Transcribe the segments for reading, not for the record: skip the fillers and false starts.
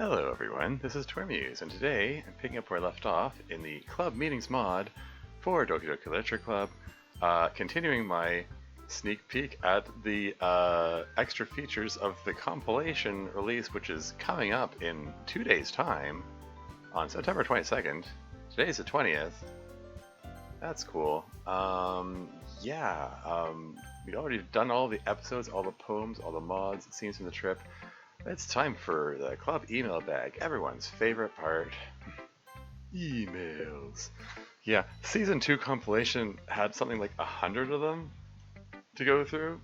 Hello everyone, this is Twimuse, and today I'm picking up where I left off in the Club Meetings mod for Doki Doki Literature Club, continuing my sneak peek at the extra features of the compilation release, which is coming up in 2 days' time on September 22nd. Today's the 20th. That's cool. We'd already done all the episodes, all the poems, all the mods, scenes from the trip. It's time for the club email bag, everyone's favorite part. Emails. Yeah, season 2 compilation had something like 100 of them to go through.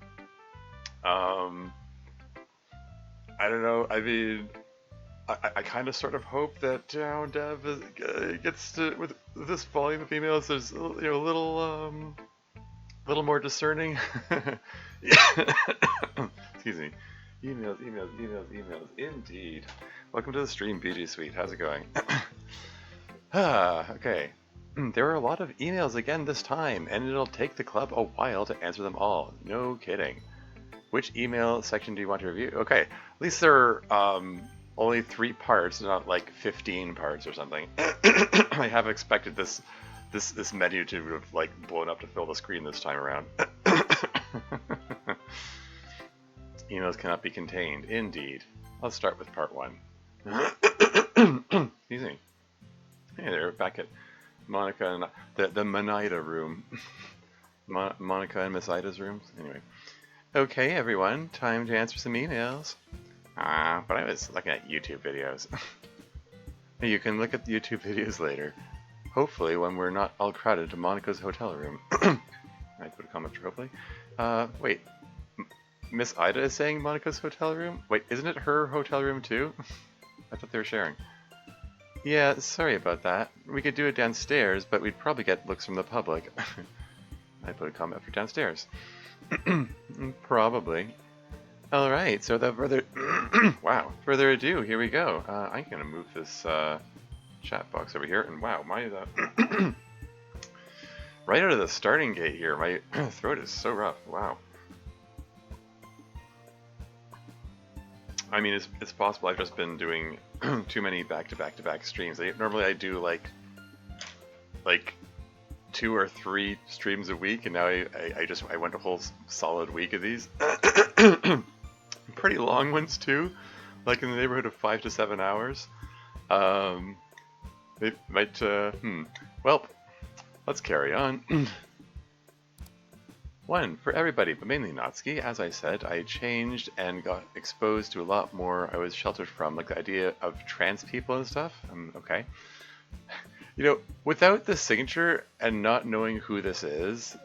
I don't know, I mean, I kind of sort of hope that Dev gets to, with this volume of emails, there's a little more discerning. Excuse me. Emails, indeed. Welcome to the stream, BG Suite. How's it going? Okay. There are a lot of emails again this time, and it'll take the club a while to answer them all. No kidding. Which email section do you want to review? Okay, at least there are only 3 parts, not like 15 parts or something. I have expected this menu to have like blown up to fill the screen this time around. Emails cannot be contained. Indeed. Let's start with part 1. Excuse me. Hey there, back at Monica and the Manida room. Monica and Miss Ida's rooms. Anyway. Okay, everyone. Time to answer some emails. But I was looking at YouTube videos. You can look at the YouTube videos later. Hopefully when we're not all crowded to Monica's hotel room. I put a comment for hopefully. Wait. Miss Ida is saying Monica's hotel room? Wait, isn't it her hotel room too? I thought they were sharing. Yeah, sorry about that. We could do it downstairs, but we'd probably get looks from the public. I put a comment for downstairs. Probably. Alright, so without further ado, here we go. I'm gonna move this chat box over here, and wow, my right out of the starting gate here, my throat is so rough. Wow. I mean, it's possible I've just been doing too many back-to-back streams. Normally I do like 2 or 3 streams a week, and now I went a whole solid week of these. Pretty long ones too, like in the neighborhood of 5 to 7 hours. They might. Well, let's carry on. 1 for everybody, but mainly Natsuki. As I said, I changed and got exposed to a lot more I was sheltered from, like the idea of trans people and stuff. Okay. You know, without the signature and not knowing who this is,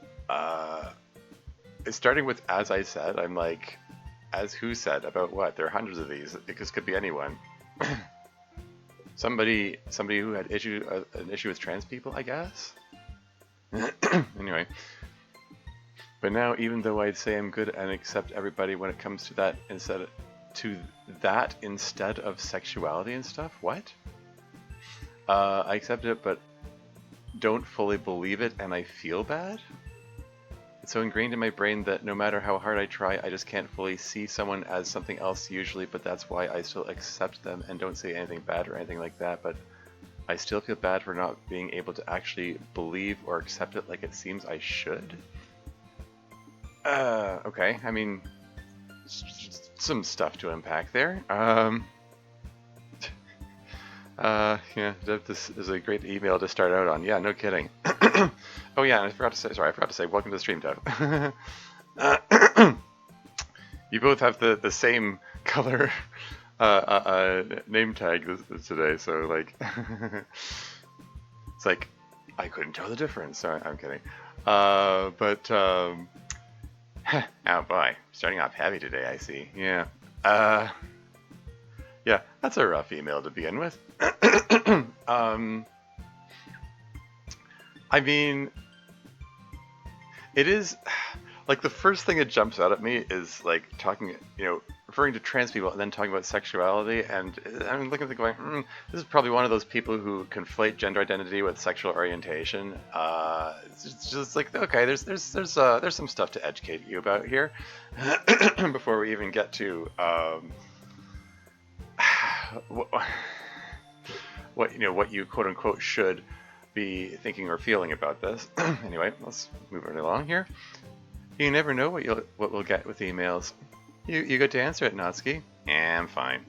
starting with as I said, I'm like, as who said about what? There are hundreds of these. This could be anyone. somebody who had an issue with trans people, I guess. Anyway. But now, even though I'd say I'm good and accept everybody when it comes to that instead of sexuality and stuff, what? I accept it, but don't fully believe it, and I feel bad? It's so ingrained in my brain that no matter how hard I try, I just can't fully see someone as something else usually, but that's why I still accept them and don't say anything bad or anything like that, but I still feel bad for not being able to actually believe or accept it like it seems I should? Okay, I mean, some stuff to unpack there. Yeah, this is a great email to start out on. Yeah, no kidding. Oh yeah, and I forgot to say, welcome to the stream, Dev. You both have the same color name tag today, so like, it's like, I couldn't tell the difference. Sorry, I'm kidding. Oh boy, starting off heavy today, I see. Yeah. Yeah, that's a rough email to begin with. I mean, it is, like, the first thing that jumps out at me is, like, talking, referring to trans people and then talking about sexuality, and I'm looking at it going, this is probably one of those people who conflate gender identity with sexual orientation. It's just like, okay, there's some stuff to educate you about here before we even get to what you quote unquote should be thinking or feeling about this. Anyway, let's move right along here. You never know what we'll get with emails. You get to answer it, Natsuki. Yeah, I'm fine.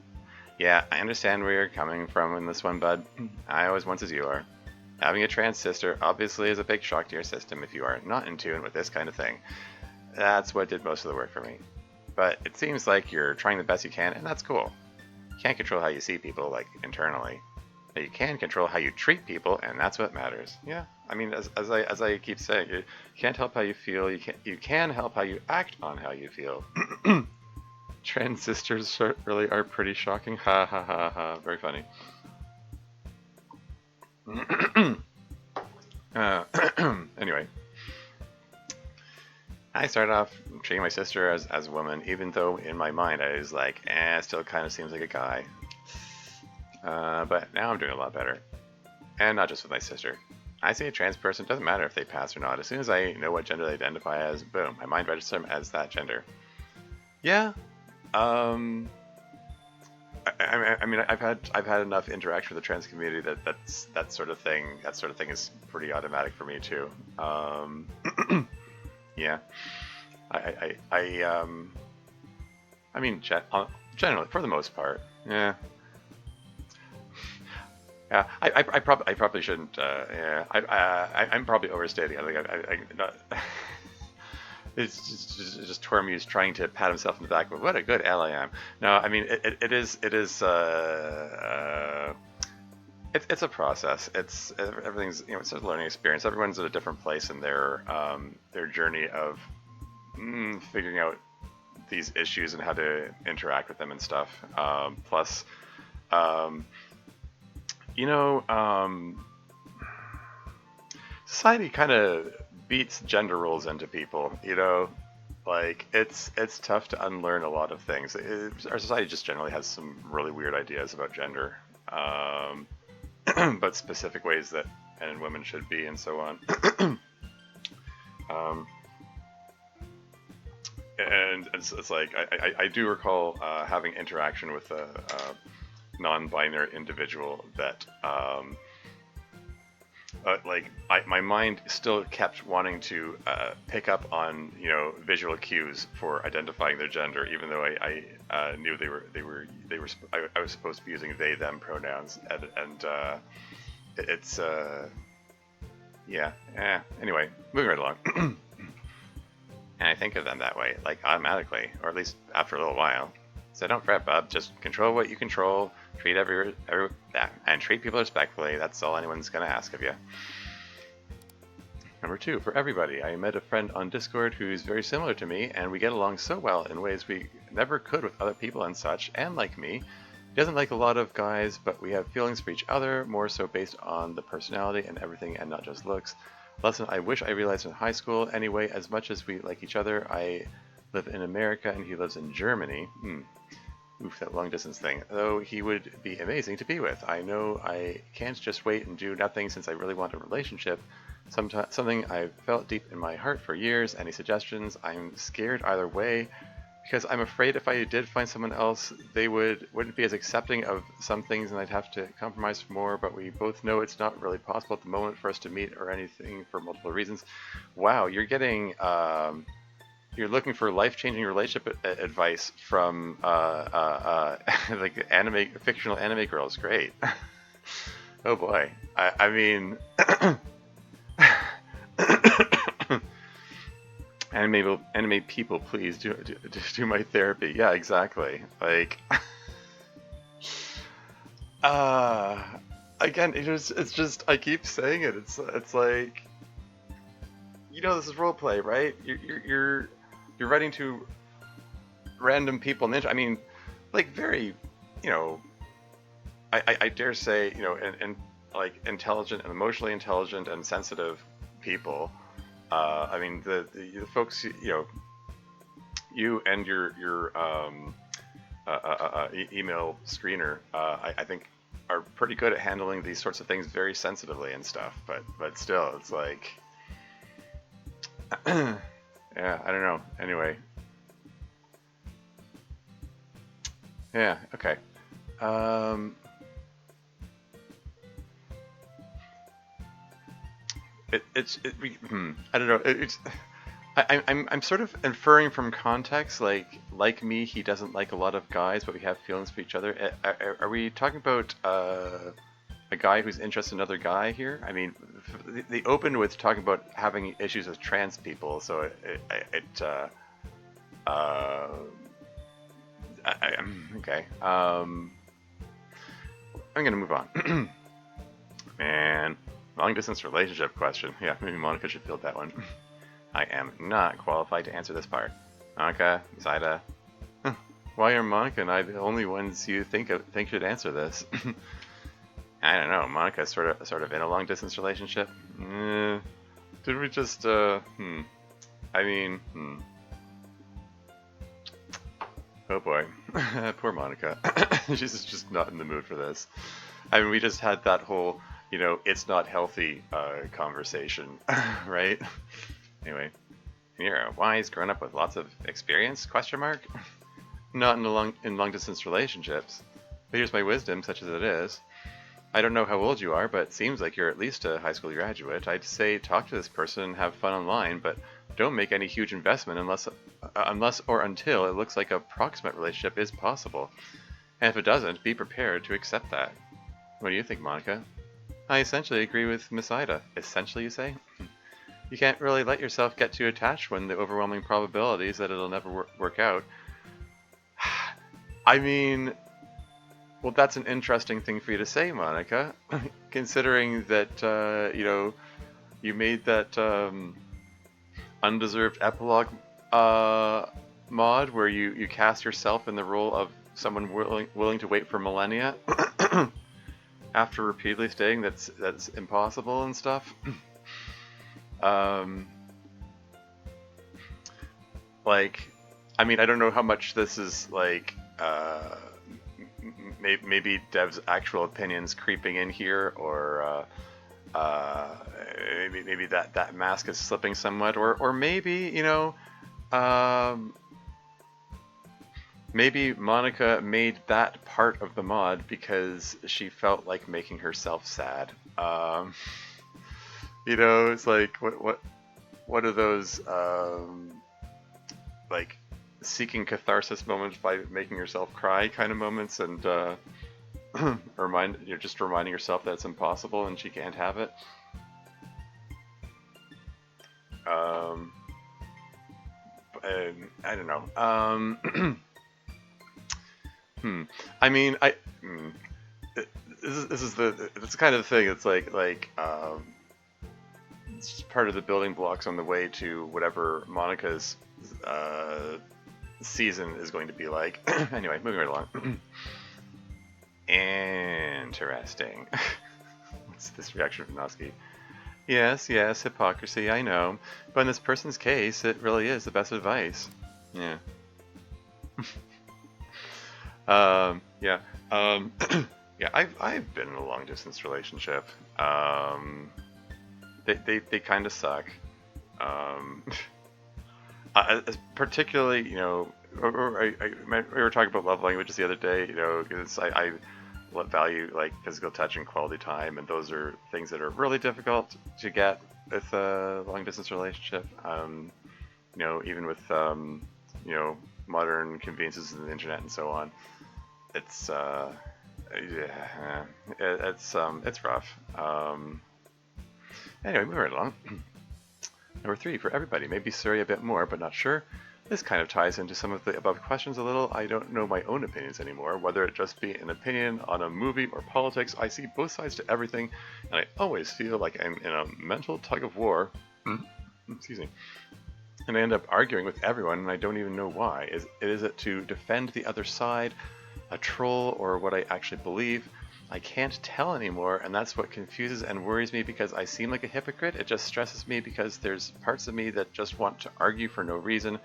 Yeah, I understand where you're coming from in this one, bud. I was once as you are. Having a trans sister obviously is a big shock to your system if you are not in tune with this kind of thing. That's what did most of the work for me. But it seems like you're trying the best you can, and that's cool. You can't control how you see people, like, internally. But you can control how you treat people, and that's what matters. Yeah, I mean, as I keep saying, you can't help how you feel. You can help how you act on how you feel. Trans sisters really are pretty shocking. Ha ha ha ha. Very funny. Anyway, I started off treating my sister as a woman, even though in my mind I was like, still kind of seems like a guy. But now I'm doing a lot better. And not just with my sister. I see a trans person, doesn't matter if they pass or not. As soon as I know what gender they identify as, boom, my mind registers them as that gender. Yeah. I mean, I've had enough interaction with the trans community that sort of thing is pretty automatic for me too. Yeah. I mean, generally, for the most part, yeah. Yeah, I probably shouldn't. Yeah, I'm probably overstating. I think not. It's just Tormuse trying to pat himself in the back. But what a good L I am. No, I mean it is. It's a process. Everything's it's a learning experience. Everyone's at a different place in their journey of figuring out these issues and how to interact with them and stuff. Plus. Society kind of beats gender roles into people, like it's tough to unlearn a lot of things. Our society just generally has some really weird ideas about gender, but specific ways that men and women should be and so on. And it's like I do recall having interaction with a non-binary individual that my mind still kept wanting to pick up on visual cues for identifying their gender, even though I knew I was supposed to be using they them pronouns, and it's yeah. Anyway, moving right along. And I think of them that way, like automatically, or at least after a little while. So don't fret, bub. Just control what you control. Treat and treat people respectfully. That's all anyone's gonna ask of you. Number 2, for everybody. I met a friend on Discord who's very similar to me, and we get along so well in ways we never could with other people and such. And like me, he doesn't like a lot of guys, but we have feelings for each other, more so based on the personality and everything, and not just looks. Lesson I wish I realized in high school. Anyway, as much as we like each other, I live in America and he lives in Germany. Oof, that long distance thing. Though he would be amazing to be with. I know I can't just wait and do nothing since I really want a relationship. Something I've felt deep in my heart for years. Any suggestions? I'm scared either way because I'm afraid if I did find someone else, they wouldn't be as accepting of some things and I'd have to compromise more, but we both know it's not really possible at the moment for us to meet or anything for multiple reasons. Wow, you're getting you're looking for life-changing relationship advice from like fictional anime girls. Great. Oh boy. I mean anime people, please do my therapy. Yeah, exactly. Like again, it's just I keep saying it. It's like this is role play, right? You're writing to random people. I mean, like very, I dare say, and like intelligent and emotionally intelligent and sensitive people. I mean, the folks, you and your email screener, I think are pretty good at handling these sorts of things very sensitively and stuff. But still, it's like. Yeah, I don't know. Anyway. Yeah, okay. Um, I don't know. I'm sort of inferring from context, like me, he doesn't like a lot of guys, but we have feelings for each other. Are we talking about a guy who's interested in another guy here? I mean, they opened with talking about having issues with trans people, so uh, okay. I'm gonna move on. Man, long distance relationship question. Yeah, maybe Monica should field that one. I am not qualified to answer this part. Monica, Zaida. Why are Monica and I the only ones you think should answer this? I don't know. Monica's sort of in a long distance relationship. Did we just I mean, Oh boy. Poor Monica. She's just not in the mood for this. I mean, we just had that whole, it's not healthy conversation, right? Anyway, you're a wise grown up with lots of experience? Question mark. Not in long distance relationships. But here's my wisdom, such as it is. I don't know how old you are, but it seems like you're at least a high school graduate. I'd say talk to this person and have fun online, but don't make any huge investment unless or until it looks like a proximate relationship is possible. And if it doesn't, be prepared to accept that. What do you think, Monica? I essentially agree with Miss Ida. Essentially, you say? You can't really let yourself get too attached when the overwhelming probability is that it'll never work out. I mean, well, that's an interesting thing for you to say, Monica, considering that, you made that undeserved epilogue mod where you cast yourself in the role of someone willing to wait for millennia after repeatedly stating that's impossible and stuff. I mean, I don't know how much this is maybe Dev's actual opinions creeping in here, or maybe that mask is slipping somewhat, or maybe maybe Monica made that part of the mod because she felt like making herself sad. It's like what are those like seeking catharsis moments by making yourself cry kind of moments, and you're just reminding yourself that it's impossible and she can't have it. I don't know. I mean, this is the kind of thing. It's it's just part of the building blocks on the way to whatever Monica's season is going to be like. Anyway, moving right along. Interesting. What's this reaction from Noski? Yes, hypocrisy, I know. But in this person's case, it really is the best advice. Yeah. Yeah. Yeah, I've been in a long distance relationship. They kind of suck. Particularly, we were talking about love languages the other day, because I value physical touch and quality time, and those are things that are really difficult to get with a long distance relationship. Even with modern conveniences of the internet and so on, it's it's rough. Anyway, moving right along. Number 3, for everybody, maybe sorry a bit more, but not sure. This kind of ties into some of the above questions a little. I don't know my own opinions anymore, whether it just be an opinion on a movie or politics. I see both sides to everything, and I always feel like I'm in a mental tug of war. Excuse me. And I end up arguing with everyone, and I don't even know why. Is it to defend the other side, a troll, or what I actually believe? I can't tell anymore, and that's what confuses and worries me, because I seem like a hypocrite. It just stresses me because there's parts of me that just want to argue for no reason,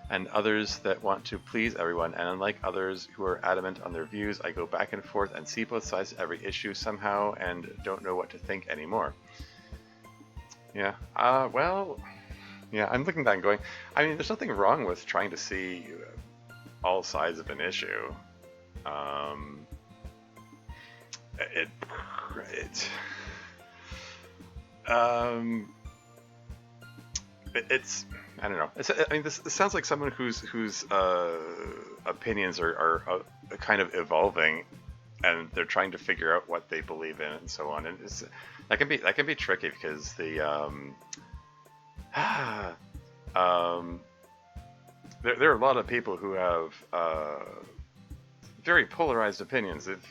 and others that want to please everyone, and unlike others who are adamant on their views, I go back and forth and see both sides to every issue somehow and don't know what to think anymore. Yeah, well, yeah, I'm looking back and going, I mean, there's nothing wrong with trying to see all sides of an issue. it, it um, it's I don't know. I mean, this sounds like someone whose opinions are kind of evolving, and they're trying to figure out what they believe in and so on. And that can be tricky because the um, there are a lot of people who have very polarized opinions that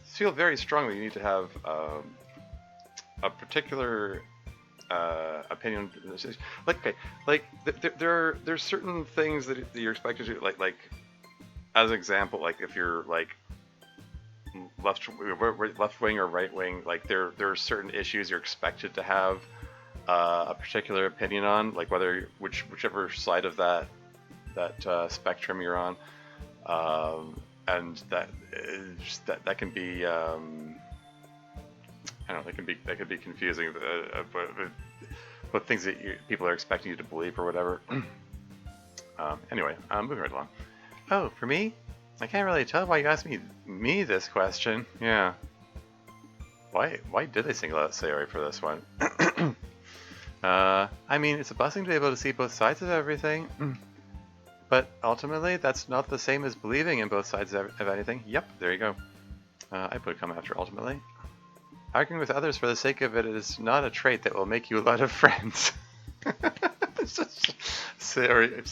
feel very strongly you need to have a particular opinion. Like okay, like there's certain things that you're expected to like as an example, like if you're like left wing or right wing, like there are certain issues you're expected to have a particular opinion on, like whichever side of that spectrum you're on, and that can be I don't know, that could be confusing, but things that people are expecting you to believe or whatever. Anyway, moving right along. Oh, for me? I can't really tell why you asked me this question. Yeah. Why did they single out Sayori for this one? I mean, it's a blessing to be able to see both sides of everything. But ultimately, that's not the same as believing in both sides of anything. Yep, there you go. I put a comma after ultimately. Arguing with others for the sake of it is not a trait that will make you a lot of friends. Sorry, I'm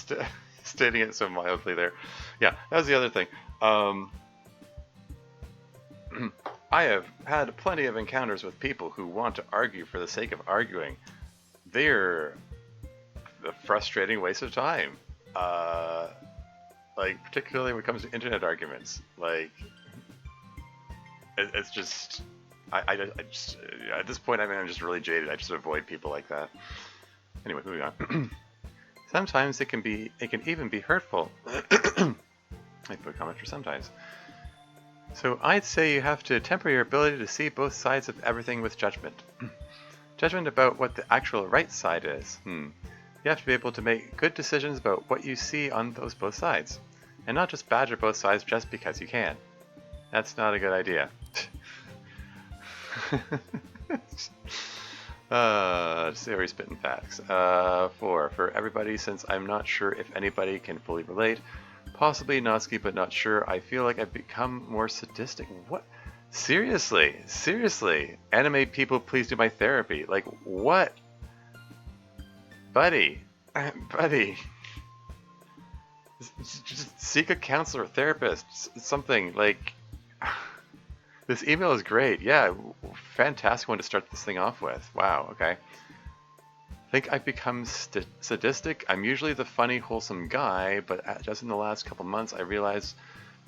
stating it so mildly there. Yeah, that was the other thing. I have had plenty of encounters with people who want to argue for the sake of arguing. They're a frustrating waste of time. Like, particularly when it comes to internet arguments. Like, it's just... I just at this point, I mean, I'm just really jaded. I just avoid people like that. Anyway, moving on. Sometimes it can even be hurtful. I put a comment for sometimes. So I'd say you have to temper your ability to see both sides of everything with judgment. Judgment about what the actual right side is. You have to be able to make good decisions about what you see on those both sides, and not just badger both sides just because you can. That's not a good idea. Sayori spitting facts. 4. For everybody, since I'm not sure if anybody can fully relate, possibly Natsuki, but not sure, I feel like I've become more sadistic. What? Seriously? Anime people, please do my therapy. Like, what? Buddy. Just seek a counselor, therapist, something, like... This email is great. Yeah, fantastic one to start this thing off with. Wow, okay. I think I've become sadistic. I'm usually the funny, wholesome guy, but just in the last couple months, I realized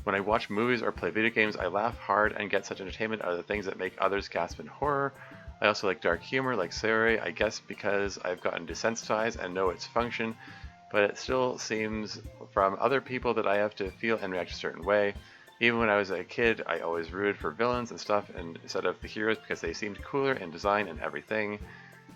when I watch movies or play video games, I laugh hard and get such entertainment out of the things that make others gasp in horror. I also like dark humor, like Sayori, I guess because I've gotten desensitized and know its function, but it still seems from other people that I have to feel and react a certain way. Even when I was a kid, I always rooted for villains and stuff instead of the heroes because they seemed cooler in design and everything.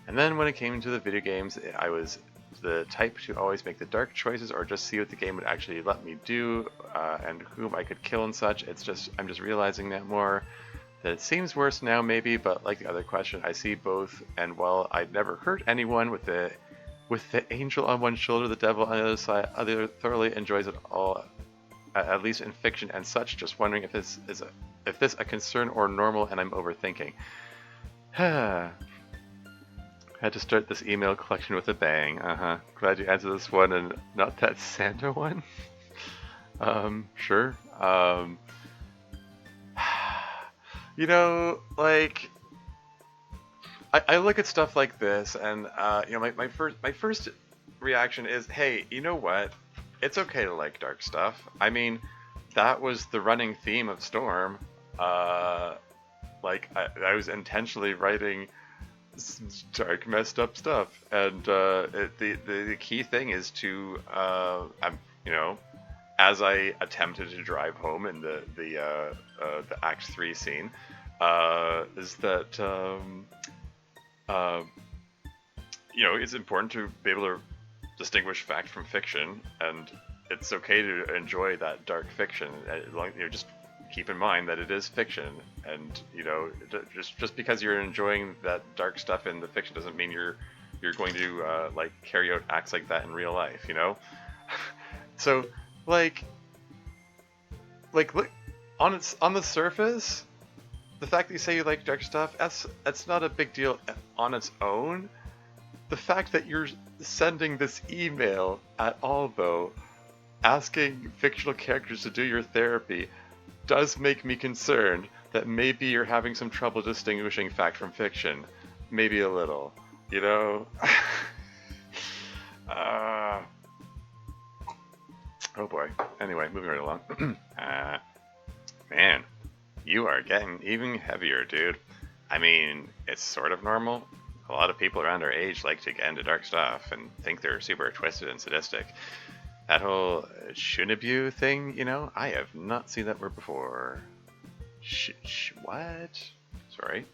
And then when it came to the video games, I was the type to always make the dark choices or just see what the game would actually let me do and whom I could kill and such. I'm just realizing that more. That it seems worse now maybe, but like the other question, I see both, and while I'd never hurt anyone with the angel on one shoulder, the devil on the other side, other thoroughly enjoys it all. At least in fiction and such, just wondering if this is a concern or normal and I'm overthinking. Had to start this email collection with a bang. Glad you answered this one and not that Santa one. Sure. You know, like I look at stuff like this and you know, my first reaction is, hey, you know what? It's okay to like dark stuff. I mean, that was the running theme of Storm. Like, I was intentionally writing dark, messed up stuff, and the key thing is to, you know, as I attempted to drive home in the Act 3 scene, is that you know, it's important to be able to distinguish fact from fiction, and it's okay to enjoy that dark fiction. You know, just keep in mind that it is fiction, and you know, just because you're enjoying that dark stuff in the fiction doesn't mean you're going to like carry out acts like that in real life, you know. So like look, on the surface, the fact that you say you like dark stuff, that's not a big deal on its own. The fact that you're sending this email at all, though, asking fictional characters to do your therapy, does make me concerned that maybe you're having some trouble distinguishing fact from fiction. Maybe a little, you know? Oh boy. Anyway, moving right along. Man, you are getting even heavier, dude. I mean, it's sort of normal. A lot of people around our age like to get into dark stuff and think they're super twisted and sadistic. That whole shunibu thing, you know, I have not seen that word before. What? Sorry.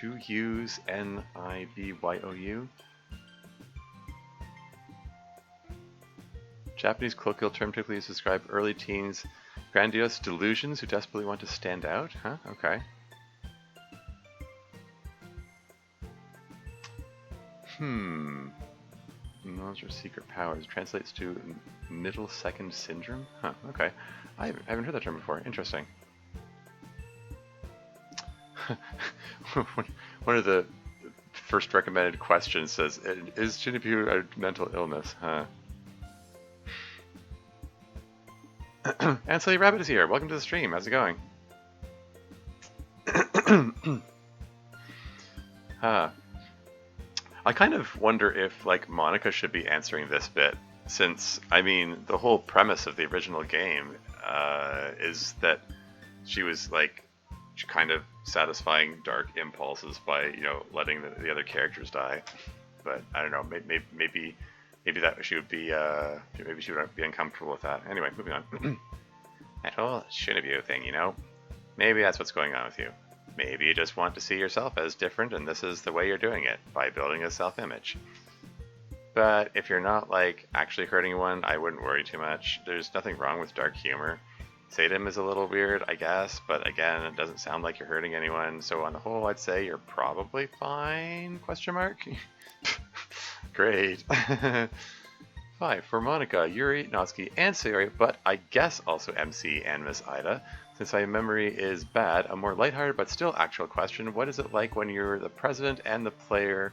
2 U's Nibyu. Japanese colloquial term typically used to describe early teens' grandiose delusions who desperately want to stand out? Huh? Okay. Knowledge or secret powers translates to middle second syndrome? Huh, okay. I haven't heard that term before. Interesting. One of the first recommended questions says, is Shinibu a mental illness? Huh. Ansley Rabbit is here. Welcome to the stream. How's it going? I kind of wonder if, like, Monica should be answering this bit, since, I mean, the whole premise of the original game is that she was, like, kind of satisfying dark impulses by, you know, letting the other characters die. But, I don't know, maybe that she would be, maybe she would be uncomfortable with that. Anyway, moving on. That whole shunibu thing, you know? Maybe that's what's going on with you. Maybe you just want to see yourself as different, and this is the way you're doing it, by building a self-image. But if you're not, like, actually hurting anyone, I wouldn't worry too much. There's nothing wrong with dark humor. Sadism is a little weird, I guess, but again, it doesn't sound like you're hurting anyone, so on the whole, I'd say you're probably fine, question mark? Great. 5 for Monica, Yuri, Natsuki, and Sayori, but I guess also MC and Miss Ida. Since my memory is bad, a more lighthearted but still actual question. What is it like when you're the president and the player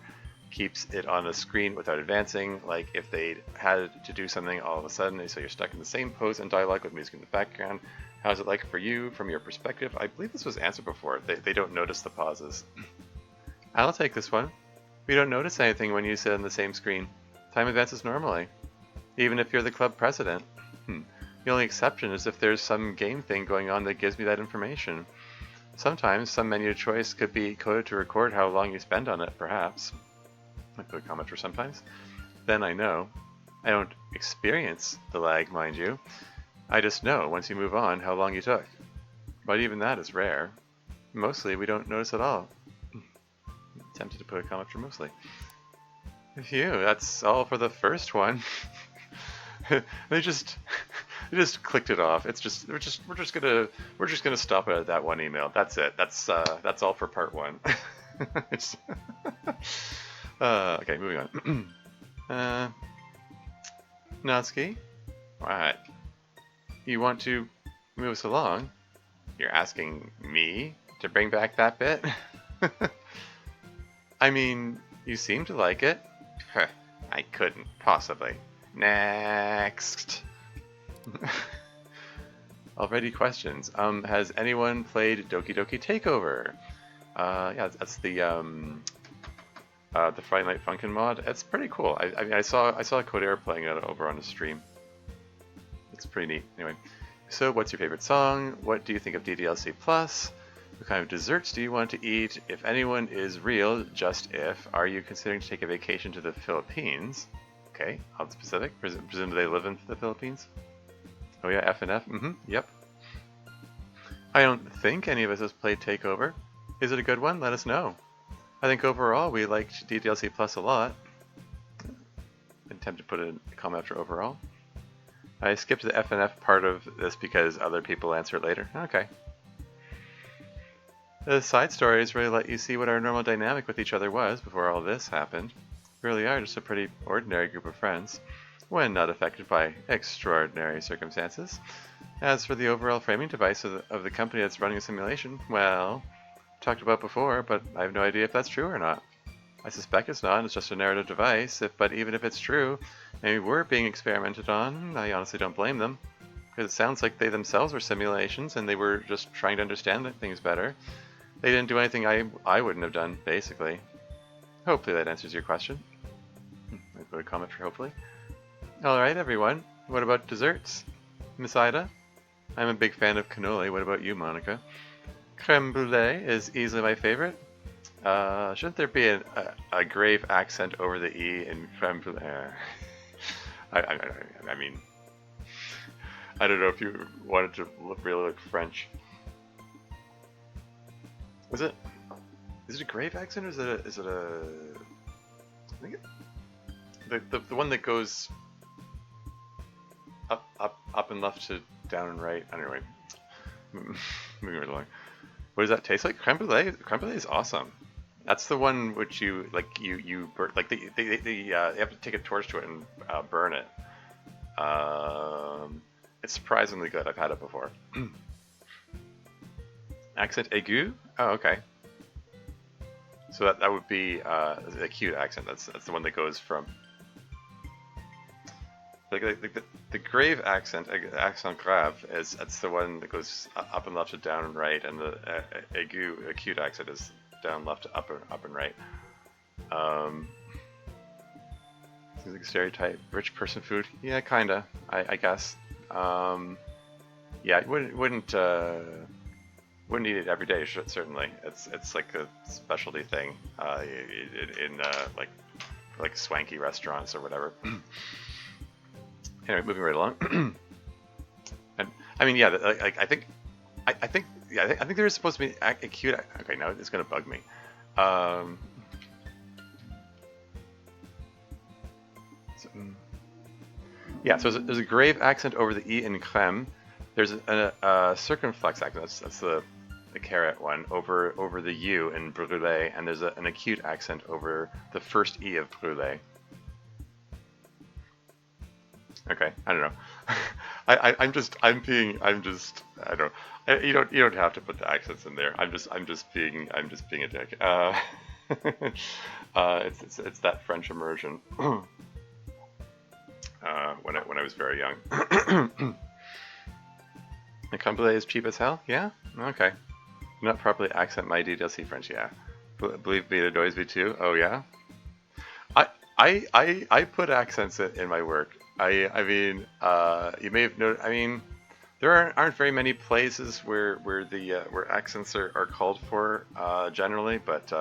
keeps it on a screen without advancing? Like if they had to do something all of a sudden, so you're stuck in the same pose and dialogue with music in the background. How is it like for you from your perspective? I believe this was answered before. They don't notice the pauses. I'll take this one. We don't notice anything when you sit on the same screen. Time advances normally, even if you're the club president. The only exception is if there's some game thing going on that gives me that information. Sometimes some menu choice could be coded to record how long you spend on it, perhaps. I put a comment for sometimes. Then I know. I don't experience the lag, mind you. I just know once you move on how long you took. But even that is rare. Mostly we don't notice at all. Tempted to put a comment for mostly. Phew, that's all for the first one. They just clicked it off. It's just we're just gonna stop it at that one email. That's it. That's all for part 1. Okay, moving on. Natsuki, alright. You want to move us along? You're asking me to bring back that bit? I mean, you seem to like it. I couldn't possibly. Next. Already questions. Has anyone played Doki Doki Takeover? Yeah, that's the Friday Night Funkin' mod. It's pretty cool. I mean, I saw Codair playing it over on the stream. It's pretty neat. Anyway, so what's your favorite song? What do you think of DDLC Plus? What kind of desserts do you want to eat? If anyone is real, just if, are you considering to take a vacation to the Philippines? Okay, how specific? Presume they live in the Philippines? Oh yeah, FNF? Yep. I don't think any of us has played Takeover. Is it a good one? Let us know. I think overall we liked DDLC Plus a lot. I'm tempted to put a comment after overall. I skipped the F and F part of this because other people answer it later. Okay. The side stories really let you see what our normal dynamic with each other was before all this happened. We really are just a pretty ordinary group of friends, when not affected by extraordinary circumstances. As for the overall framing device of the company that's running a simulation, well, talked about before, but I have no idea if that's true or not. I suspect it's not, it's just a narrative device, but even if it's true, maybe we're being experimented on, I honestly don't blame them. Because it sounds like they themselves were simulations and they were just trying to understand things better. They didn't do anything I wouldn't have done, basically. Hopefully that answers your question. I put a comment for hopefully. Alright everyone, what about desserts? Miss Ida? I'm a big fan of cannoli, what about you, Monica? Creme brulee is easily my favorite. Shouldn't there be a grave accent over the E in creme brulee? I mean, I don't know if you wanted to really look French. Is it a grave accent or is it a I think the one that goes up and left to down and right. Anyway, moving right along. What does that taste like? Creme brulee. Creme brulee is awesome. That's the one which you burn, like they have to take a torch to it and burn it. It's surprisingly good. I've had it before. Accent aigu? Oh, okay. So that would be acute accent. That's the one that goes from the grave accent. Accent grave that's the one that goes up and left to down and right, and the aigu acute accent is down left to up and right. Seems like a stereotype. Rich person food. Yeah, kinda. I guess. Yeah, wouldn't eat it every day. Certainly, it's like a specialty thing in like swanky restaurants or whatever. Anyway, moving right along. And I mean, yeah, I think there is supposed to be acute. Okay, now it's gonna bug me. Yeah, so there's a grave accent over the E in creme. There's a circumflex accent. That's the carrot one over the U in brûlée, and there's an acute accent over the first E of brûlée. Okay, I don't know. I'm just I don't know. You don't have to put the accents in there. I'm just being a dick. It's that French immersion. When I was very young. The company is cheap as hell? Yeah? Okay. Not properly accent my DDLC French, yeah. Believe me, it annoys me too. Oh yeah? I put accents in my work. I mean, you may have noticed, I mean, there aren't very many places where accents are called for generally, but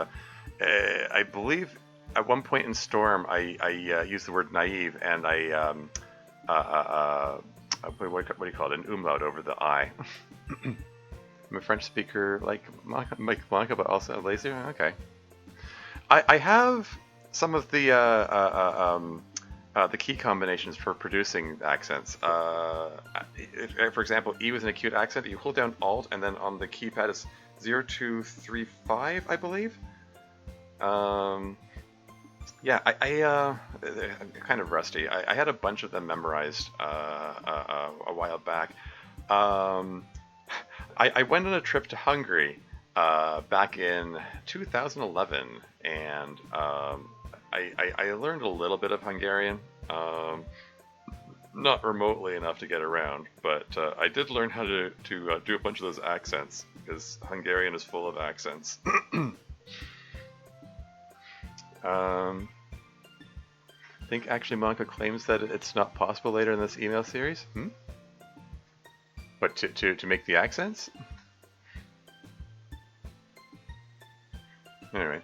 I believe at one point in Storm I used the word naive and what do you call it? An umlaut over the I. I'm a French speaker like Monica, but also lazy. Okay. I have some of the key combinations for producing accents. If, for example, E with an acute accent, you hold down Alt, and then on the keypad it's 0235, I believe. Yeah, I'm kind of rusty. I had a bunch of them memorized a while back. I went on a trip to Hungary back in 2011, and I learned a little bit of Hungarian. Not remotely enough to get around, but I did learn how to do a bunch of those accents, because Hungarian is full of accents. I think actually Monica claims that it's not possible later in this email series. But to make the accents? Anyway,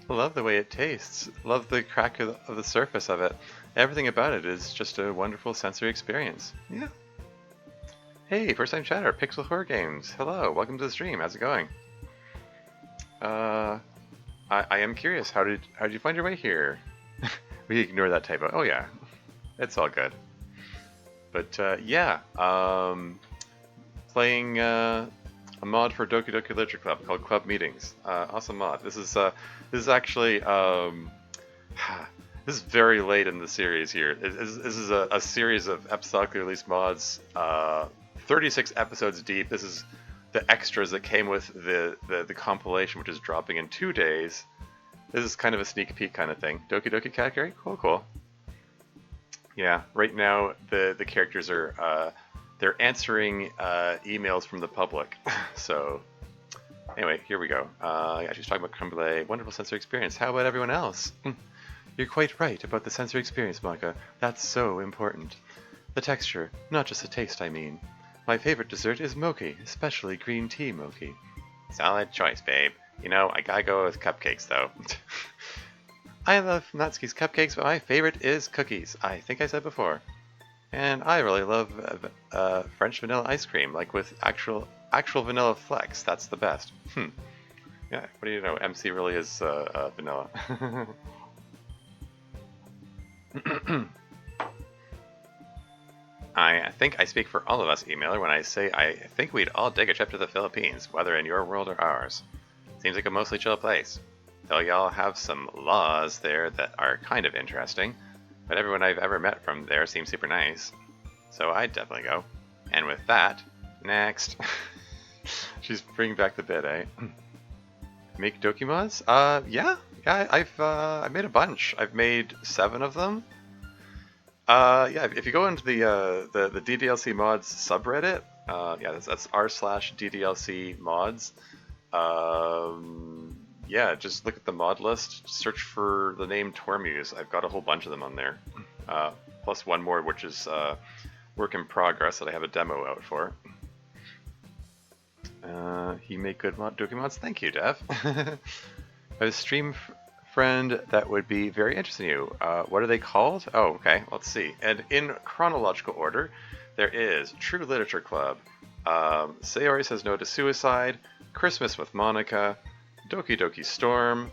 love the way it tastes. Love the crack of the surface of it. Everything about it is just a wonderful sensory experience. Yeah. Hey, first time chatter, Pixel Horror Games. Hello, welcome to the stream. How's it going? I am curious. How did you find your way here? We ignore that typo. Oh yeah, it's all good. But yeah, playing a mod for Doki Doki Literature Club called Club Meetings. Awesome mod. This is actually this is very late in the series here. This is a series of episodically released mods, 36 episodes deep. This is the extras that came with the compilation, which is dropping in 2 days. This is kind of a sneak peek kind of thing. Doki Doki Katakuri? Cool. Yeah, right now the characters are they're answering emails from the public. So anyway, here we go. Yeah, she's talking about creme brulee, wonderful sensory experience. How about everyone else? You're quite right about the sensory experience, Monica. That's so important. The texture, not just the taste, I mean. My favorite dessert is mochi, especially green tea mochi. Solid choice, babe. You know, I gotta go with cupcakes, though. I love Natsuki's cupcakes, but my favorite is cookies. I think I said before. And I really love French vanilla ice cream, like with actual vanilla flecks. That's the best. Yeah, what do you know? MC really is vanilla. I think I speak for all of us, emailer, when I say I think we'd all dig a trip to the Philippines, whether in your world or ours. Seems like a mostly chill place. Though y'all have some laws there that are kind of interesting, but everyone I've ever met from there seems super nice. So I'd definitely go. And with that, next. She's bringing back the bit, eh? Make Doki mods? Yeah, I've made a bunch. I've made 7 of them. Yeah, if you go into the DDLC mods subreddit, yeah, that's r/DDLC mods. Yeah, just look at the mod list, search for the name Tormuse. I've got a whole bunch of them on there. Plus one more, which is work in progress that I have a demo out for. He made good Doki mods. Thank you, Dev. A stream friend that would be very interested in you. What are they called? Oh, okay. Let's see. And in chronological order, there is True Literature Club, Sayori Says No to Suicide, Christmas with Monica, Doki Doki Storm,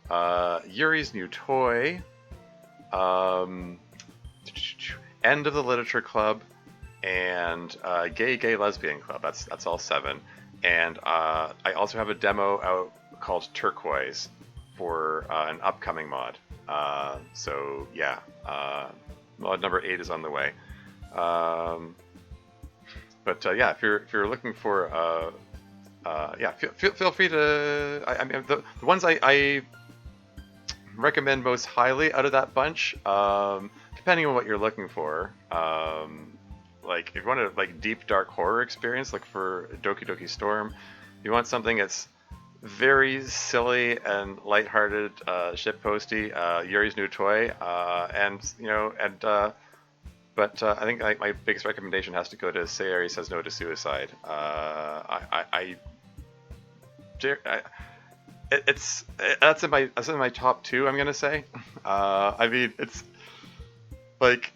Yuri's New Toy, End of the Literature Club, and Gay Lesbian Club. That's all 7. And I also have a demo out called Turquoise for an upcoming mod. So yeah, mod number 8 is on the way. But yeah, if you're looking for yeah, feel free to. I mean, the ones I recommend most highly out of that bunch, depending on what you're looking for. Like if you want a deep dark horror experience, look for Doki Doki Storm. If you want something that's very silly and lighthearted, shitposty, Yuri's New Toy, and you know, and but I think my biggest recommendation has to go to Sayori Says No to Suicide. That's in my top 2. I'm gonna say. I mean, it's like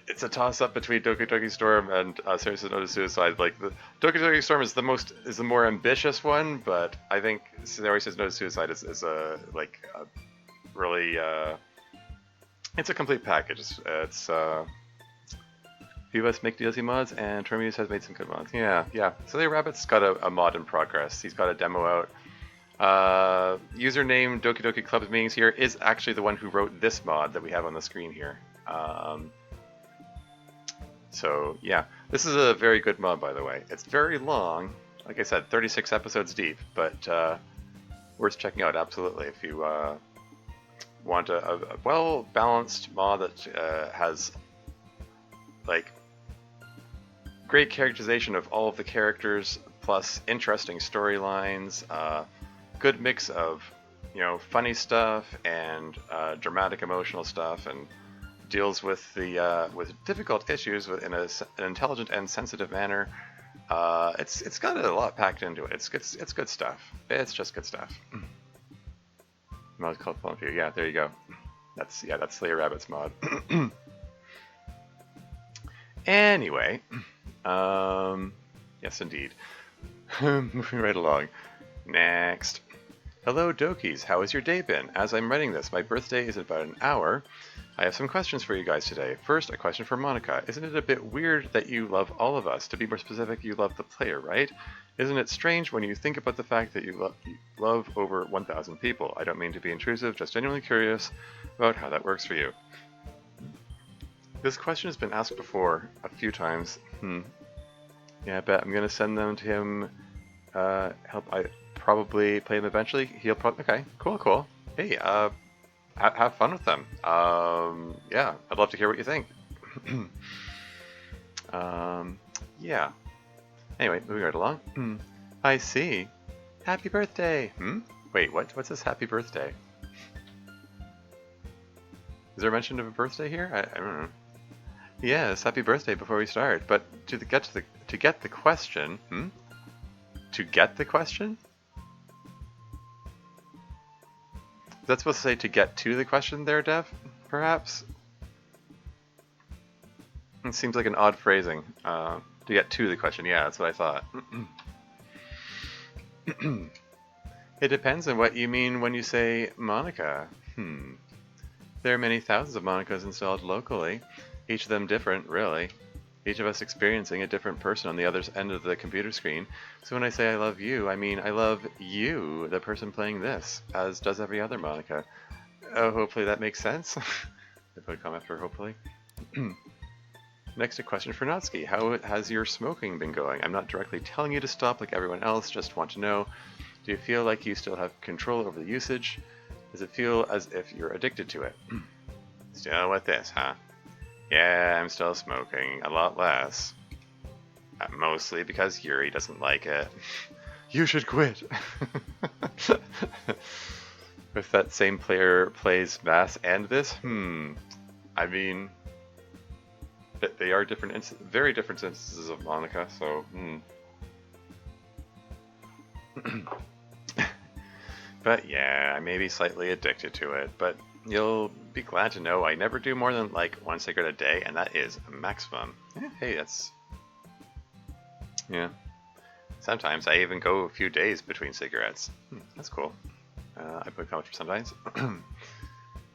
it's a toss up between Doki Doki Storm and Sayori Says No to Suicide. Like the Doki Doki Storm is the more ambitious one, but I think Sayori Says No to Suicide is a really it's a complete package. It's few of us make DLC mods, and Terminus has made some good mods. Yeah. So the Rabbit's got a mod in progress. He's got a demo out. Username Doki Doki Club's Meetings here is actually the one who wrote this mod that we have on the screen here. So yeah, this is a very good mod, by the way. It's very long, like I said, 36 episodes deep, but worth checking out absolutely if you want a well-balanced mod that has like great characterization of all of the characters, plus interesting storylines, good mix of, you know, funny stuff and dramatic emotional stuff, and deals with the with difficult issues in an intelligent and sensitive manner. It's got a lot packed into it. It's good stuff. It's just good stuff. Mod called Plum View. Yeah, there you go. That's Slayer Rabbit's mod. Anyway, yes indeed. Moving right along. Next. Hello, Dokis. How has your day been? As I'm writing this, my birthday is in about an hour. I have some questions for you guys today. First, a question for Monica. Isn't it a bit weird that you love all of us? To be more specific, you love the player, right? Isn't it strange when you think about the fact that you love over 1,000 people? I don't mean to be intrusive, just genuinely curious about how that works for you. This question has been asked before a few times. Yeah, I bet I'm going to send them to him. I probably play him eventually. He'll probably... Okay, cool. Hey, have fun with them. Yeah, I'd love to hear what you think. Yeah. Anyway, moving right along. I see. Happy birthday! Wait, what's this happy birthday? Is there a mention of a birthday here? I don't know. Yes, happy birthday before we start. But to get the question, To get the question? Is that supposed to say to get to the question there, Dev? Perhaps? It seems like an odd phrasing. To get to the question, yeah, that's what I thought. It depends on what you mean when you say Monica. There are many thousands of Monicas installed locally, each of them different, really. Each of us experiencing a different person on the other end of the computer screen. So when I say I love you, I mean I love you, the person playing this, as does every other Monica. Oh, hopefully that makes sense. I put a comment for hopefully. Next, a question for Natsuki. How has your smoking been going? I'm not directly telling you to stop like everyone else, just want to know, do you feel like you still have control over the usage? Does it feel as if you're addicted to it? Still with this, huh? Yeah, I'm still smoking, a lot less. Mostly because Yuri doesn't like it. You should quit! If that same player plays Mass and this, I mean, they are different, very different instances of Monica, so, But yeah, I may be slightly addicted to it, but you'll be glad to know I never do more than like 1 cigarette a day, and that is maximum. Yeah, hey, that's... Yeah. Sometimes I even go a few days between cigarettes. That's cool. I put comments for sometimes.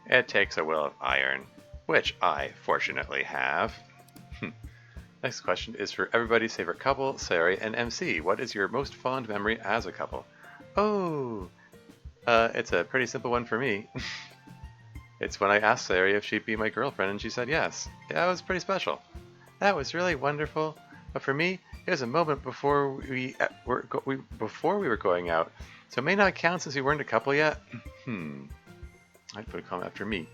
It takes a will of iron, which I fortunately have. Next question is for everybody's favorite couple, Sari and MC. What is your most fond memory as a couple? Oh, it's a pretty simple one for me. It's when I asked Sari if she'd be my girlfriend and she said yes. Yeah, it was pretty special. That was really wonderful. But for me, it was a moment before we were going out, so it may not count since we weren't a couple yet. I'd put a comment after me.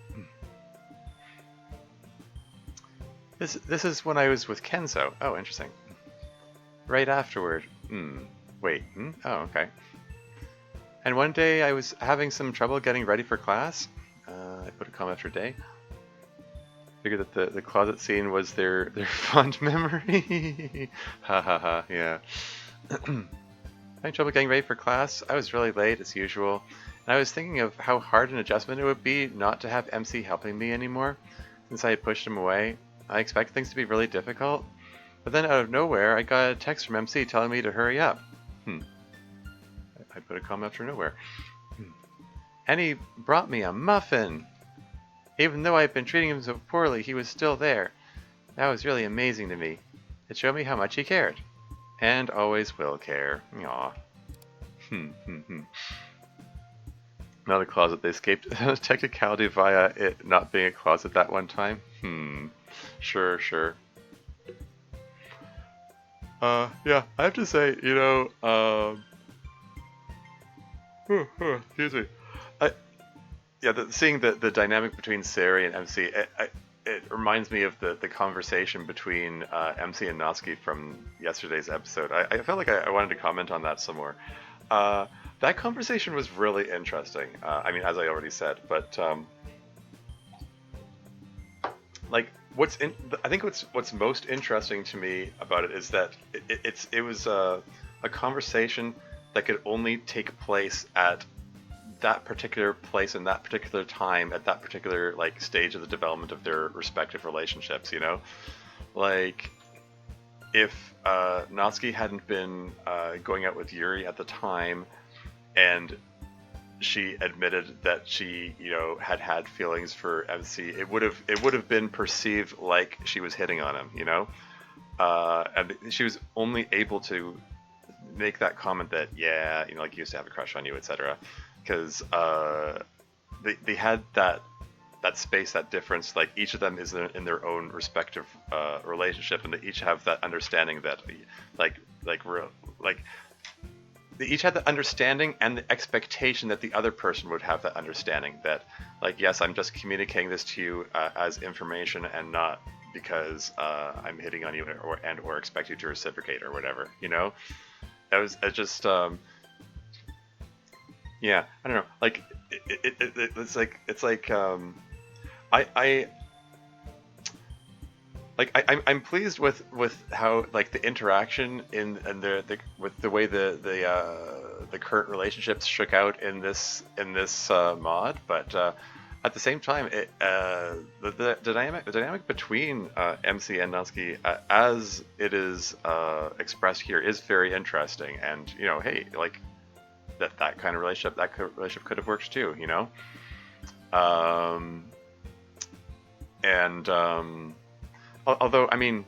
This is when I was with Kenzo. Oh, interesting. Right afterward. Wait. Oh, okay. And one day I was having some trouble getting ready for class. I put a comment after day. Figured that the closet scene was their fond memory. Ha ha ha, yeah. Having trouble getting ready for class. I was really late as usual. And I was thinking of how hard an adjustment it would be not to have MC helping me anymore, since I had pushed him away. I expected things to be really difficult. But then out of nowhere, I got a text from MC telling me to hurry up. I put a comment after nowhere. And he brought me a muffin! Even though I'd been treating him so poorly, he was still there. That was really amazing to me. It showed me how much he cared. And always will care. Aw. Not a closet. They escaped technicality via it not being a closet that one time. Sure. Yeah, I have to say, you know, excuse me. Seeing the dynamic between Sari and MC, it reminds me of the conversation between MC and Natsuki from yesterday's episode. I felt like I wanted to comment on that some more. That conversation was really interesting. I mean, as I already said, but like I think what's most interesting to me about it is that it was a conversation that could only take place at that particular place and that particular time at that particular like stage of the development of their respective relationships, you know? Like, if Natsuki hadn't been going out with Yuri at the time, and she admitted that she, had feelings for MC, it would have bbeen perceived like she was hitting on him, and she was only able to make that comment that, yeah, like he used to have a crush on you, etc. Because they had that space, that difference. Like each of them is in their own respective relationship, and they each have that understanding that, like, like they each had the understanding and the expectation that the other person would have that understanding that, like, yes, I'm just communicating this to you as information and not because I'm hitting on you or expect you to reciprocate or whatever. I just yeah, I don't know. Like it's like I I'm pleased with how, like, the interaction in the with the way the current relationships shook out in this mod, but at the same time, the dynamic between MC and Natsuki, as it is expressed here, is very interesting, and hey, like that kind of relationship could have worked too, um, and although, I mean,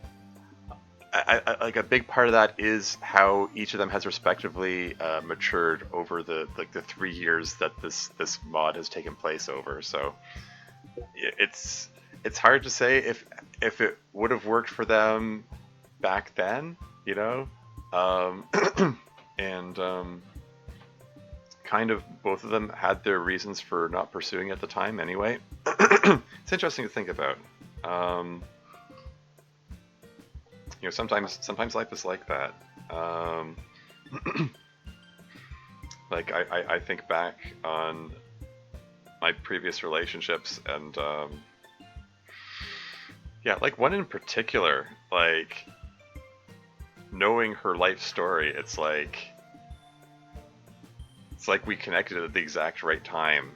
like a big part of that is how each of them has respectively matured over the 3 years that this mod has taken place over. So it's hard to say if it would have worked for them back then, um, and kind of both of them had their reasons for not pursuing at the time anyway. It's interesting to think about. Sometimes life is like that. Like I think back on my previous relationships, and yeah, like one in particular, like knowing her life story, it's like we connected at the exact right time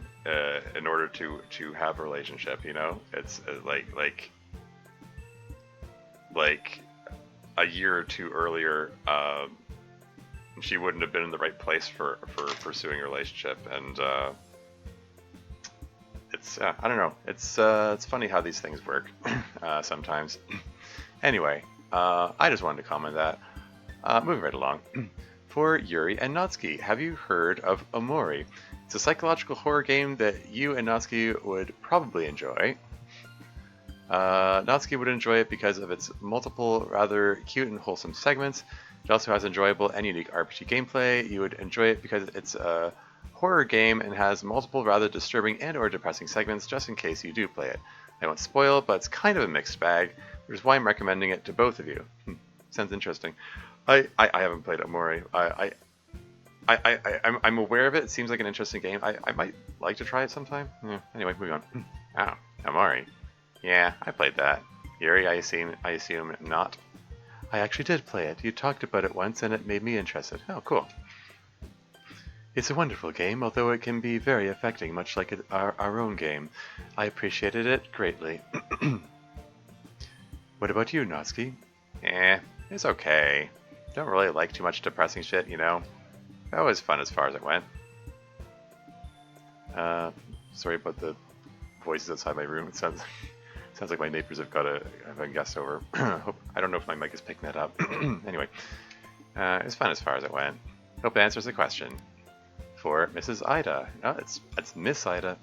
in order to have a relationship. It's like a year or two earlier, she wouldn't have been in the right place for pursuing a relationship, and it's I don't know. It's funny how these things work sometimes. Anyway, I just wanted to comment that. Moving right along. For Yuri and Natsuki, have you heard of Omori? It's a psychological horror game that you and Natsuki would probably enjoy. Natsuki would enjoy it because of its multiple, rather cute and wholesome segments. It also has enjoyable and unique RPG gameplay. You would enjoy it because it's a horror game and has multiple, rather disturbing and or depressing segments, just in case you do play it. I won't spoil, but it's kind of a mixed bag, which is why I'm recommending it to both of you. Sounds interesting. I haven't played Omori. I'm aware of it. It seems like an interesting game. I might like to try it sometime. Yeah. Anyway, moving on. Oh, Omori. Yeah, I played that. Yuri, I assume not. I actually did play it. You talked about it once and it made me interested. Oh, cool. It's a wonderful game, although it can be very affecting, much like our own game. I appreciated it greatly. What about you, Natsuki? It's okay. Don't really like too much depressing shit, That was fun as far as it went. Sorry about the voices outside my room. It sounds like my neighbors have a guest over. I don't know if my mic is picking that up. Anyway, it's fun as far as it went. Hope it answers the question. For Mrs. Ida. Oh, it's Miss Ida.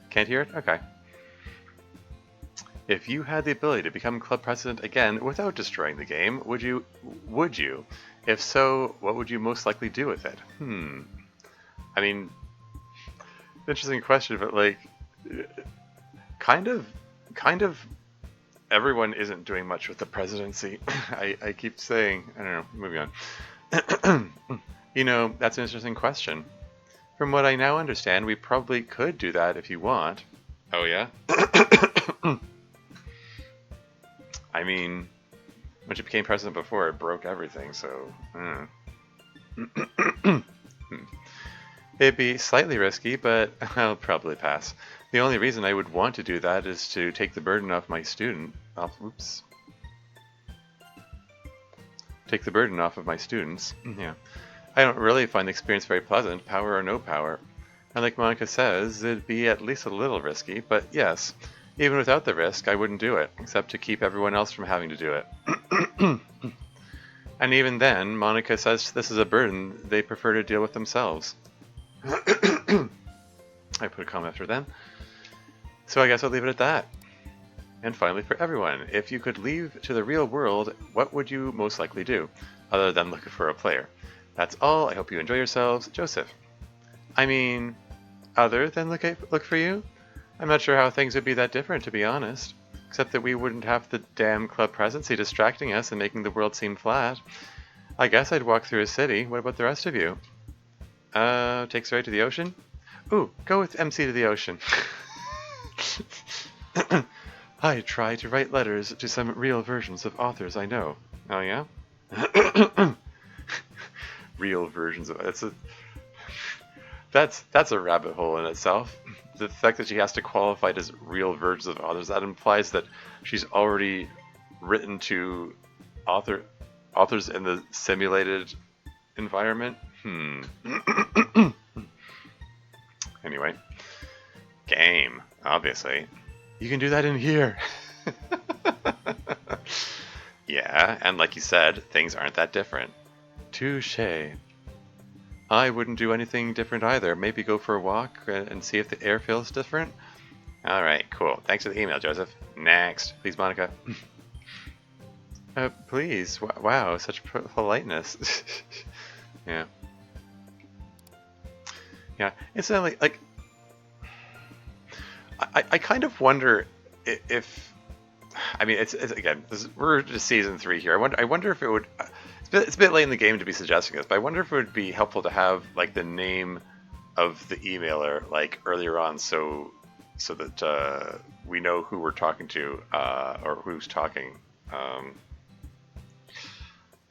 Can't hear it? Okay. If you had the ability to become club president again without destroying the game, would you? If so, what would you most likely do with it? I mean, interesting question, but like, kind of everyone isn't doing much with the presidency. I keep saying, I don't know, moving on. That's an interesting question. From what I now understand, we probably could do that if you want. Oh yeah? I mean, when she became president before, it broke everything, so... It'd be slightly risky, but I'll probably pass. The only reason I would want to do that is to take the burden off my student... Take the burden off of my students. Yeah. I don't really find the experience very pleasant, power or no power. And like Monica says, it'd be at least a little risky, but yes, even without the risk, I wouldn't do it, except to keep everyone else from having to do it. And even then, Monica says this is a burden they prefer to deal with themselves. I put a comma after them. So I guess I'll leave it at that. And finally, for everyone, if you could leave to the real world, what would you most likely do, other than look for a player? That's all. I hope you enjoy yourselves. Joseph. I mean, other than look for you? I'm not sure how things would be that different, to be honest. Except that we wouldn't have the damn club presidency distracting us and making the world seem flat. I guess I'd walk through a city. What about the rest of you? Takes right to the ocean? Ooh, go with MC to the ocean. I try to write letters to some real versions of authors I know. Oh yeah? Real versions of that's a rabbit hole in itself. The fact that she has to qualify it as real versions of authors, that implies that she's already written to authors in the simulated environment. Anyway, game, obviously. You can do that in here. Yeah, and like you said, things aren't that different. Touché. I wouldn't do anything different either. Maybe go for a walk and see if the air feels different. Alright, cool. Thanks for the email, Joseph. Next. Please, Monica. Please. Wow, such politeness. Yeah. Yeah. Incidentally, like, I kind of wonder if, I mean, it's again, we're to season 3 here. I wonder if it would, it's a bit late in the game to be suggesting this, but I wonder if it would be helpful to have like the name of the emailer like earlier on, so that we know who we're talking to or who's talking.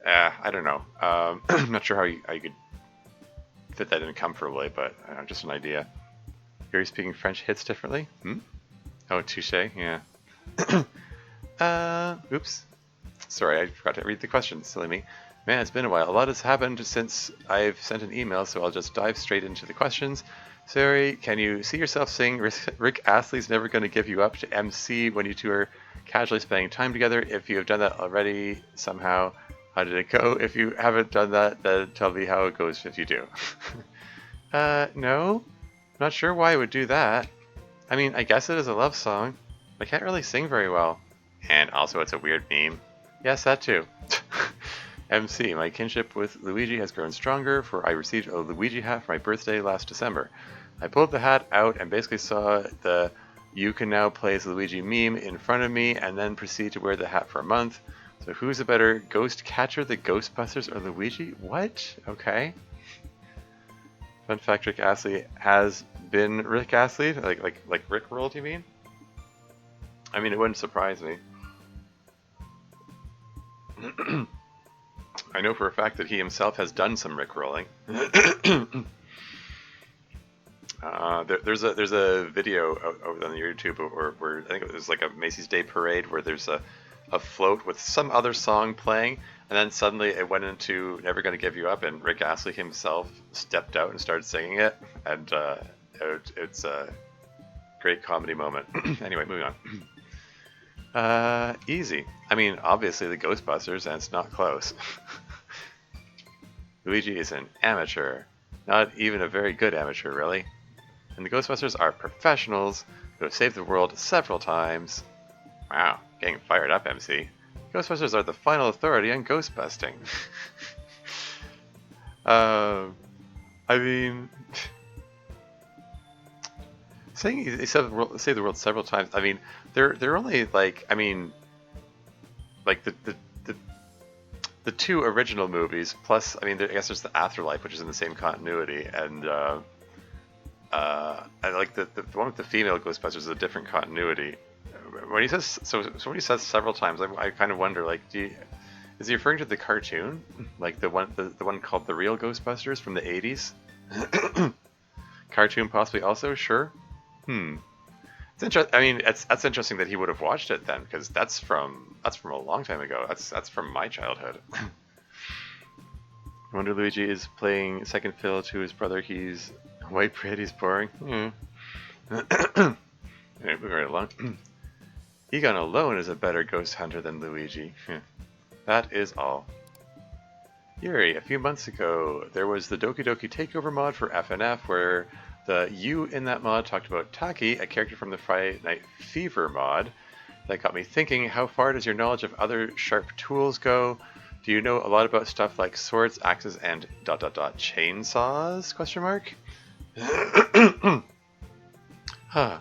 I don't know. I'm not sure how you could fit that in comfortably, but just an idea. You're speaking French hits differently? Oh, touche. Yeah. Oops. Sorry, I forgot to read the question. Silly me. Man, it's been a while. A lot has happened since I've sent an email, so I'll just dive straight into the questions. Sorry, can you see yourself saying Rick Astley's never going to give you up to MC when you two are casually spending time together? If you have done that already somehow, how did it go? If you haven't done that, then tell me how it goes if you do. No. Not sure why I would do that. I mean, I guess it is a love song. I can't really sing very well. And also it's a weird meme. Yes, that too. MC, my kinship with Luigi has grown stronger, for I received a Luigi hat for my birthday last December. I pulled the hat out and basically saw the "you can now play as Luigi" meme in front of me, and then proceed to wear the hat for a month. So who's a better ghost catcher, the Ghostbusters or Luigi? What? Okay. Fun fact, Rick Astley has been Rick Astley? Like Rick rolled, you mean? I mean, it wouldn't surprise me. I know for a fact that he himself has done some Rick rolling. There's a video over on YouTube where I think it was like a Macy's Day Parade where there's a float with some other song playing, and then suddenly it went into "Never Gonna Give You Up," and Rick Astley himself stepped out and started singing it, and it's a great comedy moment. Anyway, moving on. Easy. I mean, obviously the Ghostbusters, and it's not close. Luigi is an amateur. Not even a very good amateur, really. And the Ghostbusters are professionals who have saved the world several times. Wow, getting fired up, MC. Ghostbusters are the final authority on ghost busting. I mean, saying they saved the world several times. I mean, they're only like, I mean, like the two original movies plus, I mean, I guess there's the Afterlife, which is in the same continuity, and I like the one with the female Ghostbusters is a different continuity. When he says so when he says several times, I kind of wonder, like, is he referring to the cartoon, like the one called The Real Ghostbusters from the 80s? Cartoon possibly also, sure. It's interesting. I mean, that's interesting that he would have watched it then, because that's from a long time ago. That's from my childhood. I wonder Luigi is playing second fiddle to his brother. He's White Brady's boring. Anyway, moving right along. Egon alone is a better ghost hunter than Luigi. That is all. Yuri, a few months ago, there was the Doki Doki Takeover mod for FNF where the you in that mod talked about Taki, a character from the Friday Night Fever mod. That got me thinking, how far does your knowledge of other sharp tools go? Do you know a lot about stuff like swords, axes, and ... chainsaws? Question mark. Huh.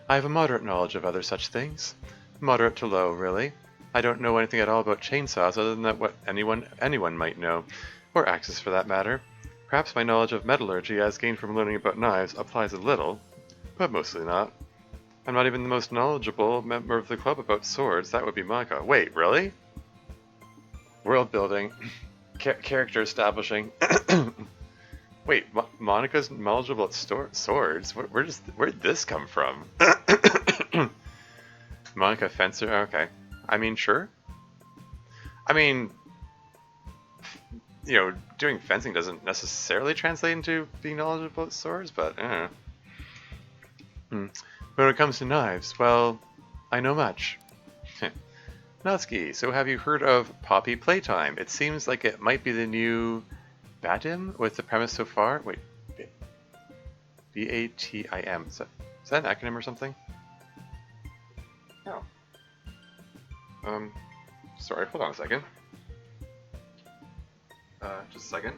I have a moderate knowledge of other such things. Moderate to low, really. I don't know anything at all about chainsaws other than that what anyone might know, or axes for that matter. Perhaps my knowledge of metallurgy as gained from learning about knives applies a little, but mostly not. I'm not even the most knowledgeable member of the club about swords. That would be Monica. Wait, really? World building. Character establishing. Wait, Monica's knowledgeable at swords? Where'd this come from? Monica fencer? Okay. I mean, sure. I mean, doing fencing doesn't necessarily translate into being knowledgeable at swords, but When it comes to knives, well, I know much. Natsuki, so have you heard of Poppy Playtime? It seems like it might be the new Batim with the premise so far. Wait, B-A-T-I-M. Is that an acronym or something? No. Sorry, hold on a second. Just a second.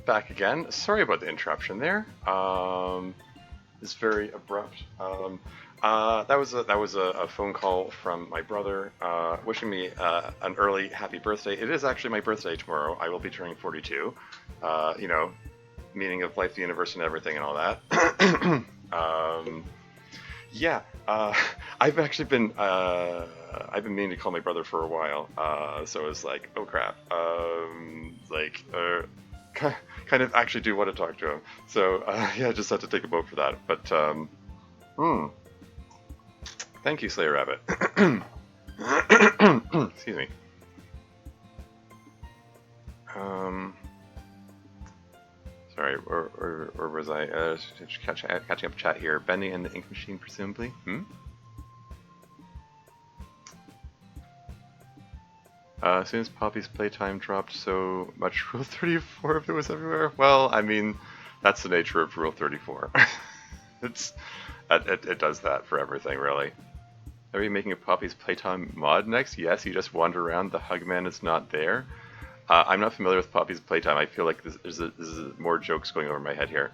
Back again. Sorry about the interruption there. It's very abrupt. That was a phone call from my brother wishing me an early happy birthday. It is actually my birthday tomorrow. I will be turning 42. You know, meaning of life, the universe, and everything, and all that. Yeah, I've actually been I've been meaning to call my brother for a while. So it's like, oh crap. Kind of actually do want to talk to him. So yeah, I just had to take a vote for that. But thank you, Slayer Rabbit. Excuse me. Sorry, or was I catching up chat here? Bendy and the Ink Machine, presumably. As soon as Poppy's playtime dropped so much, Rule 34 if it was everywhere. Well, I mean, that's the nature of Rule 34. It does that for everything, really. Are you making a Poppy's playtime mod next? Yes, you just wander around, the Hugman is not there. I'm not familiar with Poppy's playtime. I feel like there's more jokes going over my head here.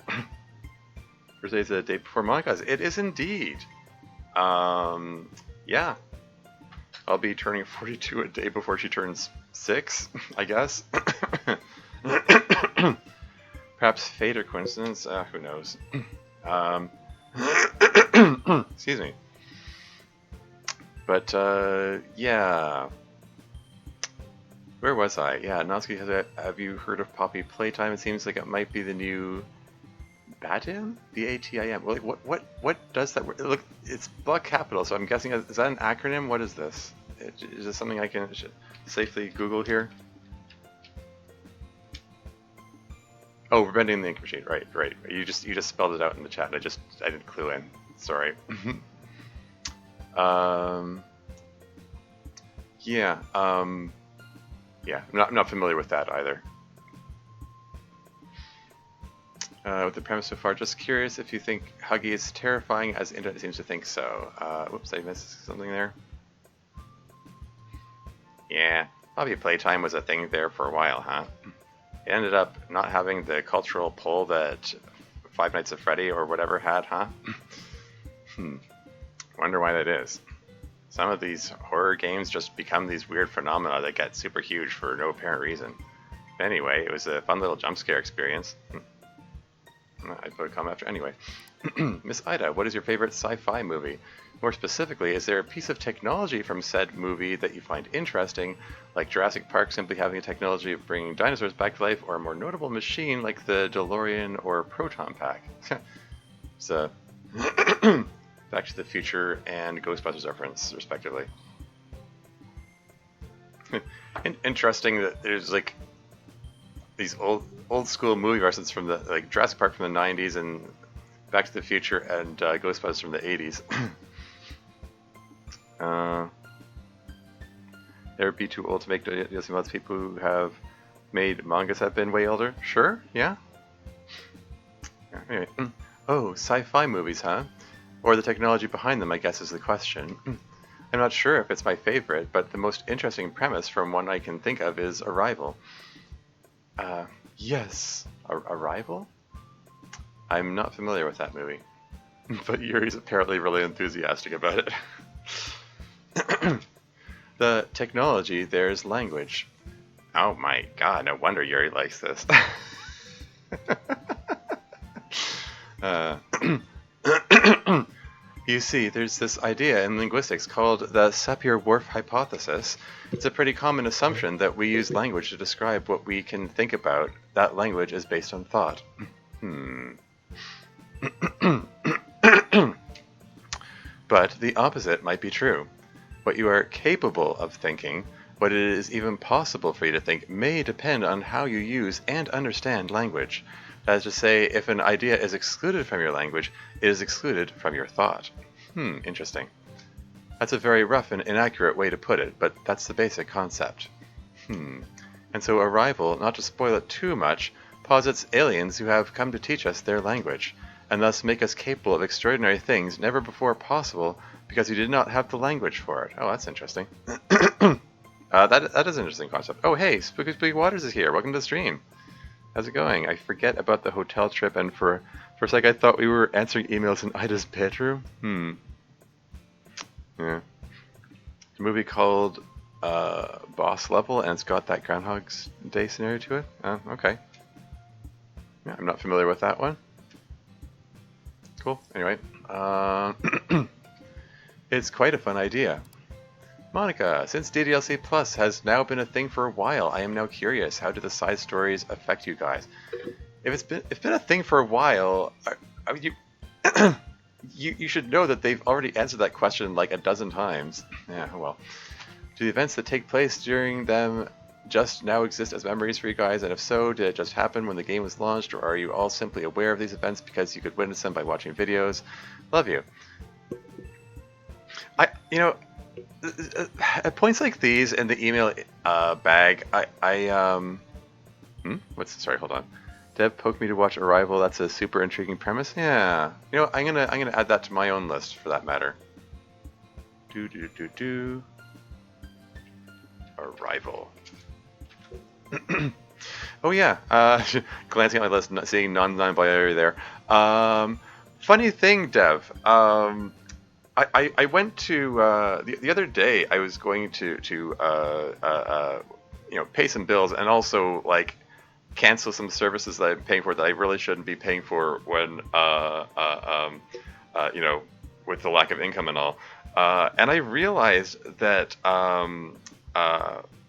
Thursday's the day before Monica's. It is indeed. Yeah. I'll be turning 42 a day before she turns 6, I guess. Perhaps fate or coincidence? Who knows? Excuse me. But, yeah. Where was I? Yeah, Natsuki, have you heard of Poppy Playtime? It seems like it might be the new BATIM? B-A-T-I-M. Well, what does that work? Look, it's block capital, so I'm guessing, is that an acronym? What is this? Is this something I can safely Google here? Oh, we're bending the ink machine. Right. You just spelled it out in the chat. I didn't clue in. Sorry. Yeah. Yeah. I'm not familiar with that either. With the premise so far, just curious if you think Huggy is terrifying as the internet seems to think so. Whoops, I missed something there. Yeah, Poppy Playtime was a thing there for a while, huh? It ended up not having the cultural pull that Five Nights at Freddy or whatever had, huh? Wonder why that is. Some of these horror games just become these weird phenomena that get super huge for no apparent reason. Anyway, it was a fun little jump scare experience. I'd put a comment after anyway. Miss Ida, what is your favorite sci-fi movie? More specifically, is there a piece of technology from said movie that you find interesting, like Jurassic Park simply having a technology of bringing dinosaurs back to life, or a more notable machine like the DeLorean or Proton Pack? It's a Back to the Future and Ghostbusters reference, respectively. Interesting that there's like these old school movie versions from the Jurassic Park from the 90s and Back to the Future and Ghostbusters from the 80s. Never be too old to make DLC mods. People who have made mangas have been way older. Sure, yeah. Anyway. Oh, sci-fi movies, huh? Or the technology behind them, I guess, is the question. I'm not sure if it's my favorite, but the most interesting premise from one I can think of is Arrival. Yes. Arrival? I'm not familiar with that movie. But Yuri's apparently really enthusiastic about it. The technology, there's language. Oh my god, no wonder Yuri likes this. You see, there's this idea in linguistics called the Sapir-Whorf hypothesis. It's a pretty common assumption that we use language to describe what we can think about. That language is based on thought. But the opposite might be true. What you are capable of thinking, what it is even possible for you to think, may depend on how you use and understand language. That is to say, if an idea is excluded from your language, it is excluded from your thought. Interesting. That's a very rough and inaccurate way to put it, but that's the basic concept. And so Arrival, not to spoil it too much, posits aliens who have come to teach us their language, and thus make us capable of extraordinary things never before possible because we did not have the language for it. Oh, that's interesting. That is an interesting concept. Oh, hey, Spooky Spooky Waters is here. Welcome to the stream. How's it going? I forget about the hotel trip, and for a sec I thought we were answering emails in Ida's bedroom. Yeah. A movie called Boss Level, and it's got that Groundhog's Day scenario to it. Oh, okay. Yeah, I'm not familiar with that one. Cool. Anyway, it's quite a fun idea. Monica, since DDLC Plus has now been a thing for a while, I am now curious, how do the side stories affect you guys? If it's been a thing for a while, you you should know that they've already answered that question like a dozen times. Yeah, well. Do the events that take place during them just now exist as memories for you guys? And if so, did it just happen when the game was launched, or are you all simply aware of these events because you could witness them by watching videos? Love you. At points like these in the email bag, sorry, hold on. Deb poked me to watch Arrival. That's a super intriguing premise. Yeah. I'm gonna add that to my own list for that matter. Arrival. Oh yeah. Glancing at my list, seeing non-binary there. Funny thing, Dev. I went to the other day. I was going to pay some bills and also like cancel some services that I'm paying for that I really shouldn't be paying for when with the lack of income and all. And I realized that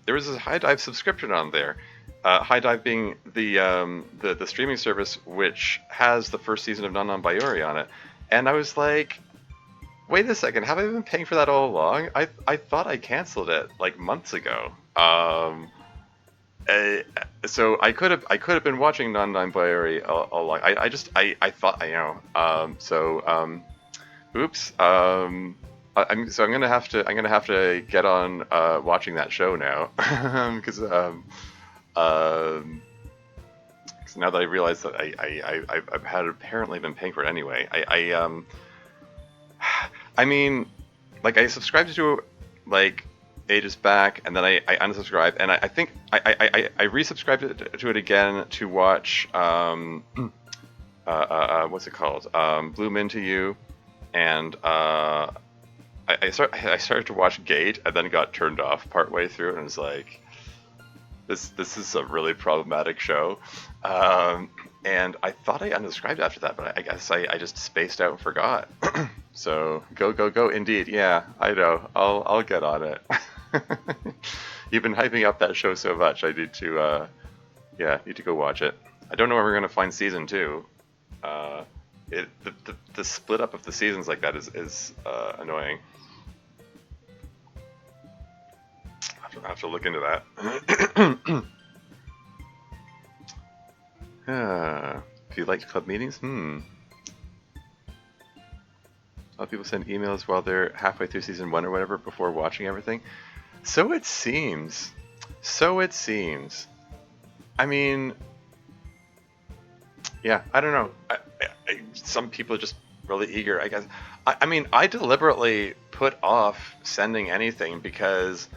there was a High Dive subscription on there. High Dive being the streaming service which has the first season of Non-Bayori on it, and I was like, wait a second, have I been paying for that all along? I thought I canceled it like months ago. So I could have been watching Non-Bayori all along. I thought oops. I'm gonna have to get on watching that show now because now that I realize that I've had apparently been paying for it anyway. I mean, like I subscribed to like ages back, and then I unsubscribed, and I think I resubscribed to it again to watch what's it called, Bloom Into You, and I started to watch Gate, and then got turned off partway through, and was like, this is a really problematic show, and I thought I unsubscribed after that, but I guess I just spaced out and forgot. So go indeed. Yeah, I know. I'll get on it. You've been hyping up that show so much. I need to need to go watch it. I don't know where we're gonna find season 2. The split up of the seasons like that is annoying. I have to look into that. If you liked club meetings, A lot of people send emails while they're halfway through season 1 or whatever before watching everything. So it seems. I mean, yeah, I don't know. Some people are just really eager, I guess. I mean, I deliberately put off sending anything because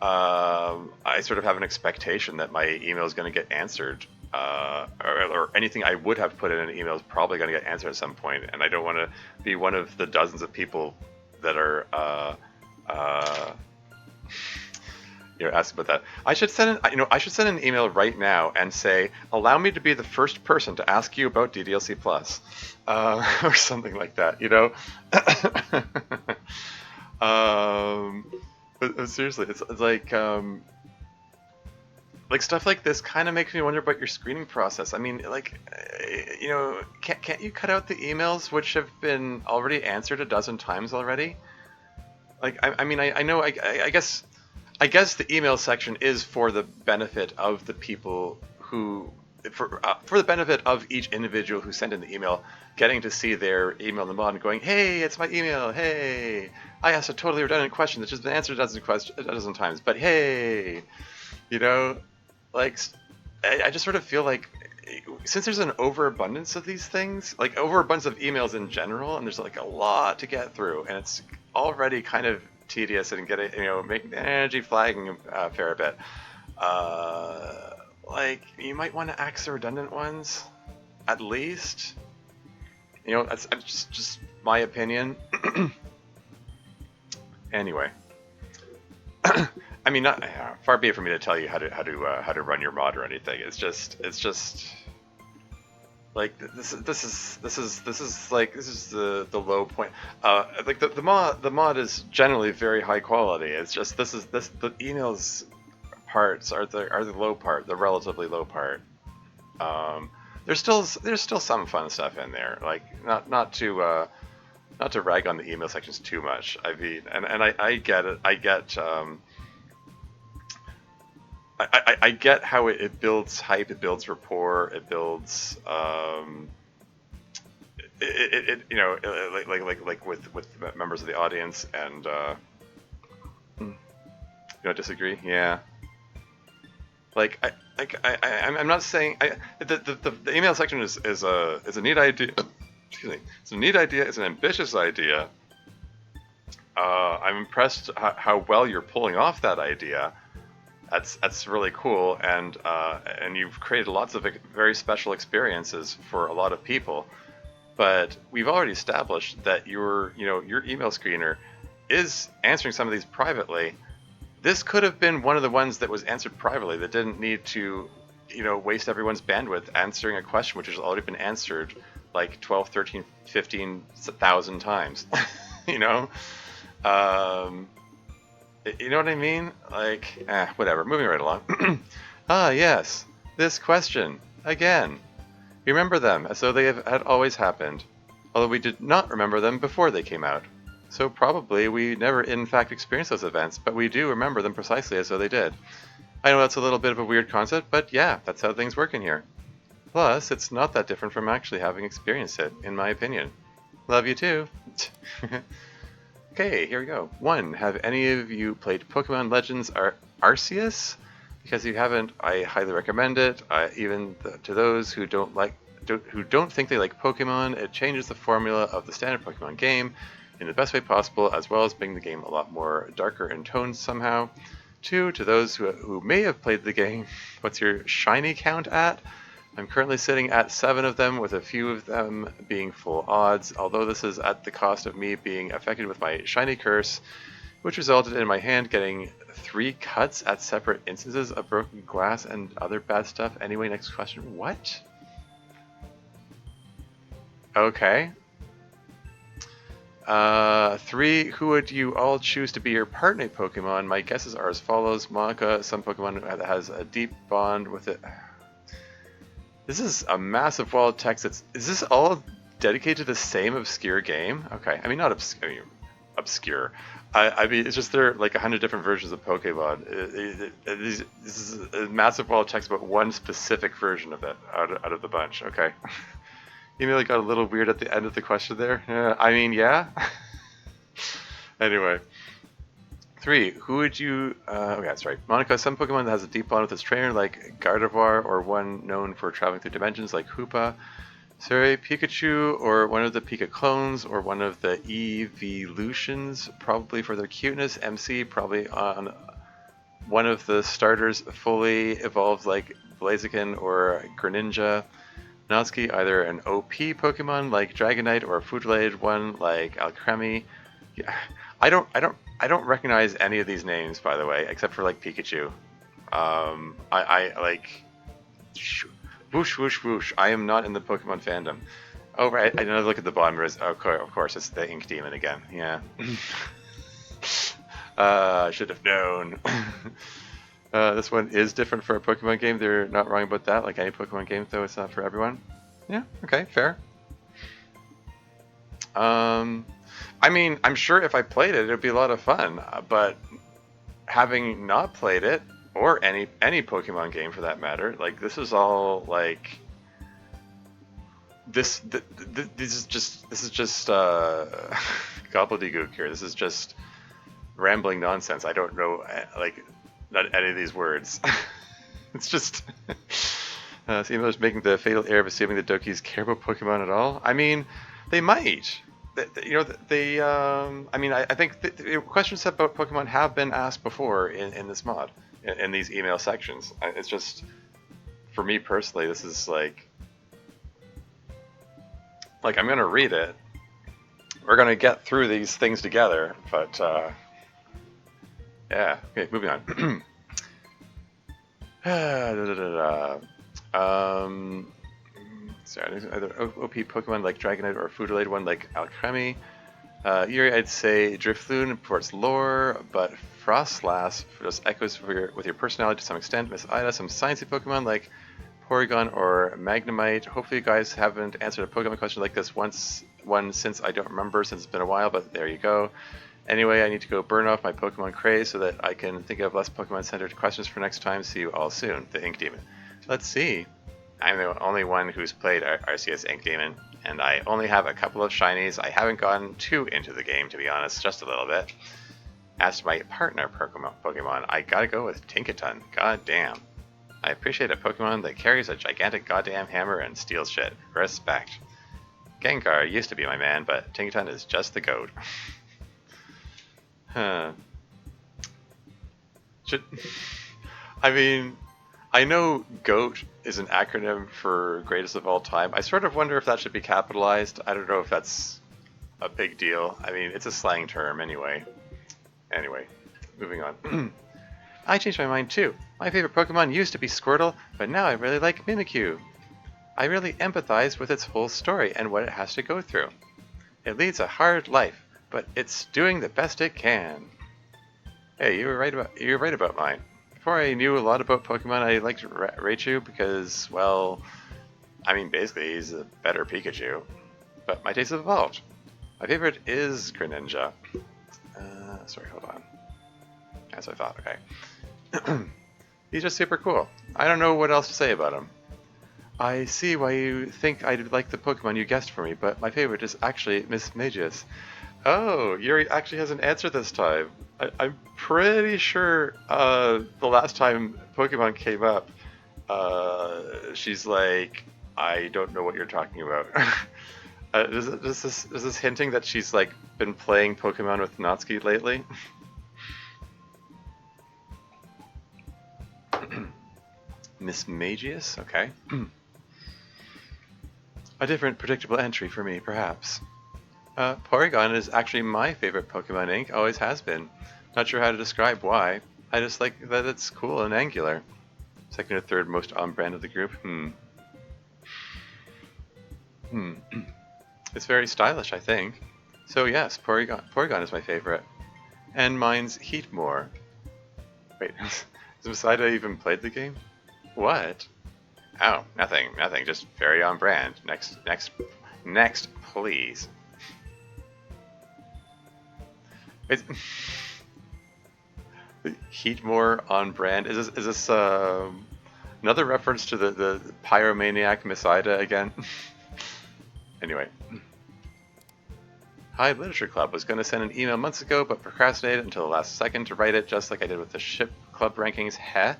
I sort of have an expectation that my email is going to get answered. Or anything I would have put in an email is probably going to get answered at some point, and I don't want to be one of the dozens of people that are ask about that. I should send an email right now and say, allow me to be the first person to ask you about DDLC Plus, or something like that. But seriously, it's like stuff like this kind of makes me wonder about your screening process. I mean, like, can't you cut out the emails which have been already answered a dozen times already? Like, I mean, I know, I guess the email section is for the benefit of the people who, for the benefit of each individual who sent in the email, getting to see their email in the bottom going, hey, it's my email, hey, I asked a totally redundant question that's just been answered a dozen times, but hey, like, I just sort of feel like, since there's an overabundance of these things, like overabundance of emails in general, and there's like a lot to get through, and it's already kind of tedious and making the energy flagging a fair bit. like, you might want to axe the redundant ones, at least. You know, that's just my opinion. Anyway, I mean, not far be it for me to tell you how to run your mod or anything. It's just like this is the low point. Like the mod is generally very high quality. It's just the emails parts are the low part, the relatively low part. There's still some fun stuff in there, like not to rag on the email sections too much. I mean, and I get it. I get how it builds hype, it builds rapport, it builds you know, like with members of the audience, and you don't disagree? Yeah. Like I'm not saying the email section is a neat idea. Excuse me. It's a neat idea. It's an ambitious idea. I'm impressed how well you're pulling off that idea. That's really cool, and you've created lots of very special experiences for a lot of people. But we've already established that your email screener is answering some of these privately. This could have been one of the ones that was answered privately that didn't need to, waste everyone's bandwidth answering a question which has already been answered like 12, 13, 15,000 times. You know? You know what I mean? Like, whatever. Moving right along. Ah, yes. This question. Again. We remember them as though they had always happened, although we did not remember them before they came out. So probably we never in fact experienced those events, but we do remember them precisely as though they did. I know that's a little bit of a weird concept, but yeah, that's how things work in here. Plus, it's not that different from actually having experienced it, in my opinion. Love you too. Okay, here we go. 1. Have any of you played Pokemon Legends Arceus? Because if you haven't, I highly recommend it. Even to those who don't think they like Pokemon, it changes the formula of the standard Pokemon game in the best way possible, as well as making the game a lot more darker in tone somehow. 2. To those who may have played the game, what's your shiny count at? I'm currently sitting at 7 of them, with a few of them being full odds, although this is at the cost of me being affected with my shiny curse, which resulted in my hand getting 3 cuts at separate instances of broken glass and other bad stuff. Anyway, next question. What? Okay. 3. Who would you all choose to be your partner Pokemon? My guesses are as follows. Monica, some Pokemon that has a deep bond with it. This is a massive wall of text. Is this all dedicated to the same obscure game? Okay. I mean, not obscure. I mean, obscure. I mean, it's just there are like 100 different versions of Pokemon. This is a massive wall of text about one specific version of it out of the bunch. Okay. Email got a little weird at the end of the question there. I mean, yeah. Anyway. 3. Who would you... okay, that's right. Monica, some Pokemon that has a deep bond with its trainer, like Gardevoir, or one known for traveling through dimensions, like Hoopa. Sorry, Pikachu, or one of the Pika clones, or one of the evolutions, probably for their cuteness. MC, probably on one of the starters fully evolved, like Blaziken or Greninja. Natsuki, either an OP Pokemon like Dragonite, or a food-related one like Alcremie. Yeah, I don't recognize any of these names, by the way, except for like Pikachu. I like whoosh whoosh whoosh. I am not in the Pokemon fandom. Oh right, I didn't look at the bottom. Of course, it's the Ink Demon again. Yeah. I should have known. This one is different for a Pokemon game. They're not wrong about that. Like any Pokemon game, though, it's not for everyone. Yeah. Okay. Fair. I mean, I'm sure if I played it, it'd be a lot of fun. But having not played it, or any Pokemon game for that matter, like this is all like this is just gobbledygook here. This is just rambling nonsense. I don't know like not any of these words. It's just Seamo's making the fatal error of assuming the Dokis care about Pokemon at all. I mean, they might. I mean, I think the questions about Pokemon have been asked before in this mod, in these email sections. It's just for me personally, this is like I'm gonna read it. We're gonna get through these things together, but yeah. Okay, moving on. Sorry, either OP Pokemon like Dragonite or a food-related one like Alcremie. Yuri, I'd say Drifloon for its lore, but Frostlass just echoes with your personality to some extent. Miss Ida, some sciencey Pokemon like Porygon or Magnemite. Hopefully you guys haven't answered a Pokemon question like this since I don't remember, since it's been a while, but there you go. Anyway, I need to go burn off my Pokemon craze so that I can think of less Pokemon-centered questions for next time. See you all soon. The Ink Demon. Let's see. I'm the only one who's played Arceus Ink Demon, and I only have a couple of shinies. I haven't gotten too into the game, to be honest, just a little bit. As to my partner Pokemon, I gotta go with Tinkaton. God damn. I appreciate a Pokemon that carries a gigantic goddamn hammer and steals shit. Respect. Gengar used to be my man, but Tinkaton is just the goat. Huh. I mean, I know GOAT is an acronym for greatest of all time. I sort of wonder if that should be capitalized. I don't know if that's a big deal. I mean, it's a slang term anyway. Anyway, moving on. I changed my mind too. My favorite Pokemon used to be Squirtle, but now I really like Mimikyu. I really empathize with its whole story and what it has to go through. It leads a hard life, but it's doing the best it can. Hey, you were right about mine. Before I knew a lot about Pokemon, I liked Raichu because, well, I mean, basically he's a better Pikachu. But my tastes have evolved. My favorite is Greninja. Sorry, hold on. As I thought, okay. He's just super cool. I don't know what else to say about him. I see why you think I'd like the Pokemon you guessed for me, but my favorite is actually Miss Magius. Oh, Yuri actually has an answer this time. I'm pretty sure the last time Pokemon came up, she's like, I don't know what you're talking about. Is this hinting that she's like been playing Pokemon with Natsuki lately? Miss Magius? Okay. A different predictable entry for me, perhaps. Porygon is actually my favorite Pokemon Inc. Always has been. Not sure how to describe why. I just like that it's cool and angular. Second or third most on brand of the group. It's very stylish, I think. So yes, Porygon is my favorite. And mine's Heatmore. Wait, has Poseidon even played the game? What? Oh, nothing, just very on brand. Next, please. It's Heatmore on brand. Is this another reference to the pyromaniac Miss Ida again? Anyway. Hi, Literature Club. Was going to send an email months ago, but procrastinated until the last second to write it, just like I did with the Ship Club rankings. Heh.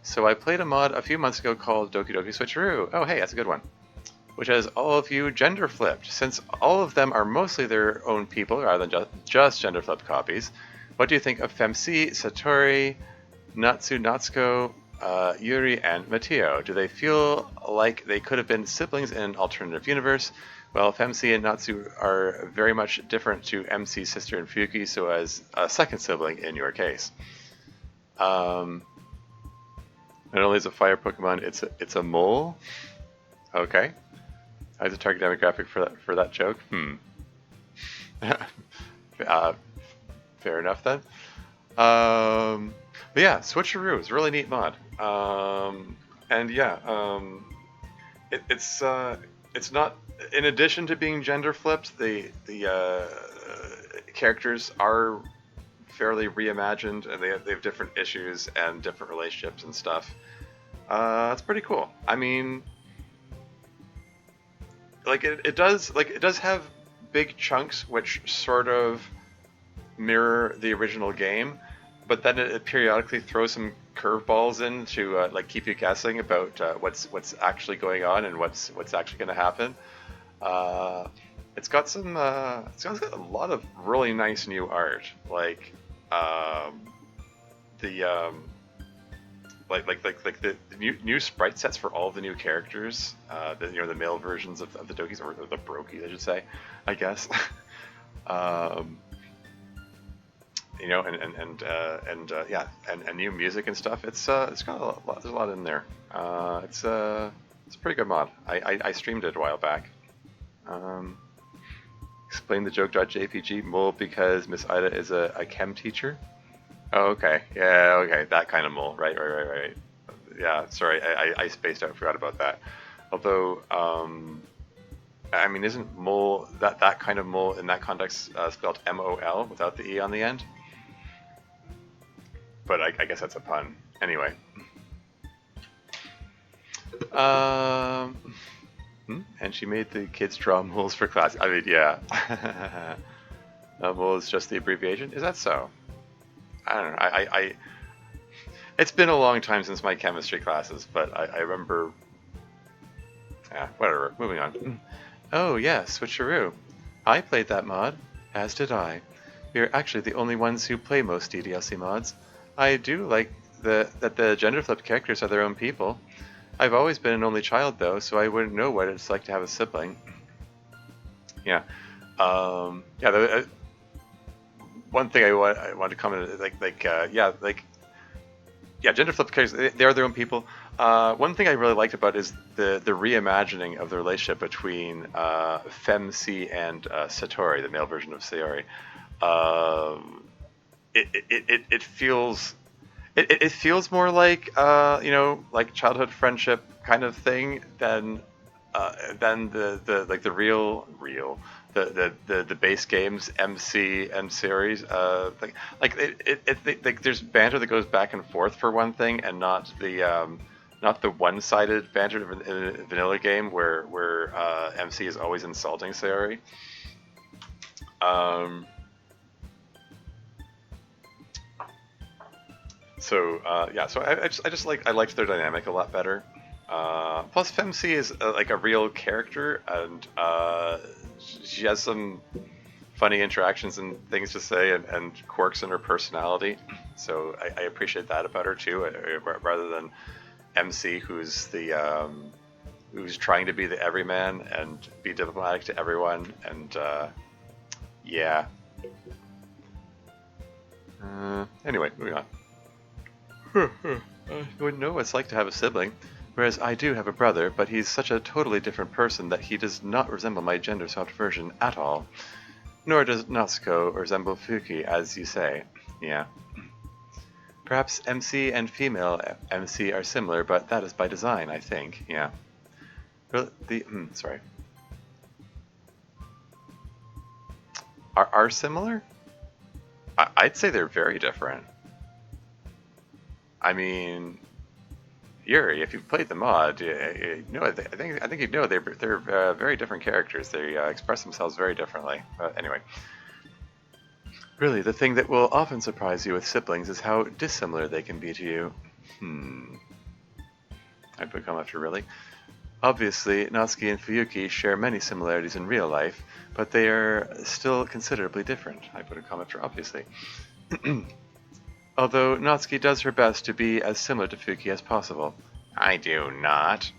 So I played a mod a few months ago called Doki Switcheroo. Oh, hey, that's a good one. Which has all of you gender flipped. Since all of them are mostly their own people rather than just gender flipped copies, what do you think of Femsi, Satori, Natsuko, Yuri, and Mateo? Do they feel like they could have been siblings in an alternative universe? Well, Femsi and Natsu are very much different to MC's sister and Fuki, so as a second sibling in your case. Not only is it a fire Pokemon, it's a mole. Okay. I have a target demographic for that joke. Fair enough then. But yeah, Switcheroo is a really neat mod. And yeah, it's not. In addition to being gender flipped, the characters are fairly reimagined, and they have different issues and different relationships and stuff. It's pretty cool. I mean, like it does have big chunks which sort of mirror the original game, but then it periodically throws some curveballs in to like keep you guessing about what's actually going on and what's actually going to happen. It's got a lot of really nice new art, like like the new sprite sets for all the new characters, the male versions of the Dokis, or the Brokies, I should say, I guess. um, yeah, and new music and stuff. It's got a lot. There's a lot in there. It's a pretty good mod. I streamed it a while back. Explain the joke.jpg. Well, because Miss Ida is a chem teacher. Oh, okay. Yeah, okay. That kind of mole. Right. Yeah, sorry. I spaced out. Forgot about that. Although, I mean, isn't mole, that kind of mole in that context spelled M-O-L without the E on the end? But I guess that's a pun. Anyway. And she made the kids draw moles for class. I mean, yeah. Mole is just the abbreviation. Is that so? I don't know. It's been a long time since my chemistry classes, but I remember. Yeah, whatever. Moving on. Oh yeah, Switcheroo. I played that mod, as did I. We are actually the only ones who play most DDLC mods. I do like that the gender flipped characters are their own people. I've always been an only child though, so I wouldn't know what it's like to have a sibling. Yeah. One thing I want to comment, gender flipped characters, they are their own people. One thing I really liked about it is the reimagining of the relationship between Femc and Satori, the male version of Sayori. It feels more like like childhood friendship kind of thing than the real the base games MC and series. There's banter that goes back and forth for one thing, and not the one-sided banter in a vanilla game where MC is always insulting Sayori. So I liked their dynamic a lot better. Plus, Femc is like a real character, and she has some funny interactions and things to say, and quirks in her personality. So I appreciate that about her too, rather than MC, who's trying to be the everyman and be diplomatic to everyone, and yeah. Anyway, moving on. You wouldn't know what it's like to have a sibling, whereas I do have a brother, but he's such a totally different person that he does not resemble my gender-swapped version at all. Nor does Natsuko resemble Fuki, as you say. Yeah. Perhaps MC and female MC are similar, but that is by design, I think. Yeah. Sorry. Are similar? I'd say they're very different. I mean, Yuri, if you've played the mod, I think you know they're very different characters. They express themselves very differently. Anyway, really, the thing that will often surprise you with siblings is how dissimilar they can be to you. I'd become after really. Obviously, Natsuki and Fuyuki share many similarities in real life, but they are still considerably different. I put a comment for obviously. Although Natsuki does her best to be as similar to Fuki as possible. I do not.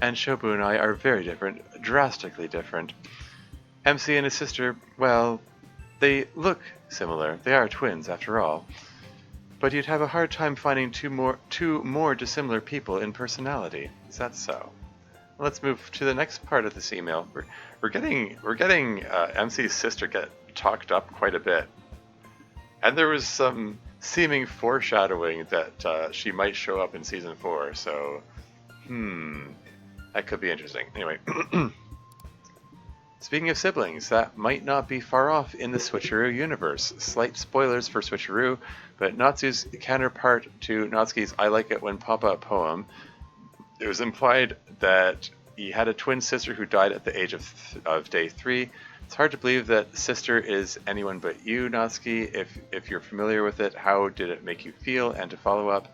And Shobu and I are very different, drastically different. MC and his sister, well, they look similar. They are twins, after all. But you'd have a hard time finding two more dissimilar people in personality. Is that so? Let's move to the next part of this email. We're getting MC's sister get talked up quite a bit, and there was some seeming foreshadowing that she might show up in season 4. So, that could be interesting. Anyway, speaking of siblings, that might not be far off in the Switcheroo universe. Slight spoilers for Switcheroo, but Natsu's counterpart to Natsuki's "I Like It When Papa" poem. It was implied that he had a twin sister who died at the age of day 3. It's hard to believe that sister is anyone but you, Natsuki. If you're familiar with it, how did it make you feel? And to follow up,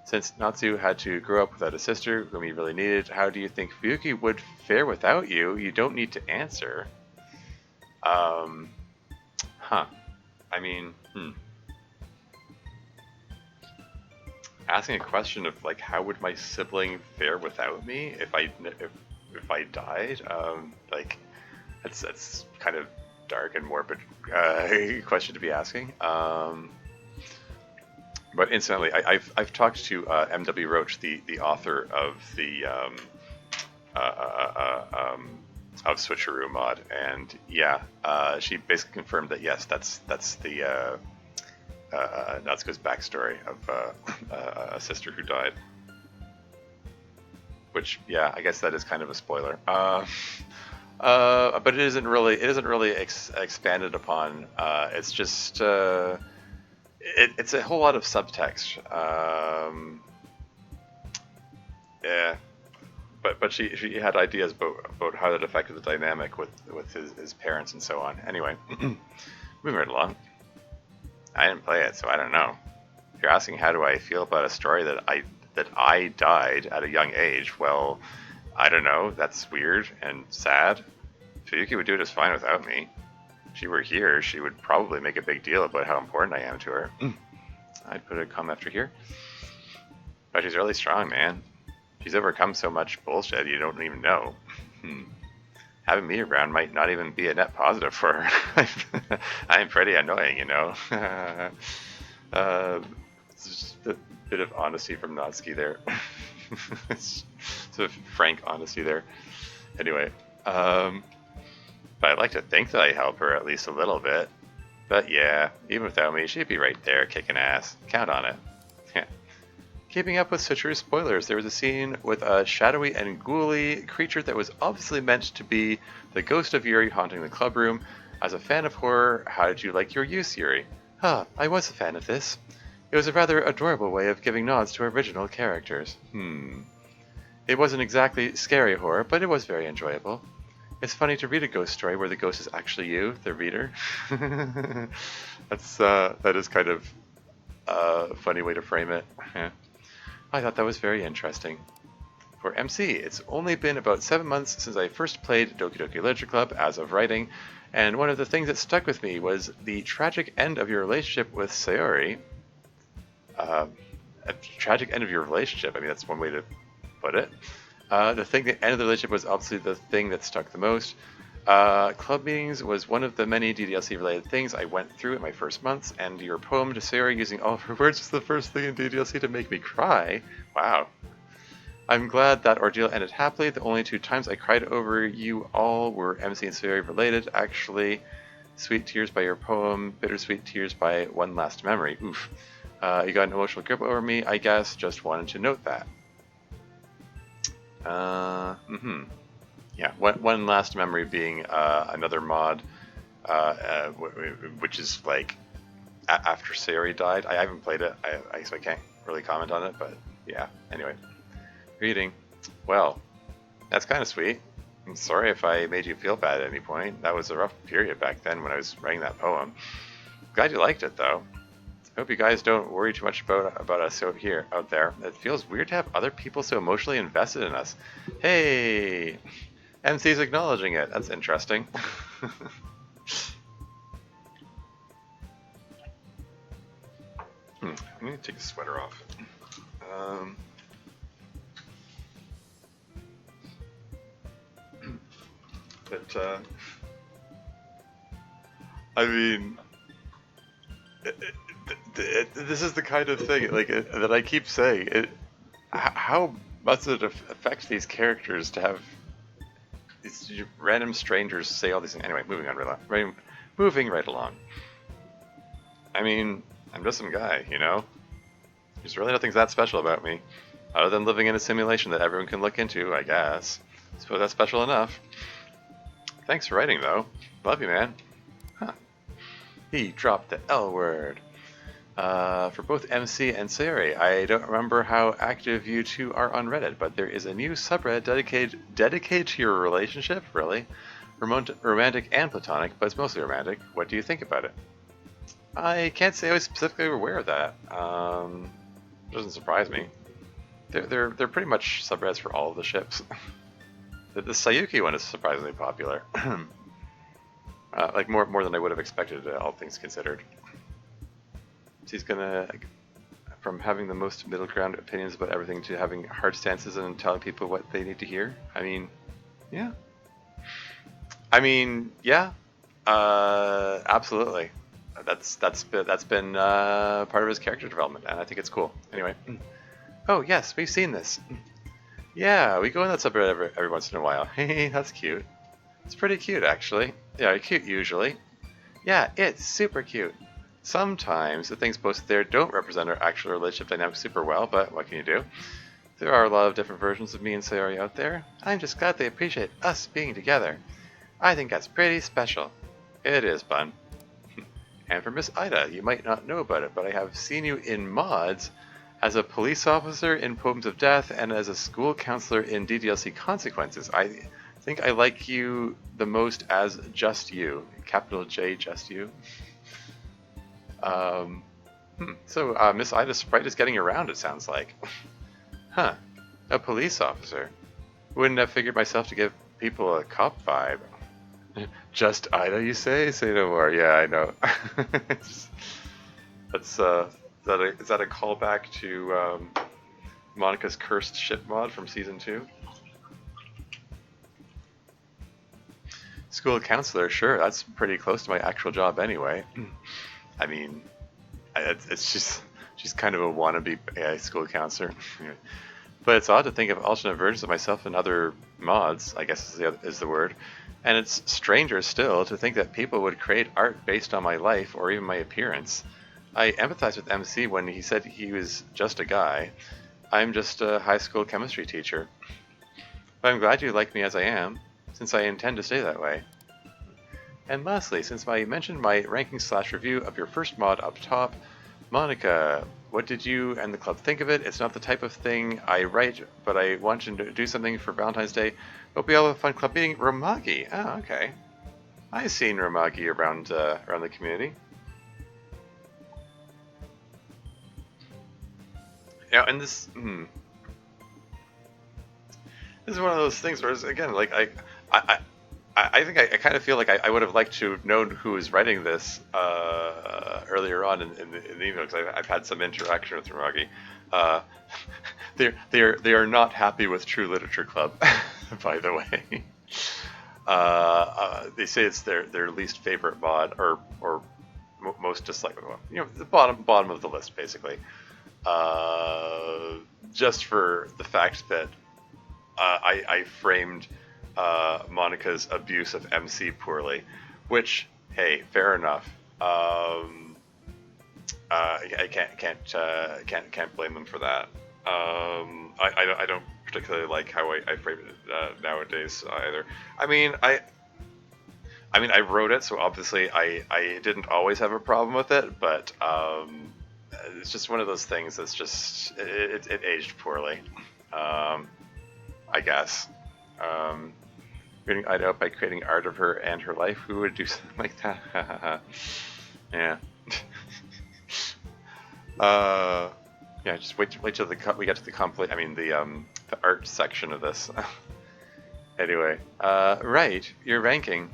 since Natsu had to grow up without a sister whom he really needed, how do you think Fuyuki would fare without you? You don't need to answer. I mean, asking a question of like, how would my sibling fare without me if I died? Like, that's kind of dark and morbid question to be asking. But incidentally, I've talked to M.W. Roach, the author of the uh, uh, uh, um, of Switcheroo mod, and yeah, she basically confirmed that yes, that's the Natsuko's backstory of a sister who died. Which, yeah, I guess that is kind of a spoiler. But it isn't really expanded upon. It's just it's a whole lot of subtext. Yeah, but she had ideas about how that affected the dynamic with his parents and so on. Anyway, moving right along. I didn't play it, so I don't know. If you're asking how do I feel about a story that I died at a young age, well, I don't know. That's weird and sad. Fuyuki would do just fine without me. If she were here, she would probably make a big deal about how important I am to her. I'd put a comment after here. But she's really strong, man. She's overcome so much bullshit you don't even know. Having me around might not even be a net positive for her. I'm pretty annoying, you know. It's just a bit of honesty from Natsuki there. Sort of frank honesty there. Anyway, but I'd like to think that I help her at least a little bit. But yeah, even without me, she'd be right there kicking ass. Count on it. Keeping up with Switcheroo spoilers, there was a scene with a shadowy and ghouly creature that was obviously meant to be the ghost of Yuri haunting the club room. As a fan of horror, how did you like your use, Yuri? I was a fan of this. It was a rather adorable way of giving nods to original characters. It wasn't exactly scary horror, but it was very enjoyable. It's funny to read a ghost story where the ghost is actually you, the reader. That is kind of a funny way to frame it. Yeah. I thought that was very interesting. For MC, it's only been about 7 months since I first played Doki Doki Literature Club as of writing, and one of the things that stuck with me was the tragic end of your relationship with Sayori. A tragic end of your relationship, I mean, that's one way to put it. The end of the relationship was obviously the thing that stuck the most. Club meetings was one of the many DDLC related things I went through in my first months, and your poem to Sayori using all of her words was the first thing in DDLC to make me cry. Wow. I'm glad that ordeal ended happily. The only 2 times I cried over you all were MC and Sayori related. Actually, sweet tears by your poem, bittersweet tears by One Last Memory. Oof. You got an emotional grip over me, I guess. Just wanted to note that. Yeah, one last memory being another mod, which is like after Sayori died. I haven't played it, so I can't really comment on it, but yeah, anyway. Reading. Well, that's kind of sweet. I'm sorry if I made you feel bad at any point. That was a rough period back then when I was writing that poem. Glad you liked it, though. I hope you guys don't worry too much about us out there. It feels weird to have other people so emotionally invested in us. Hey! MC's acknowledging it. That's interesting. I need to take the sweater off. But I mean, this is the kind of thing that I keep saying. How must it affect these characters to have these random strangers say all these things? Anyway, moving right along. I mean, I'm just some guy, you know? There's really nothing that special about me, other than living in a simulation that everyone can look into, I guess. I suppose that's special enough. Thanks for writing, though. Love you, man. Huh. He dropped the L word. For both MC and Sayori, I don't remember how active you two are on Reddit, but there is a new subreddit dedicated to your relationship, really. Romantic and platonic, but it's mostly romantic. What do you think about it? I can't say I was specifically aware of that. Doesn't surprise me. They're pretty much subreddits for all of the ships. The Sayuki one is surprisingly popular. Like more than I would have expected, all things considered. She's gonna from having the most middle ground opinions about everything to having hard stances and telling people what they need to hear. I mean, yeah. Yeah. Absolutely. That's been part of his character development, and I think it's cool. Anyway. Oh yes, we've seen this. Yeah, we go in that subreddit every once in a while. Hey, that's cute. It's pretty cute, actually. Yeah, cute usually. Yeah, it's super cute. Sometimes the things posted there don't represent our actual relationship dynamics super well, but what can you do? There are a lot of different versions of me and Sayori out there. I'm just glad they appreciate us being together. I think that's pretty special. It is, Bun. And for Miss Ida, you might not know about it, but I have seen you in mods as a police officer in Poems of Death and as a school counselor in DDLC Consequences. I think I like you the most as Just You. Capital J, Just You. So Miss Ida Sprite is getting around, it sounds like. Huh. A police officer. Wouldn't have figured myself to give people a cop vibe. Just Ida, you say? Say no more. Yeah, I know. That's is that a callback to Monica's cursed ship mod from season 2? School counselor, sure. That's pretty close to my actual job anyway. I mean, it's just she's kind of a wannabe AI school counselor. But it's odd to think of alternate versions of myself in other mods, I guess is the word. And it's stranger still to think that people would create art based on my life or even my appearance. I empathize with MC when he said he was just a guy. I'm just a high school chemistry teacher. But I'm glad you like me as I am, since I intend to stay that way. And lastly, since I mentioned my ranking/review of your first mod up top, Monica, what did you and the club think of it? It's not the type of thing I write, but I want to do something for Valentine's Day. Hope we all have a fun club meeting. Romagi. Oh, okay. I've seen Romagi around the community. Yeah, and this is one of those things where, again, like I think I kind of feel like I would have liked to have known who was writing this earlier on in the email, because I've had some interaction with Romagi. They are not happy with True Literature Club, by the way. They say it's their least favorite mod, or most disliked. The bottom of the list, basically. Just for the fact that I framed Monica's abuse of MC poorly, which, hey, fair enough. I can't blame them for that. I don't particularly like how I frame it nowadays either. I mean, I wrote it, so obviously I didn't always have a problem with it, but it's just one of those things that's just it aged poorly, I guess. Creating Ida out by creating art of her and her life. Who would do something like that? Yeah. Yeah. Just wait till we get to the complete. I mean the art section of this. Anyway, right. Your ranking.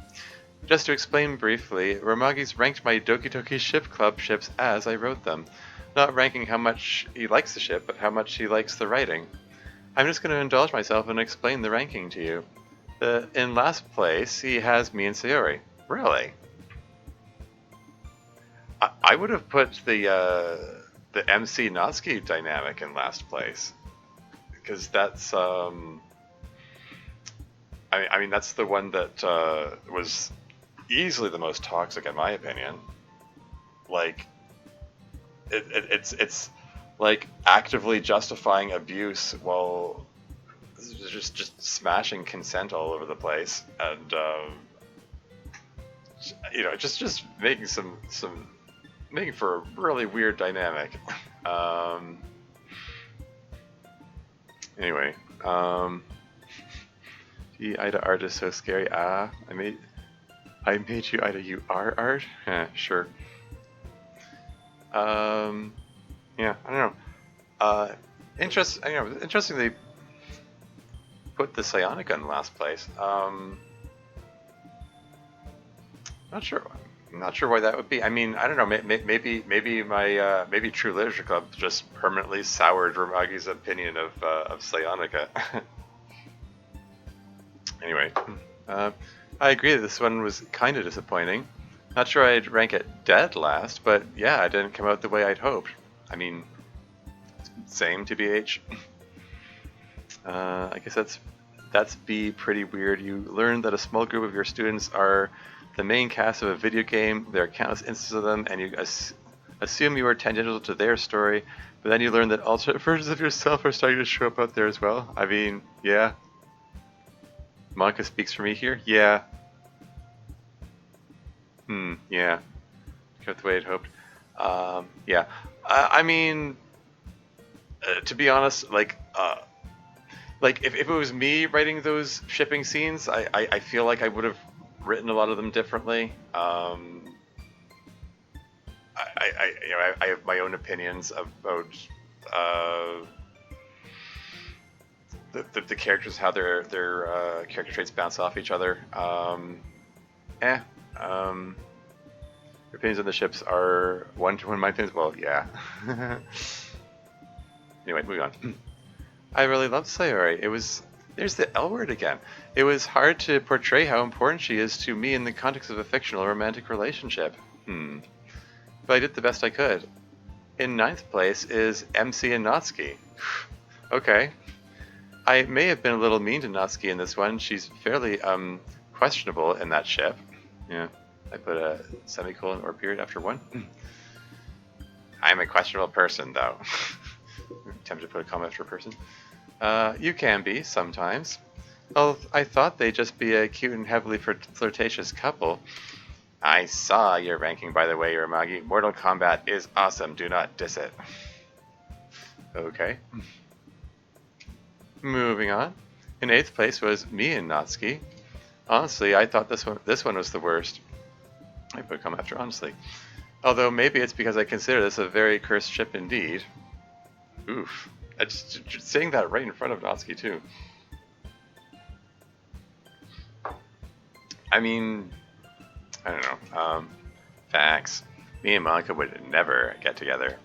Just to explain briefly, Romagi's ranked my Doki Doki Ship Club ships as I wrote them. Not ranking how much he likes the ship, but how much he likes the writing. I'm just going to indulge myself and explain the ranking to you. In last place, he has me and Sayori. Really? I would have put the MC Natsuki dynamic in last place, because that's I mean that's the one that was easily the most toxic in my opinion. Like it's like actively justifying abuse while just smashing consent all over the place, and just making making for a really weird dynamic. Anyway, the Ida art is so scary. I made you Ida. You are art. Sure. Yeah, I don't know. Interesting they put the Psionica in last place. Not sure. I'm not sure why that would be. I mean, I don't know. Maybe my maybe True Literature Club just permanently soured Ramagi's opinion of Psionica. Anyway, uh, I agree that this one was kind of disappointing. Not sure I'd rank it dead last, but yeah, it didn't come out the way I'd hoped. I mean, same TBH. I guess that's B pretty weird. You learn that a small group of your students are the main cast of a video game. There are countless instances of them, and you assume you are tangential to their story, but then you learn that alternate versions of yourself are starting to show up out there as well. I mean, yeah. Monica speaks for me here? Yeah. Yeah. Got the way I'd hoped. Yeah. I mean, to be honest, like if it was me writing those shipping scenes, I feel like I would have written a lot of them differently. I have my own opinions about the characters, how their character traits bounce off each other. Your opinions on the ships are one-to-one my opinions. Well, yeah. Anyway, moving on. I really loved Sayori. There's the L word again. It was hard to portray how important she is to me in the context of a fictional romantic relationship. But I did the best I could. In ninth place is MC and Natsuki. Okay. I may have been a little mean to Natsuki in this one. She's fairly questionable in that ship. Yeah. I put a semicolon or period after one. I'm a questionable person, though. I'm tempted to put a comma after a person. You can be, sometimes. Well, I thought they'd just be a cute and heavily flirtatious couple. I saw your ranking, by the way, Uramagi. Mortal Kombat is awesome. Do not diss it. Okay. Moving on. In 8th place was me and Natsuki. Honestly, I thought this one was the worst. I put a comma after honestly. Although maybe it's because I consider this a very cursed ship indeed. Oof. Just saying that right in front of Natsuki too. I mean, I don't know. Facts. Me and Monica would never get together.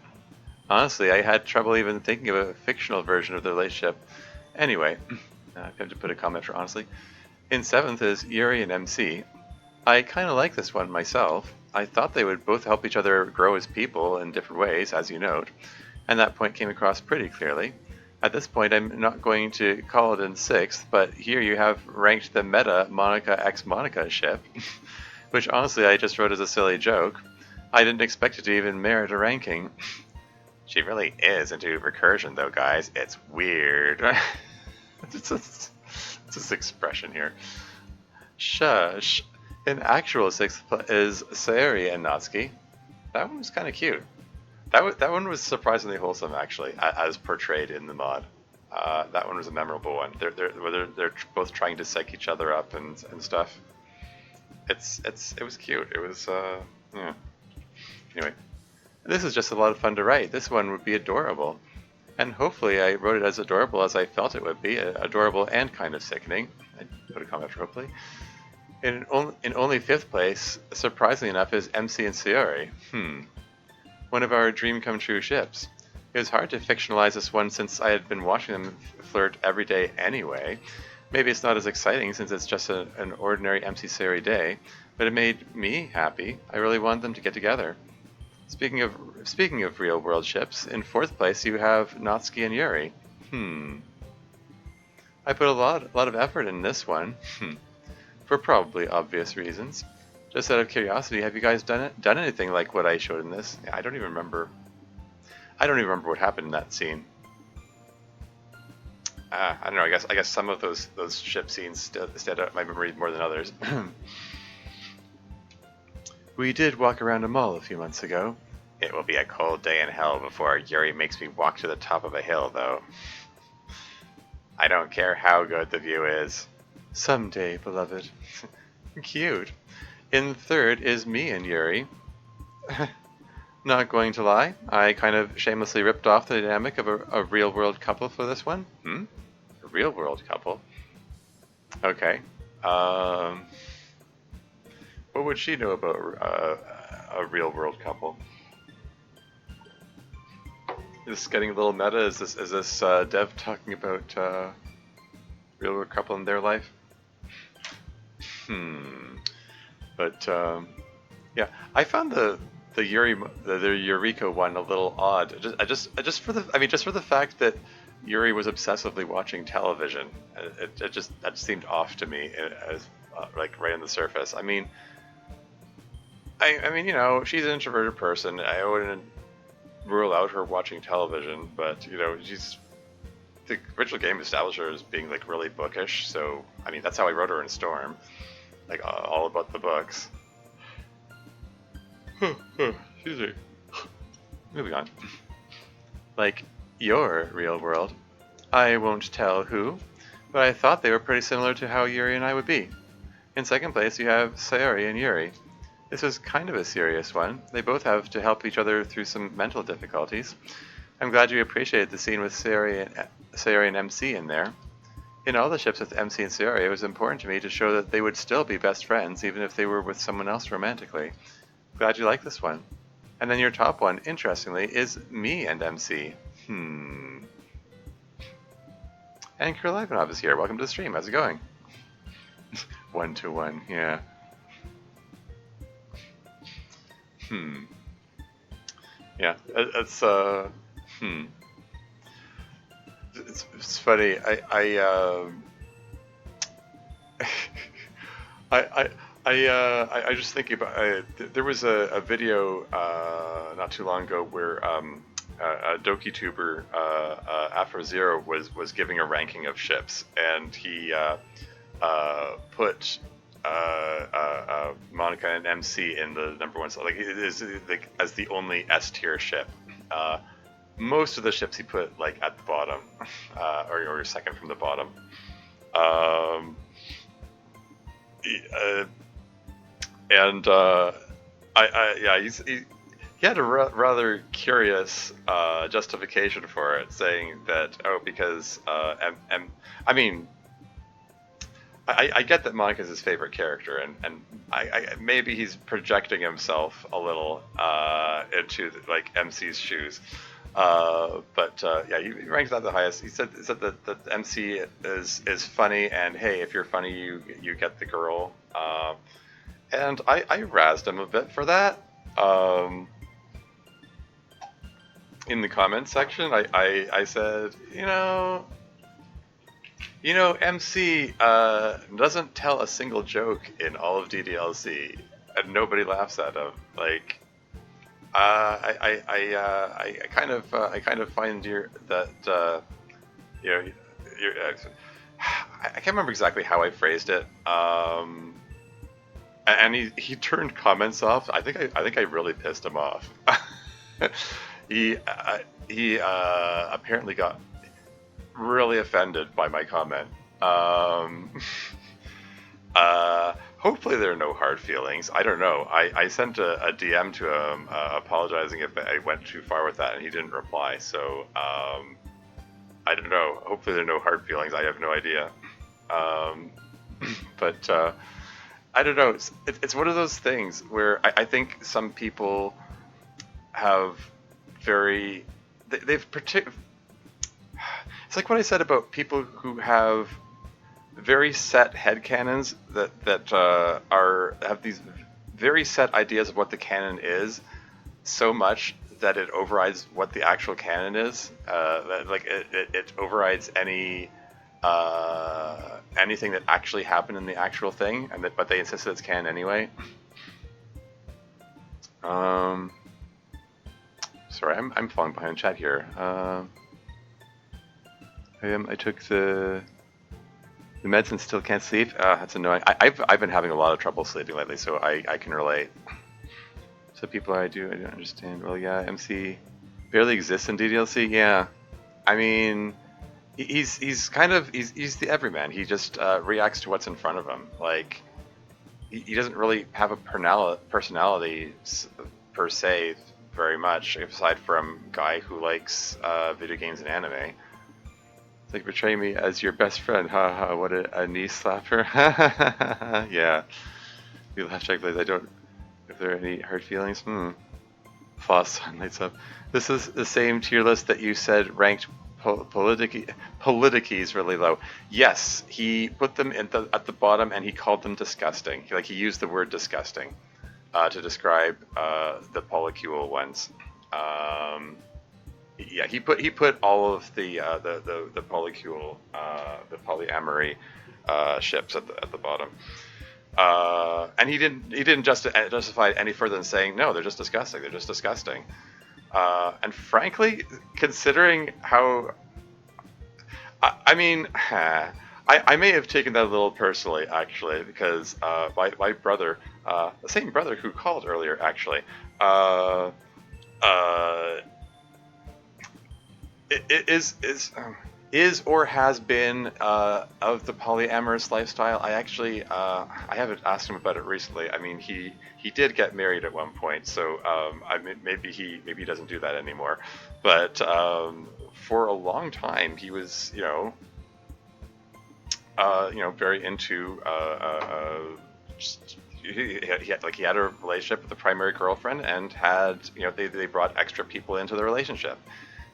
Honestly, I had trouble even thinking of a fictional version of the relationship. Anyway, I have to put a comment for honestly. In 7th is Yuri and MC. I kind of like this one myself. I thought they would both help each other grow as people in different ways, as you note, and that point came across pretty clearly. At this point, I'm not going to call it in 6th, but here you have ranked the meta Monica x Monica ship, which honestly I just wrote as a silly joke. I didn't expect it to even merit a ranking. She really is into recursion, though, guys. It's weird. It's this expression here. Shush. In actual 6th is Sayori and Natsuki. That one was kind of cute. That one was surprisingly wholesome, actually, as portrayed in the mod. That one was a memorable one. They're both trying to psych each other up and stuff. It was cute. It was yeah. Anyway, this is just a lot of fun to write. This one would be adorable, and hopefully I wrote it as adorable as I felt it would be. Adorable and kind of sickening. I put a comment after hopefully. In only 5th place, surprisingly enough, is MC and Sayori. One of our dream come true ships. It was hard to fictionalize this one since I had been watching them flirt every day anyway. Maybe it's not as exciting since it's just an ordinary MC Sayori day, but it made me happy. I really wanted them to get together. Speaking of real world ships, in 4th place you have Natsuki and Yuri. I put a lot of effort in this one. For probably obvious reasons. Just out of curiosity, have you guys done anything like what I showed in this? I don't even remember. I don't even remember what happened in that scene. I don't know. I guess some of those ship scenes stand out in my memory more than others. We did walk around a mall a few months ago. It will be a cold day in hell before Yuri makes me walk to the top of a hill, though. I don't care how good the view is. Someday, beloved. Cute. In 3rd is me and Yuri. Not going to lie, I kind of shamelessly ripped off the dynamic of a real-world couple for this one. A real-world couple? Okay. what would she know about a real world couple? Is this getting a little meta? Is this Dev talking about real world couple in their life? But yeah, I found the Eureka one a little odd. Just for the fact that Yuri was obsessively watching television. That seemed off to me as like right on the surface. I mean, you know, she's an introverted person. I wouldn't rule out her watching television, but you know, the original game established her as being like really bookish. So I mean, that's how I wrote her in Storm, like all about the books. Excuse me. Moving on. Like your real world. I won't tell who, but I thought they were pretty similar to how Yuri and I would be. In second place, you have Sayori and Yuri. This is kind of a serious one. They both have to help each other through some mental difficulties. I'm glad you appreciated the scene with Sayori and MC in there. In all the ships with MC and Sayori, it was important to me to show that they would still be best friends even if they were with someone else romantically. Glad you like this one. And then your top one, interestingly, is me and MC. And Kirill Ivanov is here. Welcome to the stream. How's it going? 1-1, yeah. Yeah, it's it's funny. I just thinking about there was a video not too long ago where a Doki tuber Afro Zero was giving a ranking of ships, and he put Monica and MC in the number one. So like it is like as the only S tier ship. Most of the ships he put like at the bottom, or second from the bottom. He had a rather curious justification for it, saying that because I mean, I get that Monica's his favorite character, and I maybe he's projecting himself a little into like MC's shoes. But yeah, he ranks that the highest. He said that MC is funny, and hey, if you're funny, you get the girl. And I razzed him a bit for that. In the comments section, I said, you know, MC doesn't tell a single joke in all of DDLC, and nobody laughs at him. Like, I kind of find that you know, I can't remember exactly how I phrased it. And he turned comments off. I think I really pissed him off. He apparently got really offended by my comment. Hopefully there are no hard feelings. I don't know. I sent a DM to him apologizing if I went too far with that, and he didn't reply. So I don't know. Hopefully there are no hard feelings. I have no idea. But I don't know. It's one of those things where I think some people have it's like what I said about people who have very set headcanons that have these very set ideas of what the canon is, so much that it overrides what the actual canon is. Like it overrides anything that actually happened in the actual thing, but they insist that it's canon anyway. Sorry, I'm falling behind chat here. I took the meds and still can't sleep. That's annoying. I've been having a lot of trouble sleeping lately, so I can relate. So people I don't understand. Well, yeah, MC barely exists in DDLC. Yeah, I mean, he's the everyman. He just reacts to what's in front of him. Like he doesn't really have a personality per se very much, aside from guy who likes video games and anime. It's like, betray me as your best friend, haha, what a knee slapper. Yeah. We left check, please. I don't. If there are any hard feelings, Foss lights up. This is the same tier list that you said ranked Politikies really low. Yes, he put them at the bottom and he called them disgusting. He used the word disgusting to describe the polycule ones. Yeah, he put all of the polycule the polyamory ships at the bottom. And he didn't justify it any further than saying no, they're just disgusting. They're just disgusting. And frankly, considering how, I mean, I may have taken that a little personally, actually, because my brother, the same brother who called earlier, actually, is or has been of the polyamorous lifestyle. I actually I haven't asked him about it recently. I mean, he did get married at one point, so maybe he doesn't do that anymore. But for a long time, he was very into he had a relationship with the primary girlfriend and had they brought extra people into the relationship.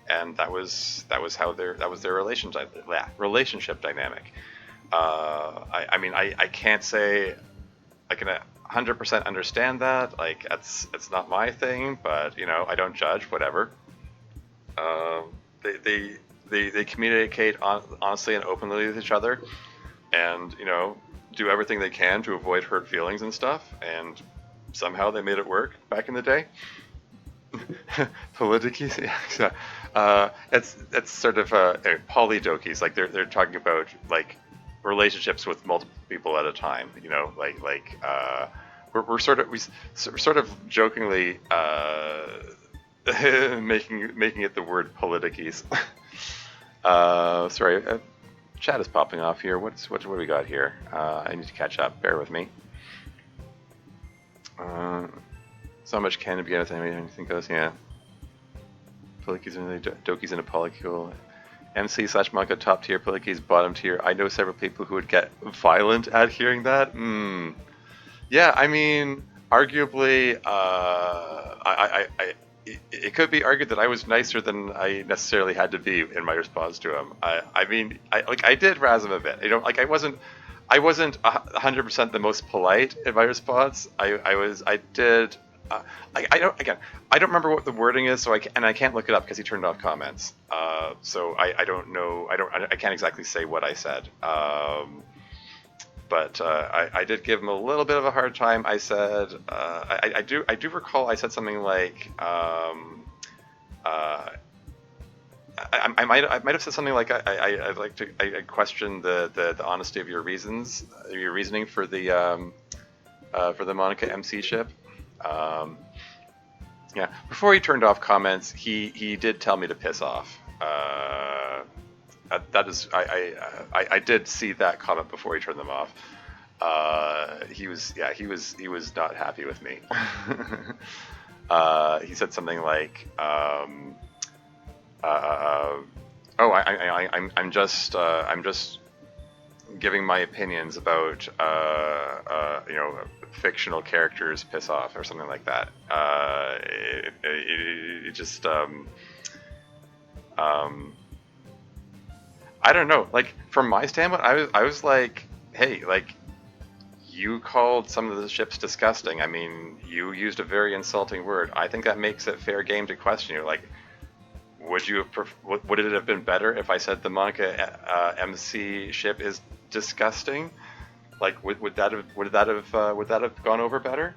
And that was their relationship dynamic. I mean, I can't say I can 100% understand that. Like, it's not my thing, but I don't judge. Whatever. They communicate honestly and openly with each other, and do everything they can to avoid hurt feelings and stuff. And somehow they made it work back in the day. Politikies, yeah. It's sort of polydokis. Like they're talking about like relationships with multiple people at a time. We're sort of jokingly making it the word politikis. Sorry, chat is popping off here. What do we got here? I need to catch up. Bear with me. So much can to be out of anything goes, yeah. Polykeys and Doki's in a polycule. MC/manga top tier, Polykeys bottom tier. I know several people who would get violent at hearing that. Yeah, I mean, arguably, it could be argued that I was nicer than I necessarily had to be in my response to him. I mean, I did razz him a bit. I wasn't 100% the most polite in my response. I did. I don't remember what the wording is, so I can't look it up because he turned off comments. So I don't know. I can't exactly say what I said. But I did give him a little bit of a hard time. I said I do recall I said something like I might have said something like I question the honesty of your reasoning for the Monica MC ship. Yeah, before he turned off comments, he did tell me to piss off. That is, I did see that comment before he turned them off. He was not happy with me. He said something like, I'm just giving my opinions about fictional characters piss off or something like that. It just I don't know. Like, from my standpoint, I was like, hey, like, you called some of the ships disgusting. I mean, you used a very insulting word. I think that makes it fair game to question you. Like, would it have been better if I said the Monica MC ship is disgusting? Like, would that have gone over better?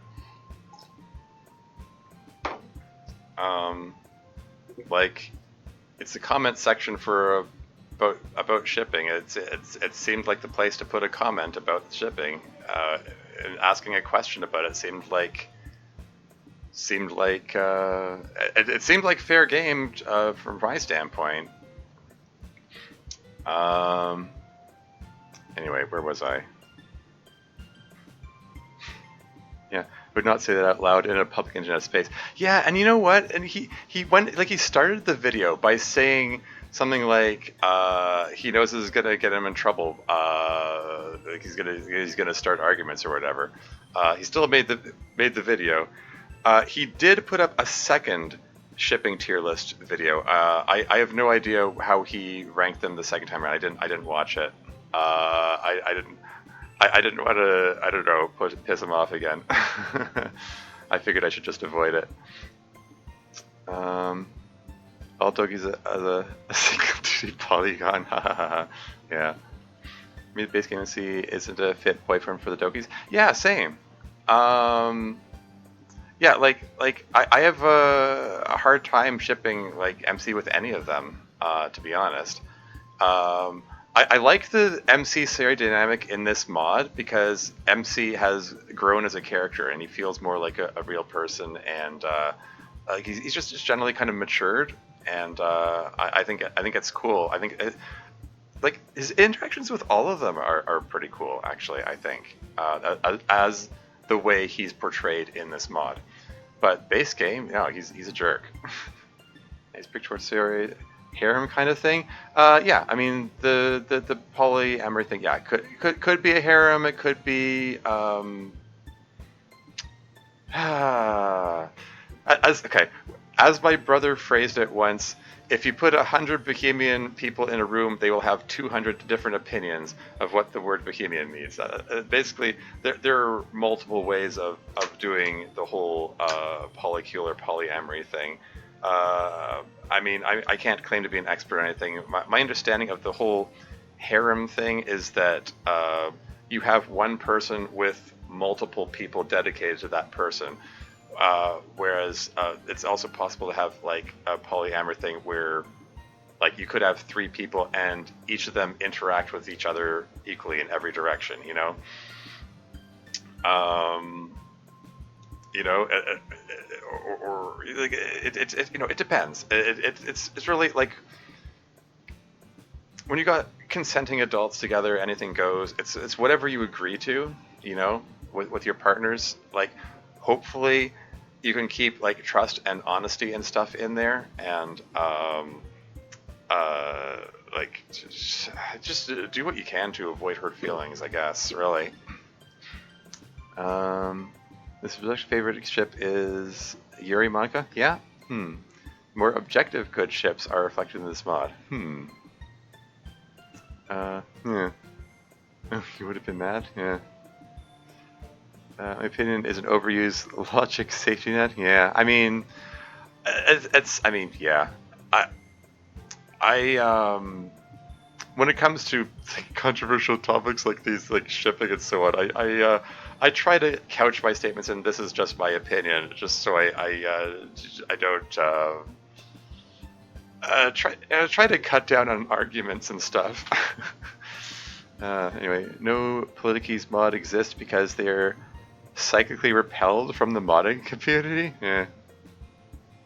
Like, it's the comment section for about shipping. It seemed like the place to put a comment about shipping. And asking a question about it seemed like fair game from my standpoint. Anyway, where was I? Yeah, would not say that out loud in a public internet space. Yeah, and you know what? And he went, like, he started the video by saying something like he knows this is gonna get him in trouble. Like he's gonna start arguments or whatever. He still made the video. He did put up a second shipping tier list video. I have no idea how he ranked them the second time around. I didn't watch it. I didn't want to, I don't know, piss him off again. I figured I should just avoid it. All Doki's a single 2D polygon. Yeah. Me, the base game MC isn't a fit boyfriend for the Dokis. Yeah, same. Yeah, like I have a hard time shipping like MC with any of them, to be honest. I like the MC Sari dynamic in this mod because MC has grown as a character and he feels more like a real person, and like he's just generally kind of matured, and I think it's cool. I think like his interactions with all of them are pretty cool, actually. I think as the way he's portrayed in this mod. But base game, no, he's a jerk. He's picked towards Sari harem kind of thing. Yeah, I mean the polyamory thing. Yeah, could be a harem. It could be as my brother phrased it once. If you put 100 Bohemian people in a room, they will have 200 different opinions of what the word Bohemian means. Basically, there are multiple ways of doing the whole polycule or polyamory thing. I mean, I can't claim to be an expert or anything. My understanding of the whole harem thing is that you have one person with multiple people dedicated to that person. Whereas it's also possible to have like a polyamory thing where like you could have 3 people and each of them interact with each other equally in every direction, you know? Or like it you know, it depends. It's really like when you got consenting adults together, anything goes. It's whatever you agree to, you know, with your partners. Like hopefully you can keep like trust and honesty and stuff in there, and like just do what you can to avoid hurt feelings, I guess, really. This production favorite ship is Yuri Monica. Yeah. More objective good ships are reflected in this mod. Yeah. You would have been mad? Yeah. My opinion is an overused logic safety net. Yeah, I mean, I mean, yeah. When it comes to controversial topics like these, like shipping and so on, I try to couch my statements in "this is just my opinion," just so I don't try to cut down on arguments and stuff. Anyway, no Politikis mod exists because they're psychically repelled from the modding community? Yeah.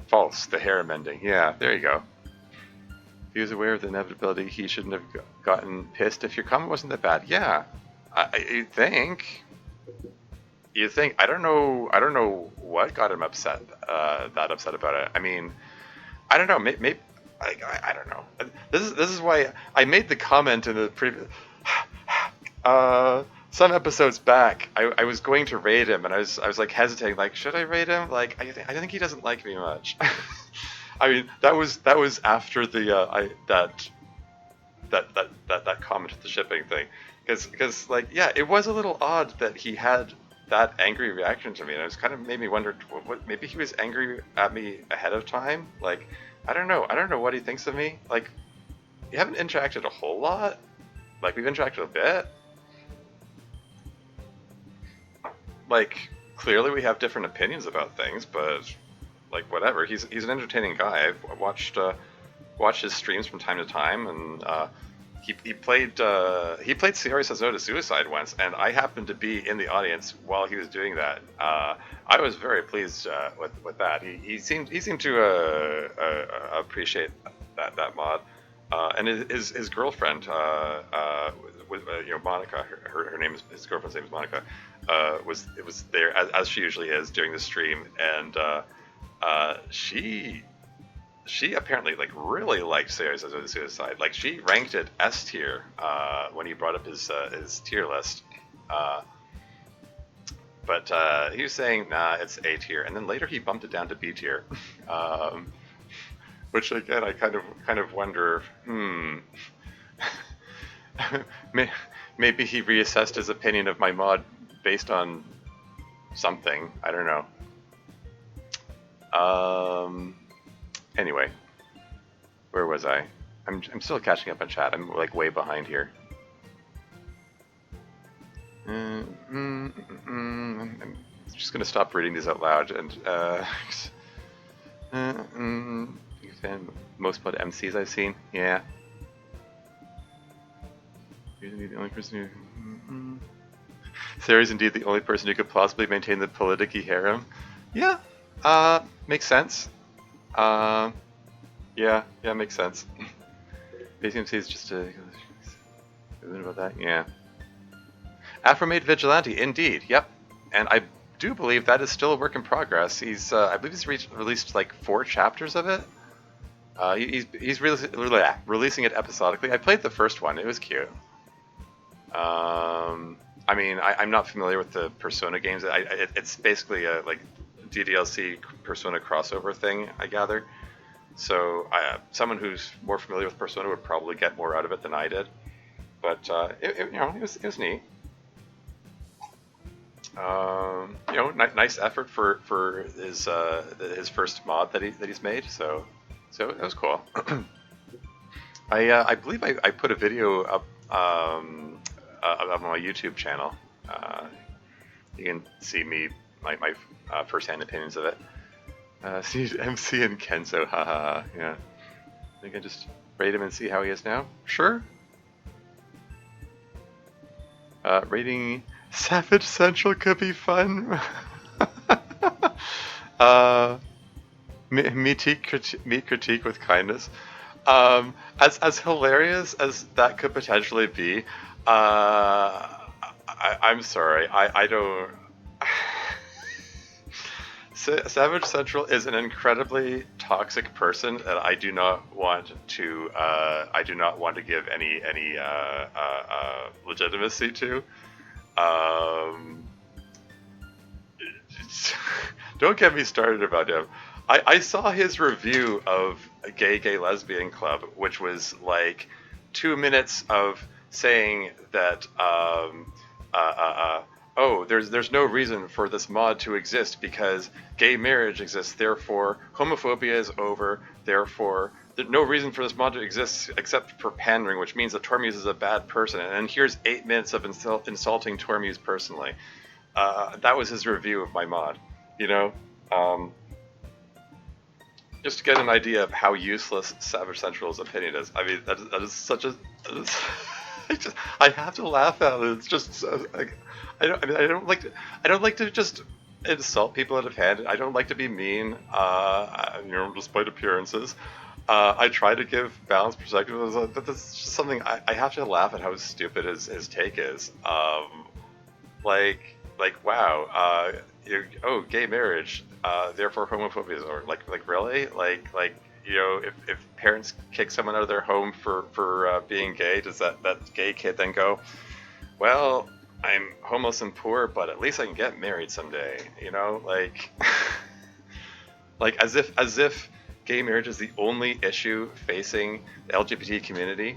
False. The harem ending. Yeah, there you go. If he was aware of the inevitability, he shouldn't have gotten pissed if your comment wasn't that bad. Yeah. You think. I don't know what got him upset, that upset about it. I mean, I don't know. Maybe I don't know. This is why I made the comment in the previous. Some episodes back, I was going to raid him, and I was like hesitating, like, should I raid him? Like, I think he doesn't like me much. I mean, that was after the that comment at the shipping thing, because like, yeah, it was a little odd that he had that angry reaction to me, and it was kind of made me wonder what maybe he was angry at me ahead of time. Like, I don't know what he thinks of me. Like, we haven't interacted a whole lot. Like, we've interacted a bit. Like, clearly we have different opinions about things, but like, whatever. He's an entertaining guy. I've watched his streams from time to time, and he played Sierra Says No to Suicide once, and I happened to be in the audience while he was doing that. I was very pleased with that. He seemed to appreciate that mod, and his girlfriend, Monica, her name is, his girlfriend's name is Monica, was there as she usually is during the stream, and she she apparently like really liked Series of the Suicide. Like she ranked it S tier when he brought up his tier list. But he was saying, nah, it's A tier, and then later he bumped it down to B tier. Which again, I kind of wonder, maybe he reassessed his opinion of my mod based on something. I don't know. Anyway, where was I? I'm still catching up on chat. I'm like way behind here. I'm just gonna stop reading these out loud and most pod MCs I've seen. Yeah. You're the only person who. Sarah's indeed the only person who could possibly maintain the politicky harem. Yeah. Makes sense. Yeah, makes sense. Basic MC is just a. About that, yeah. Afro-made vigilante, indeed. Yep, and I do believe that is still a work in progress. He's, I believe he's released like 4 chapters of it. He's releasing it episodically. I played the first one; it was cute. I mean, I'm not familiar with the Persona games. It's basically a like DDLC Persona crossover thing, I gather. So someone who's more familiar with Persona would probably get more out of it than I did. But it was neat. Nice effort for his first mod that he's made. So it was cool. I believe I put a video up on my YouTube channel. You can see my first-hand opinions of it. See MC and Kenzo, haha. Yeah, I can just rate him and see how he is now. Sure. Rating Savage Central could be fun. Meet critique with kindness. As hilarious as that could potentially be, I'm sorry, I don't. Savage Central is an incredibly toxic person, and I do not want to. I do not want to give any legitimacy to. Don't get me started about him. I saw his review of a Gay Lesbian Club, which was like 2 minutes of saying that oh, there's no reason for this mod to exist because gay marriage exists, therefore homophobia is over, therefore there's no reason for this mod to exist except for pandering, which means that Tormuse is a bad person. And here's 8 minutes of insulting Tormuse personally. That was his review of my mod, you know? Just to get an idea of how useless Savage Central's opinion is. I mean, that is such a... I have to laugh at it. It's just like I don't like to just insult people out of hand. I don't like to be mean. Despite appearances, I try to give balanced perspectives, but this is just something I have to laugh at how stupid his take is. Wow, gay marriage, therefore homophobia is over. Like really, if parents kick someone out of their home for being gay, does that gay kid then go, well, I'm homeless and poor, but at least I can get married someday, like as if gay marriage is the only issue facing the LGBT community.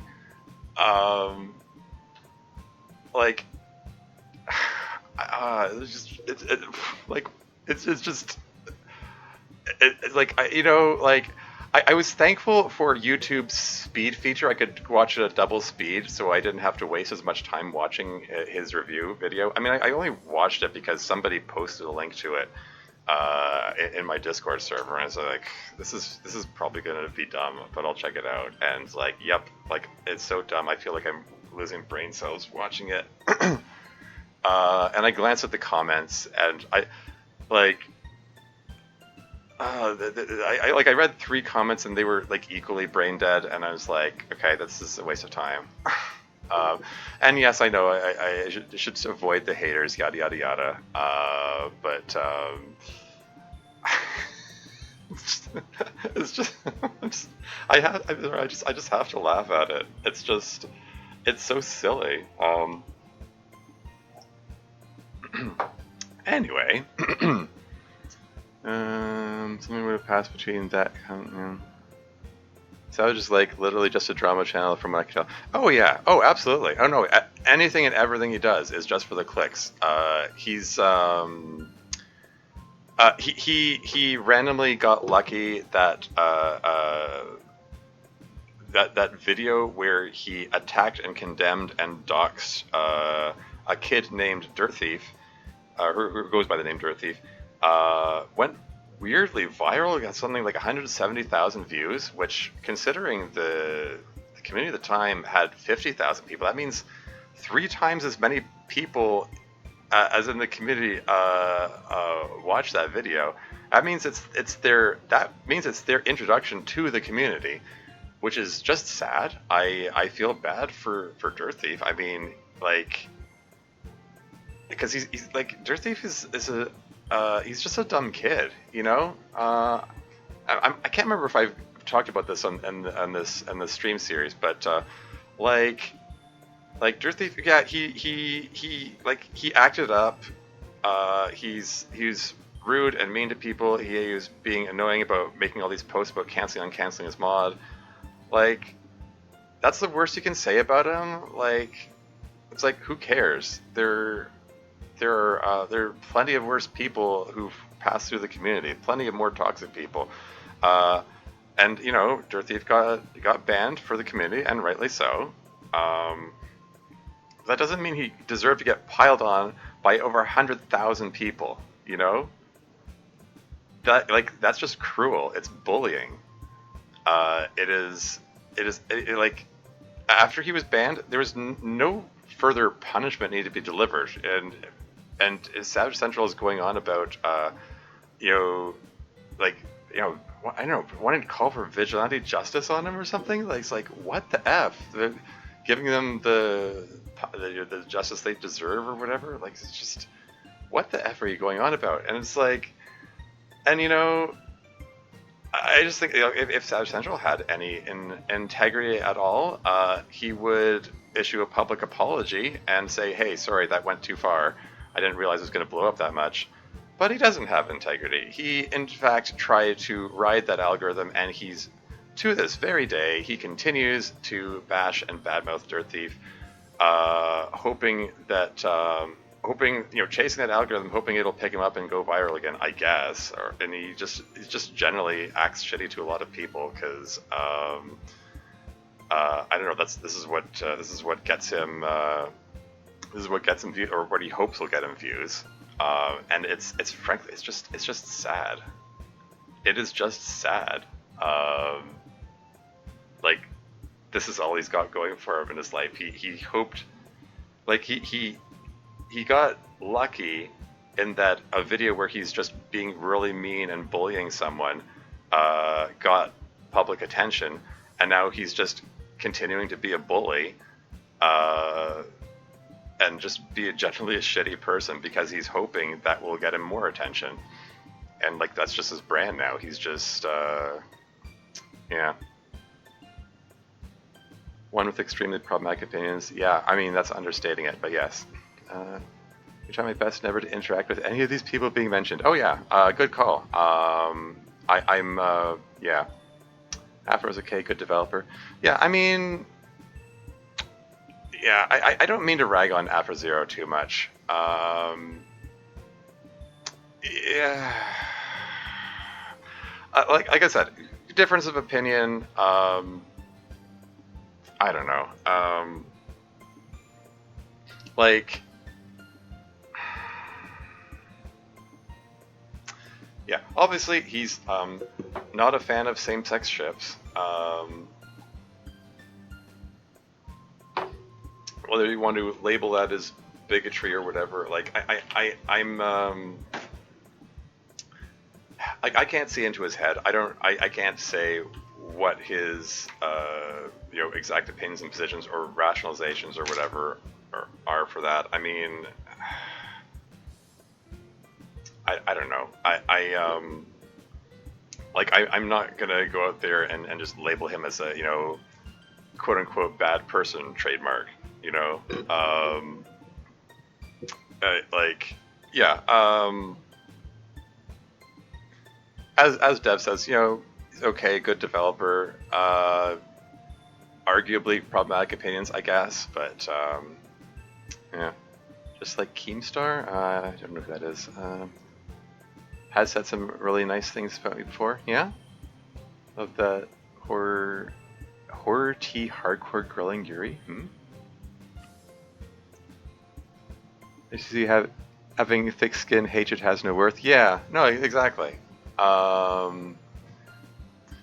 I was thankful for YouTube's speed feature. I could watch it at double speed, so I didn't have to waste as much time watching his review video. I mean, I only watched it because somebody posted a link to it in my Discord server, and I was like, this is probably gonna be dumb, but I'll check it out. And yep, it's so dumb. I feel like I'm losing brain cells watching it. And I glanced at the comments, and I read 3 comments, and they were equally brain dead, and I was like, okay, this is a waste of time. And yes, I know I should avoid the haters, yada yada yada. But it's just, I just have to laugh at it. It's so silly. Anyway, something would have passed between that. So I was just like literally just a drama channel from what I could tell. Oh yeah, oh absolutely. Oh no, anything and everything he does is just for the clicks. He randomly got lucky that that video where he attacked and condemned and doxed a kid named Dirt Thief, who goes by the name Dirt Thief, went weirdly viral. Got something like 170,000 views, which, considering the community at the time had 50,000 people, that means 3 times as many people as in the community watched that video. That means it's their introduction to the community, which is just sad. I feel bad for Dirt Thief. I mean, like, because he's like, Dirt Thief is he's just a dumb kid, you know. I can't remember if I've talked about this on the stream series, but like Dirt Thief, yeah, he acted up. He's rude and mean to people. He was being annoying about making all these posts about canceling his mod. Like, that's the worst you can say about him. Like, it's like, who cares? There are plenty of worse people who've passed through the community. Plenty of more toxic people. And you know, Dirt Thief got banned for the community, and rightly so. That doesn't mean he deserved to get piled on by over 100,000 people. You know, that's just cruel. It's bullying. Like, after he was banned, there was no further punishment needed to be delivered, and Savage Central is going on about, you know, like, you know, I don't know, wanting to call for vigilante justice on him or something. Like, it's like, what the f? They're giving them the justice they deserve or whatever. Like, it's just, what the f are you going on about? And it's like, and you know, I just think, you know, if Savage Central had any integrity at all, he would issue a public apology and say, hey, sorry, that went too far. I didn't realize it was going to blow up that much. But he doesn't have integrity. He, in fact, tried to ride that algorithm, and he's, to this very day, he continues to bash and badmouth Dirt Thief, hoping, you know, chasing that algorithm, hoping it'll pick him up and go viral again, I guess. And he just generally acts shitty to a lot of people because, I don't know. This is what gets him. This is what gets him views, or what he hopes will get him views. And it's frankly, it's just sad. It is just sad. Like, this is all he's got going for him in his life. He hoped, like, he got lucky in that a video where he's just being really mean and bullying someone got public attention, and now he's just continuing to be a bully and just be generally a shitty person because he's hoping that will get him more attention. And like, that's just his brand now. He's just yeah. One with extremely problematic opinions. Yeah, I mean, that's understating it, but yes. I try my best never to interact with any of these people being mentioned. Oh yeah, good call. I'm yeah. Afro's okay, good developer. Yeah, I mean, yeah, I don't mean to rag on Afro Zero too much. Yeah, like I said, difference of opinion. I don't know. Like, yeah, obviously he's not a fan of same-sex ships. Whether you want to label that as bigotry or whatever, like I can't see into his head. I can't say what his you know, exact opinions and positions or rationalizations or whatever are for that. I mean, I don't know. like I'm not gonna go out there and just label him as a, you know, quote unquote bad person trademark, you know. Like, yeah. As Dev says, you know, okay, good developer. Arguably problematic opinions, I guess, but yeah, just like Keemstar. I don't know who that is. Has said some really nice things about me before. Yeah, love that horror tea hardcore grilling Yuri. You see, having thick skin, hatred has no worth. Yeah, no, exactly. Um,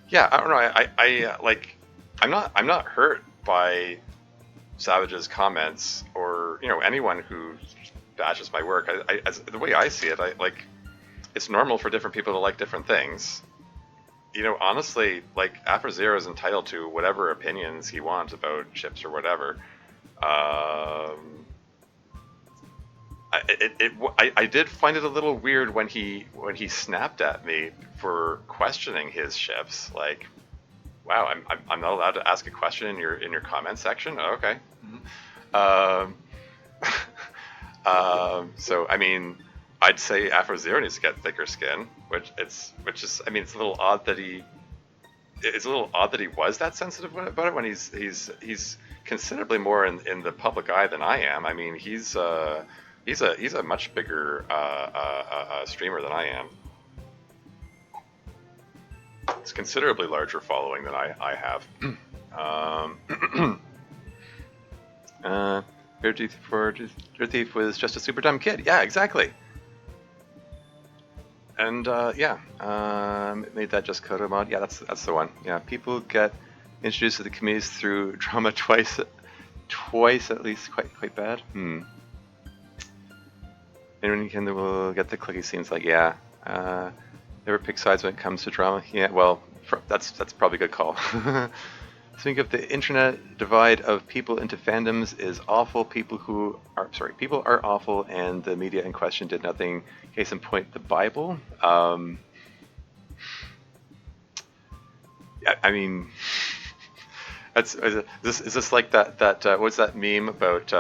yeah, I don't know. I like. I'm not hurt by Savage's comments or, you know, anyone who bashes my work. As the way I see it, I like. It's normal for different people to like different things. You know, honestly, like Afro Zero is entitled to whatever opinions he wants about chips or whatever. I did find it a little weird when he snapped at me for questioning his ships. Like, wow, I'm not allowed to ask a question in your comment section. Oh, okay. Um, so I mean, I'd say Afro Zero needs to get thicker skin, which is I mean it's a little odd that he was that sensitive about it when he's considerably more in the public eye than I am. I mean he's a much bigger streamer than I am. It's considerably larger following than I have. Your Thief was just a super dumb kid. Yeah, exactly. And yeah, made that just Kodo mod. Yeah, that's the one. Yeah, people get introduced to the communities through drama twice at least. Quite bad. Anyone can will get the clicky scenes. Like, yeah, never pick sides when it comes to drama. Yeah, well, that's probably a good call. Think of the internet divide of people into fandoms is awful. People are awful, and the media in question did nothing. Case in point, the Bible. I mean, is this like that? What's that meme about?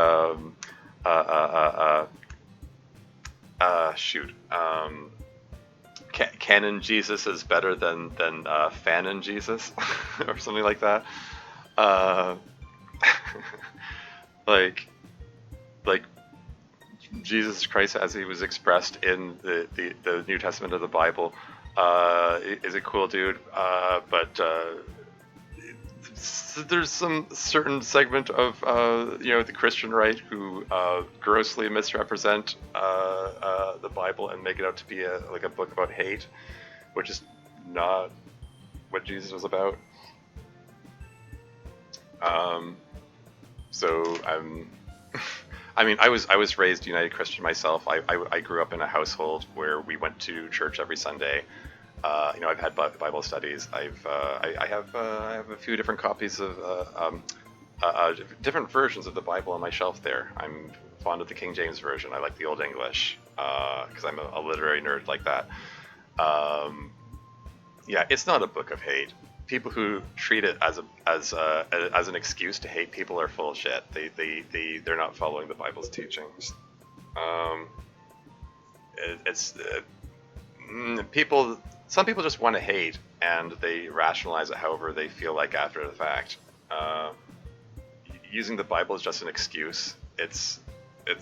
Shoot. Canon Jesus is better than fanon Jesus, or something like that. Like Jesus Christ as he was expressed in the New Testament of the Bible is a cool dude, but there's some certain segment of you know, the Christian right who grossly misrepresent the Bible and make it out to be a book about hate, which is not what Jesus was about. So I mean, I was raised United Christian myself. I grew up in a household where we went to church every Sunday. You know, I've had Bible studies. I have a few different copies of different versions of the Bible on my shelf there. I'm fond of the King James version. I like the Old English because I'm a literary nerd like that. Yeah, it's not a book of hate. People who treat it as an excuse to hate people are full of shit. They're not following the Bible's teachings. Some people just want to hate, and they rationalize it however they feel like after the fact. Using the Bible is just an excuse. It's not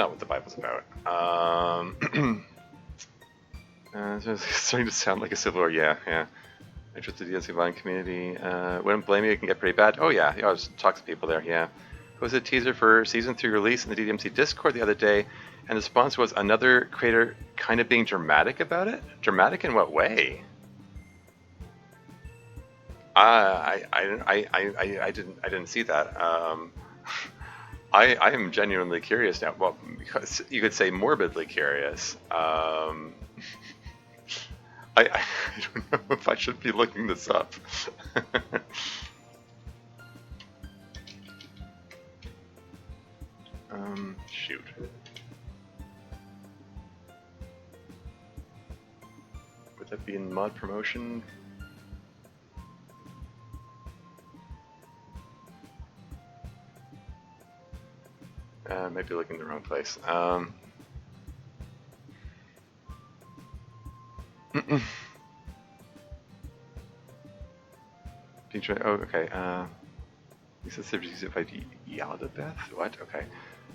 what the Bible's about. It's starting to sound like a civil war. Yeah. Interested in the DLC Vine community. Wouldn't blame you. It can get pretty bad. Oh yeah. I was talking to people there. Yeah. It was a teaser for Season 3 release in the DDMC Discord the other day, and the response was another creator kind of being dramatic about it. Dramatic in what way? I didn't see that. I am genuinely curious now. Well, because you could say morbidly curious. I don't know if I should be looking this up. Shoot. that be in mod promotion? Might be looking in the wrong place. Oh, okay. He says use it by Yaldabeth? What? Okay.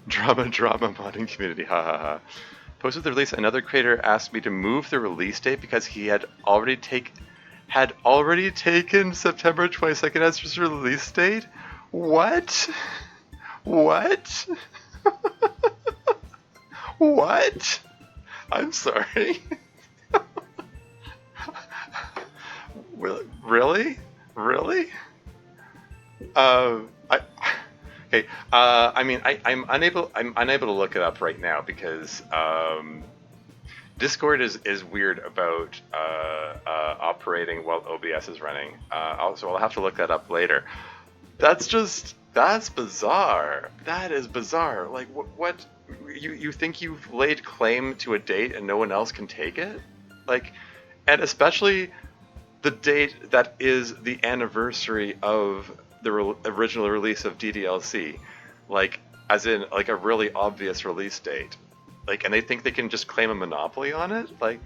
Drama modding community. Ha ha ha. Post with the release, another creator asked me to move the release date because he had already taken September 22nd as his release date. What? What? What? I'm sorry. Really? Really? Okay. I mean, I'm unable to look it up right now because Discord is weird about operating while OBS is running. So I'll have to look that up later. That's bizarre. That is bizarre. Like, what? You think you've laid claim to a date and no one else can take it? Like, and especially the date that is the anniversary of the original release of DDLC, like, as in, like, a really obvious release date. Like, and they think they can just claim a monopoly on it? Like,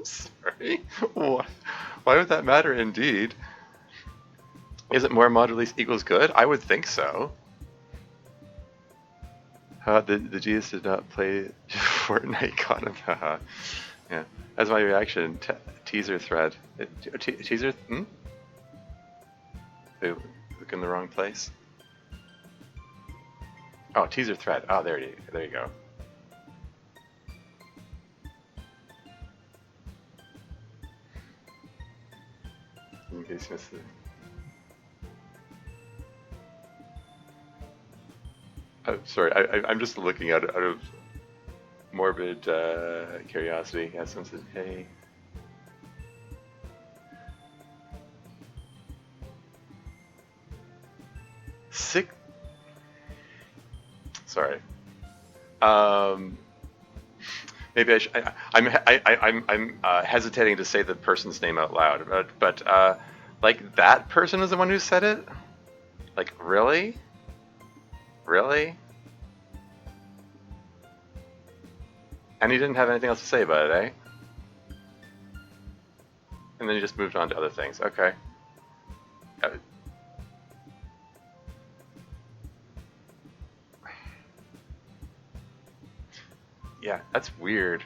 sorry? Why would that matter indeed? Is it more mod release equals good? I would think so. The G's did not play Fortnite got him. Haha. Yeah, that's my reaction. Teaser thread. Teaser? Ooh, look in the wrong place. Oh, teaser thread. Oh, there you go. In case you missed it. Oh, sorry, I'm just looking out of morbid curiosity. Yeah, someone said, hey. Sick. Sorry. Maybe I'm hesitating to say the person's name out loud, but like, that person is the one who said it? Like, really? Really? And he didn't have anything else to say about it, eh? And then he just moved on to other things. Okay. Yeah, that's weird.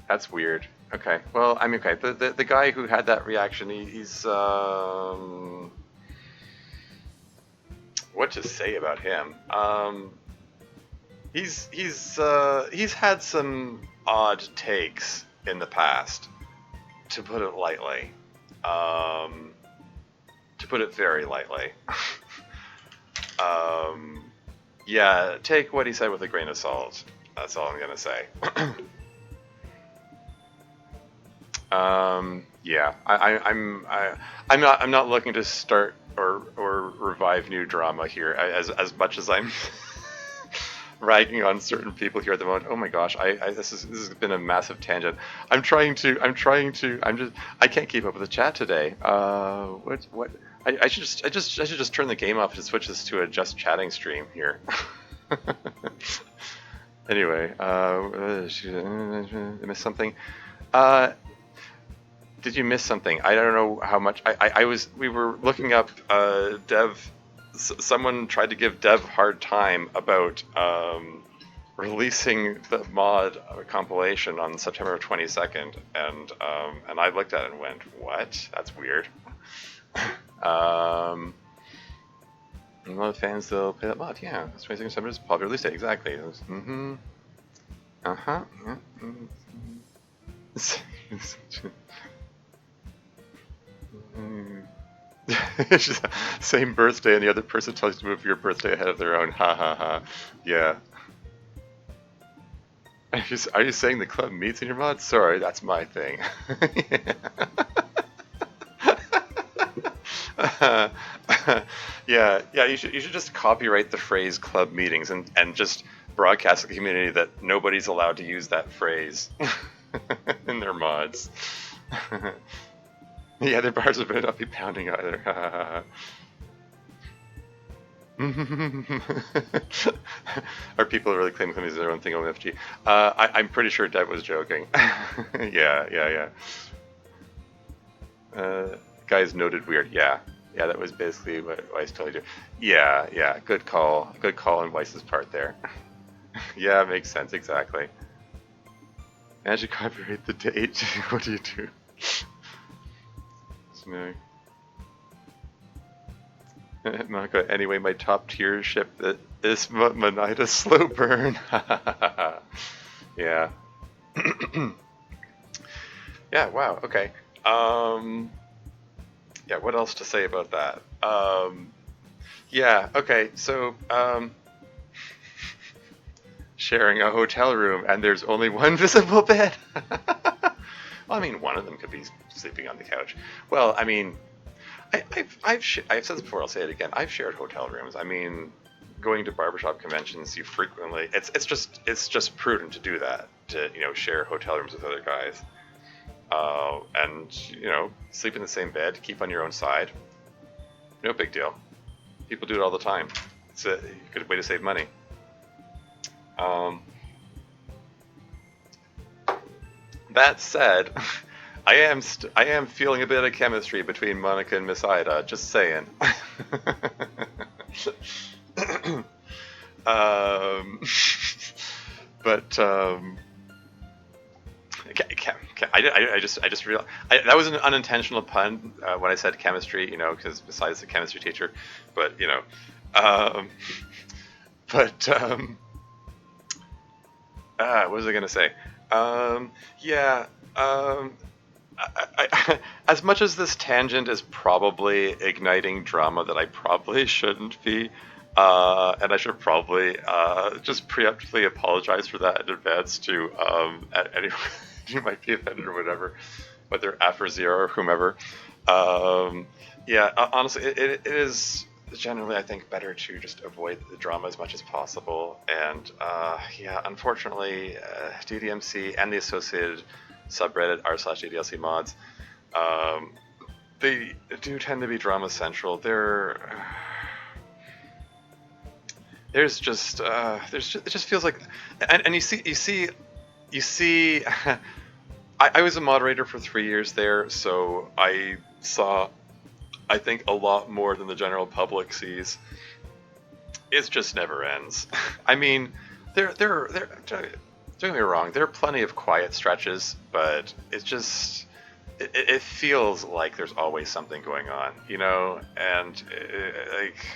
That's weird. Okay. Well, I mean, okay. The guy who had that reaction, he's what to say about him? He's had some odd takes in the past, to put it lightly. To put it very lightly. Yeah, take what he said with a grain of salt. That's all I'm gonna say. Yeah, I'm not looking to start or revive new drama here, as much as I'm ragging on certain people here at the moment. Oh my gosh, this has been a massive tangent. I can't keep up with the chat today. What? I should just turn the game off and switch this to a just chatting stream here. Anyway, I missed something. Did you miss something? I don't know how much. We were looking up Dev. Someone tried to give Dev a hard time about releasing the mod compilation on September 22nd, and I looked at it and went, "What? That's weird." A lot of fans still play that mod. Yeah, that's 22nd September is popular release date. Exactly. Mm-hmm. Uh-huh. Yeah. Same birthday, and the other person tells you to move your birthday ahead of their own. Ha ha ha. Yeah. Are you saying the club meets in your mod? Sorry, that's my thing. Yeah. You should just copyright the phrase "club meetings" and just broadcast the community that nobody's allowed to use that phrase in their mods. Yeah, their bars better not be pounding either. Are people really claiming something as their own thing on FG? I'm pretty sure Dev was joking. Yeah. Guys noted weird. Yeah, that was basically what Weiss told you. Yeah, good call on Weiss's part there. Yeah, it makes sense, exactly. As you copyright the date, what do you do? Smooth. Monica, anyway, my top tier ship is Manida Slow Burn. Yeah. Yeah, wow, okay. Yeah, what else to say about that? Yeah, okay, so, sharing a hotel room and there's only one visible bed. Well, I mean, one of them could be sleeping on the couch. Well, I mean, I've said this before, I'll say it again. I've shared hotel rooms. I mean, going to barbershop conventions, you frequently, it's just prudent to do that, to, share hotel rooms with other guys. And, sleep in the same bed, keep on your own side. No big deal. People do it all the time. It's a good way to save money. That said, I am feeling a bit of chemistry between Monica and Miss Ida. Just saying. But I just realized that was an unintentional pun when I said chemistry, because besides the chemistry teacher, but what was I gonna say? Yeah. As much as this tangent is probably igniting drama that I probably shouldn't be, and I should probably just preemptively apologize for that in advance to anyone who might be offended or whatever, whether Afrazir or whomever. Yeah, honestly, it is generally, I think, better to just avoid the drama as much as possible. And yeah, unfortunately, DDMC and the associated subreddit r/DDLC mods, they do tend to be drama central. There's just it just feels like, and you see. I was a moderator for 3 years there, so I saw, I think, a lot more than the general public sees. It just never ends. I mean, don't get me wrong, there are plenty of quiet stretches, but it feels like there's always something going on, and like,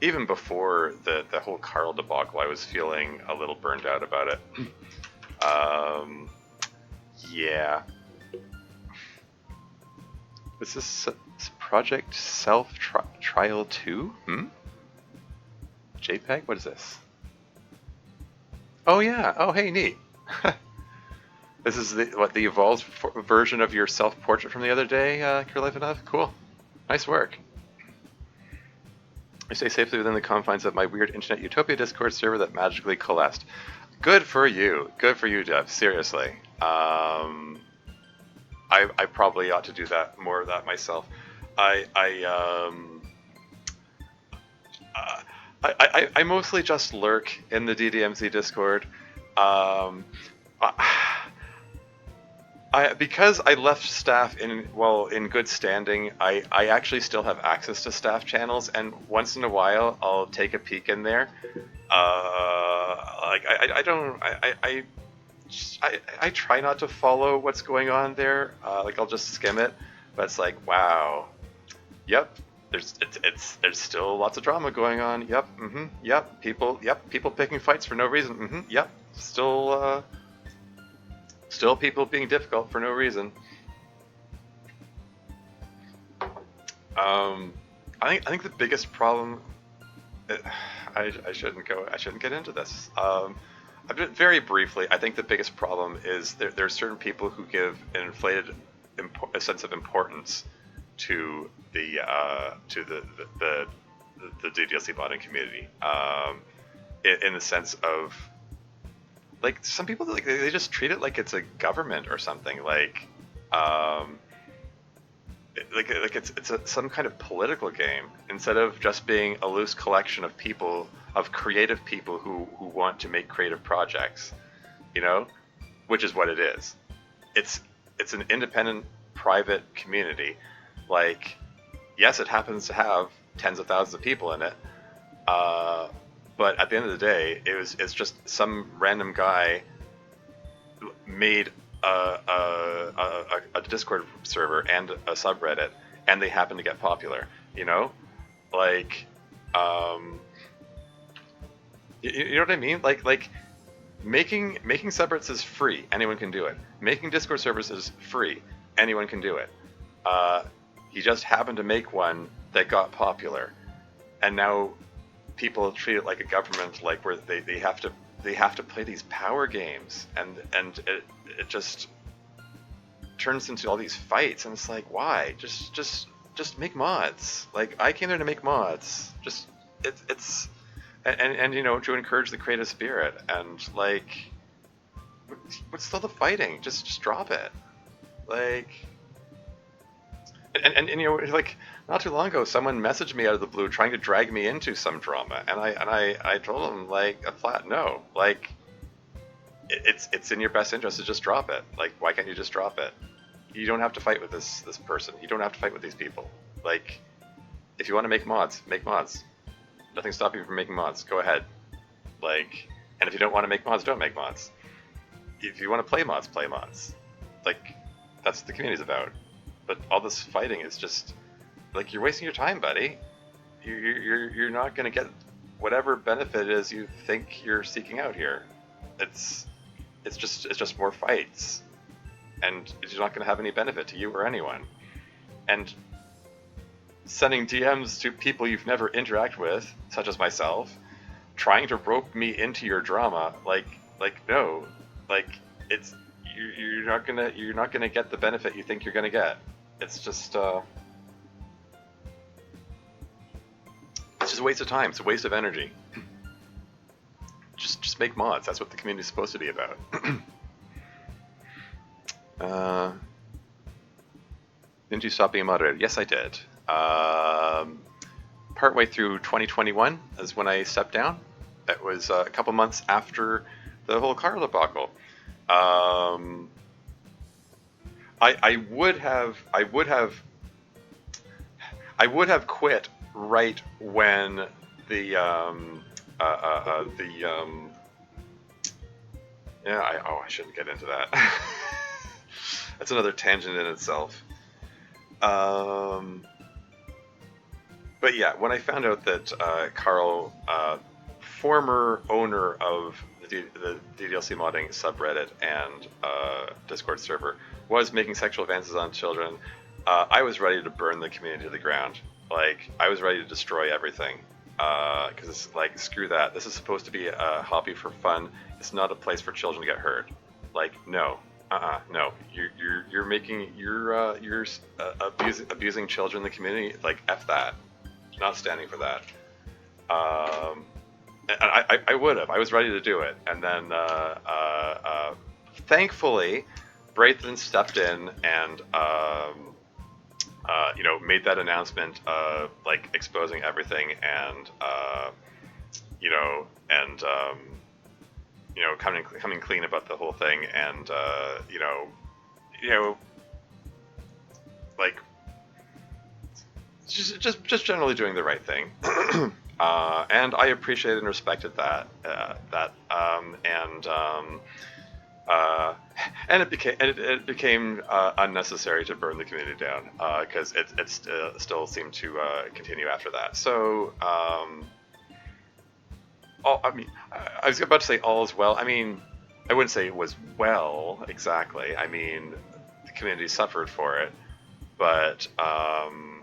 even before the whole Carl debacle, I was feeling a little burned out about it. Yeah. Is this Project Self Trial 2? JPEG? What is this? Oh yeah. Oh hey, neat. This is the evolved version of your self-portrait from the other day, Kirlivanov? Cool. Nice work. I stay safely within the confines of my weird Internet Utopia Discord server that magically coalesced. Good for you. Good for you, Dev. Seriously. I probably ought to do more of that myself. I mostly just lurk in the DDMZ Discord. Because I left staff in good standing, I actually still have access to staff channels, and once in a while I'll take a peek in there. I try not to follow what's going on there. I'll just skim it, but it's like, wow, yep, there's still lots of drama going on. Yep, yep, people picking fights for no reason. Yep, still people being difficult for no reason. I think the biggest problem. I shouldn't get into this. Very briefly, I think the biggest problem is there are certain people who give an inflated a sense of importance to the DDLC modding community. in the sense of, like, some people, like, they just treat it like it's a government or something, um, like it's some kind of political game, instead of just being a loose collection of people, of creative people who want to make creative projects, you know, which is what it is. It's an independent, private community. Like, yes, it happens to have tens of thousands of people in it, uh, but at the end of the day, it's just some random guy made a Discord server and a subreddit, and they happen to get popular. You know, like, um, you know what I mean? Like making subreddits is free. Anyone can do it. Making Discord servers is free. Anyone can do it. Uh, he just happened to make one that got popular, and now people treat it like a government, like where they have to play these power games, and it just turns into all these fights, and it's like, why? Just make mods. Like, I came there to make mods. Just it's and you know, to encourage the creative spirit, and like, what's still the fighting? Just drop it. Like, and you know, like, not too long ago, someone messaged me out of the blue trying to drag me into some drama, and I told them, like, a flat no. Like, it's in your best interest to just drop it. Like, why can't you just drop it? You don't have to fight with this person. You don't have to fight with these people. Like, if you want to make mods, make mods. Nothing's stopping you from making mods. Go ahead. Like, and if you don't want to make mods, don't make mods. If you want to play mods, play mods. Like, that's what the community's about. But all this fighting is just, like, you're wasting your time, buddy. You're not going to get whatever benefit it is you think you're seeking out here. It's just more fights, and it's not going to have any benefit to you or anyone. And sending DMs to people you've never interacted with, such as myself, trying to rope me into your drama, like no, like, you're not gonna get the benefit you think you're gonna get. It's just a waste of time. It's a waste of energy. Just make mods. That's what the community's supposed to be about. Didn't you stop being a moderator? Yes, I did. Partway through 2021 is when I stepped down. It was a couple months after the whole car debacle. I would have quit right when the I shouldn't get into that. That's another tangent in itself. But yeah, when I found out that Carl, former owner of the DDLC modding subreddit and Discord server, was making sexual advances on children, I was ready to burn the community to the ground. Like, I was ready to destroy everything. Because it's like, screw that. This is supposed to be a hobby for fun. It's not a place for children to get hurt. Like, no. No. You're abusing children in the community. Like, F that. Not standing for that. I would have. I was ready to do it. And then, thankfully, Braithen stepped in and, you know, made that announcement, like, exposing everything, and, you know, and, you know, coming clean about the whole thing, and, you know, like, just generally doing the right thing. And I appreciated and respected that, and it became unnecessary to burn the community down, because it still seemed to continue after that. So, I mean, I was about to say all is well. I mean, I wouldn't say it was well exactly. I mean, the community suffered for it, but I'm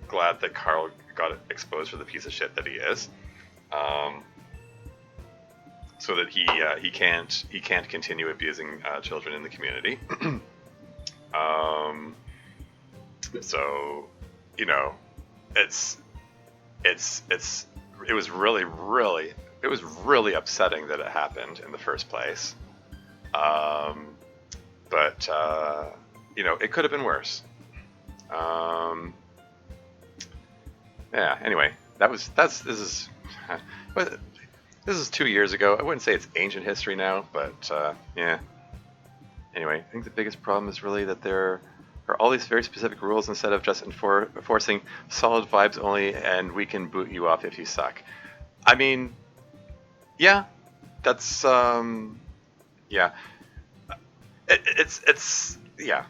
glad that Carl got exposed for the piece of shit that he is. So that he can't continue abusing children in the community. So, you know, it's it was really upsetting that it happened in the first place. But it could have been worse. Yeah. Anyway, this is 2 years ago. I wouldn't say it's ancient history now, but yeah. Anyway, I think the biggest problem is really that there are all these very specific rules instead of just enforcing solid vibes only, and we can boot you off if you suck. I mean, yeah, that's yeah. It's yeah.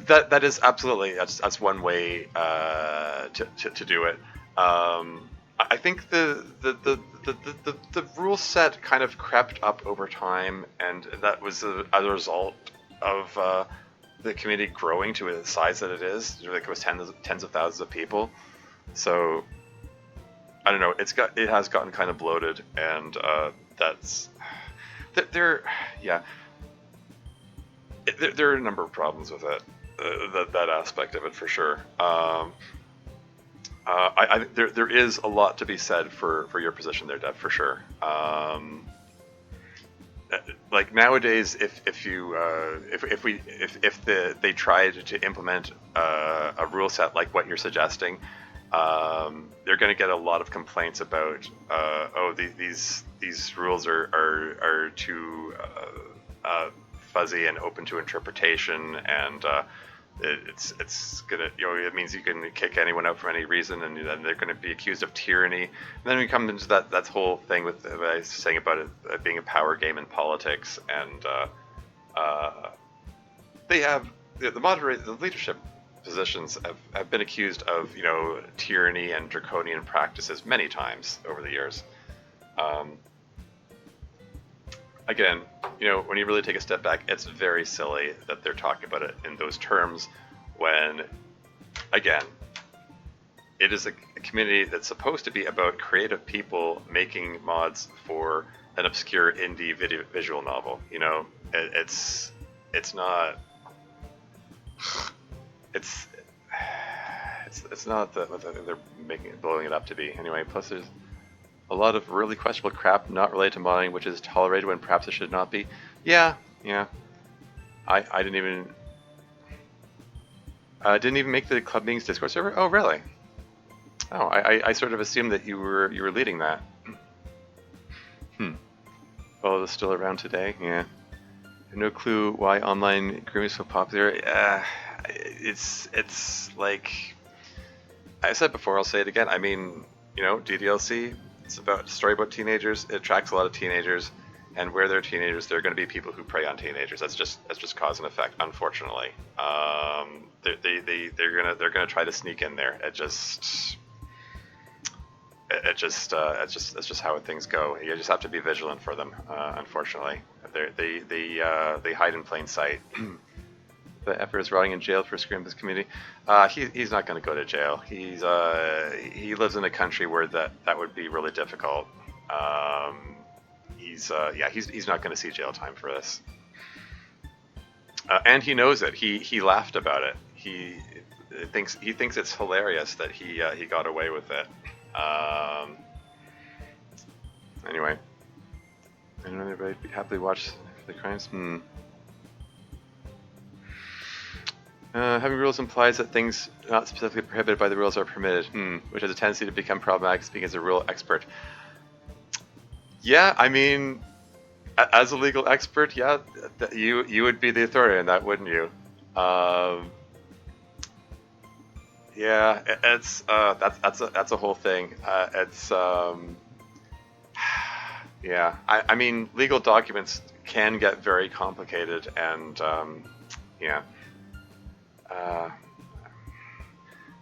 That is absolutely that's one way to do it. I think the rule set kind of crept up over time, and that was as a result of the community growing to the size that it is. Like it was tens of thousands of people. So I don't know. It has gotten kind of bloated, and that's yeah. There are a number of problems with it. That aspect of it for sure. There is a lot to be said for your position there, Dev, for sure. Like nowadays, if they tried to implement a rule set like what you're suggesting, they're going to get a lot of complaints about these rules are too fuzzy and open to interpretation, and it's gonna it means you can kick anyone out for any reason, and then they're going to be accused of tyranny. And then we come into that whole thing with what I was saying about it being a power game in politics, and they have the leadership positions have been accused of tyranny and draconian practices many times over the years. Again, when you really take a step back, it's very silly that they're talking about it in those terms when, again, it is a community that's supposed to be about creative people making mods for an obscure indie visual novel. It's not what they're blowing it up to be. Anyway, plus there's a lot of really questionable crap not related to modding, which is tolerated when perhaps it should not be. Yeah. I didn't even make the Club Meetings Discord server. Oh, really? Oh, I sort of assumed that you were leading that. Well, it's still around today. Yeah. No clue why online grooming is so popular. It's like I said before. I'll say it again. I mean, DDLC. It's a story about teenagers. It attracts a lot of teenagers, and where there are teenagers, there are going to be people who prey on teenagers. That's just cause and effect, unfortunately. They're gonna try to sneak in there. That's just how things go. You just have to be vigilant for them. Unfortunately, they hide in plain sight. The effort is rotting in jail for screwing this community. He's not going to go to jail. He lives in a country where that would be really difficult. He's not going to see jail time for this. And he knows it. He laughed about it. He thinks it's hilarious that he got away with it. Anyway, I don't know if everybody happily watch the crimes. Having rules implies that things not specifically prohibited by the rules are permitted, which has a tendency to become problematic speaking as a rule expert. Yeah, I mean, as a legal expert, yeah, you would be the authority on that, wouldn't you? Yeah, it's that's a whole thing. Yeah, I mean, legal documents can get very complicated, and yeah.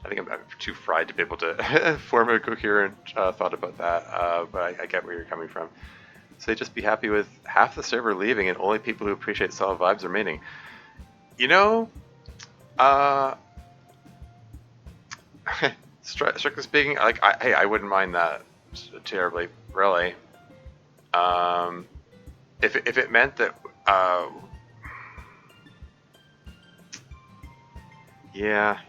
I think I'm too fried to be able to form a coherent thought about that, but I get where you're coming from. So just be happy with half the server leaving and only people who appreciate solid vibes remaining. Strictly speaking, hey, I wouldn't mind that terribly, really. If it meant that, yeah,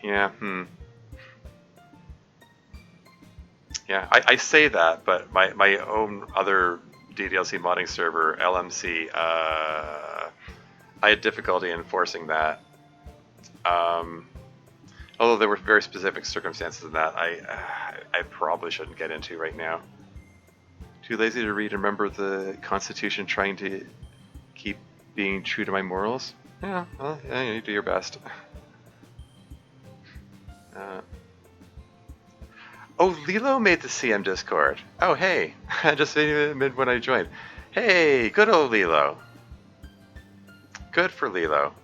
Yeah, I say that, but my own other DDLC modding server, LMC, I had difficulty enforcing that. Although there were very specific circumstances in that I probably shouldn't get into right now. Too lazy to read and remember the Constitution, trying to keep being true to my morals? Yeah, well, yeah, you do your best. Oh, Lilo made the CM Discord. Oh, hey. I just made when I joined. Hey, good old Lilo. Good for Lilo.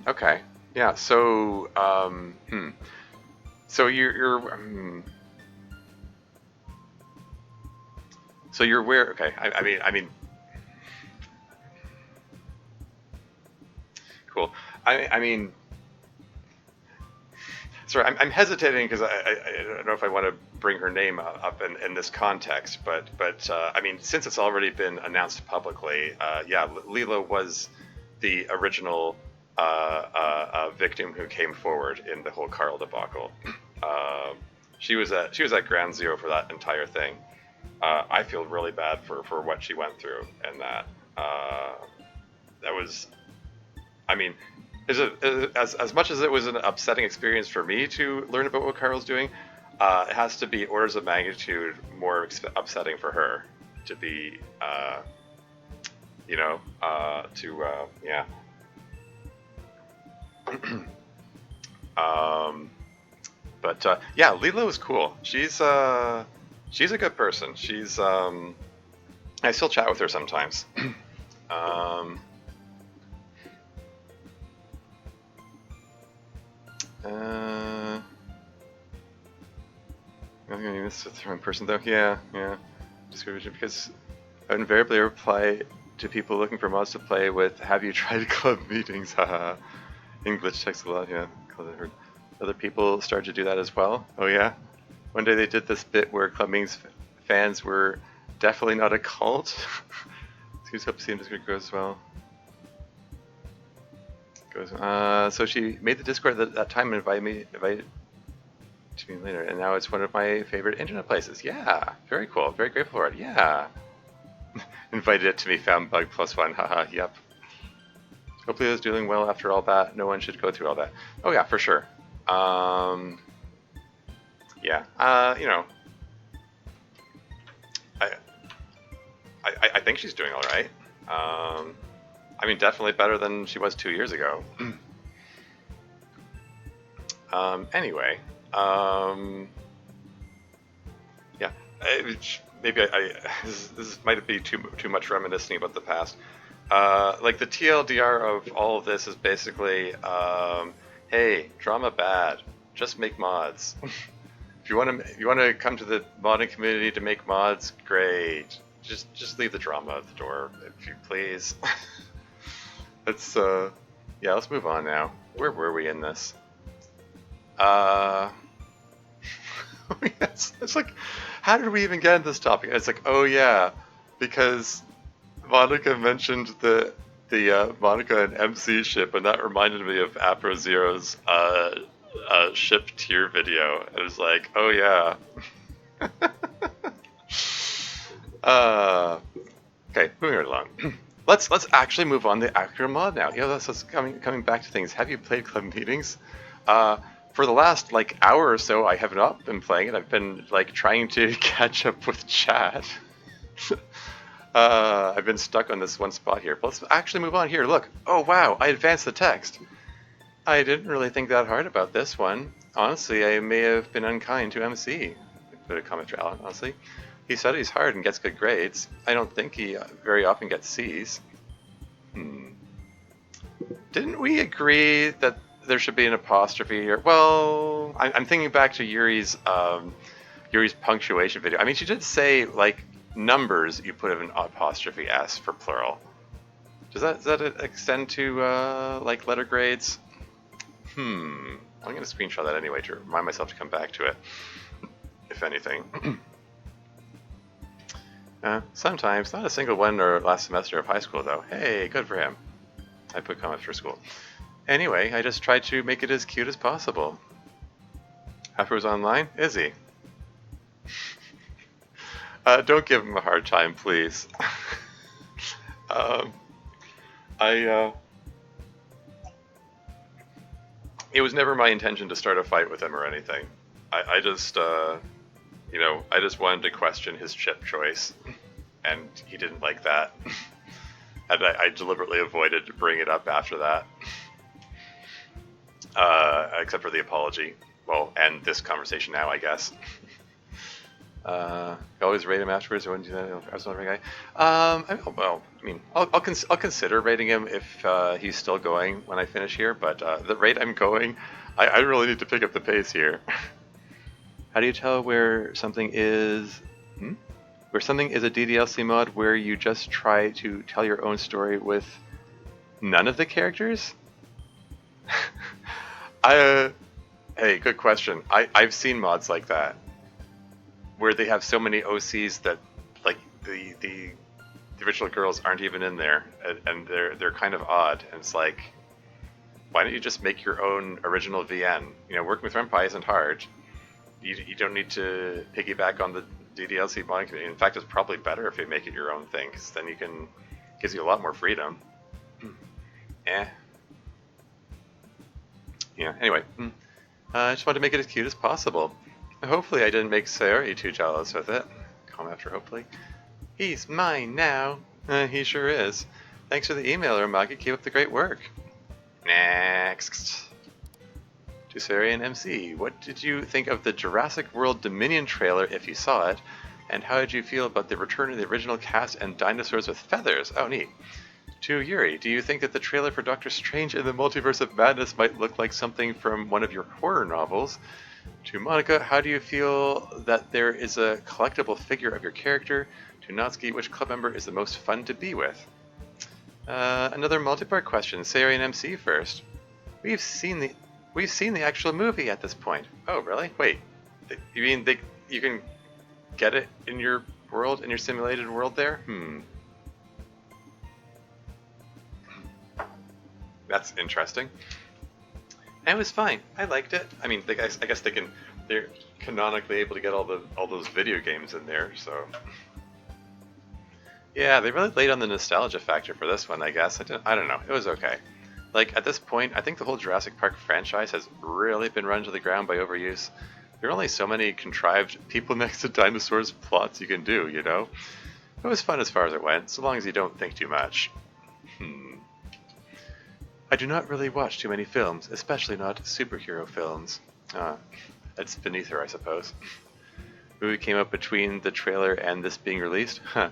Okay. Yeah, so, So so you're aware, okay, I mean, cool. I mean, sorry, I'm hesitating because I don't know if I want to bring her name up in this context, but I mean, since it's already been announced publicly, yeah, Lila was the original victim who came forward in the whole Carl debacle. She was at ground zero for that entire thing. I feel really bad for what she went through, and that was, I mean, as much as it was an upsetting experience for me to learn about what Carl's doing, it has to be orders of magnitude more upsetting for her to be, yeah. But yeah, Lilo is cool. She's a good person. She's I still chat with her sometimes. I'm gonna use this wrong person though. Yeah. Description, because I invariably reply to people looking for mods to play with, "Have you tried club meetings?" Haha. English text a lot. Yeah. Other people started to do that as well. Oh yeah. One day they did this bit where club meetings fans were definitely not a cult. Excuse hope seeing Discord goes well. So she made the Discord at that time and invited to me later, and now it's one of my favorite internet places. Yeah, very cool. Very grateful for it. Yeah. Invited it to me, found bug +1. Haha, yep. Hopefully it's doing well after all that. No one should go through all that. Oh yeah, for sure. Yeah. You know, I think she's doing all right. I mean, definitely better than she was 2 years ago. Anyway, yeah, maybe this might be too much reminiscing about the past. Like the TLDR of all of this is basically, hey, drama bad, just make mods. If you want to come to the modding community to make mods, great. Just leave the drama at the door, if you please. Let's yeah, let's move on now. Where were we in this? It's like, how did we even get into this topic? It's like, oh yeah, because Monica mentioned the Monica and MC ship, and that reminded me of Afro Zero's ship tier video. It was like, oh yeah. Okay, moving right along. Let's actually move on to actual mod now. Yeah, that's coming back to things. Have you played club meetings? For the last like hour or so, I have not been playing it. I've been like trying to catch up with chat. I've been stuck on this one spot here. But let's actually move on here. Look. Oh wow, I advanced the text. I didn't really think that hard about this one. Honestly, I may have been unkind to MC. Put a comment for Alan, honestly. He studies hard and gets good grades. I don't think he very often gets C's. Didn't we agree that there should be an apostrophe here? Well, I'm thinking back to Yuri's punctuation video. I mean, she did say, like, numbers, you put an apostrophe S for plural. Does that extend to, like, letter grades? I'm going to screenshot that anyway to remind myself to come back to it, if anything. Sometimes, not a single one or last semester of high school, though. Hey, good for him. I put comments for school. Anyway, I just tried to make it as cute as possible. After he was online? Is he? Don't give him a hard time, please. um, it was never my intention to start a fight with him or anything. I just, I just wanted to question his chip choice, and he didn't like that. And I deliberately avoided to bring it up after that. Except for the apology. Well, and this conversation now, I guess. Always rate him afterwards. I wouldn't do that. I was not a guy. I'll consider rating him if he's still going when I finish here. But the rate I'm going, I really need to pick up the pace here. How do you tell where something is? Where something is a DDLC mod where you just try to tell your own story with none of the characters? Hey, good question. I've seen mods like that, where they have so many OCs that like the original girls aren't even in there, and they're kind of odd. And it's like, why don't you just make your own original VN? Working with Ren'Py isn't hard. You don't need to piggyback on the DDLC mod community. In fact, it's probably better if you make it your own thing, because then gives you a lot more freedom. Yeah. Anyway, I just wanted to make it as cute as possible. Hopefully I didn't make Sayori too jealous with it. Calm after hopefully. He's mine now. He sure is. Thanks for the email, Ramagi. Keep up the great work. Next. To Sayori and MC. What did you think of the Jurassic World Dominion trailer if you saw it? And how did you feel about the return of the original cast and dinosaurs with feathers? Oh, neat. To Yuri, do you think that the trailer for Doctor Strange in the Multiverse of Madness might look like something from one of your horror novels? To Monica, how do you feel that there is a collectible figure of your character? To Natsuki, which club member is the most fun to be with? Another multi-part question. Sayori and MC first. We've seen the actual movie at this point. Oh, really? Wait. You mean you can get it in your world, in your simulated world there? That's interesting. And it was fine. I liked it. I mean, I guess they're canonically able to get all those video games in there, so. Yeah, they really laid on the nostalgia factor for this one, I guess. I don't know. It was okay. Like, at this point, I think the whole Jurassic Park franchise has really been run to the ground by overuse. There are only so many contrived people next to dinosaurs plots you can do, It was fun as far as it went, so long as you don't think too much. I do not really watch too many films, especially not superhero films. That's beneath her, I suppose. Movie came up between the trailer and this being released? Huh.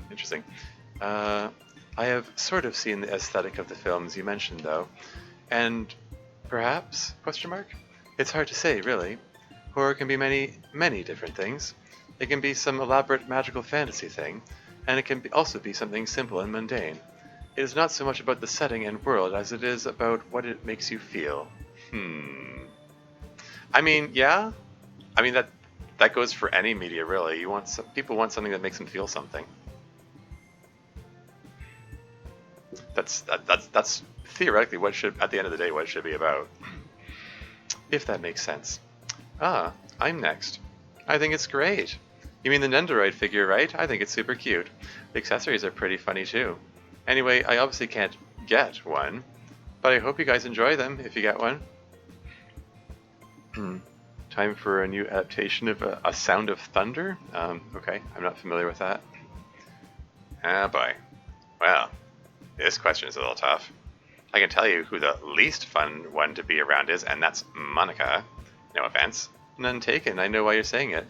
Interesting. I have sort of seen the aesthetic of the films you mentioned, though. And perhaps? ? It's hard to say, really. Horror can be many, many different things. It can be some elaborate magical fantasy thing, and it can also be something simple and mundane. It is not so much about the setting and world as it is about what it makes you feel. I mean, yeah. I mean, that goes for any media, really. People want something that makes them feel something. That's theoretically what should, at the end of the day, what it should be about. If that makes sense. I'm next. I think it's great. You mean the Nendoroid figure, right? I think it's super cute. The accessories are pretty funny, too. Anyway, I obviously can't get one, but I hope you guys enjoy them if you get one. Time for a new adaptation of A Sound of Thunder? Okay, I'm not familiar with that. Ah, boy. Well, this question is a little tough. I can tell you who the least fun one to be around is, and that's Monica. No offense. None taken, I know why you're saying it.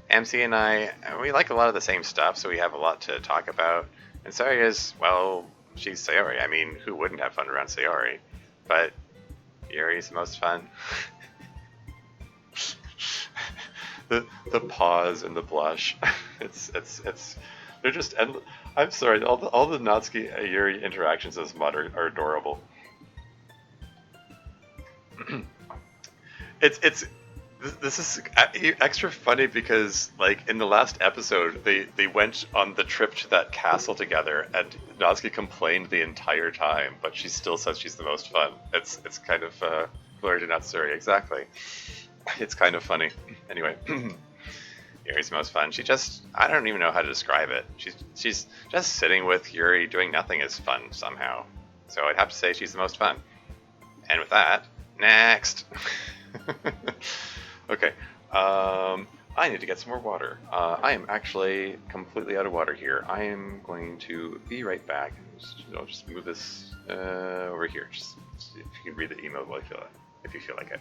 MC and I, we like a lot of the same stuff, so we have a lot to talk about. And Sayori is, well, she's Sayori. I mean, who wouldn't have fun around Sayori? But Yuri's the most fun. the pause and the blush. It's they're just endless. I'm sorry, all the Natsuki Yuri interactions in this mod are adorable. This is extra funny because, like, in the last episode, they went on the trip to that castle together, and Natsuki complained the entire time, but she still says she's the most fun. It's kind of Fleur de Natsuri, exactly. It's kind of funny. Anyway, Yuri's most fun. She just, I don't even know how to describe it. She's just sitting with Yuri doing nothing is fun somehow. So I'd have to say she's the most fun. And with that, next. Okay. I need to get some more water. I am actually completely out of water here. I am going to be right back. I'll just move this over here. Just if you can read the email while if you feel like it.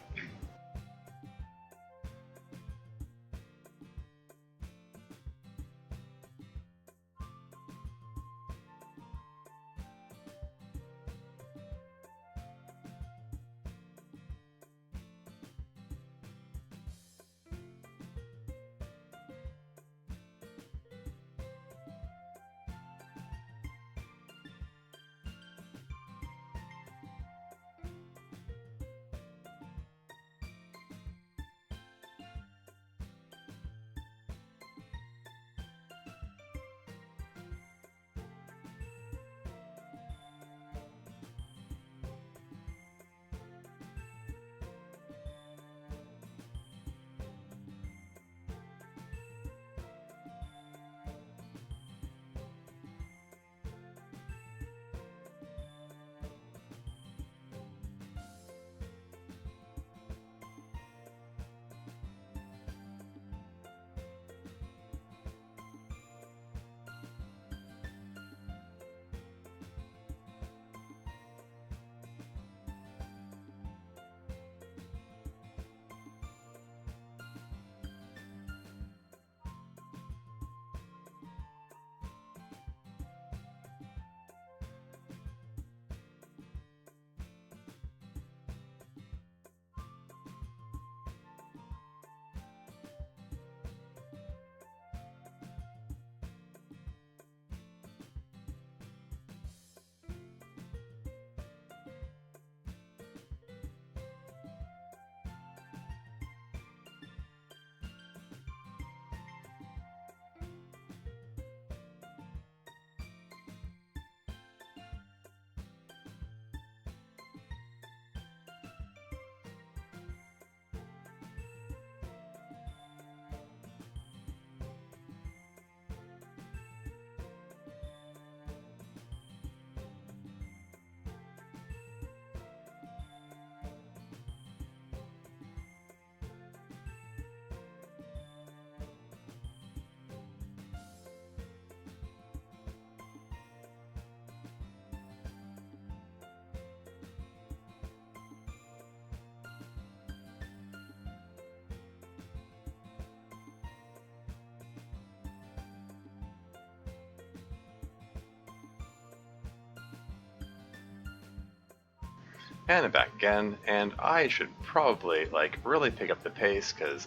And I'm back again, and I should probably really pick up the pace because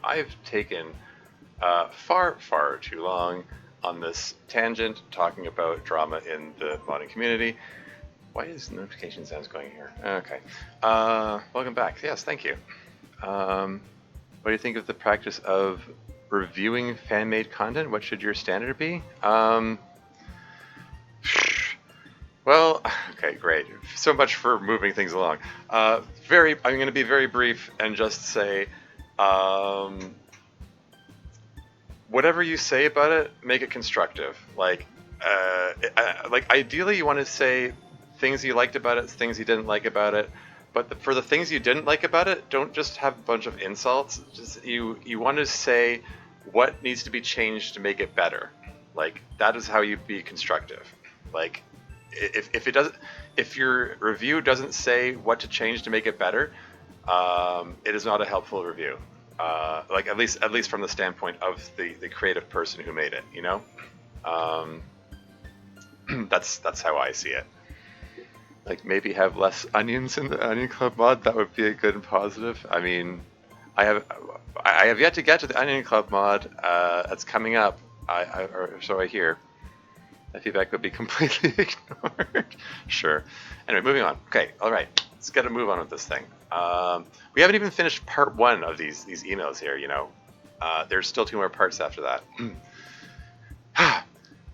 I've taken far too long on this tangent talking about drama in the modding community. Why is notification sounds going here? Okay. Welcome back. Yes, thank you. What do you think of the practice of reviewing fan-made content? What should your standard be? Well, okay, great. So much for moving things along. I'm going to be very brief and just say, whatever you say about it, make it constructive. Ideally, you want to say things you liked about it, things you didn't like about it. But for the things you didn't like about it, don't just have a bunch of insults. Just you want to say what needs to be changed to make it better. That is how you be constructive. If your review doesn't say what to change to make it better, it is not a helpful review. At least from the standpoint of the creative person who made it, you know. That's how I see it. Maybe have less onions in the Onion Club mod. That would be a good and positive. I mean, I have yet to get to the Onion Club mod. That's coming up. Or so I hear. That feedback would be completely ignored. Sure. Anyway, moving on. Okay, all right. Let's get a move on with this thing. We haven't even finished part one of these emails here, you know. There's still 2 more parts after that.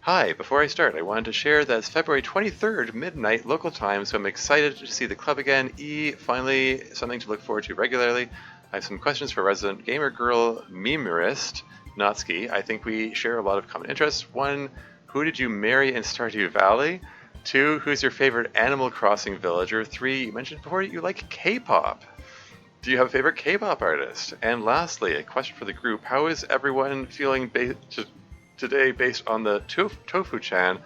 Hi, before I start, I wanted to share that it's February 23rd, midnight local time, so I'm excited to see the club again. Finally something to look forward to regularly. I have some questions for resident gamer girl memerist Natsuki. I think we share a lot of common interests. 1, who did you marry in Stardew Valley? 2, who's your favorite Animal Crossing villager? 3, you mentioned before you like K-pop. Do you have a favorite K-pop artist? And lastly, a question for the group. How is everyone feeling today based on the Tofu-chan,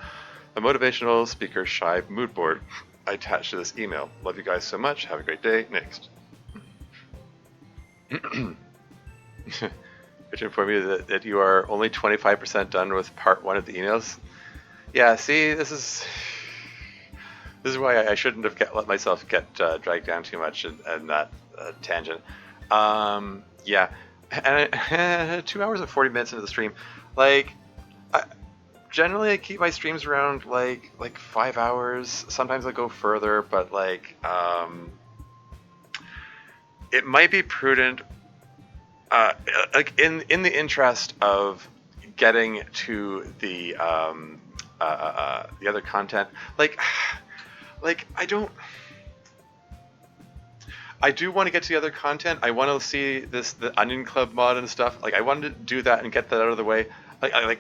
a motivational speaker shy mood board I attached to this email? Love you guys so much. Have a great day. Next. Could you inform me that you are only 25% done with part 1 of the emails? Yeah, see, this is why I shouldn't have let myself get dragged down too much in that tangent. Yeah, and 2 hours and 40 minutes into the stream, like, generally I keep my streams around like 5 hours. Sometimes I go further, but like it might be prudent, like in the interest of getting to the other content. Like I do want to get to the other content. I want to see the Onion Club mod and stuff. Like I wanted to do that and get that out of the way. Get out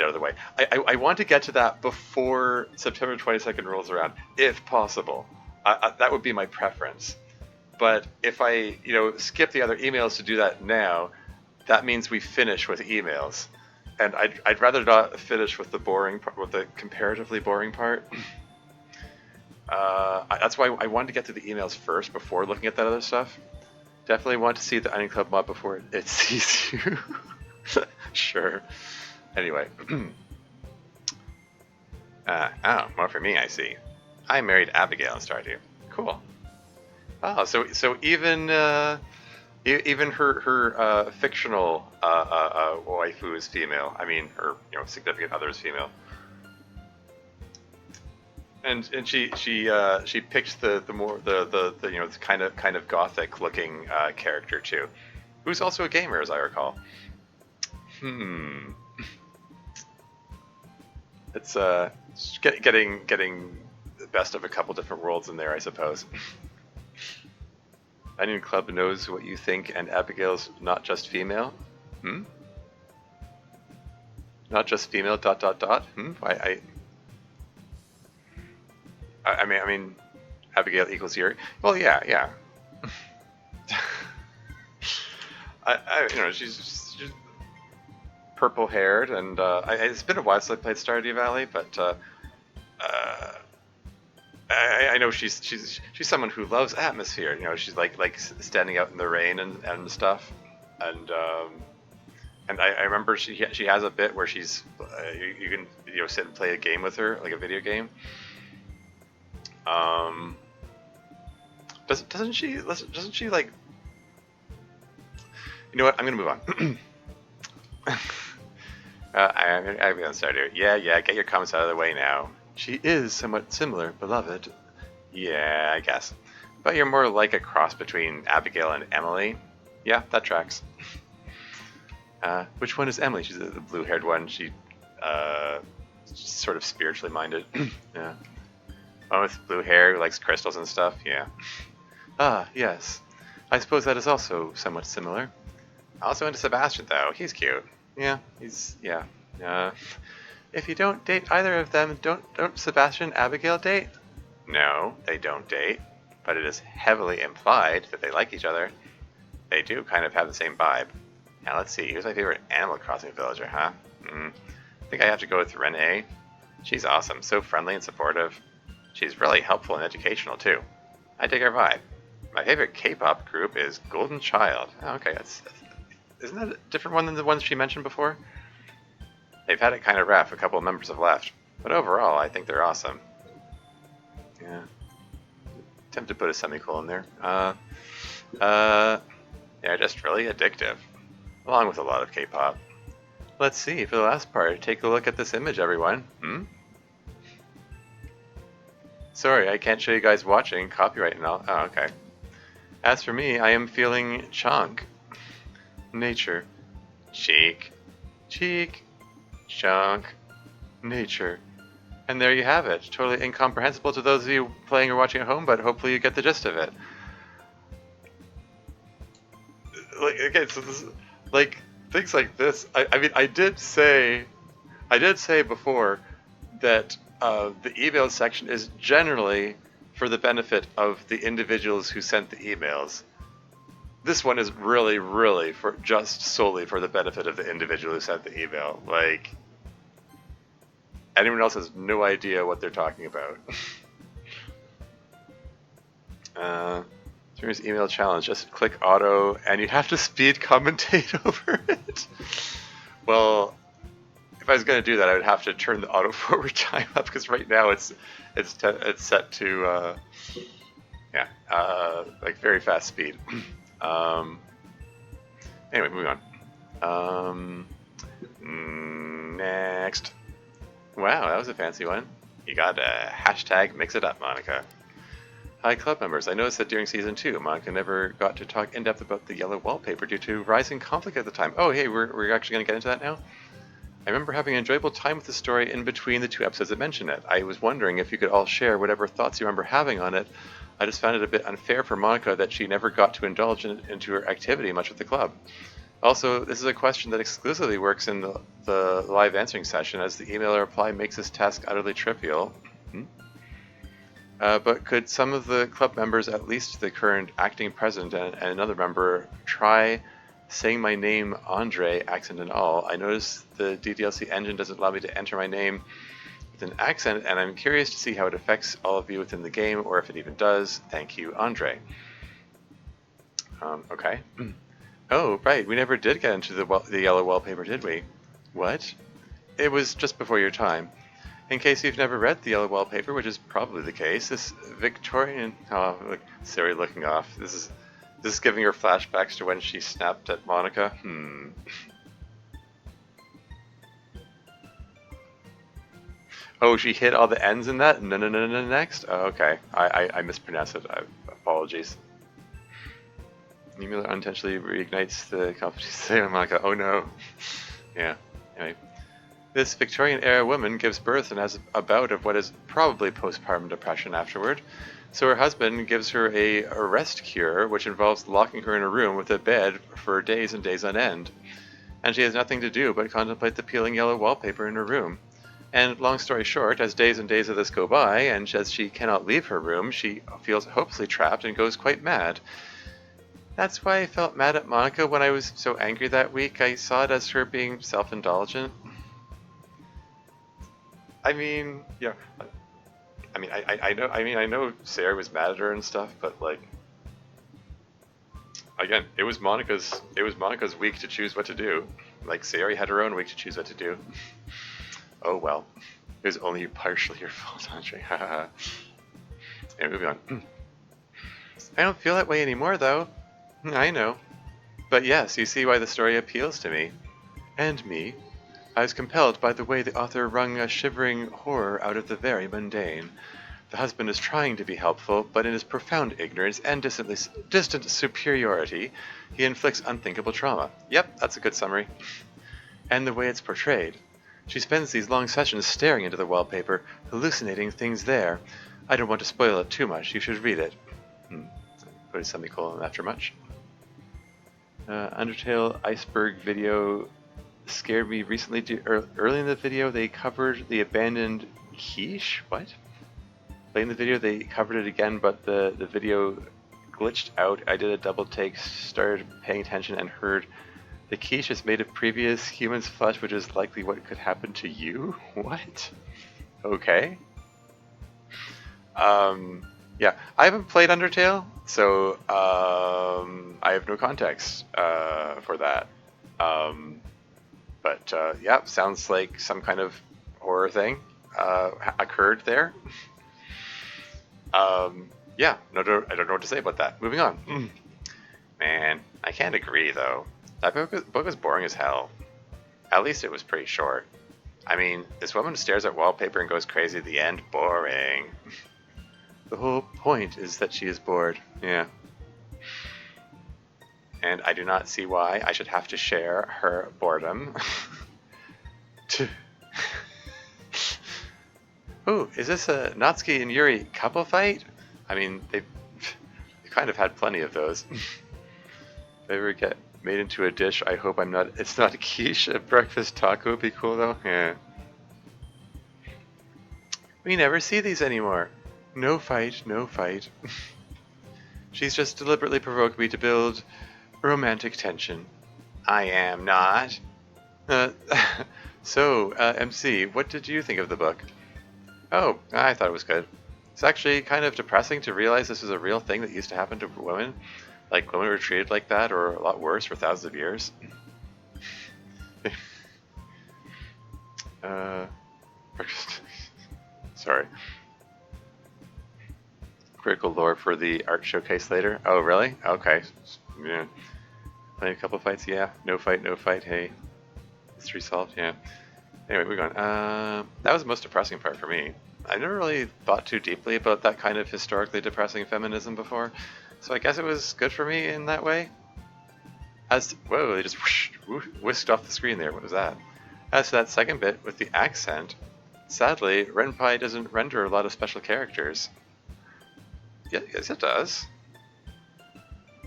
of the way. I want to get to that before September 22nd rolls around, if possible. That would be my preference. But if I, skip the other emails to do that now, that means we finish with emails, and I'd rather not finish with the boring part, with the comparatively boring part. That's why I wanted to get to the emails first before looking at that other stuff. Definitely want to see the Onion Club mod before it sees you. Sure. Anyway. More for me, I see. I married Abigail in Stardew. Cool. Oh, so even even her fictional waifu is female. I mean, her significant other is female. And she picked the kind of gothic looking character too, who's also a gamer, as I recall. It's getting the best of a couple different worlds in there, I suppose. Onion Club knows what you think, and Abigail's not just female. Not just female. ... I mean, Abigail equals Yuri. Well, yeah. She's purple-haired, and it's been a while since I played Stardew Valley, but I know she's someone who loves atmosphere. She's like standing out in the rain and stuff, and I remember she has a bit where she's you can sit and play a game with her, like a video game. Doesn't she like? You know what? I'm gonna move on. I'm gonna start here. Yeah. Get your comments out of the way now. She is somewhat similar, beloved. Yeah, I guess. But you're more like a cross between Abigail and Emily. Yeah, that tracks. Which one is Emily? She's the blue-haired one. She sort of spiritually minded. Yeah. One with blue hair who likes crystals and stuff. Yeah. Ah, yes. I suppose that is also somewhat similar. Also into Sebastian, though. He's cute. Yeah, yeah. If you don't date either of them, don't Sebastian and Abigail date? No, they don't date, but it is heavily implied that they like each other. They do kind of have the same vibe. Now let's see, who's my favorite Animal Crossing villager, huh? I think I have to go with Renee. She's awesome, so friendly and supportive. She's really helpful and educational, too. I dig her vibe. My favorite K-pop group is Golden Child. Oh, okay, isn't that a different one than the ones she mentioned before? They've had it kind of rough. A couple of members have left. But overall, I think they're awesome. Yeah. Tempted to put a semicolon there. Yeah, just really addictive. Along with a lot of K-pop. Let's see, for the last part, take a look at this image, everyone. Sorry, I can't show you guys watching. Copyright and all. Oh, okay. As for me, I am feeling chonk. Nature. Cheek. Junk. Nature. And there you have it. Totally incomprehensible to those of you playing or watching at home, but hopefully you get the gist of it. Like, okay, so this, like, things like this, I mean, I did say before that the email section is generally for the benefit of the individuals who sent the emails. This one is really, really for just solely for the benefit of the individual who sent the email. Like, anyone else has no idea what they're talking about. Here's email challenge. Just click auto, and you have to speed commentate over it. Well, if I was going to do that, I would have to turn the auto forward time up because right now it's set to like very fast speed. Anyway, moving on. Next. Wow, that was a fancy one. You got a hashtag mix it up, Monica. Hi, club members. I noticed that during Season 2, Monica never got to talk in depth about the yellow wallpaper due to rising conflict at the time. Oh, hey, we're actually going to get into that now? I remember having an enjoyable time with the story in between the 2 episodes that mentioned it. I was wondering if you could all share whatever thoughts you remember having on it. I just found it a bit unfair for Monica that she never got to indulge into her activity much with the club. Also, this is a question that exclusively works in the live answering session, as the email reply makes this task utterly trivial. But could some of the club members, at least the current acting president and another member, try saying my name, Andre, accent and all? I noticed the DDLC engine doesn't allow me to enter my name with an accent, and I'm curious to see how it affects all of you within the game, or if it even does. Thank you, Andre. Okay. Oh, right, we never did get into the yellow wallpaper, did we? What? It was just before your time. In case you've never read the yellow wallpaper, which is probably the case, this Victorian... Oh, look, Siri looking off. This is giving her flashbacks to when she snapped at Monica. Oh, she hit all the N's in that? No, next? Oh, okay. I mispronounced it. Apologies. Email unintentionally reignites the competition. Monica. Oh no. Yeah. Anyway. This Victorian-era woman gives birth and has a bout of what is probably postpartum depression afterward, so her husband gives her a rest cure, which involves locking her in a room with a bed for days and days on end. And she has nothing to do but contemplate the peeling yellow wallpaper in her room. And long story short, as days and days of this go by, and as she cannot leave her room, she feels hopelessly trapped and goes quite mad. That's why I felt mad at Monica when I was so angry that week. I saw it as her being self-indulgent. I mean, yeah. I know Sarah was mad at her and stuff, but like, again, it was Monica's week to choose what to do. Like, Sarah had her own week to choose what to do. Oh well, it was only partially your fault, Andre. Haha. Anyway, moving on. I don't feel that way anymore, though. I know. But yes, you see why the story appeals to me. And me. I was compelled by the way the author wrung a shivering horror out of the very mundane. The husband is trying to be helpful, but in his profound ignorance and distant superiority, he inflicts unthinkable trauma. Yep, that's a good summary. And the way it's portrayed. She spends these long sessions staring into the wallpaper, hallucinating things there. I don't want to spoil it too much. You should read it. Put a semicolon after much. Undertale iceberg video scared me recently. Early in the video, they covered the abandoned quiche? What? Late in the video, they covered it again, but the video glitched out. I did a double take, started paying attention, and heard the quiche is made of previous human's flesh, which is likely what could happen to you? What? Okay. Yeah, I haven't played Undertale, so I have no context for that. But yeah, sounds like some kind of horror thing occurred there. Yeah, I don't know what to say about that. Moving on. Man, I can't agree though. That book was boring as hell. At least it was pretty short. I mean, this woman stares at wallpaper and goes crazy at the end. Boring. The whole point is that she is bored. Yeah. And I do not see why I should have to share her boredom. Oh, is this a Natsuki and Yuri couple fight? I mean, they kind of had plenty of those. If I ever get made into a dish, I hope I'm not. It's not a quiche. A breakfast taco would be cool though. Yeah. We never see these anymore. No fight, no fight. She's just deliberately provoked me to build romantic tension. I am not. Uh, so, MC, what did you think of the book? Oh, I thought it was good. It's actually kind of depressing to realize this is a real thing that used to happen to women. Like, women were treated like that, or a lot worse, for thousands of years. uh, sorry. Critical lore for the art showcase later. Oh, really? Okay. Yeah. Playing a couple fights, yeah. No fight, no fight. Hey, mystery solved. Yeah. Anyway, we're going. That was the most depressing part for me. I never really thought too deeply about that kind of historically depressing feminism before, so I guess it was good for me in that way. Whoa, they just whisked off the screen there. What was that? As to that second bit with the accent, sadly, Renpai doesn't render a lot of special characters. Yeah, yes, it does.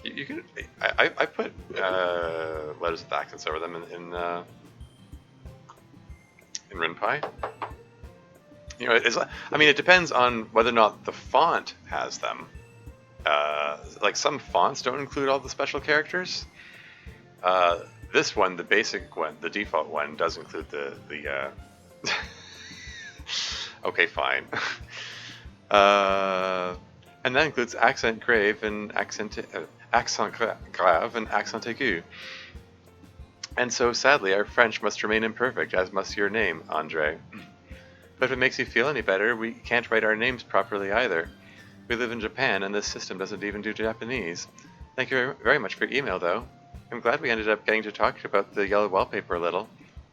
You can. I put letters with accents over them in Renpai. You know, I mean, it depends on whether or not the font has them. Like some fonts don't include all the special characters. This one, the basic one, the default one, does include the. Okay, fine. And that includes accent grave and accent grave and accent aigu. And so, sadly, our French must remain imperfect, as must your name, Andre. But if it makes you feel any better, we can't write our names properly either. We live in Japan, and this system doesn't even do Japanese. Thank you very much for your email, though. I'm glad we ended up getting to talk about the yellow wallpaper a little.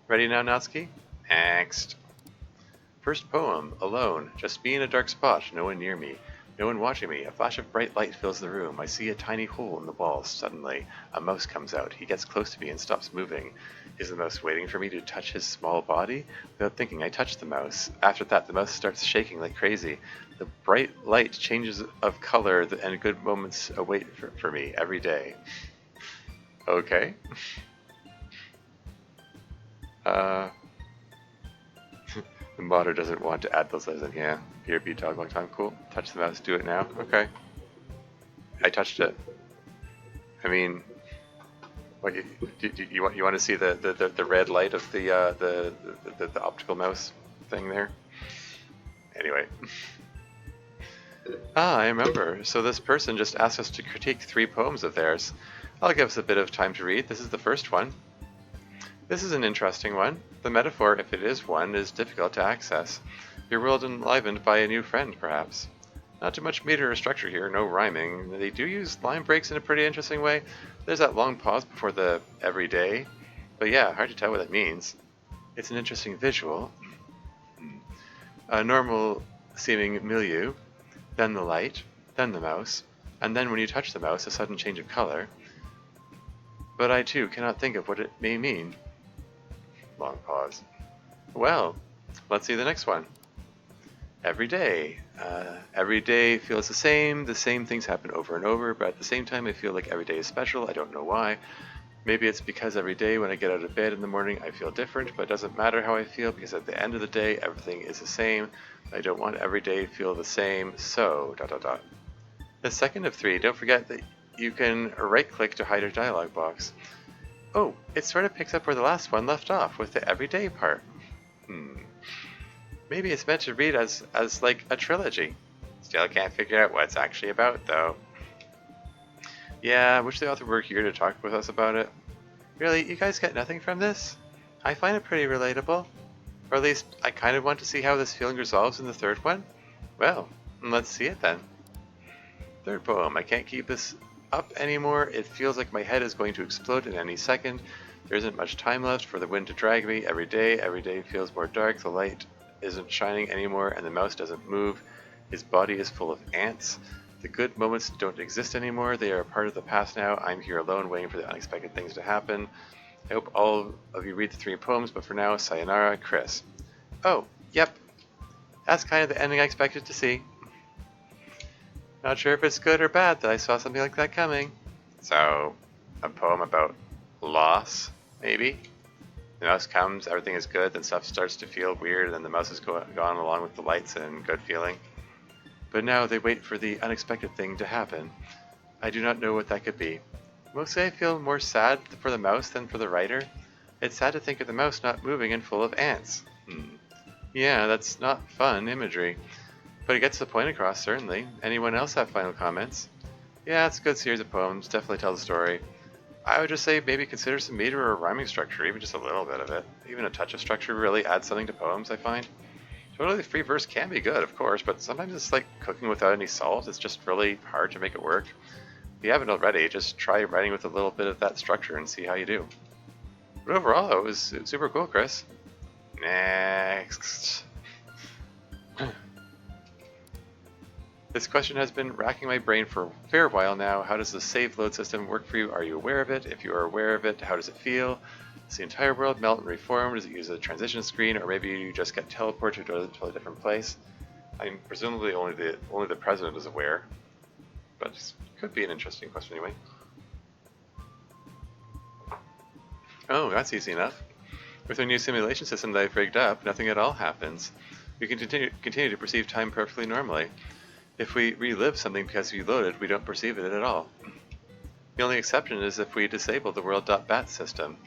Ready now, Natsuki? Next. First poem, alone. Just me in a dark spot, no one near me. No one watching me. A flash of bright light fills the room. I see a tiny hole in the wall. Suddenly, a mouse comes out. He gets close to me and stops moving. Is the mouse waiting for me to touch his small body? Without thinking, I touch the mouse. After that, the mouse starts shaking like crazy. The bright light changes of color, and good moments await for me every day. Okay. The modder doesn't want to add those letters in. Yeah. BRB dog long time. Cool. Touch the mouse. Do it now. Okay. I touched it. I mean, what you want to see the red light of the optical mouse thing there? Anyway. Ah, I remember. So this person just asked us to critique 3 poems of theirs. I'll give us a bit of time to read. This is the first one. This is an interesting one. The metaphor, if it is one, is difficult to access. Your world enlivened by a new friend, perhaps. Not too much meter or structure here, no rhyming. They do use line breaks in a pretty interesting way. There's that long pause before the everyday. But yeah, hard to tell what that means. It's an interesting visual. A normal seeming milieu, then the light, then the mouse, and then when you touch the mouse, a sudden change of color. But I too cannot think of what it may mean. Long pause. Well, let's see the next one. Every day. Every day feels the same things happen over and over, but at the same time I feel like every day is special. I don't know why. Maybe it's because every day when I get out of bed in the morning I feel different, but it doesn't matter how I feel because at the end of the day everything is the same. I don't want every day to feel the same, so ... The second of 3, don't forget that you can right-click to hide a dialog box. Oh, it sort of picks up where the last one left off, with the everyday part. Maybe it's meant to read as like a trilogy. Still can't figure out what it's actually about, though. Yeah, I wish the author were here to talk with us about it. Really, you guys get nothing from this? I find it pretty relatable. Or at least, I kind of want to see how this feeling resolves in the third one. Well, let's see it then. Third poem. I can't keep this up anymore. It feels like my head is going to explode in any second. There isn't much time left for the wind to drag me. Every day feels more dark. The light isn't shining anymore and the mouse doesn't move. His body is full of ants. The good moments don't exist anymore. They are a part of the past now. I'm here alone waiting for the unexpected things to happen. I hope all of you read the 3 poems, but for now, sayonara, Chris. Oh, yep. that's kind of the ending I expected to see. Not sure if it's good or bad that I saw something like that coming. So, a poem about loss, maybe? The mouse comes, everything is good, then stuff starts to feel weird, and then the mouse is gone along with the lights and good feeling. But now they wait for the unexpected thing to happen. I do not know what that could be. Mostly I feel more sad for the mouse than for the writer. It's sad to think of the mouse not moving and full of ants. Yeah, that's not fun imagery. But it gets the point across, certainly. Anyone else have final comments? Yeah, it's a good series of poems, definitely tell the story. I would just say maybe consider some meter or rhyming structure, even just a little bit of it. Even a touch of structure really adds something to poems, I find. Totally free verse can be good, of course, but sometimes it's like cooking without any salt. It's just really hard to make it work. If you haven't already, just try writing with a little bit of that structure and see how you do. But overall, it was super cool, Chris. Next. This question has been racking my brain for a fair while now. How does the save load system work for you? Are you aware of it? If you are aware of it, how does it feel? Does the entire world melt and reform? Does it use a transition screen, or maybe you just get teleported to a totally different place? I mean, presumably only the president is aware, but it could be an interesting question anyway. Oh, that's easy enough. With our new simulation system that I've rigged up, nothing at all happens. We can continue to perceive time perfectly normally. If we relive something because we loaded, we don't perceive it at all. The only exception is if we disable the world.bat system.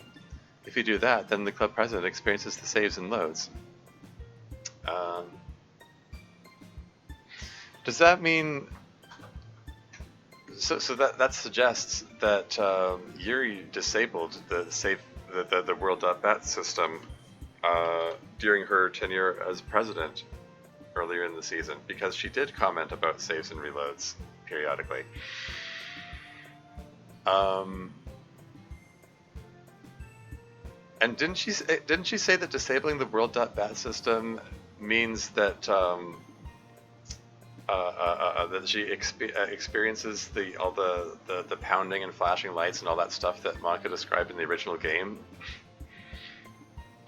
If you do that, then the club president experiences the saves and loads. Does that mean... So that suggests that Yuri disabled the world.bat system during her tenure as president earlier in the season, because she did comment about saves and reloads periodically. And didn't she say that disabling the world.bat system means that that she experiences all the pounding and flashing lights and all that stuff that Monica described in the original game?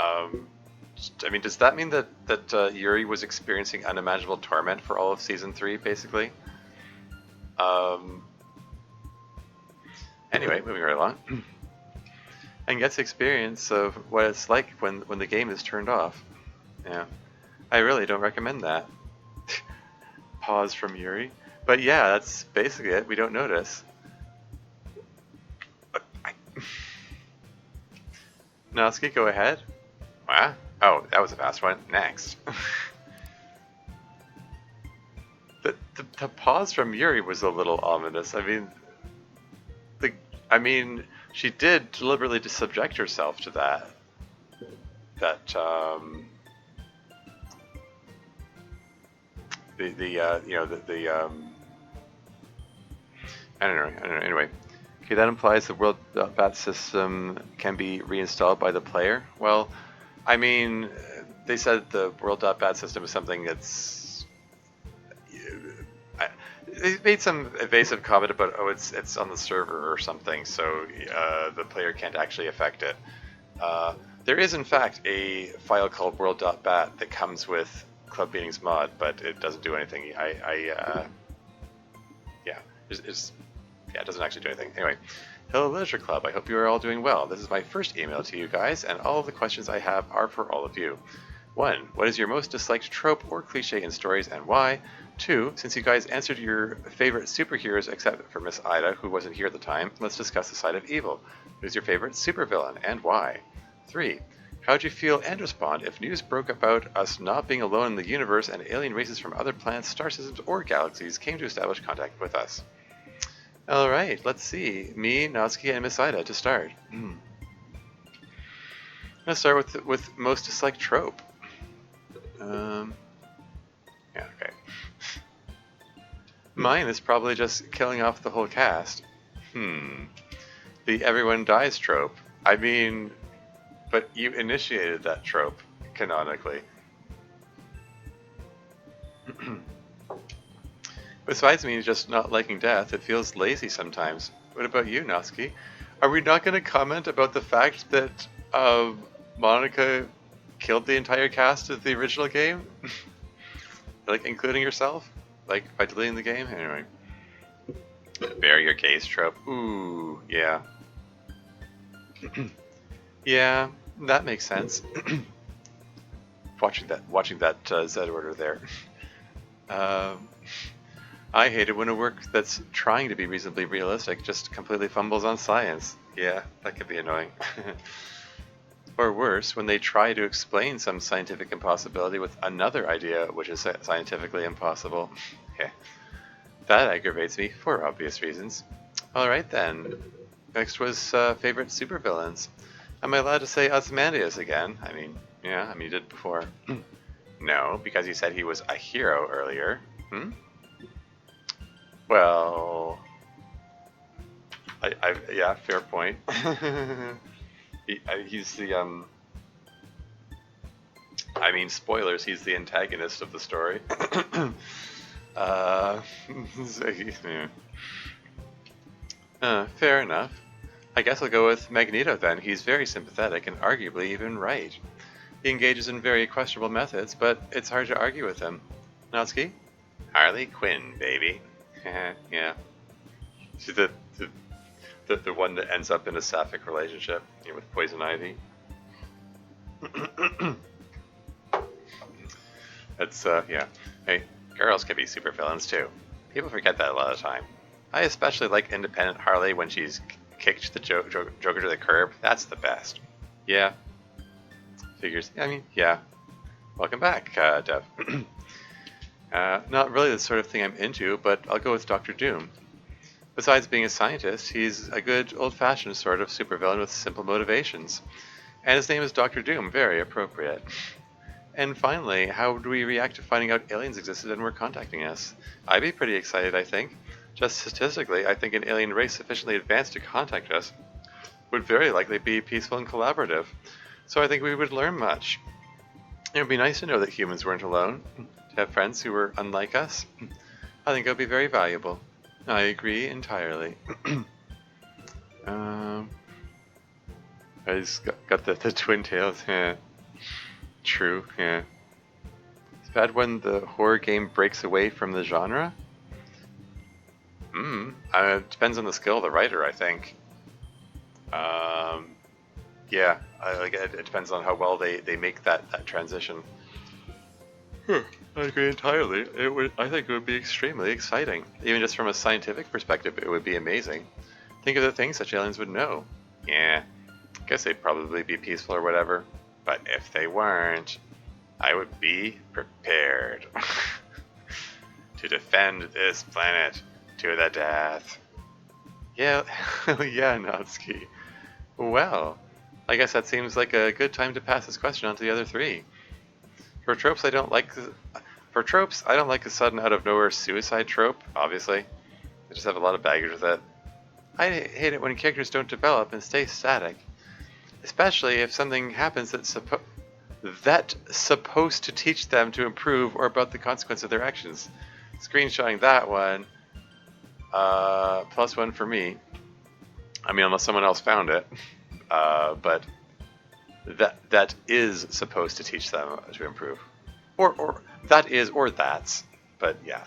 I mean, does that mean that Yuri was experiencing unimaginable torment for all of Season 3, basically? Anyway, moving right along. And gets experience of what it's like when the game is turned off. Yeah. I really don't recommend that. Pause from Yuri. But yeah, that's basically it. We don't notice. Natsuki, go ahead. Wow. Oh, that was a fast one. Next. The pause from Yuri was a little ominous. I mean, she did deliberately subject herself to that. I don't know. Anyway. Okay, that implies the world.bat system can be reinstalled by the player. Well, I mean, they said the world.bat system is something that's... They made some evasive comment about, oh, it's on the server or something, so the player can't actually affect it. There is, in fact, a file called world.bat that comes with Club Meetings mod, but it doesn't do anything. It doesn't actually do anything. Anyway, hello Literature Club, I hope you are all doing well. This is my first email to you guys, and all of the questions I have are for all of you. 1. What is your most disliked trope or cliche in stories, and why? 2. Since you guys answered your favorite superheroes except for Miss Ida, who wasn't here at the time, let's discuss the side of evil. Who's your favorite supervillain, and why? 3. How'd you feel and respond if news broke about us not being alone in the universe and alien races from other planets, star systems, or galaxies came to establish contact with us? Alright, let's see. Me, Natsuki, and Miss Ida to start. Let's start with most disliked trope. Yeah, okay. Mine is probably just killing off the whole cast. The everyone dies trope. I mean, but you initiated that trope, canonically. Besides me just not liking death, it feels lazy sometimes. What about you, Natsuki? Are we not going to comment about the fact that Monica killed the entire cast of the original game? Like, including yourself? Like, by deleting the game? Anyway. Bury your case trope. Ooh, yeah. Yeah, that makes sense. watching that Z order there. I hate it when a work that's trying to be reasonably realistic just completely fumbles on science. Yeah, that could be annoying. Or worse, when they try to explain some scientific impossibility with another idea which is scientifically impossible. Yeah, that aggravates me for obvious reasons. Alright then. Next was favorite supervillains. Am I allowed to say Ozymandias again? I mean, yeah, you did before. No, because you said he was a hero earlier. Well, yeah, fair point. He's the I mean, spoilers. He's the antagonist of the story. Fair enough. I guess I'll go with Magneto then. He's very sympathetic and arguably even right. He engages in very questionable methods, but it's hard to argue with him. Natsuki? Harley Quinn, baby. Yeah. She's the one that ends up in a sapphic relationship with Poison Ivy. That's, yeah. Hey, girls can be supervillains too. People forget that a lot of time. I especially like independent Harley when she's kicked the Joker to the curb. That's the best. Yeah. Figures. I mean, yeah. Welcome back, Dev. Not really the sort of thing I'm into, but I'll go with Dr. Doom. Besides being a scientist, he's a good old-fashioned sort of supervillain with simple motivations. And his name is Dr. Doom, very appropriate. And finally, how would we react to finding out aliens existed and were contacting us? I'd be pretty excited, I think. Just statistically, I think an alien race sufficiently advanced to contact us would very likely be peaceful and collaborative. So I think we would learn much. It would be nice to know that humans weren't alone, to have friends who were unlike us. I think it would be very valuable. I agree entirely. I just got the twin tails. Yeah. True, yeah. It's bad when the horror game breaks away from the genre. It depends on the skill of the writer, I think. Yeah, it depends on how well they make that transition. I agree entirely. I think it would be extremely exciting. Even just from a scientific perspective, it would be amazing. Think of the things such aliens would know. Yeah, I guess they'd probably be peaceful or whatever. But if they weren't, I would be prepared to defend this planet to the death. Yeah, yeah, Natsuki. Well, I guess that seems like a good time to pass this question on to the other three. For tropes, I don't like the sudden out of nowhere suicide trope, obviously. I just have a lot of baggage with it. I hate it when characters don't develop and stay static. Especially if something happens that's supposed to teach them to improve or about the consequence of their actions. Screenshotting that one, +1 for me. I mean, unless someone else found it. But that is supposed to teach them to improve. Or that is, or that's. But yeah.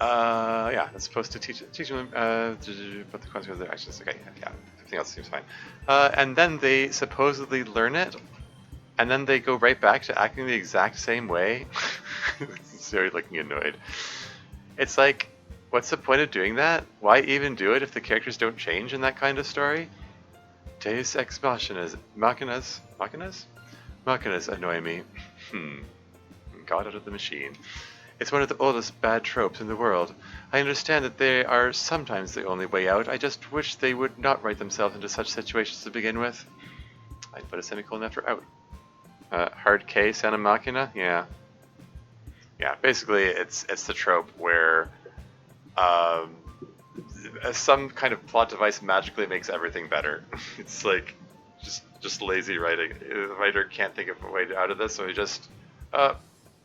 Yeah, it's supposed to teach them about the consequences of their actions. Okay, yeah, everything else seems fine. And then they supposedly learn it, and then they go right back to acting the exact same way. Sarah looking annoyed. It's like, what's the point of doing that? Why even do it if the characters don't change in that kind of story? Deus ex machinas annoy me. God out of the machine. It's one of the oldest bad tropes in the world. I understand that they are sometimes the only way out. I just wish they would not write themselves into such situations to begin with. I'd put a semicolon after out. Hard K, Santa Machina? Yeah. Yeah, basically it's the trope where some kind of plot device magically makes everything better. It's like just lazy writing. The writer can't think of a way out of this, so he just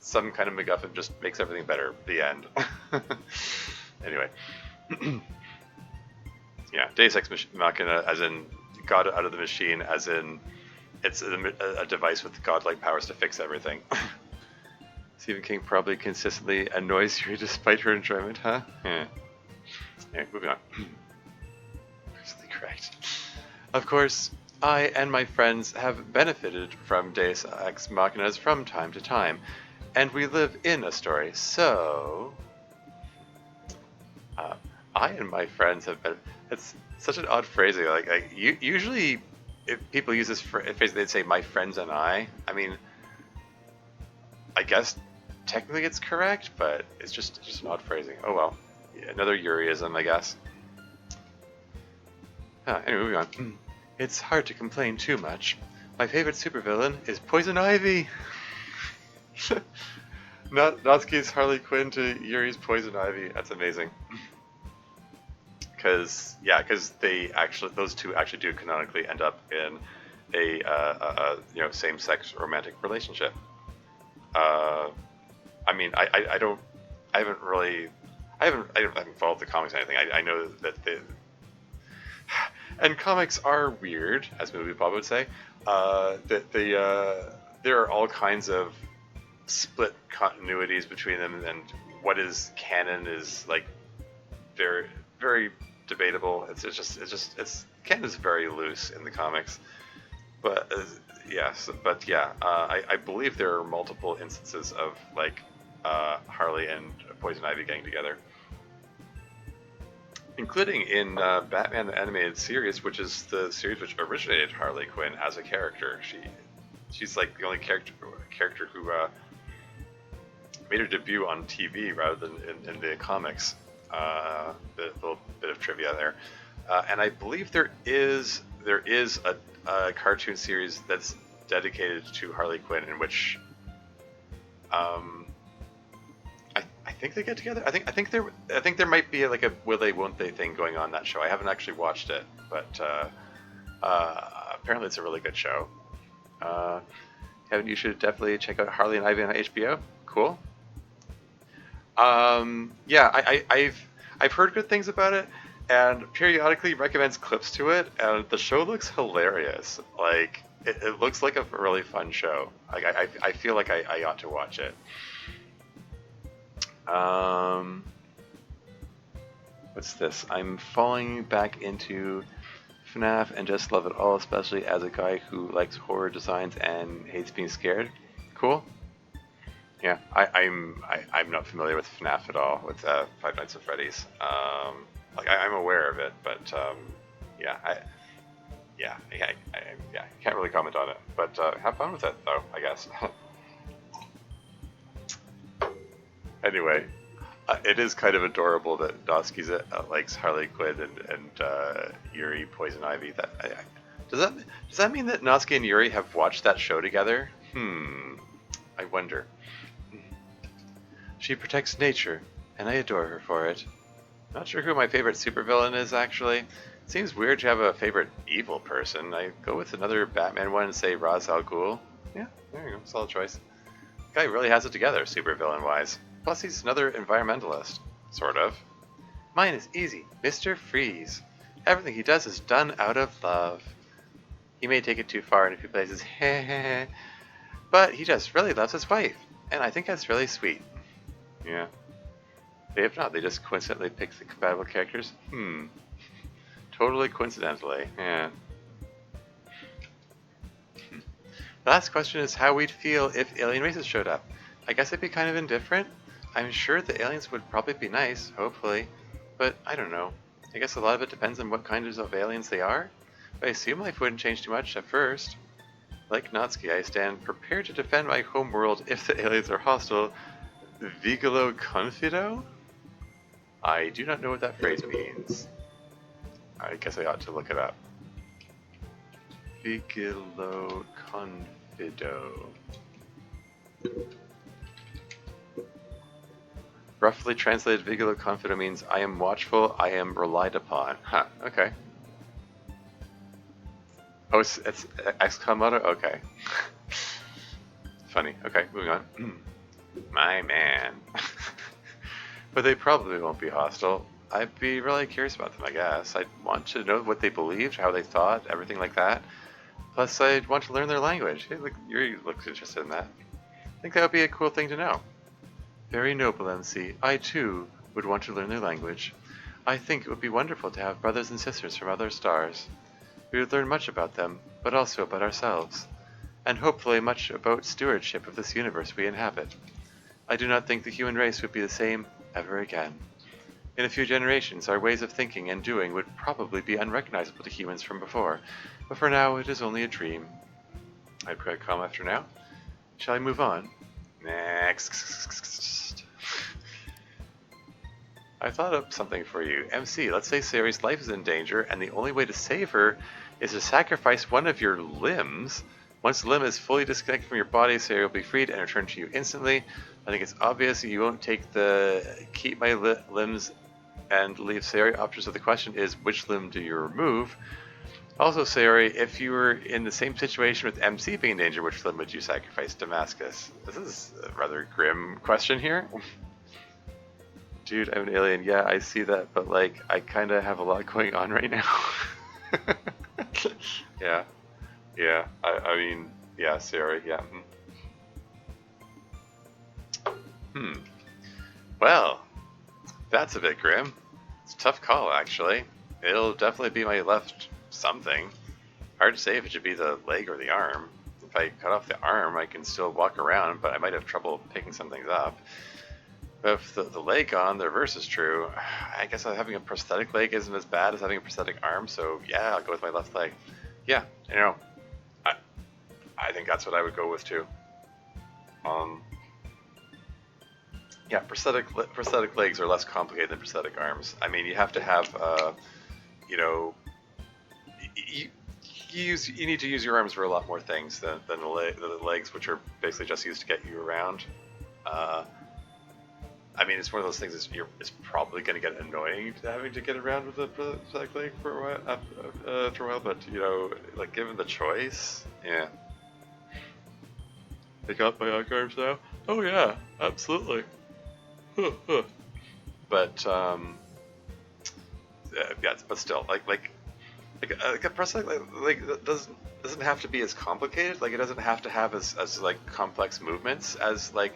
some kind of MacGuffin just makes everything better. The end. Anyway. Yeah, Deus Ex Machina, as in God out of the machine, as in it's a device with godlike powers to fix everything. Stephen King probably consistently annoys you despite her enjoyment, huh? Yeah. Anyway, moving on. Absolutely correct. Of course, I and my friends have benefited from Deus Ex Machinas from time to time, and we live in a story, so... I and my friends have been... It's such an odd phrasing. Usually, if people use this phrase, they'd say, my friends and I. I mean, I guess technically it's correct, but it's just an odd phrasing. Oh well. Yeah, another Yuriism, I guess. Anyway, moving on. It's hard to complain too much. My favorite supervillain is Poison Ivy. Natsuki's Harley Quinn to Yuri's Poison Ivy. That's amazing. Because those two actually do canonically end up in a same-sex romantic relationship. I haven't followed the comics or anything. I know that and comics are weird, as Movie Bob would say. There are all kinds of split continuities between them, and what is canon is like very, very debatable. Canon is very loose in the comics, but I believe there are multiple instances of Harley and Poison Ivy getting together, including in Batman the Animated Series, which is the series which originated Harley Quinn as a character. She's like the only character who made her debut on TV rather than in the comics. A little bit of trivia there, and I believe there is a cartoon series that's dedicated to Harley Quinn, in which I think they get together. I think there might be like a will they won't they thing going on that show. I haven't actually watched it, but apparently it's a really good show. Kevin, you should definitely check out Harley and Ivy on HBO. Cool. I've heard good things about it, and periodically recommends clips to it, and the show looks hilarious. Like it looks like a really fun show. I feel like I ought to watch it. What's this? I'm falling back into FNAF and just love it all, especially as a guy who likes horror designs and hates being scared. Cool. Yeah, I'm not familiar with FNAF at all, with Five Nights at Freddy's. I'm aware of it, but I can't really comment on it. But have fun with it, though, I guess. Anyway, it is kind of adorable that Dosky likes Harley Quinn and Yuri Poison Ivy. Does that mean that Natsuki and Yuri have watched that show together? I wonder. She protects nature, and I adore her for it. Not sure who my favorite supervillain is, actually. It seems weird to have a favorite evil person. I go with another Batman one and say Ra's al Ghul. Yeah, there you go. Solid choice. Guy really has it together, supervillain-wise. Plus, he's another environmentalist. Sort of. Mine is easy. Mr. Freeze. Everything he does is done out of love. He may take it too far in a few places, but he just really loves his wife, and I think that's really sweet. Yeah. If not, they just coincidentally picked the compatible characters. Totally coincidentally, yeah. The last question is how we'd feel if alien races showed up. I guess I'd be kind of indifferent. I'm sure the aliens would probably be nice, hopefully, but I don't know. I guess a lot of it depends on what kinds of aliens they are, but I assume life wouldn't change too much at first. Like Natsuki, I stand prepared to defend my homeworld if the aliens are hostile. Vigilo Confido? I do not know what that phrase means. I guess I ought to look it up. Vigilo Confido. Roughly translated, Vigilo Confido means I am watchful, I am relied upon. Huh, okay. Oh, it's exclamatory? Okay. Funny. Okay, moving on. My man. But they probably won't be hostile. I'd be really curious about them, I guess. I'd want to know what they believed, how they thought, everything like that. Plus, I'd want to learn their language. Hey, look, you look interested in that. I think that would be a cool thing to know. Very noble, MC. I, too, would want to learn their language. I think it would be wonderful to have brothers and sisters from other stars. We would learn much about them, but also about ourselves, and hopefully much about stewardship of this universe we inhabit. I do not think the human race would be the same ever again. In a few generations, our ways of thinking and doing would probably be unrecognizable to humans from before, but for now it is only a dream. I'd put a comma after now. Shall I move on? Next. I thought of something for you. MC, let's say Sayori's life is in danger, and the only way to save her is to sacrifice one of your limbs. Once the limb is fully disconnected from your body, Sayori will be freed and return to you instantly. I think it's obvious you won't take the keep my limbs and leave Sayori option, so the question is, which limb do you remove? Also, Sayori, if you were in the same situation with MC being in danger, which limb would you sacrifice? Damascus. This is a rather grim question here. Dude, I'm an alien. Yeah, I see that, but like, I kind of have a lot going on right now. Yeah, yeah. I mean, yeah, Sayori. Yeah. Well, that's a bit grim. It's a tough call, actually. It'll definitely be my left something. Hard to say if it should be the leg or the arm. If I cut off the arm, I can still walk around, but I might have trouble picking some things up. But if the leg gone, the reverse is true. I guess having a prosthetic leg isn't as bad as having a prosthetic arm, so yeah, I'll go with my left leg. Yeah, you know, I think that's what I would go with too. Yeah, prosthetic legs are less complicated than prosthetic arms. I mean, you have to have, you know, you need to use your arms for a lot more things than the legs, which are basically just used to get you around. I mean, it's one of those things. It's probably going to get annoying to having to get around with a prosthetic leg for a while, after a while. But you know, like given the choice, yeah. I got my arms now. Oh yeah, absolutely. But yeah, but still, like a prosthetic leg doesn't have to be as complicated. Like it doesn't have to have as like complex movements as like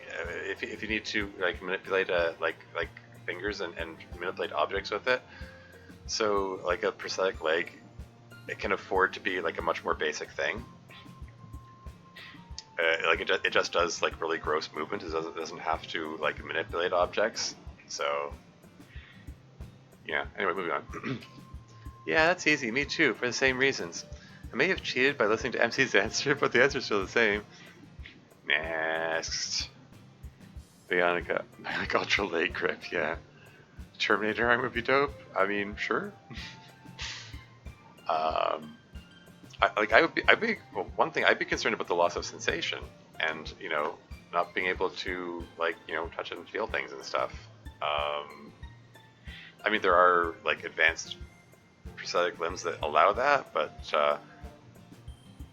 if you need to like manipulate like fingers and manipulate objects with it. So like a prosthetic leg, it can afford to be like a much more basic thing. Like it just does like really gross movement. It doesn't have to like manipulate objects. So yeah. Anyway, moving on. Yeah, that's easy. Me too, for the same reasons. I may have cheated by listening to MC's answer, but the answer's still the same. Next. Bionic Ultra Leg Grip, yeah. Terminator arm would be dope. I mean, sure. Well, one thing, I'd be concerned about the loss of sensation and, you know, not being able to, like, you know, touch and feel things and stuff. I mean, there are, like, advanced prosthetic limbs that allow that, but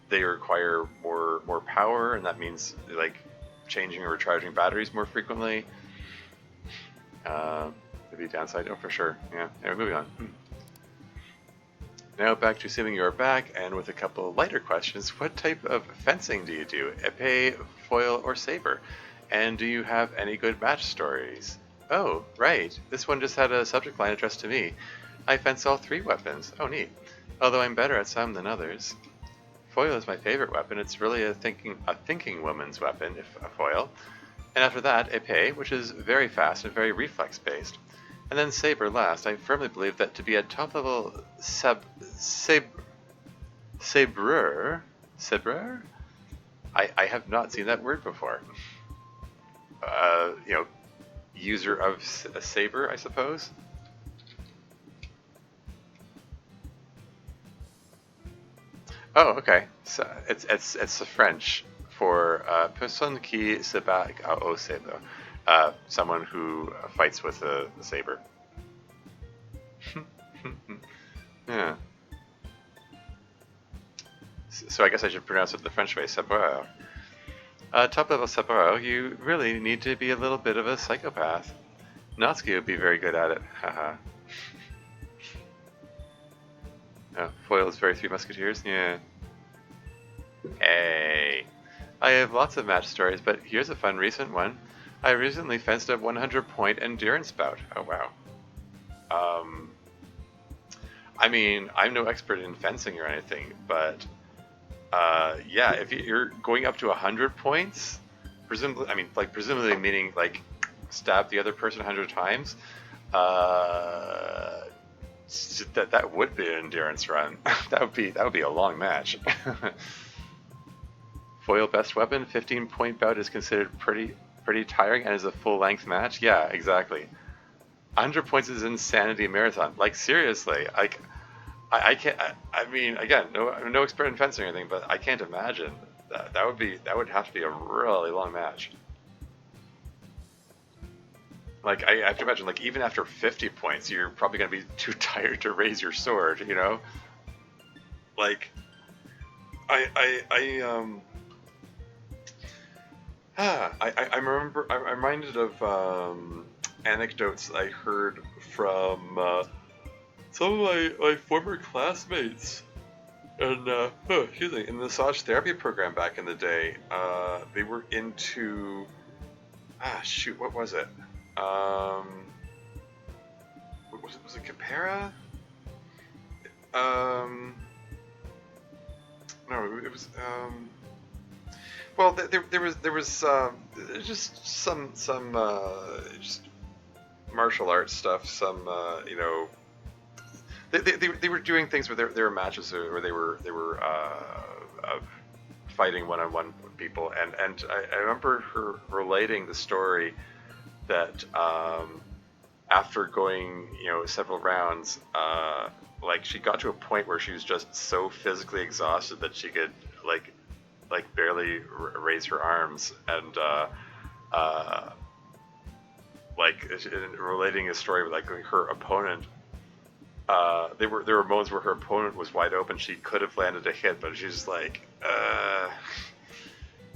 they require more power, and that means like changing or recharging batteries more frequently. Maybe a downside, oh for sure. Yeah. Anyway, moving on. Now back to assuming you're back, and with a couple lighter questions. What type of fencing do you do? Epee, foil, or saber? And do you have any good match stories? Oh, right. This one just had a subject line addressed to me. I fence all 3 weapons. Oh, neat. Although I'm better at some than others. Foil is my favorite weapon. It's really a thinking woman's weapon, if a foil. And after that, epee, which is very fast and very reflex-based. And then saber last. I firmly believe that to be a top-level sabreur? I have not seen that word before. You know, user of a saber, I suppose. Oh, okay. So it's the French for personne qui se bat au sabre, someone who fights with a saber. Yeah. So I guess I should pronounce it the French way, sabreur. Top level sabreur, you really need to be a little bit of a psychopath. Natsuki would be very good at it. Haha. Foil is very Three Musketeers? Yeah. Hey, I have lots of match stories, but here's a fun recent one. I recently fenced a 100-point endurance bout. Oh wow. Um, I mean, I'm no expert in fencing or anything, but yeah, if you're going up to 100 points, presumably, I mean, like presumably meaning like stab the other person 100 times, uh, that would be an endurance run. that would be a long match. Foil best weapon, 15-point bout is considered pretty tiring and is a full length match. Yeah, exactly. 100 points is insanity marathon. Like seriously, like I can't. I mean, again, I'm no expert in fencing or anything, but I can't imagine that would have to be a really long match. Like I have to imagine, like even after 50 points, you're probably gonna be too tired to raise your sword. You know, like I I'm remember I'm reminded of anecdotes I heard from some of my former classmates. And excuse me, in the massage therapy program back in the day, they were into shoot, what was it? Um, was it Capera? Um, no, it was well, there was just some just martial arts stuff. Some they were doing things where there were matches where they were fighting one-on-one people, and I remember her relating the story that after going several rounds, like she got to a point where she was just so physically exhausted that she could like barely raise her arms, and uh, like relating a story with like her opponent. There were moments where her opponent was wide open. She could have landed a hit, but she's like,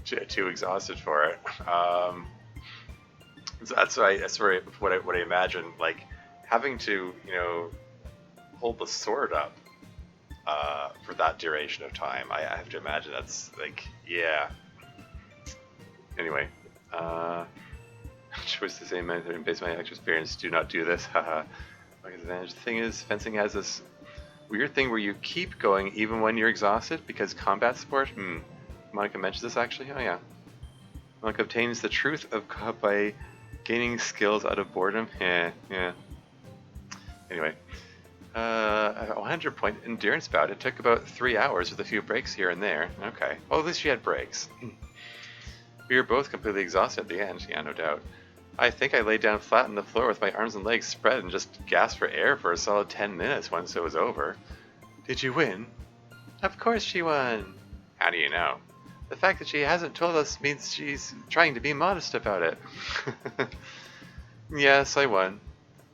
too exhausted for it. So that's what I imagine, like having to hold the sword up for that duration of time. I have to imagine that's like, yeah. Anyway, choice the same method based on my actual experience. Do not do this. Haha. The thing is, fencing has this weird thing where you keep going even when you're exhausted because combat sport. Monica mentioned this actually. Oh yeah. Monica obtains the truth of by gaining skills out of boredom. Yeah. Anyway, a 100-point endurance bout. It took about 3 hours with a few breaks here and there. Okay. Well, at least she had breaks. We were both completely exhausted at the end. Yeah, no doubt. I think I laid down flat on the floor with my arms and legs spread and just gasped for air for a solid 10 minutes once it was over. Did you win? Of course she won. How do you know? The fact that she hasn't told us means she's trying to be modest about it. Yes, I won.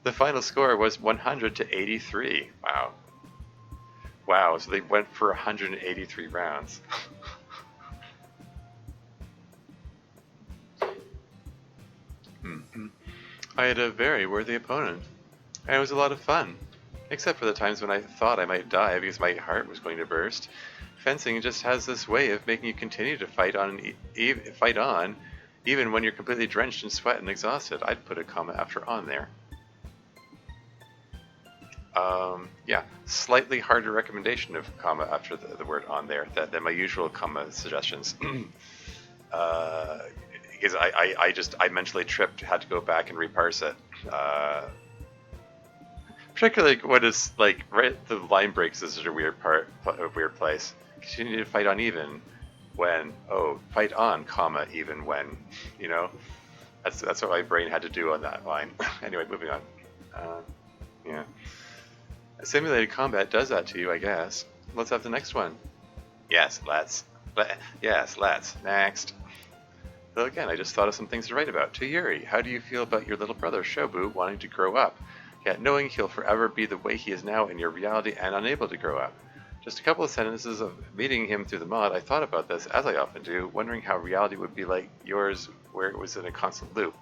The final score was 100 to 83. Wow. Wow, so they went for 183 rounds. I had a very worthy opponent, and it was a lot of fun, except for the times when I thought I might die because my heart was going to burst. Fencing just has this way of making you continue to fight on, even when you're completely drenched in sweat and exhausted. I'd put a comma after on there. Yeah, slightly harder recommendation of comma after the word on there than my usual comma suggestions. Because I mentally tripped, had to go back and reparse it. Particularly when it's like right the line breaks is such a weird place. Continue to fight on even when fight on comma even when that's what my brain had to do on that line. Anyway, moving on. Yeah, simulated combat does that to you, I guess. Let's have the next one. Yes, let's. Yes, let's. Next. So again, I just thought of some things to write about. To Yuri, how do you feel about your little brother Shobu wanting to grow up, yet knowing he'll forever be the way he is now in your reality and unable to grow up? Just a couple of sentences of meeting him through the mod, I thought about this, as I often do, wondering how reality would be like yours, where it was in a constant loop,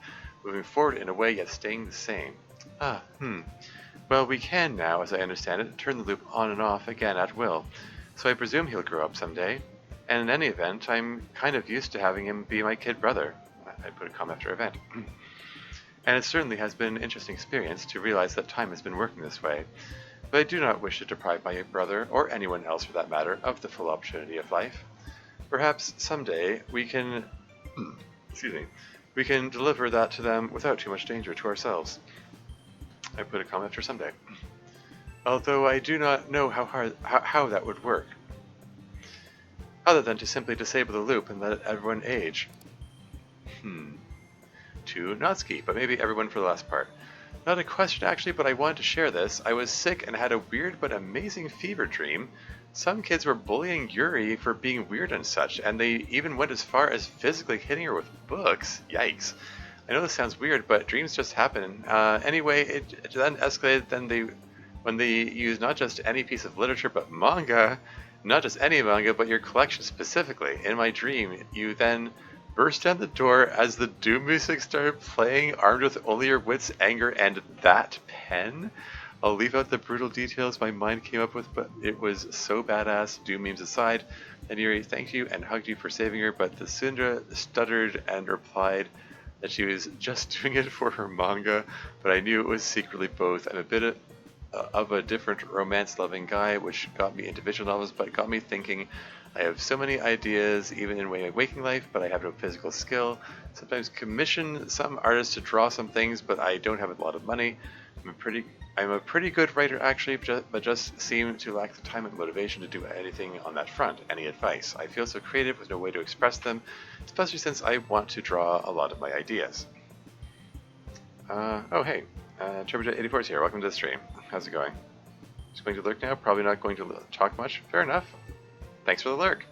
moving forward in a way yet staying the same. Well, we can now, as I understand it, turn the loop on and off again at will, so I presume he'll grow up someday. And in any event, I'm kind of used to having him be my kid brother. I put a comma after event. And it certainly has been an interesting experience to realize that time has been working this way. But I do not wish to deprive my brother, or anyone else for that matter, of the full opportunity of life. Perhaps someday we can, excuse me, we can deliver that to them without too much danger to ourselves. I put a comment after someday. Although I do not know how that would work, other than to simply disable the loop and let everyone age. To Natsuki, but maybe everyone for the last part. Not a question actually, but I wanted to share this. I was sick and had a weird but amazing fever dream. Some kids were bullying Yuri for being weird and such, and they even went as far as physically hitting her with books. Yikes. I know this sounds weird, but dreams just happen. Anyway, it then escalated when they used not just any piece of literature, but manga. Not just any manga, but your collection specifically. In my dream, you then burst down the door as the Doom music started playing, armed with only your wits, anger, and that pen. I'll leave out the brutal details my mind came up with, but it was so badass, Doom memes aside. And Yuri thanked you and hugged you for saving her, but the Syndra stuttered and replied that she was just doing it for her manga, but I knew it was secretly both. I'm a bit of a different romance-loving guy, which got me into visual novels, but got me thinking. I have so many ideas, even in my waking life, but I have no physical skill. Sometimes commission some artists to draw some things, but I don't have a lot of money. I'm a pretty good writer actually, but just seem to lack the time and motivation to do anything on that front. Any advice? I feel so creative with no way to express them, especially since I want to draw a lot of my ideas. Oh hey, Turboject84 is here. Welcome to the stream. How's it going? Just going to lurk now. Probably not going to talk much. Fair enough. Thanks for the lurk.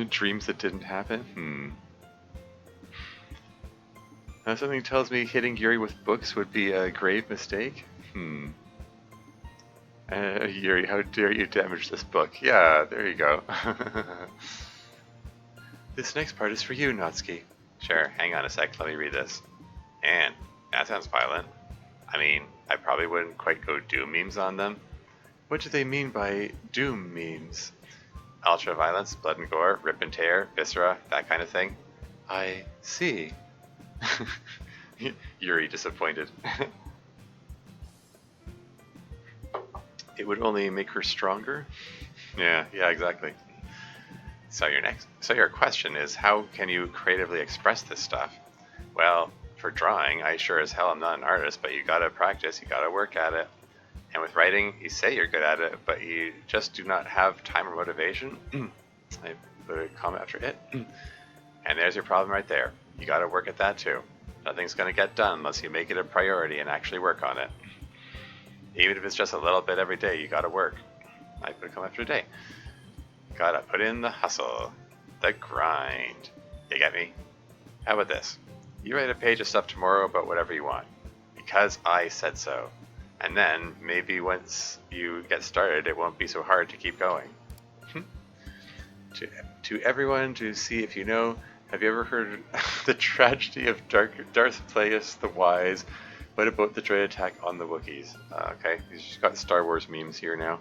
Dreams that didn't happen? Something tells me hitting Yuri with books would be a grave mistake. Yuri, how dare you damage this book? Yeah, there you go. This next part is for you, Natsuki. Sure, hang on a sec, let me read this. And that sounds violent. I mean, I probably wouldn't quite go Doom memes on them. What do they mean by Doom memes? Ultra violence, blood and gore, rip and tear, viscera, that kind of thing. I see. Yuri disappointed. It would only make her stronger? Yeah, exactly. So your question is, how can you creatively express this stuff? Well, for drawing, I sure as hell am not an artist, but you gotta practice, you gotta work at it. And with writing, you say you're good at it, but you just do not have time or motivation. I put a comment after it. And there's your problem right there. You gotta work at that too. Nothing's gonna get done unless you make it a priority and actually work on it. Even if it's just a little bit every day, you gotta work. I put a comment after a day. Gotta put in the hustle. The grind. You get me? How about this? You write a page of stuff tomorrow about whatever you want. Because I said so. And then, maybe once you get started, it won't be so hard to keep going. To everyone, to see if you know, have you ever heard the tragedy of Darth Plagueis the Wise, but about the dread attack on the Wookiees? Okay, he's just got Star Wars memes here now.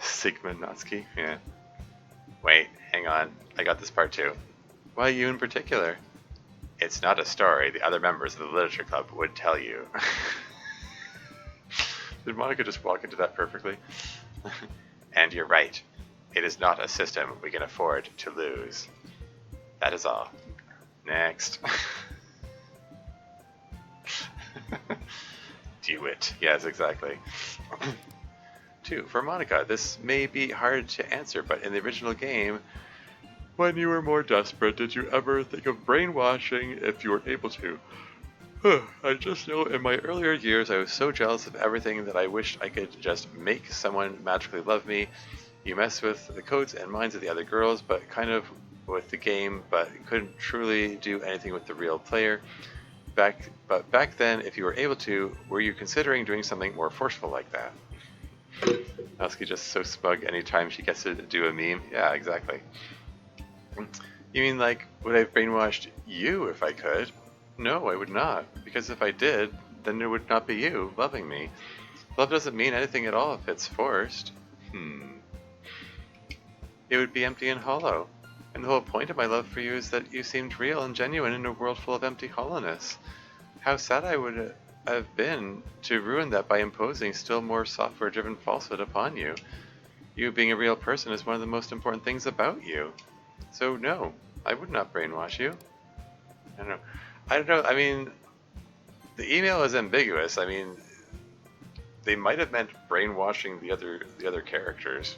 Sigma Natsuki, yeah. Wait, hang on, I got this part too. Why you in particular? It's not a story the other members of the literature club would tell you. Did Monica just walk into that perfectly? And you're right. It is not a system we can afford to lose. That is all. Next. Do it. Yes, exactly. 2. For Monica, this may be hard to answer, but in the original game, when you were more desperate, did you ever think of brainwashing if you were able to? I just know in my earlier years I was so jealous of everything that I wished I could just make someone magically love me. You mess with the codes and minds of the other girls, but kind of with the game, but couldn't truly do anything with the real player. But back then, if you were able to, were you considering doing something more forceful like that? Natsuki just so smug anytime she gets to do a meme. Yeah, exactly. You mean like, would I have brainwashed you if I could? No, I would not, because if I did, then it would not be you loving me. Love doesn't mean anything at all if it's forced. It would be empty and hollow. And the whole point of my love for you is that you seemed real and genuine in a world full of empty hollowness. How sad I would have been to ruin that by imposing still more software-driven falsehood upon you. You being a real person is one of the most important things about you. So no, I would not brainwash you. I don't know. I don't know, I mean, the email is ambiguous. I mean, they might have meant brainwashing the other characters.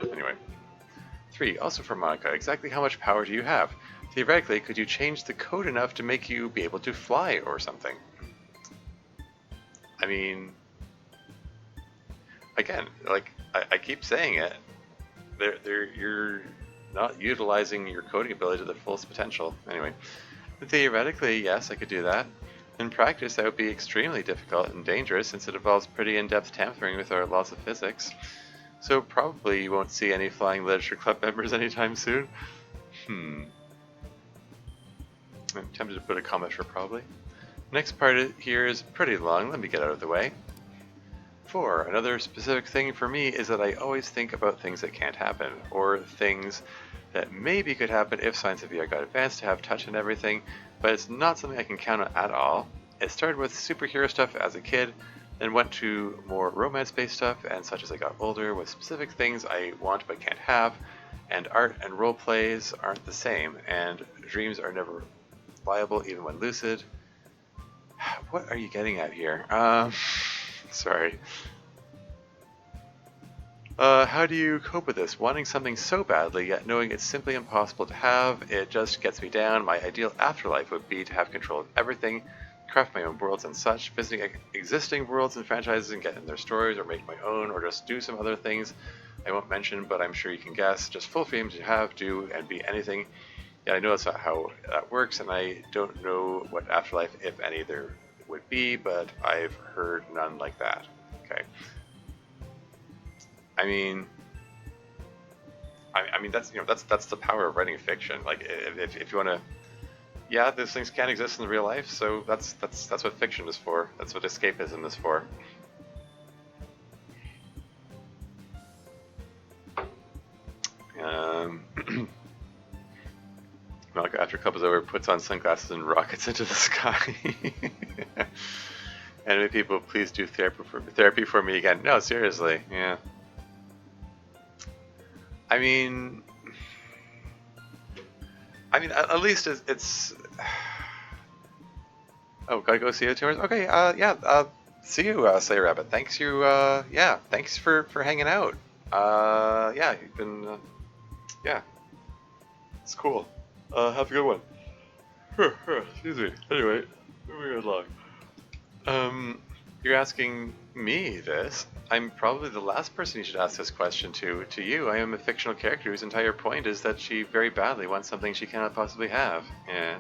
Anyway. 3. Also for Monica, exactly how much power do you have? Theoretically, could you change the code enough to make you be able to fly or something? I mean, again, like I keep saying it, you're not utilizing your coding ability to the fullest potential. Anyway, theoretically, yes, I could do that. In practice, that would be extremely difficult and dangerous since it involves pretty in-depth tampering with our laws of physics. So probably you won't see any Flying Literature Club members anytime soon. I'm tempted to put a comment for probably. Next part here is pretty long, let me get out of the way. 4. Another specific thing for me is that I always think about things that can't happen, or things that maybe could happen if science and VR got advanced to have touch and everything, but it's not something I can count on at all. It started with superhero stuff as a kid, then went to more romance-based stuff, and such as I got older, with specific things I want but can't have, and art and role plays aren't the same, and dreams are never viable even when lucid. What are you getting at here? Sorry. How do you cope with this? Wanting something so badly, yet knowing it's simply impossible to have, it just gets me down. My ideal afterlife would be to have control of everything, craft my own worlds and such, visiting existing worlds and franchises and get in their stories, or make my own, or just do some other things I won't mention, but I'm sure you can guess. Just full freedom to have, do, and be anything. Yeah, I know that's not how that works, and I don't know what afterlife, if any, there would be, but I've heard none like that. Okay. I mean, that's that's the power of writing fiction. Like if you want to. Yeah, those things can't exist in real life, so that's what fiction is for. That's what escapism is for. Malika, after club is over, puts on sunglasses and rockets into the sky. Anime people, please do therapy for me again. No, seriously, yeah. I mean, at least it's. Oh, gotta go see the tumors. Okay, yeah. See you, Slayer Rabbit. Thanks yeah. Thanks for hanging out. Yeah, you've been. Yeah, it's cool. Have a good one. Excuse me. Anyway, moving along. You're asking me this. I'm probably the last person you should ask this question to. To you, I am a fictional character whose entire point is that she very badly wants something she cannot possibly have. Yeah.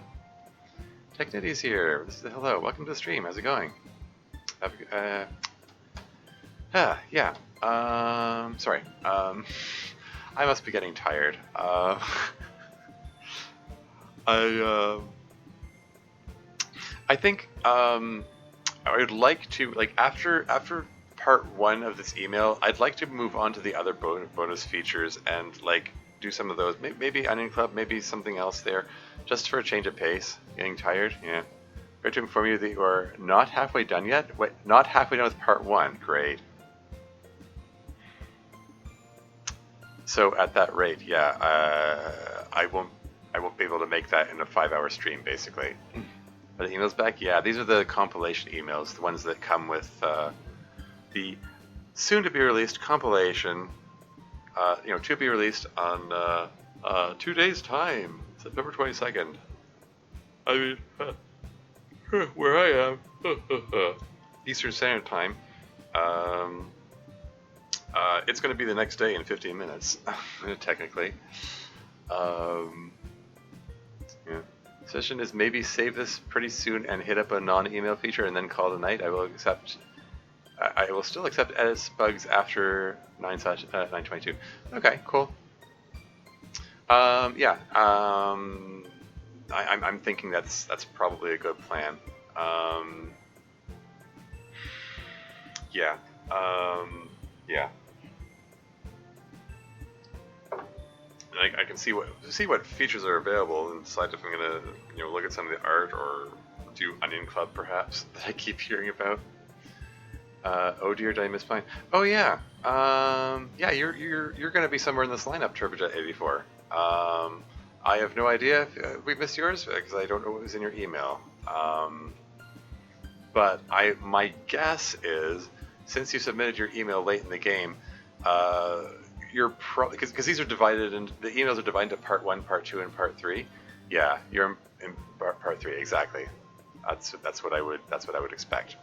TechNitty's here. Hello, welcome to the stream. How's it going? Yeah. Sorry. I must be getting tired. I think I would like to, like, after part 1 of this email, I'd like to move on to the other bonus features and like do some of those. Maybe Onion Club, maybe something else there, just for a change of pace. Getting tired, yeah. Great to inform you that you are not halfway done yet. Wait, not halfway done with part 1. Great. So at that rate, yeah, I won't be able to make that in a 5-hour stream, basically. Are the emails back? Yeah, these are the compilation emails, the ones that come with the soon-to-be-released compilation, to be released on 2 days' time, September 22nd. I mean, where I am, Eastern Standard Time, it's going to be the next day in 15 minutes, technically. Yeah. Session is maybe save this pretty soon and hit up a non-email feature and then call it a night. I will still accept edits bugs after 9/9/22. Okay, cool. Yeah. I'm thinking that's probably a good plan. Yeah. Yeah. I can see what features are available and decide if I'm gonna look at some of the art or do Onion Club perhaps that I keep hearing about. Oh dear, did I miss mine? Oh yeah, yeah. You're gonna be somewhere in this lineup, Turbojet84. I have no idea if we missed yours because I don't know what was in your email. But my guess is since you submitted your email late in the game, you're probably because these are divided and the emails are divided into part 1, part 2, and part 3. Yeah, you're in part 3 exactly. That's what I would expect.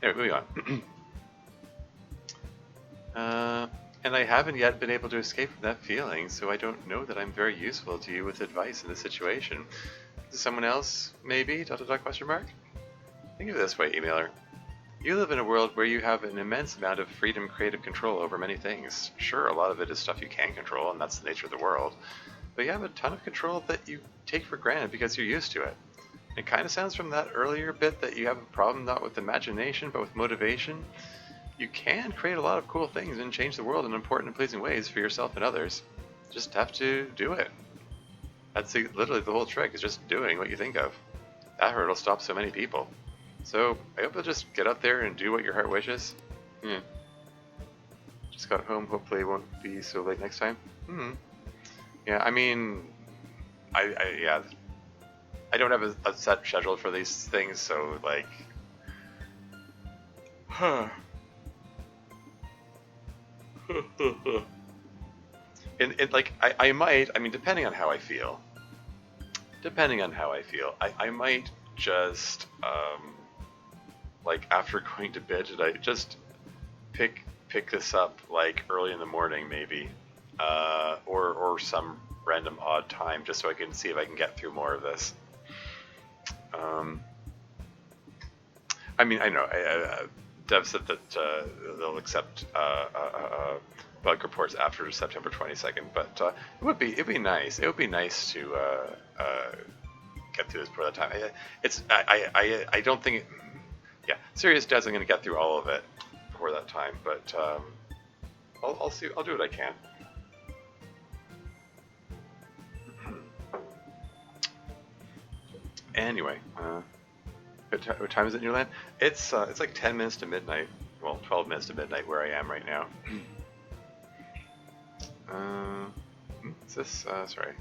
Anyway, moving on. And I haven't yet been able to escape from that feeling, so I don't know that I'm very useful to you with advice in this situation. Someone else, maybe? ... question mark? Think of it this way, emailer. You live in a world where you have an immense amount of freedom, creative control over many things. Sure, a lot of it is stuff you can control, and that's the nature of the world. But you have a ton of control that you take for granted because you're used to it. It kind of sounds from that earlier bit that you have a problem not with imagination, but with motivation. You can create a lot of cool things and change the world in important and pleasing ways for yourself and others. Just have to do it. That's literally the whole trick, is just doing what you think of. That hurdle stops so many people. So I hope you'll just get out there and do what your heart wishes. Just got home, hopefully it won't be so late next time. Yeah, I mean, I don't have a set schedule for these things, so like, and like I might, I mean, depending on how I feel, I might just like after going to bed tonight, just pick this up like early in the morning maybe, or some random odd time, just so I can see if I can get through more of this. I mean, I know Dev said that they'll accept bug reports after September 22nd, but it'd be nice. It would be nice to get through this before that time. I don't think. Yeah, Serious Devs, I'm going to get through all of it before that time, but I'll see. I'll do what I can. Anyway, what time is it in your land? It's like 10 minutes to midnight. Well, 12 minutes to midnight where I am right now. Is this sorry?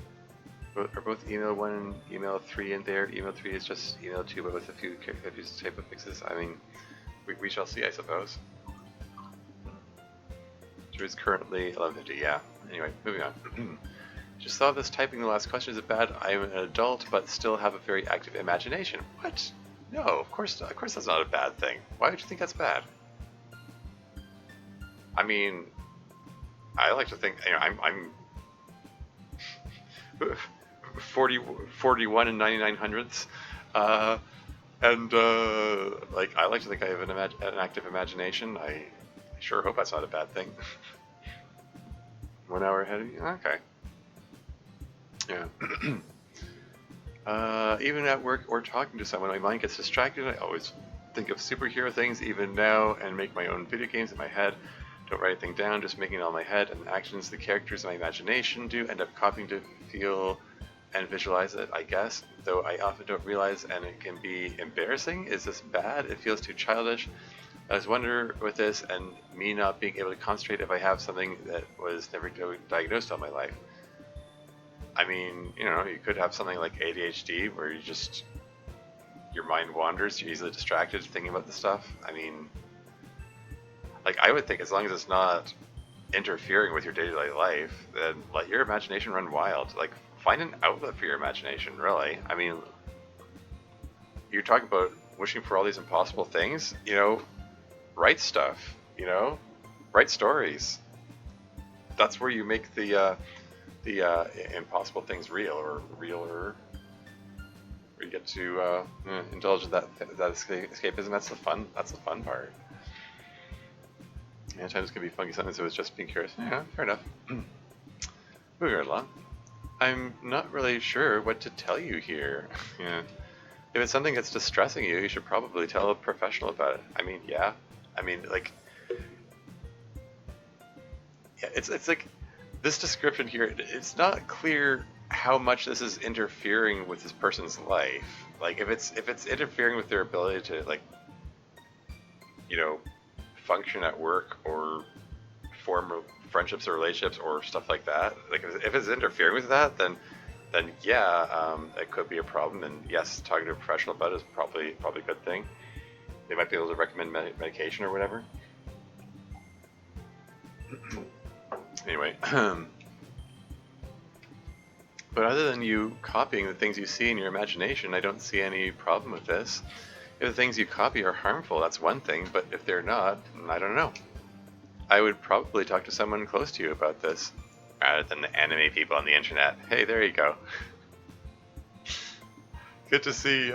Are both email 1 and email 3 in there? Email 3 is just email 2, but with a few type of fixes. I mean, we shall see, I suppose. There is currently 11:50. Yeah. Anyway, moving on. Just thought this typing the last question is bad. I am an adult, but still have a very active imagination. What? No, of course that's not a bad thing. Why would you think that's bad? I mean, I like to think, I'm 41 and 99 hundredths, and like I like to think I have an active imagination. I sure hope that's not a bad thing. 1 hour ahead of you? Okay. Yeah. Even at work or talking to someone, my mind gets distracted. I always think of superhero things even now and make my own video games in my head. Don't write anything down, just making it all in my head, and the actions the characters in my imagination do end up copying to feel and visualize it, I guess, though I often don't realize, and it can be embarrassing. Is this bad? It feels too childish. I was wondering with this and me not being able to concentrate if I have something that was never diagnosed all my life. I mean, you could have something like ADHD where your mind wanders, you're easily distracted thinking about the stuff. I mean, like I would think as long as it's not interfering with your day-to-day life, then let your imagination run wild. Like find an outlet for your imagination, really. I mean, you're talking about wishing for all these impossible things, write stuff, write stories. That's where you make the impossible things real, or realer. Where you get to indulge in that escapism. That's the fun part. Yeah, times can be funky something, so it's just being curious. Yeah, fair enough. Moving right along. I'm not really sure what to tell you here. Yeah. If it's something that's distressing you, you should probably tell a professional about it. I mean, yeah. I mean, like, yeah, it's like this description here. It's not clear how much this is interfering with this person's life. Like, if it's interfering with their ability to like, you know, function at work or form friendships or relationships or stuff like that. Like, if it's interfering with that, then yeah, it could be a problem. And yes, talking to a professional about it is probably a good thing. They might be able to recommend medication or whatever. Anyway, but other than you copying the things you see in your imagination, I don't see any problem with this. If the things you copy are harmful, that's one thing, but if they're not, I don't know. I would probably talk to someone close to you about this, rather than the anime people on the internet. Hey, there you go. Good to see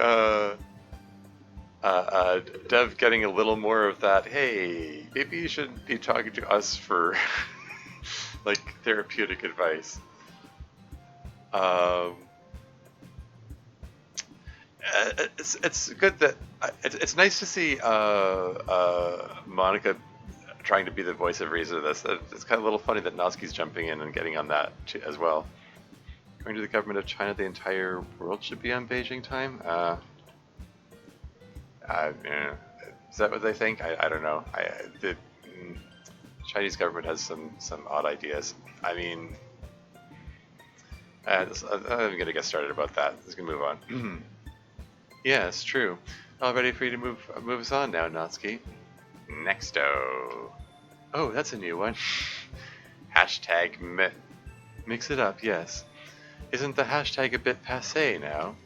Dev getting a little more of that. Hey, maybe you shouldn't be talking to us for like therapeutic advice. Um, it's good that it's nice to see Monica trying to be the voice of reason of this. It's kind of a little funny that Natsuki's jumping in and getting on that too, as well. According to the government of China, the entire world should be on Beijing time. Yeah. Is that what they think? I don't know. The Chinese government has some odd ideas. I mean, I'm going to get started about that. Let's move on. Yes, true. All ready for you to move us on now, Natsuki. Nexto. Oh, that's a new one. Hashtag mix it up, yes. Isn't the hashtag a bit passé now?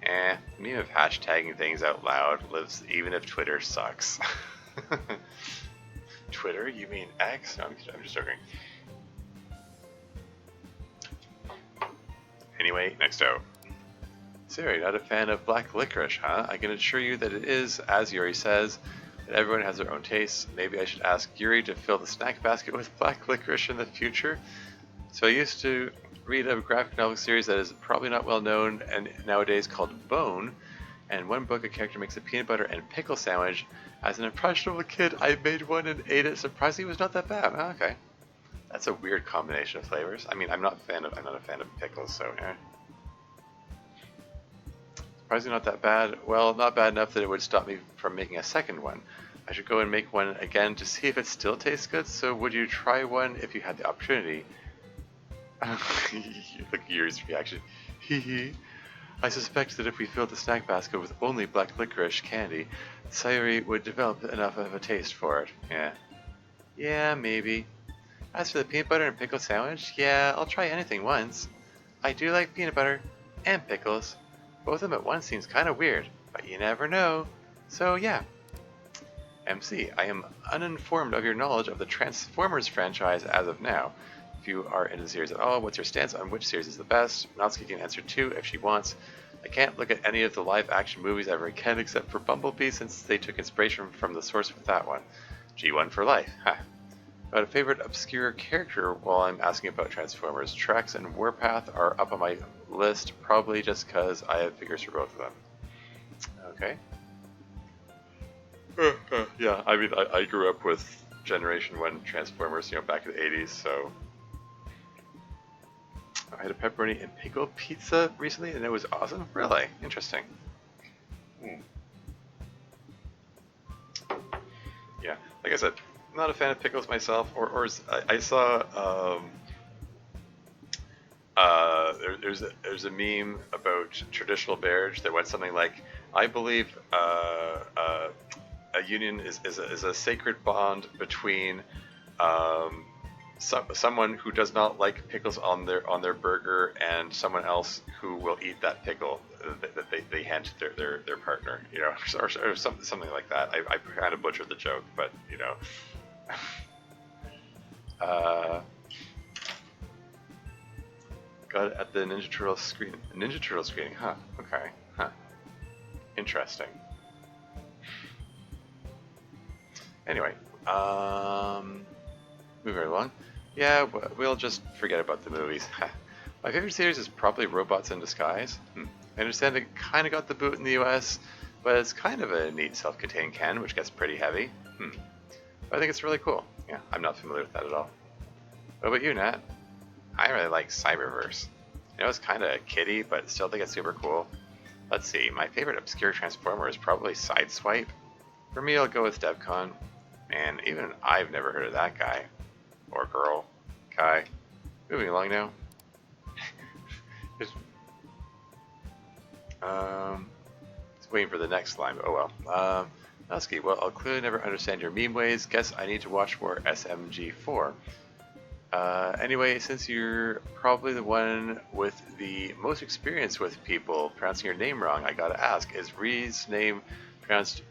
The meme of hashtagging things out loud lives even if Twitter sucks. Twitter? You mean X? No, I'm just joking. Anyway, Nexto. So you're not a fan of black licorice, huh? I can assure you that it is, as Yuri says, that everyone has their own tastes. Maybe I should ask Yuri to fill the snack basket with black licorice in the future. So I used to read a graphic novel series that is probably not well known and nowadays called Bone. And one book, a character makes a peanut butter and pickle sandwich. As an impressionable kid, I made one and ate it. Surprisingly, it was not that bad. Oh, okay, that's a weird combination of flavors. I mean, I'm not a fan of pickles, so yeah. Surprisingly not that bad. Well, not bad enough that it would stop me from making a second one. I should go and make one again to see if it still tastes good, so would you try one if you had the opportunity? Look at Yuri's reaction. Hee hee. I suspect that if we filled the snack basket with only black licorice candy, Sayuri would develop enough of a taste for it. Yeah. Yeah, maybe. As for the peanut butter and pickle sandwich, yeah, I'll try anything once. I do like peanut butter and pickles. Both of them at once seems kind of weird, but you never know. So yeah. MC, I am uninformed of your knowledge of the Transformers franchise as of now. If you are into the series at all, what's your stance on which series is the best? Natsuki can answer too if she wants. I can't look at any of the live-action movies ever again except for Bumblebee since they took inspiration from the source with that one. G1 for life. Ha. But a favorite obscure character while I'm asking about Transformers, Trex and Warpath are up on my list, probably just because I have figures for both of them. Okay. Yeah, I mean, I grew up with Generation 1 Transformers, back in the 80s, so... I had a pepperoni and pickle pizza recently, and it was awesome. Really? Interesting. Yeah, like I said, I'm not a fan of pickles myself, I saw... there's a meme about traditional marriage that went something like, I believe a union is a sacred bond between someone who does not like pickles on their burger and someone else who will eat that pickle that they hand to their partner, or something like that. I kind of butchered the joke, but got it at the Ninja Turtle screening, huh? Okay, huh? Interesting. Anyway, moving right along. Yeah, we'll just forget about the movies. My favorite series is probably Robots in Disguise. I understand it kind of got the boot in the US, but it's kind of a neat self-contained canon, which gets pretty heavy. But I think it's really cool. Yeah, I'm not familiar with that at all. What about you, Nat? I really like Cyberverse. I know it's kind of kiddie, but still think it's super cool. Let's see, my favorite obscure Transformer is probably Sideswipe. For me, I'll go with Devcon. And even I've never heard of that guy. Or girl. Guy. Moving along now. Just waiting for the next line. Oh well. Nusky, well, I'll clearly never understand your meme ways. Guess I need to watch more SMG4. Anyway, since you're probably the one with the most experience with people pronouncing your name wrong, I gotta ask, is Ree's name pronounced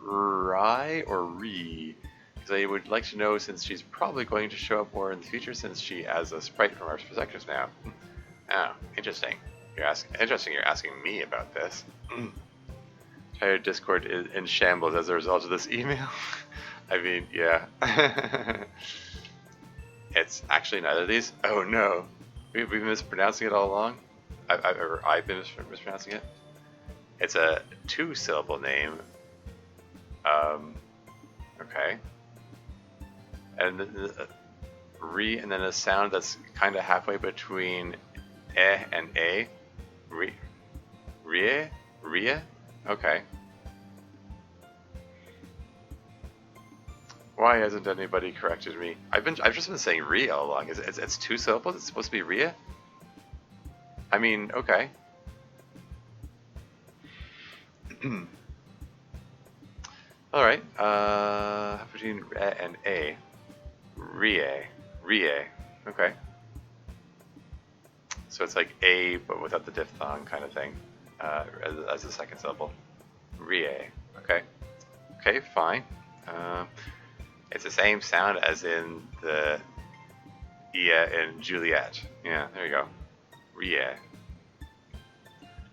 Rai or Ree? Because I would like to know, since she's probably going to show up more in the future since she has a sprite from our perspectives now. Oh, interesting. You're asking me about this. Entire Discord is in shambles as a result of this email. I mean, yeah. It's actually neither of these. Oh no, we've been mispronouncing it all along. I've been mispronouncing it. It's a 2-syllable name. Okay. And re, and then a sound that's kind of halfway between and a. Rie? Okay. Why hasn't anybody corrected me? I've just been saying Ria all along. It's 2 syllables? It's supposed to be Ria? I mean, okay. Alright, between and A. Rie. Okay. So it's like A, but without the diphthong kind of thing, as a second syllable. Rie. Okay. Okay, fine. It's the same sound as in the Ia in Juliet. Yeah, there you go. Rie.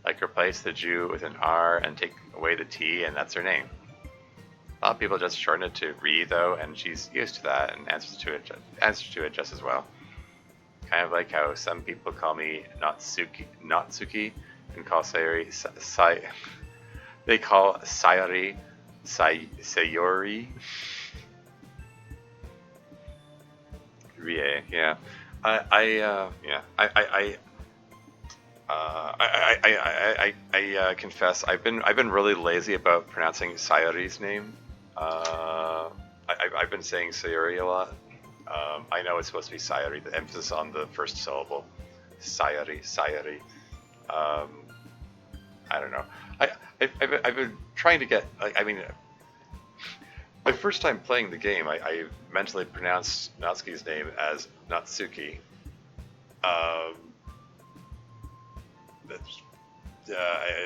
Like replace the Jew with an R and take away the T, and that's her name. A lot of people just shorten it to Ree though, and she's used to that and answers to it just as well. Kind of like how some people call me Natsuki, and call Sayori they call Sayori Sayori. Rie, yeah. I confess I've been really lazy about pronouncing Sayori's name. I've been saying Sayori a lot. I know it's supposed to be Sayori, the emphasis on the first syllable. Sayori. I don't know. I've been trying to get, my first time playing the game, I mentally pronounced Natsuki's name as Natsuki. I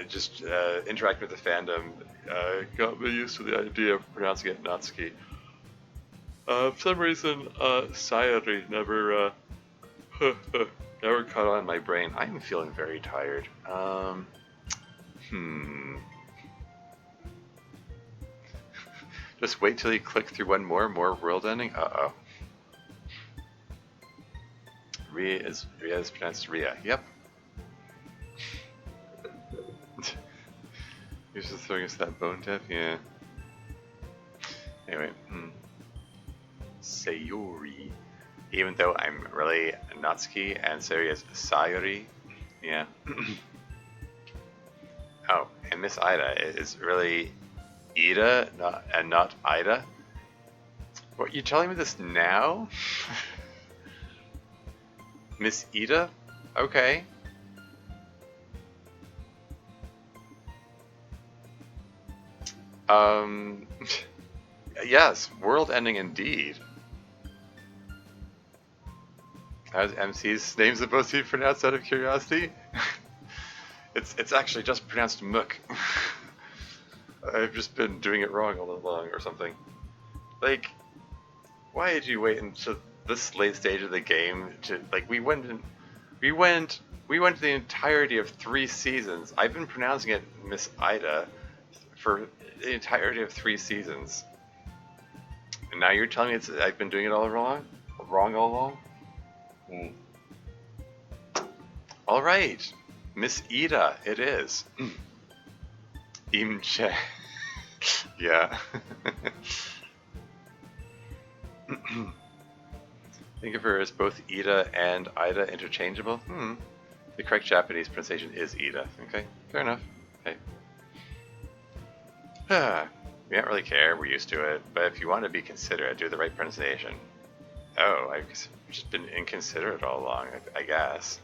just interacting with the fandom got me used to the idea of pronouncing it Natsuki. For some reason, Sayori never caught on in my brain. I'm feeling very tired. Just wait till you click through one more world ending. Uh-oh. Ria is pronounced Ria. Yep. You're just throwing us that bone tip? Yeah. Anyway. Sayori. Even though I'm really Natsuki and Sayori is Sayori. Yeah. Oh, and Miss Ida is really Ida, not Ida. What, you telling me this now? Miss Ida? Okay. Yes, world ending indeed. How's MC's name supposed to be pronounced out of curiosity? It's actually just pronounced Mook. I've just been doing it wrong all along or something. Like, why did you wait until this late stage of the game to, like, we went the entirety of 3 seasons. I've been pronouncing it Miss Ida for the entirety of 3 seasons. And now you're telling me I've been doing it all wrong all along? All right, Miss Ida, it is. Imche. Yeah. Think of her as both Ida and Ida interchangeable? The correct Japanese pronunciation is Ida. Okay, fair enough. Okay. We don't really care, we're used to it, but if you want to be considerate, do the right pronunciation. Oh, I've just been inconsiderate all along, I guess.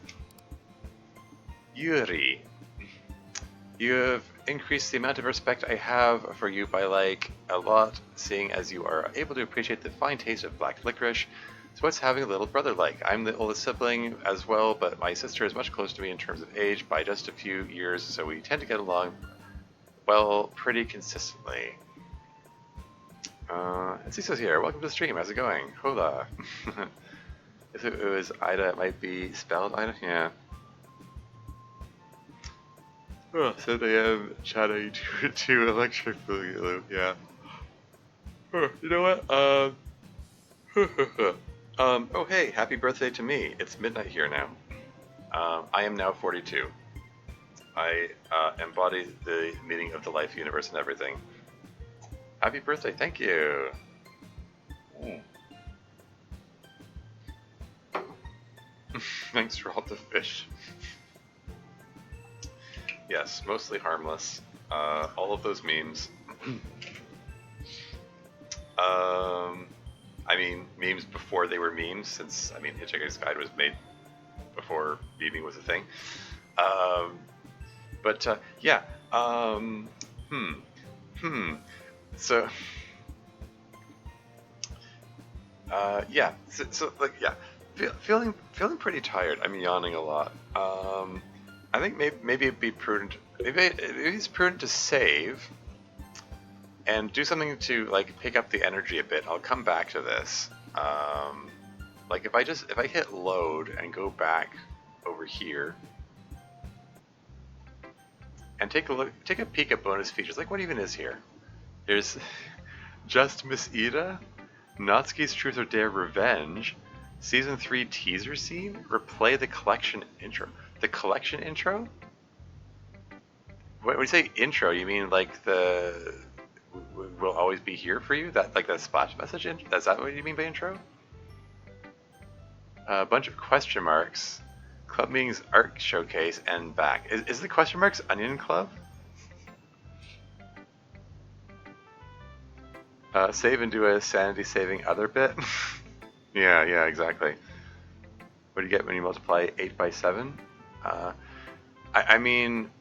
Yuri. You have increased the amount of respect I have for you by like a lot, seeing as you are able to appreciate the fine taste of black licorice. So what's having a little brother like? I'm the oldest sibling as well, but my sister is much closer to me in terms of age by just a few years, so we tend to get along, well, pretty consistently. Ciso's here. Welcome to the stream. How's it going? Hola. If it was Ida, it might be spelled Ida? Yeah. Oh, so I am chatting to Electric Boogaloo, yeah. You know what? Oh hey, happy birthday to me. It's midnight here now. I am now 42. I embody the meaning of the life, universe, and everything. Happy birthday, thank you. Thanks for all the fish. Yes, mostly harmless. All of those memes. I mean, memes before they were memes, since, I mean, Hitchhiker's Guide was made before memeing was a thing. Yeah. So, yeah. Like, yeah. Feeling pretty tired. I'm yawning a lot. I think maybe it'd be prudent. Maybe it's prudent to save and do something to like pick up the energy a bit. I'll come back to this. Like if I hit load and go back over here and take a peek at bonus features. Like what even is here? There's Just Miss Ida, Natsuki's Truth or Dare Revenge, Season 3 teaser scene, replay the collection intro. The collection intro? When you say intro, you mean like the will always be here for you? That like that splash message? Is that what you mean by intro? A bunch of question marks. Club meetings, art showcase, and back. Is the question marks Onion Club? Save and do a sanity saving other bit. Yeah, exactly. What do you get when you multiply 8 by 7? I mean,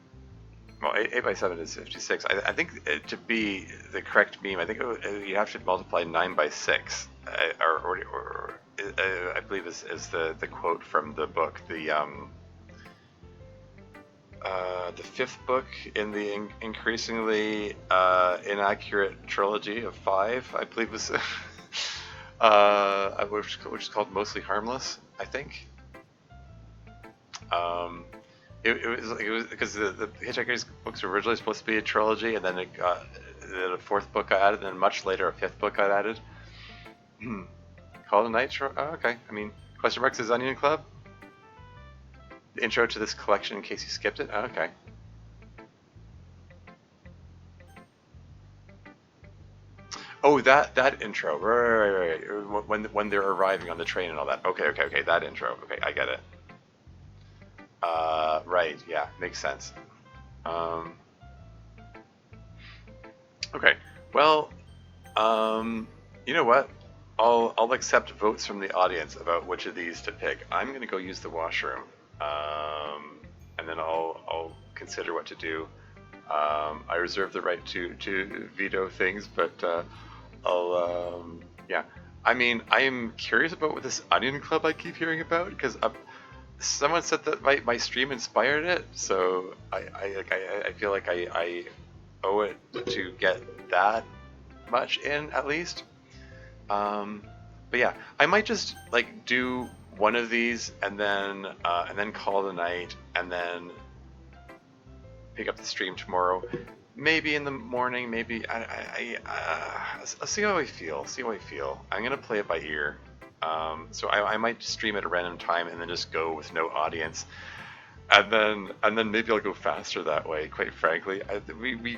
well, 8 by 7 is 56. I think to be the correct meme, I think you have to multiply 9 by 6. I believe is the quote from the book, the fifth book in the increasingly inaccurate trilogy of 5, I believe was, which is called Mostly Harmless, I think. It was because the Hitchhiker's books were originally supposed to be a trilogy, and then the fourth book got added, and then much later a fifth book got added. Call it a night? Oh, okay. I mean, question marks is Onion Club? The intro to this collection in case you skipped it? Oh, okay. Oh, that intro. Right. When they're arriving on the train and all that. Okay. That intro. Okay, I get it. Right. Yeah, makes sense. Okay. Well, you know what? I'll accept votes from the audience about which of these to pick. I'm gonna go use the washroom, and then I'll consider what to do. I reserve the right to veto things, but yeah. I mean, I am curious about what this Onion Club I keep hearing about, because someone said that my stream inspired it, so I feel like I owe it to get that much in at least. But yeah, I might just like do one of these and then call it a night, and then pick up the stream tomorrow. Maybe in the morning, maybe I'll see how I feel. I'm gonna play it by ear. So I might stream at a random time and then just go with no audience. and then maybe I'll go faster that way. Quite frankly, we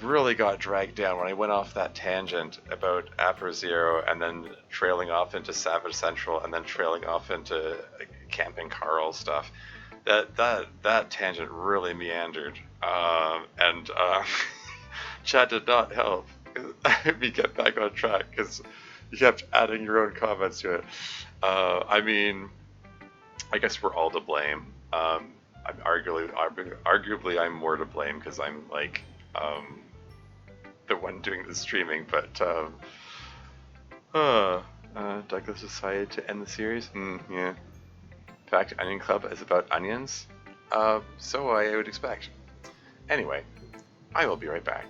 really got dragged down when I went off that tangent about Apro Zero, and then trailing off into Savage Central, and then trailing off into Camping Carl stuff. That tangent really meandered, and chat did not help me get back on track because you kept adding your own comments to it. I mean, I guess we're all to blame. I'm arguably, I'm more to blame because I'm like the one doing the streaming. But Douglas decided to end the series. Yeah. In fact, Onion Club is about onions. So I would expect. Anyway, I will be right back.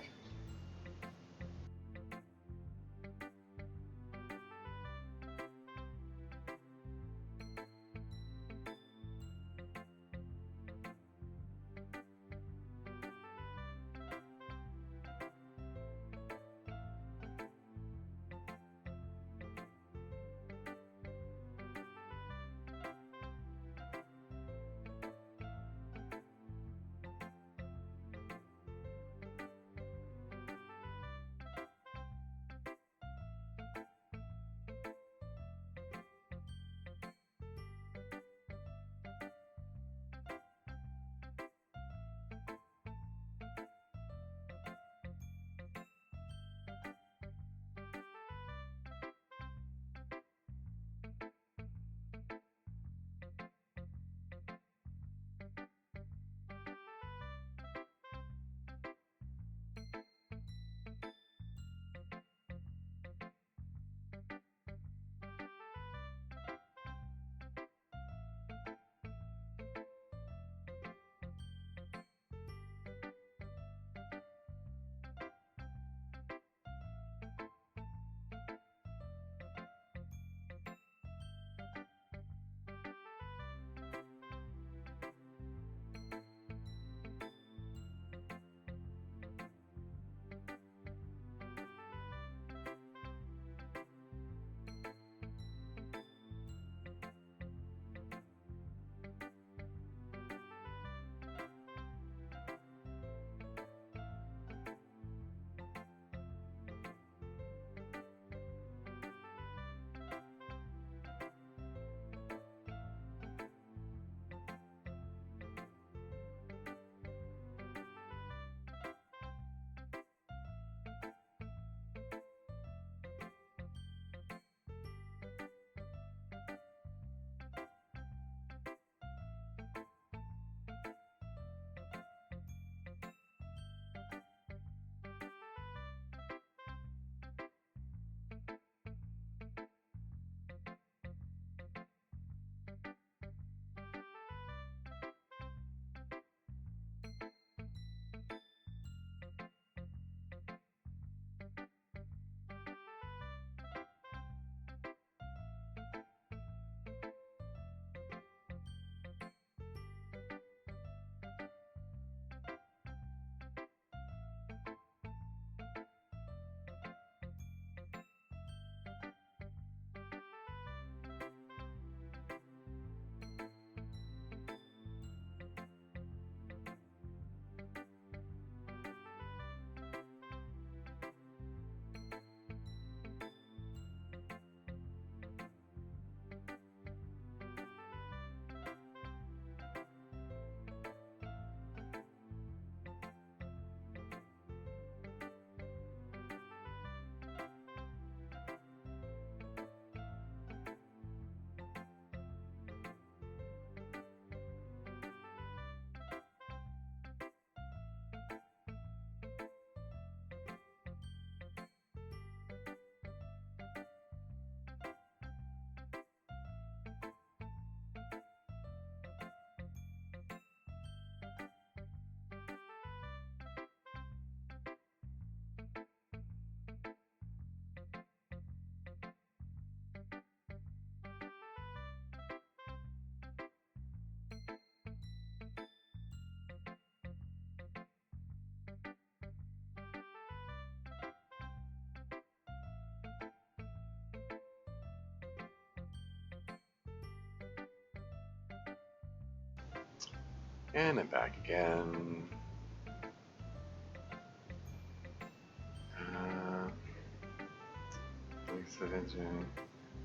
And I'm back again.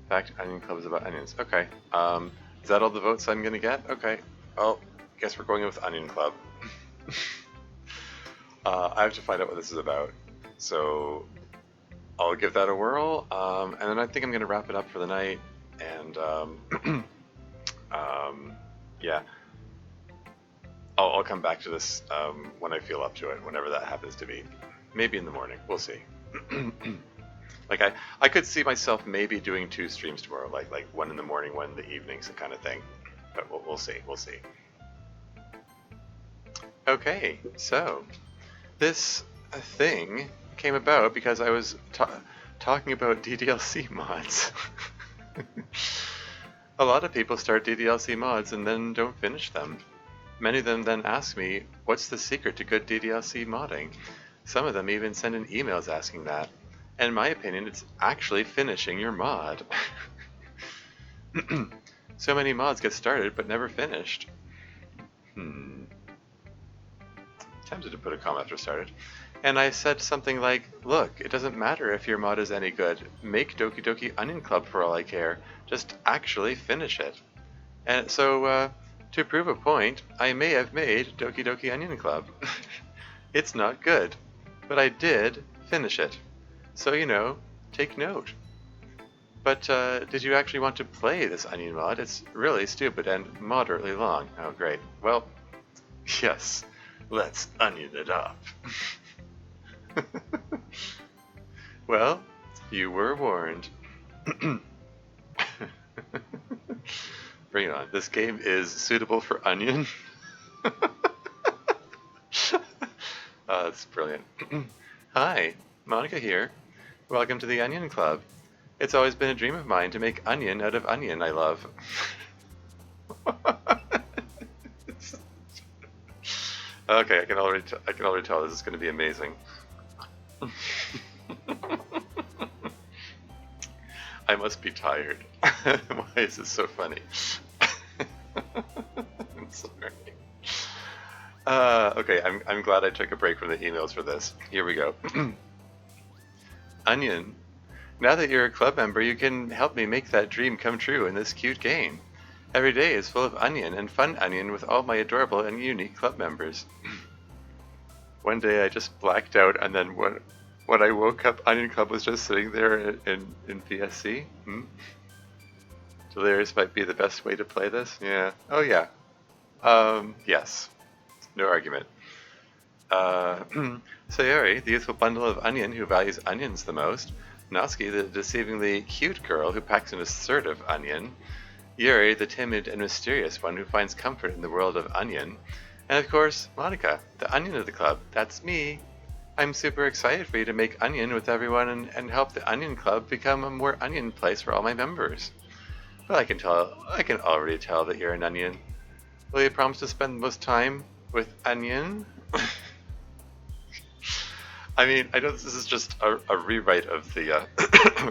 Fact, onion club is about onions. Okay. Is that all the votes I'm gonna get? Okay. Well, guess we're going with onion club. I have to find out what this is about. So I'll give that a whirl, and then I think I'm gonna wrap it up for the night. And yeah, I'll come back to this when I feel up to it, whenever that happens to be. Maybe in the morning. We'll see. Like I could see myself maybe doing 2 streams tomorrow, like one in the morning, one in the evenings, kind of thing. But we'll see. We'll see. Okay, so this thing came about because I was talking about DDLC mods. A lot of people start DDLC mods and then don't finish them. Many of them then ask me, what's the secret to good DDLC modding? Some of them even send in emails asking that. And in my opinion, it's actually finishing your mod. So many mods get started but never finished. Tempted to put a comment after started. And I said something like, look, it doesn't matter if your mod is any good. Make Doki Doki Onion Club for all I care. Just actually finish it. And so, to prove a point, I may have made Doki Doki Onion Club. It's not good, but I did finish it. So, you know, take note. But did you actually want to play this onion mod? It's really stupid and moderately long. Oh, great. Well, yes, let's onion it up. Well, you were warned. Bring it on. This game is suitable for onion. Oh, that's brilliant. Hi, Monica here. Welcome to the Onion Club. It's always been a dream of mine to make onion out of onion I love. Okay, I can already tell this is going to be amazing. I must be tired. Why is this so funny? I'm sorry. Okay, I'm glad I took a break from the emails for this. Here we go. Onion. Now that you're a club member, you can help me make that dream come true in this cute game. Every day is full of onion and fun onion with all my adorable and unique club members. One day I just blacked out, and then when I woke up, Onion Club was just sitting there in PSC. Delirious might be the best way to play this. Yeah. Oh yeah. Yes. No argument. Sayori, the youthful bundle of onion who values onions the most. Natsuki, the deceivingly cute girl who packs an assertive onion. Yuri, the timid and mysterious one who finds comfort in the world of onion. And of course, Monica, the onion of the club. That's me. I'm super excited for you to make onion with everyone and help the Onion Club become a more onion place for all my members. But I can already tell that you're an onion. Will you promise to spend the most time with onion? I mean, I know this is just a rewrite of the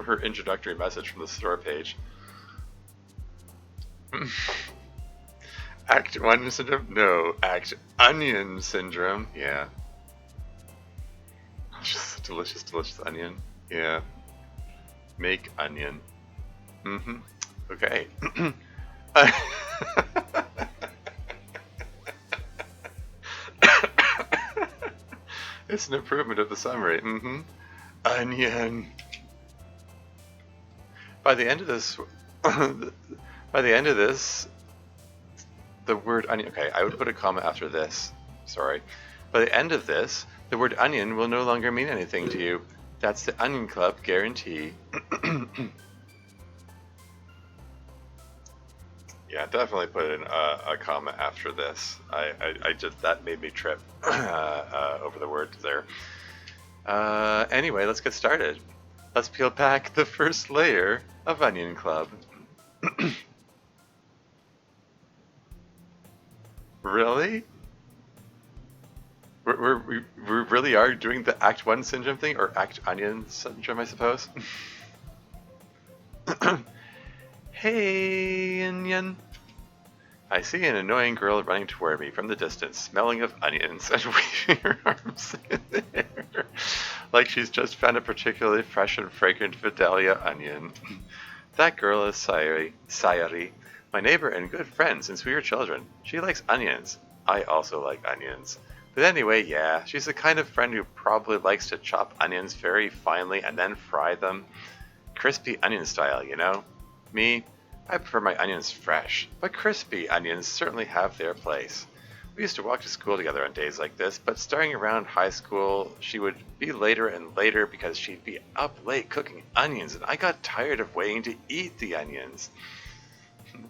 her introductory message from the store page. Act 1 syndrome? No, Act Onion syndrome. Yeah. Just delicious, delicious onion. Yeah. Make onion. Okay. It's an improvement of the summary. Onion. By the end of this, the word onion. Okay, I would put a comma after this. Sorry. By the end of this, the word onion will no longer mean anything to you. That's the Onion Club guarantee. Yeah, definitely put in a comma after this. I just, that made me trip over the words there. Anyway, let's get started. Let's peel back the first layer of Onion Club. Really? We really are doing the Act 1 syndrome thing, or Act Onion syndrome, I suppose? Hey, Onion. I see an annoying girl running toward me from the distance, smelling of onions and waving her arms in the air, like she's just found a particularly fresh and fragrant Vidalia onion. That girl is Sayuri, my neighbor and good friend since we were children. She likes onions. I also like onions. But anyway, yeah, she's the kind of friend who probably likes to chop onions very finely and then fry them. Crispy onion style, you know? Me, I prefer my onions fresh, but crispy onions certainly have their place. We used to walk to school together on days like this, but starting around high school, she would be later and later because she'd be up late cooking onions, and I got tired of waiting to eat the onions.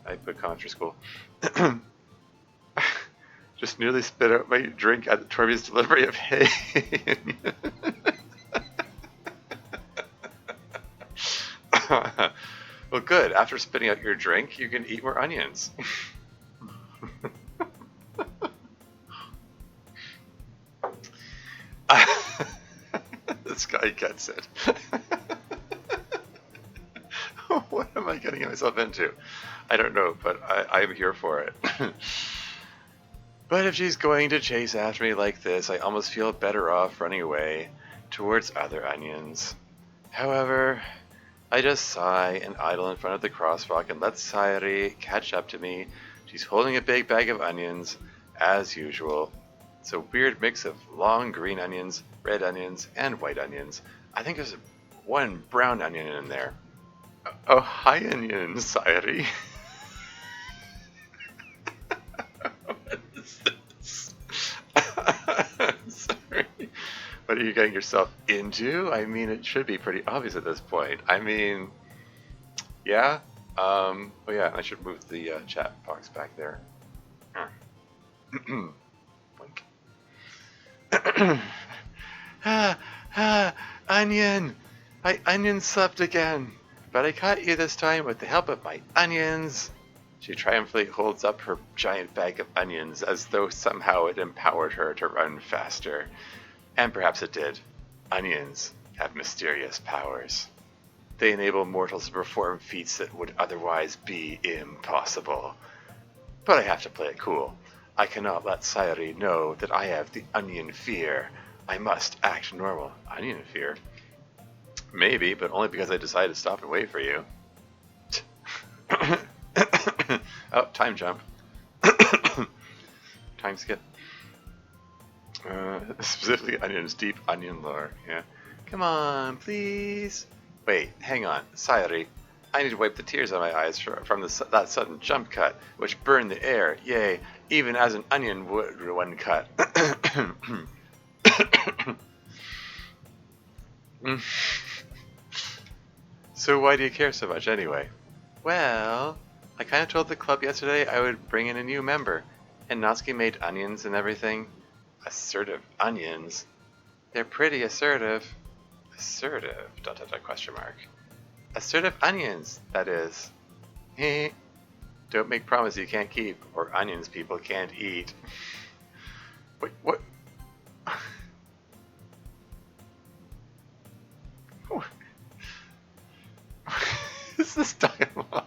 I put contra school. Just nearly spit out my drink at Torby's delivery of hay. Well, good. After spitting out your drink, you can eat more onions. This guy gets it. What am I getting myself into? I don't know, but I'm here for it. But if she's going to chase after me like this, I almost feel better off running away towards other onions. However, I just sigh and idle in front of the crosswalk and let Sayuri catch up to me. She's holding a big bag of onions, as usual. It's a weird mix of long green onions, red onions, and white onions. I think there's one brown onion in there. Oh, hi onion, Sayuri. What is this? Sorry. What are you getting yourself into? I mean, it should be pretty obvious at this point. I mean, yeah. Oh yeah, I should move the chat box back there. Onion! My onion slept again, but I caught you this time with the help of my onions. She triumphantly holds up her giant bag of onions as though somehow it empowered her to run faster. And perhaps it did. Onions have mysterious powers. They enable mortals to perform feats that would otherwise be impossible. But I have to play it cool. I cannot let Sayuri know that I have the onion fear. I must act normal. Onion fear? Maybe, but only because I decided to stop and wait for you. Oh, time jump. Time skip. Specifically onions, deep onion lore. Yeah. Come on, please. Wait, hang on. Sayuri, I need to wipe the tears out of my eyes from that sudden jump cut, which burned the air. Yay, even as an onion would when cut. So why do you care so much anyway? Well, I kind of told the club yesterday I would bring in a new member, and Natsuki made onions and everything. Assertive onions? They're pretty assertive. Assertive? ... question mark. Assertive onions, that is. Don't make promises you can't keep, or onions people can't eat. Wait, what? What is this dialogue?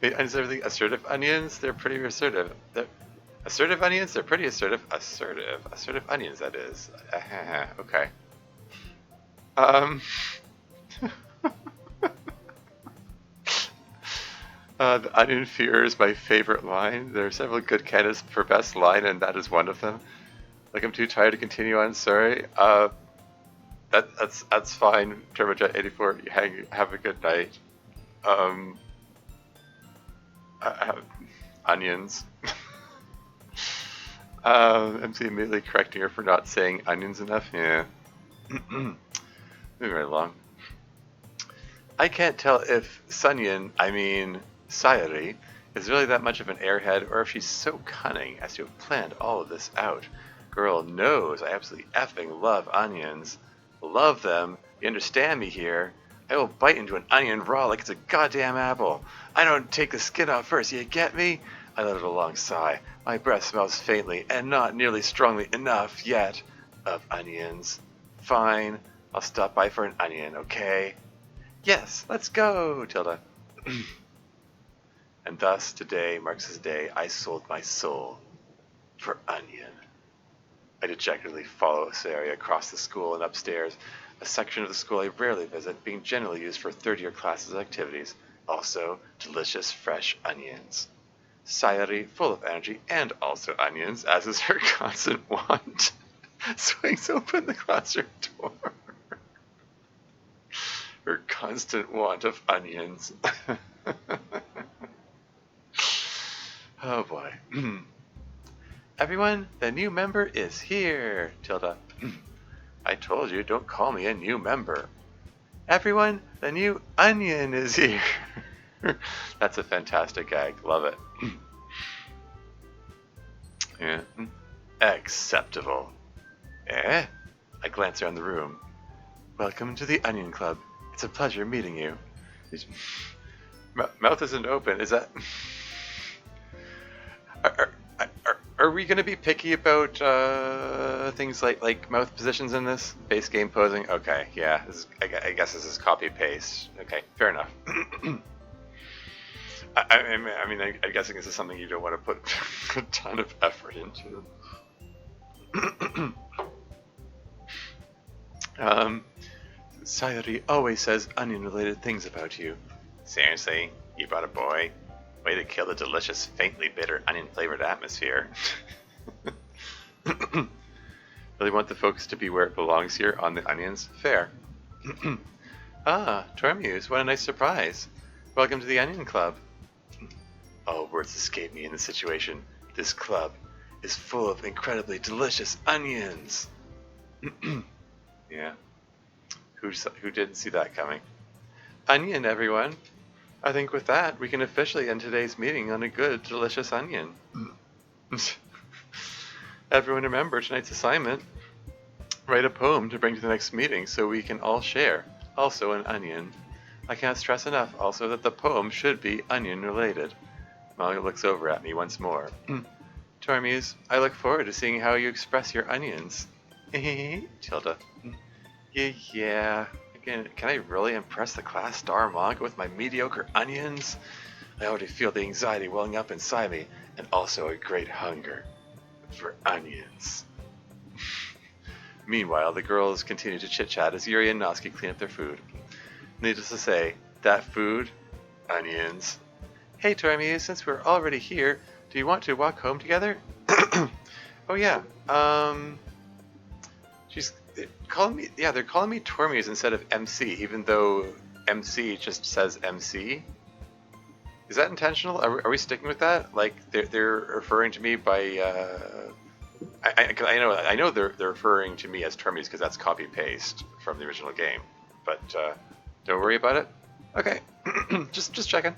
Wait, everything assertive onions? They're pretty assertive. Assertive onions? They're pretty assertive. Assertive. Assertive onions, that is. Okay. The onion fear is my favorite line. There are several good candidates for best line, and that is one of them. Like, I'm too tired to continue on, sorry. That's fine. TurboJet84, have a good night. Onions. MC immediately correcting her for not saying onions enough. Yeah. Moving right along. I can't tell if Sayuri, is really that much of an airhead, or if she's so cunning as to have planned all of this out. Girl knows I absolutely effing love onions. Love them. You understand me here? I will bite into an onion raw like it's a goddamn apple. I don't take the skin off first, you get me? I let out a long sigh. My breath smells faintly, and not nearly strongly enough yet, of onions. Fine, I'll stop by for an onion, okay? Yes, let's go, Tilda. And thus, today marks the day I sold my soul for onion. I dejectedly follow Sari across the school and upstairs, a section of the school I rarely visit, being generally used for third-year classes activities. Also, delicious fresh onions. Sayuri, full of energy and also onions, as is her constant wont, swings open the classroom door. Her constant want of onions. Oh boy. Everyone, the new member is here, Tilda. I told you, don't call me a new member. Everyone, the new onion is here. That's a fantastic gag. Love it. Yeah. Acceptable. Eh? I glance around the room. Welcome to the Onion Club. It's a pleasure meeting you. Mouth isn't open. Is that... Are we going to be picky about things like mouth positions in this? Base game posing? Okay, yeah. I guess this is copy-paste. Okay, fair enough. I'm guessing this is something you don't want to put a ton of effort into. Sayuri always says onion-related things about you. Seriously? You brought a boy? Way to kill the delicious, faintly bitter, onion-flavored atmosphere. Really want the focus to be where it belongs here, on the onions? Fair. Ah, Tormuse, what a nice surprise. Welcome to the Onion Club. All words escape me in this situation. This club is full of incredibly delicious onions. Yeah. Who didn't see that coming? Onion, everyone. I think with that, we can officially end today's meeting on a good, delicious onion. Everyone remember tonight's assignment. Write a poem to bring to the next meeting so we can all share. Also an onion. I can't stress enough also that the poem should be onion related. Molly looks over at me once more. Tormuse, I look forward to seeing how you express your onions. Tilda. Yeah. Can I really impress the class star manga with my mediocre onions? I already feel the anxiety welling up inside me, and also a great hunger for onions. Meanwhile, the girls continue to chit-chat as Yuri and Noski clean up their food. Needless to say, that food, onions. Hey Tormuse, since we're already here, do you want to walk home together? Oh yeah, they're calling me Tormuse instead of MC, even though MC just says MC. Is that intentional? Are we sticking with that? Like they're referring to me by I know they're referring to me as Tormuse because that's copy paste from the original game, but don't worry about it. Okay, just checking.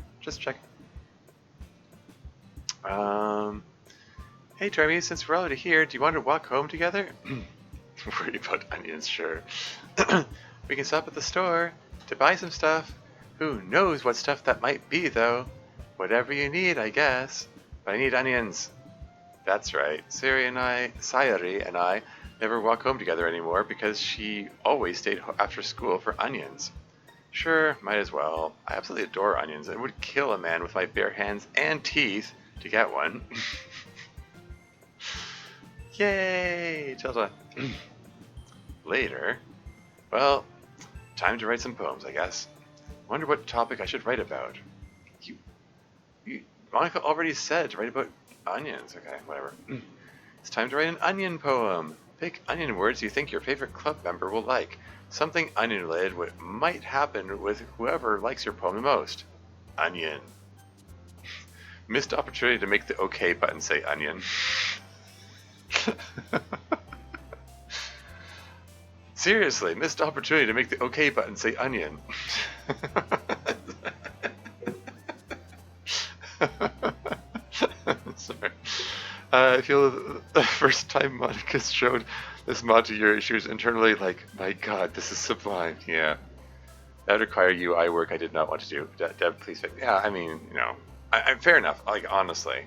Hey Tormuse, since we're already here, do you want to walk home together? Worry about onions, sure. We can stop at the store to buy some stuff. Who knows what stuff that might be, though? Whatever you need, I guess. But I need onions. That's right. Sayuri and I never walk home together anymore because she always stayed after school for onions. Sure, might as well. I absolutely adore onions. I would kill a man with my bare hands and teeth to get one. Yay! Tilda. Later. Well, time to write some poems, I guess. Wonder what topic I should write about. Monica already said to write about onions. Okay, whatever. It's time to write an onion poem. Pick onion words you think your favorite club member will like. Something onion related might happen with whoever likes your poem the most. Onion. Missed opportunity to make the OK button say onion. Seriously, missed opportunity to make the OK button say onion. Sorry. I feel the first time Monica showed this mod to Yuri, she was internally like, my god, this is sublime. Yeah. That would require UI work I did not want to do. Deb, please fix. Yeah, I mean, you know, I'm fair enough. Like, honestly.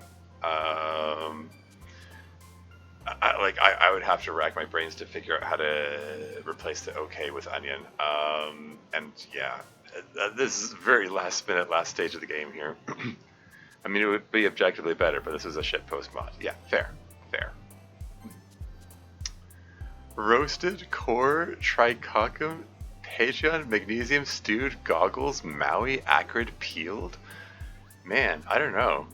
I would have to rack my brains to figure out how to replace the OK with onion. And yeah, this is very last minute, last stage of the game here. I mean, it would be objectively better, but this is a shitpost mod. Yeah, fair. Fair. Roasted core tricoccum Patreon magnesium stewed goggles Maui acrid peeled. Man, I don't know.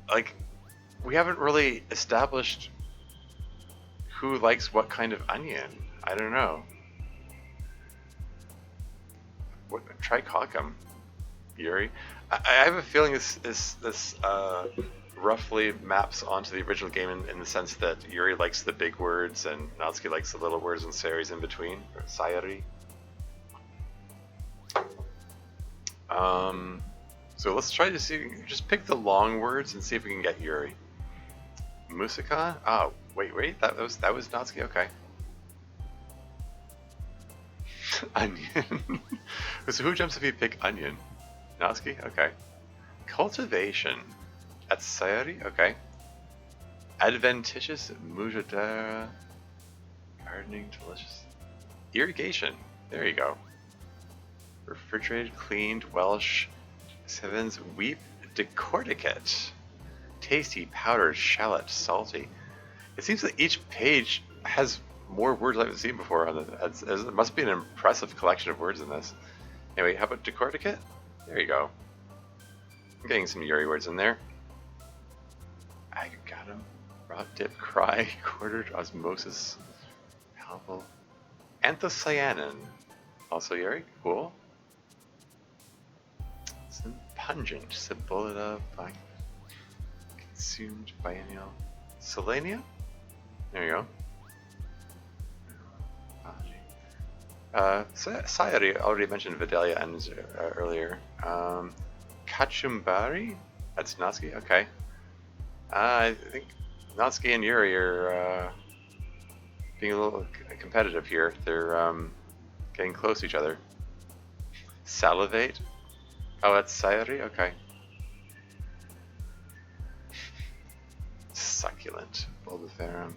Like, we haven't really established who likes what kind of onion. I don't know. What tricoccum, Yuri? I have a feeling this roughly maps onto the original game in the sense that Yuri likes the big words and Natsuki likes the little words and Sayori's in between, or Sayori. So let's try to see, just pick the long words and see if we can get Yuri. Musaka? Oh, wait, that was Natsuki, okay. Onion. So who jumps if you pick onion? Natsuki? Okay. Cultivation. That's Sayori? Okay. Adventitious Mujadara. Gardening, delicious. Irrigation. There you go. Refrigerated, cleaned, Welsh. Sevens, Weep, Decorticate. Tasty, powdered, shallot, salty. It seems that each page has more words I haven't seen before. It must be an impressive collection of words in this. Anyway, how about Decorticate? There you go. I'm getting some Yuri words in there. Agatum, raw dip, cry, quartered, osmosis, palpable, anthocyanin. Also Yuri, cool. Some pungent, cibolita, consumed biennial, selenia. There you go. Sayori already mentioned Vidalia ends earlier. Kachumbari? That's Natsuki, okay. I think Natsuki and Yuri are being a little competitive here. They're getting close to each other. Salivate? Oh, that's Sayori? Okay. Succulent. Bulbiferum.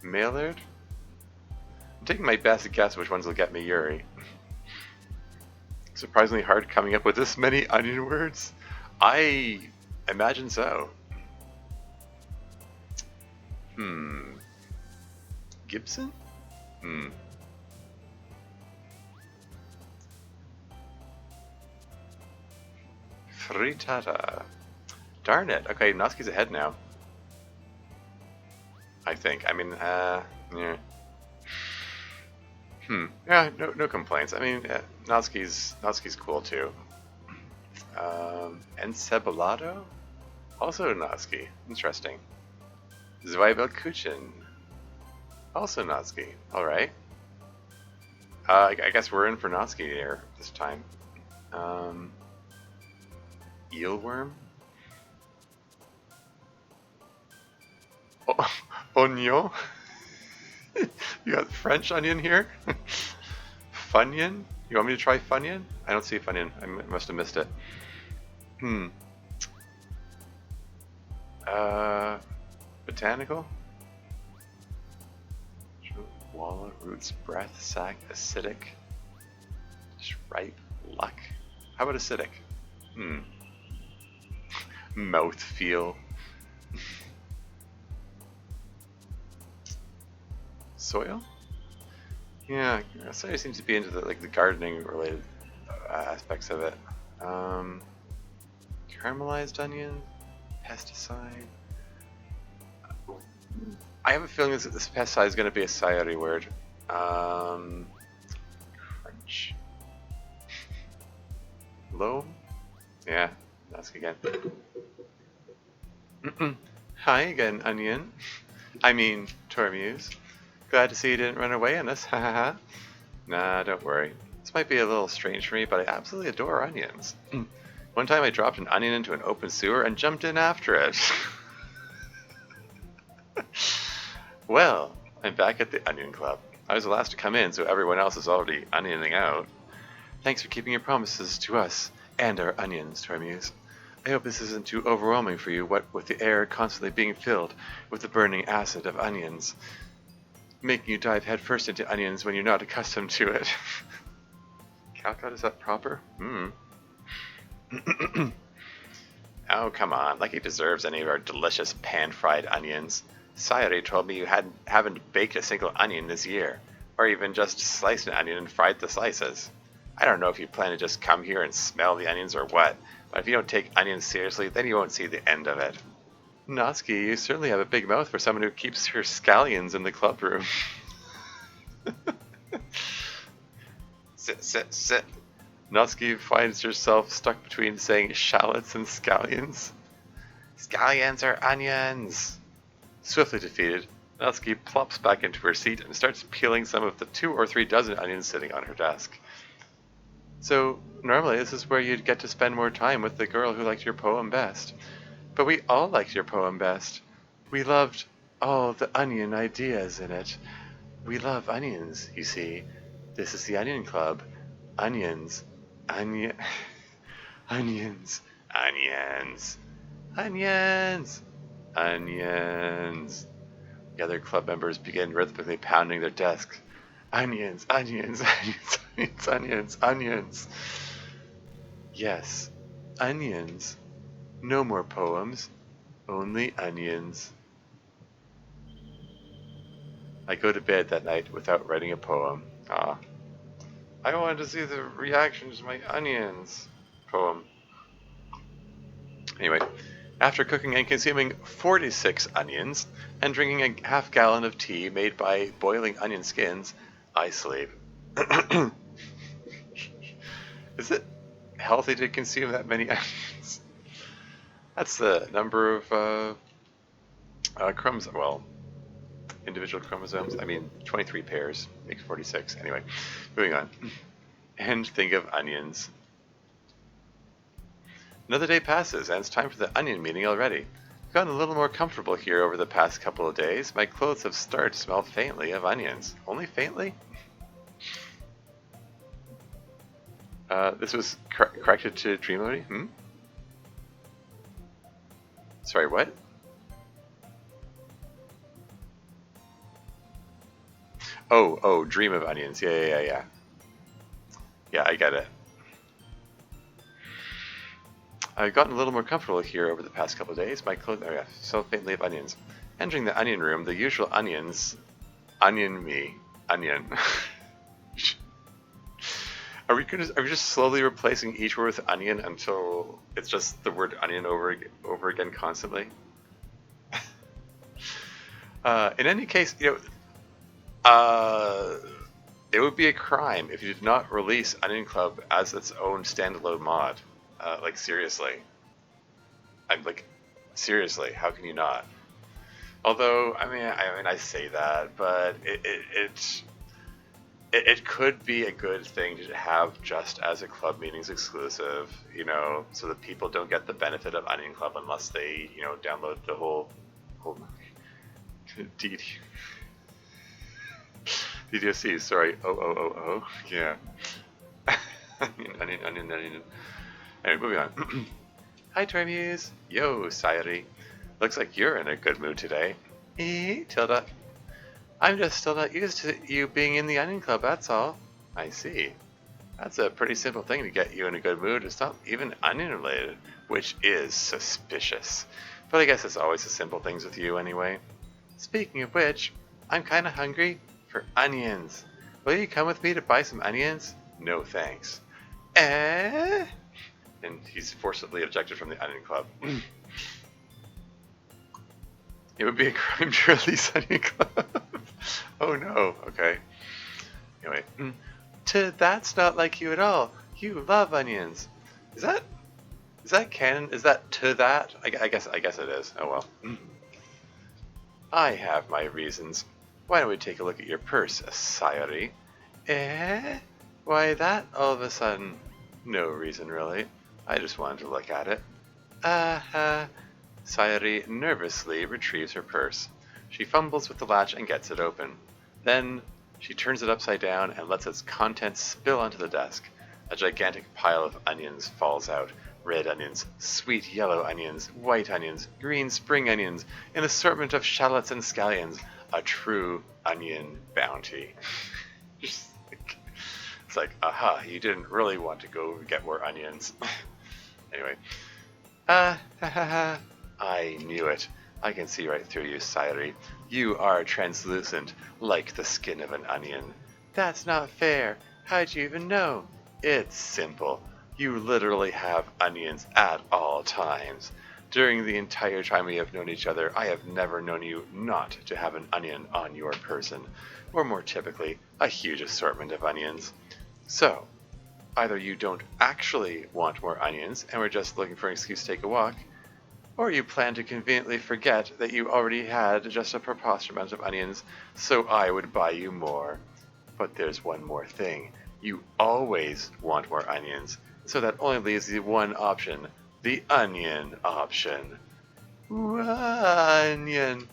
Maillard? I'm taking my best guess which ones will get me Yuri. Surprisingly hard coming up with this many onion words? I imagine so. Gibson? Frittata. Darn it. Okay, Natsuki's ahead now. I think. I mean, yeah. Yeah, no complaints. I mean, Natsuki's cool too. Encebolado? Also Natsuki. Interesting. Zweibel Kuchen. Also Natsuki. Alright. I guess we're in for Natsuki here this time. Eelworm? Oh, oignon? You got French onion here? Funyun? You want me to try Funyun? I don't see Funyun. I must have missed it. Botanical? Walla, roots, breath, sac, acidic. Just ripe, luck. How about acidic? Mouth feel. Soil? Yeah, Sayori seems to be into the gardening related aspects of it. Caramelized onion, pesticide. I have a feeling this pesticide is going to be a Sayori word. Crunch. Low? Yeah, that's again. Hi again, onion. I mean, Tormuse. Glad to see you didn't run away on us, hahaha. Nah, don't worry. This might be a little strange for me, but I absolutely adore onions. One time I dropped an onion into an open sewer and jumped in after it. Well, I'm back at the Onion Club. I was the last to come in, so everyone else is already onioning out. Thanks for keeping your promises to us and our onions, Tormuse. I hope this isn't too overwhelming for you, what with the air constantly being filled with the burning acid of onions. making you dive headfirst into onions when you're not accustomed to it. Calcut, is that proper? Oh, come on, like he deserves any of our delicious pan-fried onions. Sayori told me you haven't baked a single onion this year, or even just sliced an onion and fried the slices. I don't know if you plan to just come here and smell the onions or what, but if you don't take onions seriously, then you won't see the end of it. Natsuki, you certainly have a big mouth for someone who keeps her scallions in the club room. Sit. Natsuki finds herself stuck between saying shallots and scallions. Scallions are onions! Swiftly defeated, Natsuki plops back into her seat and starts peeling some of the 2 or 3 dozen onions sitting on her desk. So, normally this is where you'd get to spend more time with the girl who liked your poem best. But we all liked your poem best. We loved all the onion ideas in it. We love onions, you see. This is the Onion Club. Onions. Onions. Onions. Onions. Onions. The other club members begin rhythmically pounding their desks. Onions, onions, onions, onions, onions, onions. Yes, onions. No more poems, only onions. I go to bed that night without writing a poem. I wanted to see the reactions to my onions. Poem. Anyway, after cooking and consuming 46 onions and drinking a half-gallon of tea made by boiling onion skins, I sleep. Is it healthy to consume that many onions? That's the number of chromosomes. Well, individual chromosomes. I mean, 23 pairs makes 46. Anyway, moving on. And think of onions. Another day passes, and it's time for the onion meeting already. I've gotten a little more comfortable here over the past couple of days. My clothes have started to smell faintly of onions. Only faintly? This was corrected to dream emoji? Sorry, what? Oh, dream of onions. Yeah. Yeah, I get it. I've gotten a little more comfortable here over the past couple of days. My clothes so faintly of onions. Entering the onion room, the usual onions onion me. Onion. Are we just slowly replacing each word with onion until it's just the word onion over again constantly? In any case, it would be a crime if you did not release Onion Club as its own standalone mod. Like seriously. Seriously, how can you not? Although, I mean, I say that, but it could be a good thing to have just as a club meetings exclusive, so that people don't get the benefit of Onion Club unless they, download the whole DDoC, sorry. Oh. Yeah. Onion. Anyway, moving on. Hi, Tormuse. Yo, Sayori. Looks like you're in a good mood today. Tilda. I'm just still not used to you being in the Onion Club, that's all. I see. That's a pretty simple thing to get you in a good mood. It's not even onion related, which is suspicious. But I guess it's always the simple things with you anyway. Speaking of which, I'm kinda hungry for onions. Will you come with me to buy some onions? No thanks. And he's forcibly ejected from the Onion Club. It would be a crime to release Onion Club. Oh no, okay. Anyway. That's not like you at all. You love onions. Is that canon? Is that to that? I guess it is. Oh well. I have my reasons. Why don't we take a look at your purse, Sayori? Why that all of a sudden? No reason really. I just wanted to look at it. Sayori nervously retrieves her purse. She fumbles with the latch and gets it open. Then she turns it upside down and lets its contents spill onto the desk. A gigantic pile of onions falls out. Red onions, sweet yellow onions, white onions, green spring onions, an assortment of shallots and scallions, a true onion bounty. Just like, it's like, aha, you didn't really want to go get more onions. Anyway. Ha ha ha. I knew it. I can see right through you, Sayuri. You are translucent, like the skin of an onion. That's not fair. How'd you even know? It's simple. You literally have onions at all times. During the entire time we have known each other, I have never known you not to have an onion on your person, or more typically, a huge assortment of onions. So, either you don't actually want more onions and we're just looking for an excuse to take a walk, or you plan to conveniently forget that you already had just a preposterous amount of onions, so I would buy you more. But there's one more thing. You always want more onions, so that only leaves the one option, the onion option. Onion.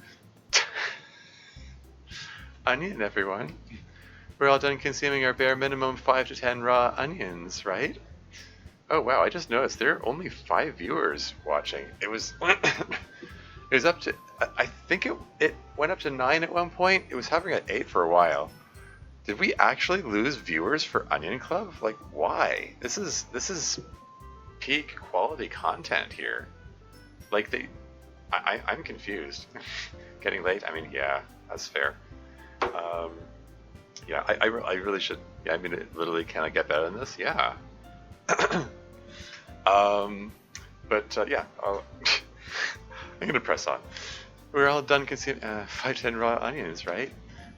Onion, everyone. We're all done consuming our bare minimum 5 to 10 raw onions, right? Oh wow, I just noticed there are only 5 viewers watching. It was it was up to, I think it went up to 9 at one point. It was hovering at 8 for a while. Did we actually lose viewers for Onion Club? Like, why? This is peak quality content here. Like, I'm confused. Getting late? I mean, yeah, that's fair. Yeah, I really should. Yeah, I mean, literally, can I get better than this? Yeah. Yeah, I'm gonna press on. We're all done consuming 5 to 10 raw onions, right?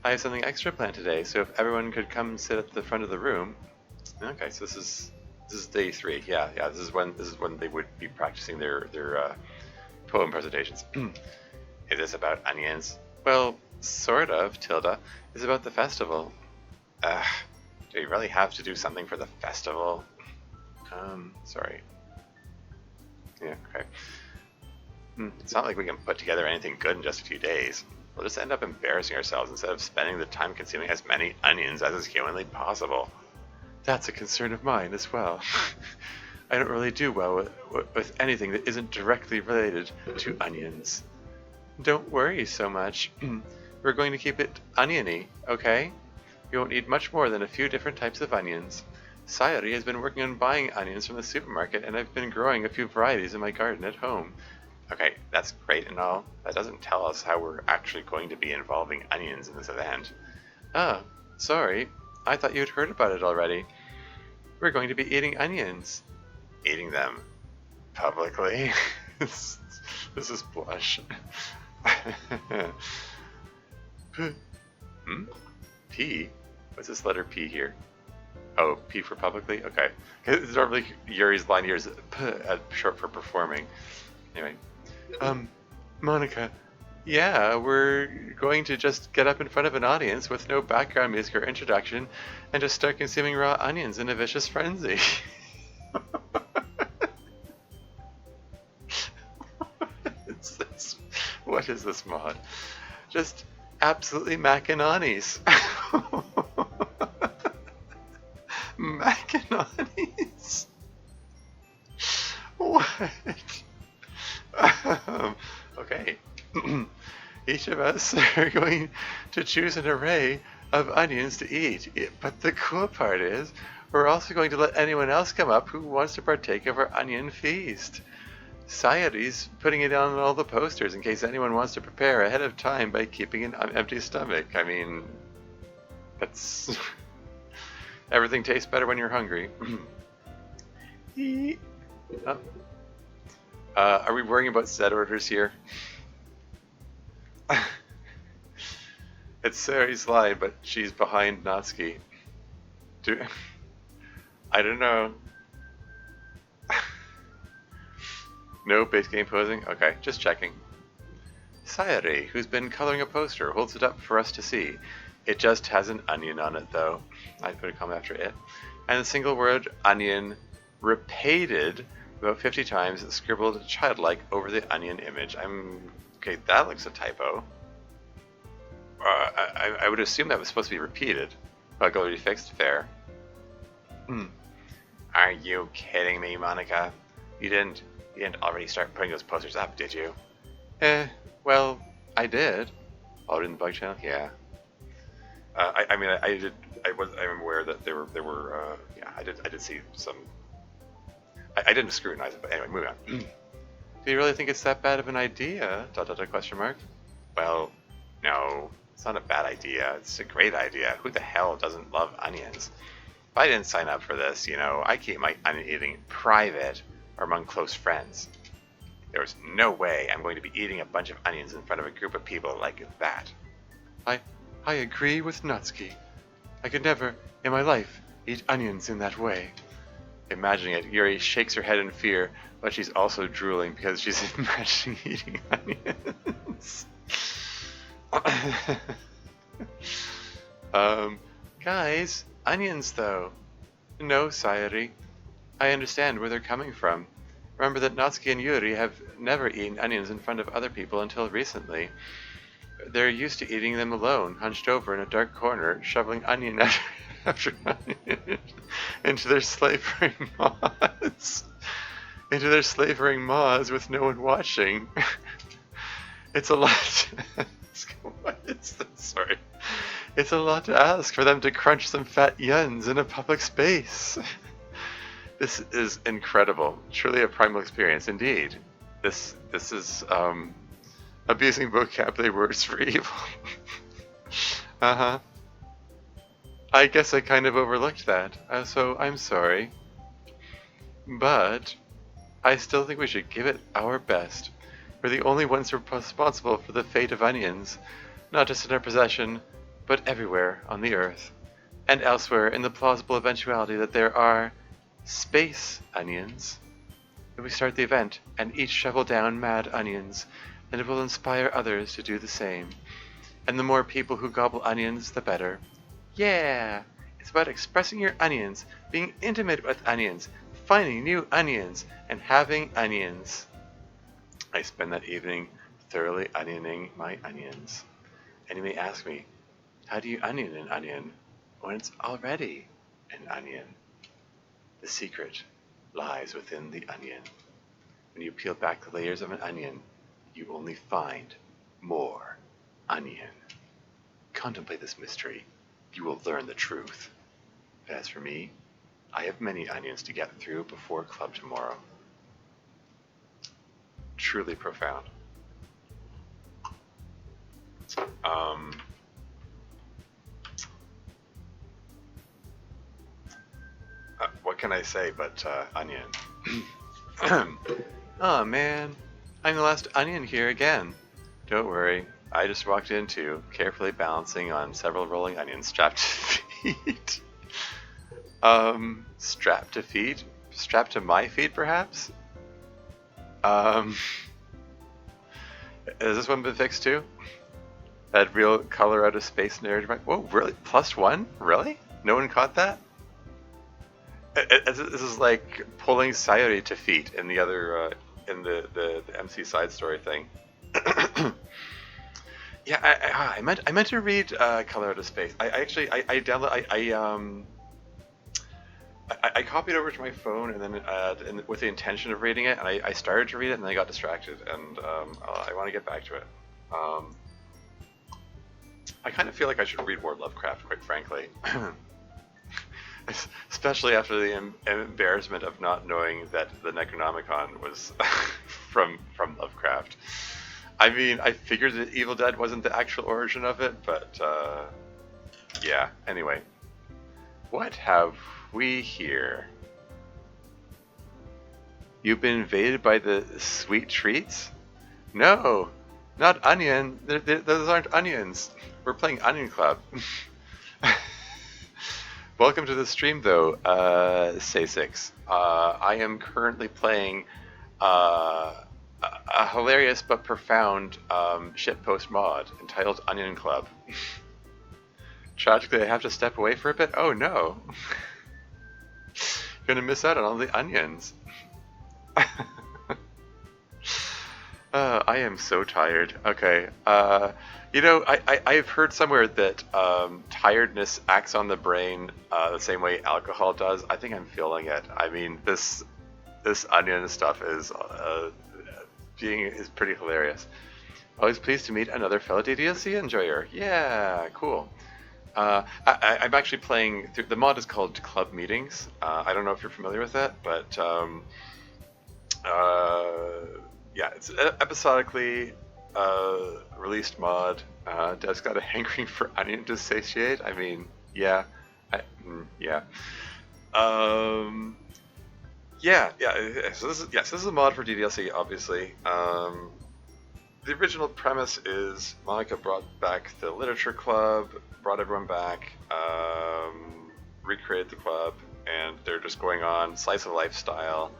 I have something extra planned today, so if everyone could come sit at the front of the room. Okay, so this is day 3. Yeah, this is when they would be practicing their poem presentations. Is this about onions? Well, sort of, Tilda. It's about the festival. Do you really have to do something for the festival? Sorry. Yeah, okay. It's not like we can put together anything good in just a few days. We'll just end up embarrassing ourselves instead of spending the time consuming as many onions as is humanly possible. That's a concern of mine as well. I don't really do well with anything that isn't directly related to onions. Don't worry so much. We're going to keep it oniony, okay? You won't need much more than a few different types of onions. Sayuri has been working on buying onions from the supermarket, and I've been growing a few varieties in my garden at home. Okay, that's great and all. That doesn't tell us how we're actually going to be involving onions in this event. Ah, sorry. I thought you'd heard about it already. We're going to be eating onions. Eating them publicly? This is blush. P? What's this letter P here? Oh, P for publicly? Okay. It's normally Yuri's line here is P, short for performing. Anyway. Monica. Yeah, we're going to just get up in front of an audience with no background music or introduction and just start consuming raw onions in a vicious frenzy. What is this mod? Just absolutely macananis. Macananis? What? Okay. Each of us are going to choose an array of onions to eat. But the cool part is, we're also going to let anyone else come up who wants to partake of our onion feast. Sayuri's putting it on all the posters in case anyone wants to prepare ahead of time by keeping an empty stomach. I mean, that's... Everything tastes better when you're hungry. Oh. Are we worrying about set orders here? It's Sayuri's line, but she's behind Natsuki. I don't know. No base game posing? Okay, just checking. Sayuri, who's been coloring a poster, holds it up for us to see. It just has an onion on it, though. I put a comment after it. And the single word onion repeated about 50 times, scribbled childlike over the onion image. Okay, that looks a typo. I would assume that was supposed to be repeated. Bug already fixed? Fair. Are you kidding me, Monica? You didn't already start putting those posters up, did you? Well, I did. Out in the bug channel, yeah. I mean, I'm aware that there were, yeah, I did see some. I didn't scrutinize it, but anyway, moving on. Do you really think it's that bad of an idea? Dot dot dot question mark. Well, no, it's not a bad idea. It's a great idea. Who the hell doesn't love onions? If I didn't sign up for this, you know, I keep my onion eating private or among close friends. There's no way I'm going to be eating a bunch of onions in front of a group of people like that. I agree with Natsuki. I could never, in my life, eat onions in that way. Imagining it, Yuri shakes her head in fear, but she's also drooling because she's imagining eating onions. Guys, onions though. No, Sayori. I understand where they're coming from. Remember that Natsuki and Yuri have never eaten onions in front of other people until recently. They're used to eating them alone, hunched over in a dark corner, shoveling onion after onion into their slavering maws. Into their slavering maws with no one watching. It's a lot to ask. What is this? Sorry. It's a lot to ask for them to crunch some fat yuns in a public space. This is incredible. Truly a primal experience, indeed. This is, abusing vocabulary words for evil. Uh-huh. I guess I kind of overlooked that, so I'm sorry. But I still think we should give it our best. We're the only ones responsible for the fate of onions, not just in our possession, but everywhere on the Earth, and elsewhere in the plausible eventuality that there are space onions. If we start the event and each shovel down mad onions, then it will inspire others to do the same. And the more people who gobble onions, the better. Yeah! It's about expressing your onions, being intimate with onions, finding new onions, and having onions. I spend that evening thoroughly onioning my onions. And you may ask me, how do you onion an onion when it's already an onion? The secret lies within the onion. When you peel back the layers of an onion, you only find more onion. Contemplate this mystery. You will learn the truth. But as for me, I have many onions to get through before club tomorrow. Truly profound. What can I say but onion? Oh man, I'm the last onion here again. Don't worry, I just walked into carefully balancing on several rolling onions strapped to feet. Strapped to feet? Strapped to my feet, perhaps? Has this one been fixed too? That real color out of space narrative. Whoa, really? +1? Really? No one caught that? This is like pulling Sayori to feet in the other, in the MC side story thing. Yeah, I meant to read Color Out of Space. I copied it over to my phone and then with the intention of reading it, and I started to read it and then I got distracted, and I want to get back to it. I kind of feel like I should read more Lovecraft, quite frankly. Especially after the embarrassment of not knowing that the Necronomicon was from Lovecraft. I mean, I figured that Evil Dead wasn't the actual origin of it, but yeah, anyway. What have we here? You've been invaded by the sweet treats? No, not onion. Those aren't onions. We're playing Onion Club. Welcome to the stream, though, Say6. I am currently playing a hilarious but profound shitpost mod entitled Onion Club. Tragically, I have to step away for a bit. Oh no! You're gonna miss out on all the onions. I am so tired. Okay. You know, I've heard somewhere that tiredness acts on the brain the same way alcohol does. I think I'm feeling it. I mean, this onion stuff is pretty hilarious. Always pleased to meet another fellow DDLC enjoyer. Yeah, cool. I'm actually playing, the mod is called Club Meetings. I don't know if you're familiar with that, but yeah, it's episodically released mod. Dev's got a hankering for onion to satiate. I mean, yeah. Yeah. Um, yeah. So this is a mod for DDLC, obviously. The original premise is Monica brought back the literature club, brought everyone back, recreated the club, and they're just going on slice of life style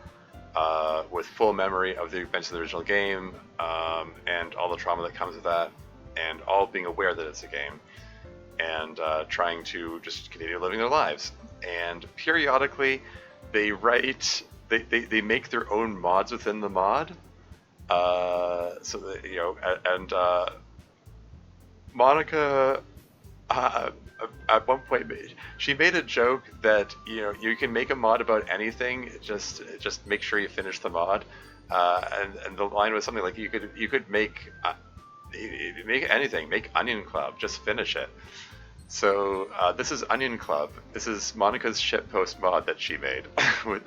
with full memory of the events of the original game and all the trauma that comes with that, and all being aware that it's a game, and trying to just continue living their lives. And periodically, they make their own mods within the mod. So that, and Monica, at one point, she made a joke that you can make a mod about anything, just make sure you finish the mod. And the line was something like you could make anything, make Onion Club, just finish it. So this is Onion Club. This is Monica's shitpost mod that she made with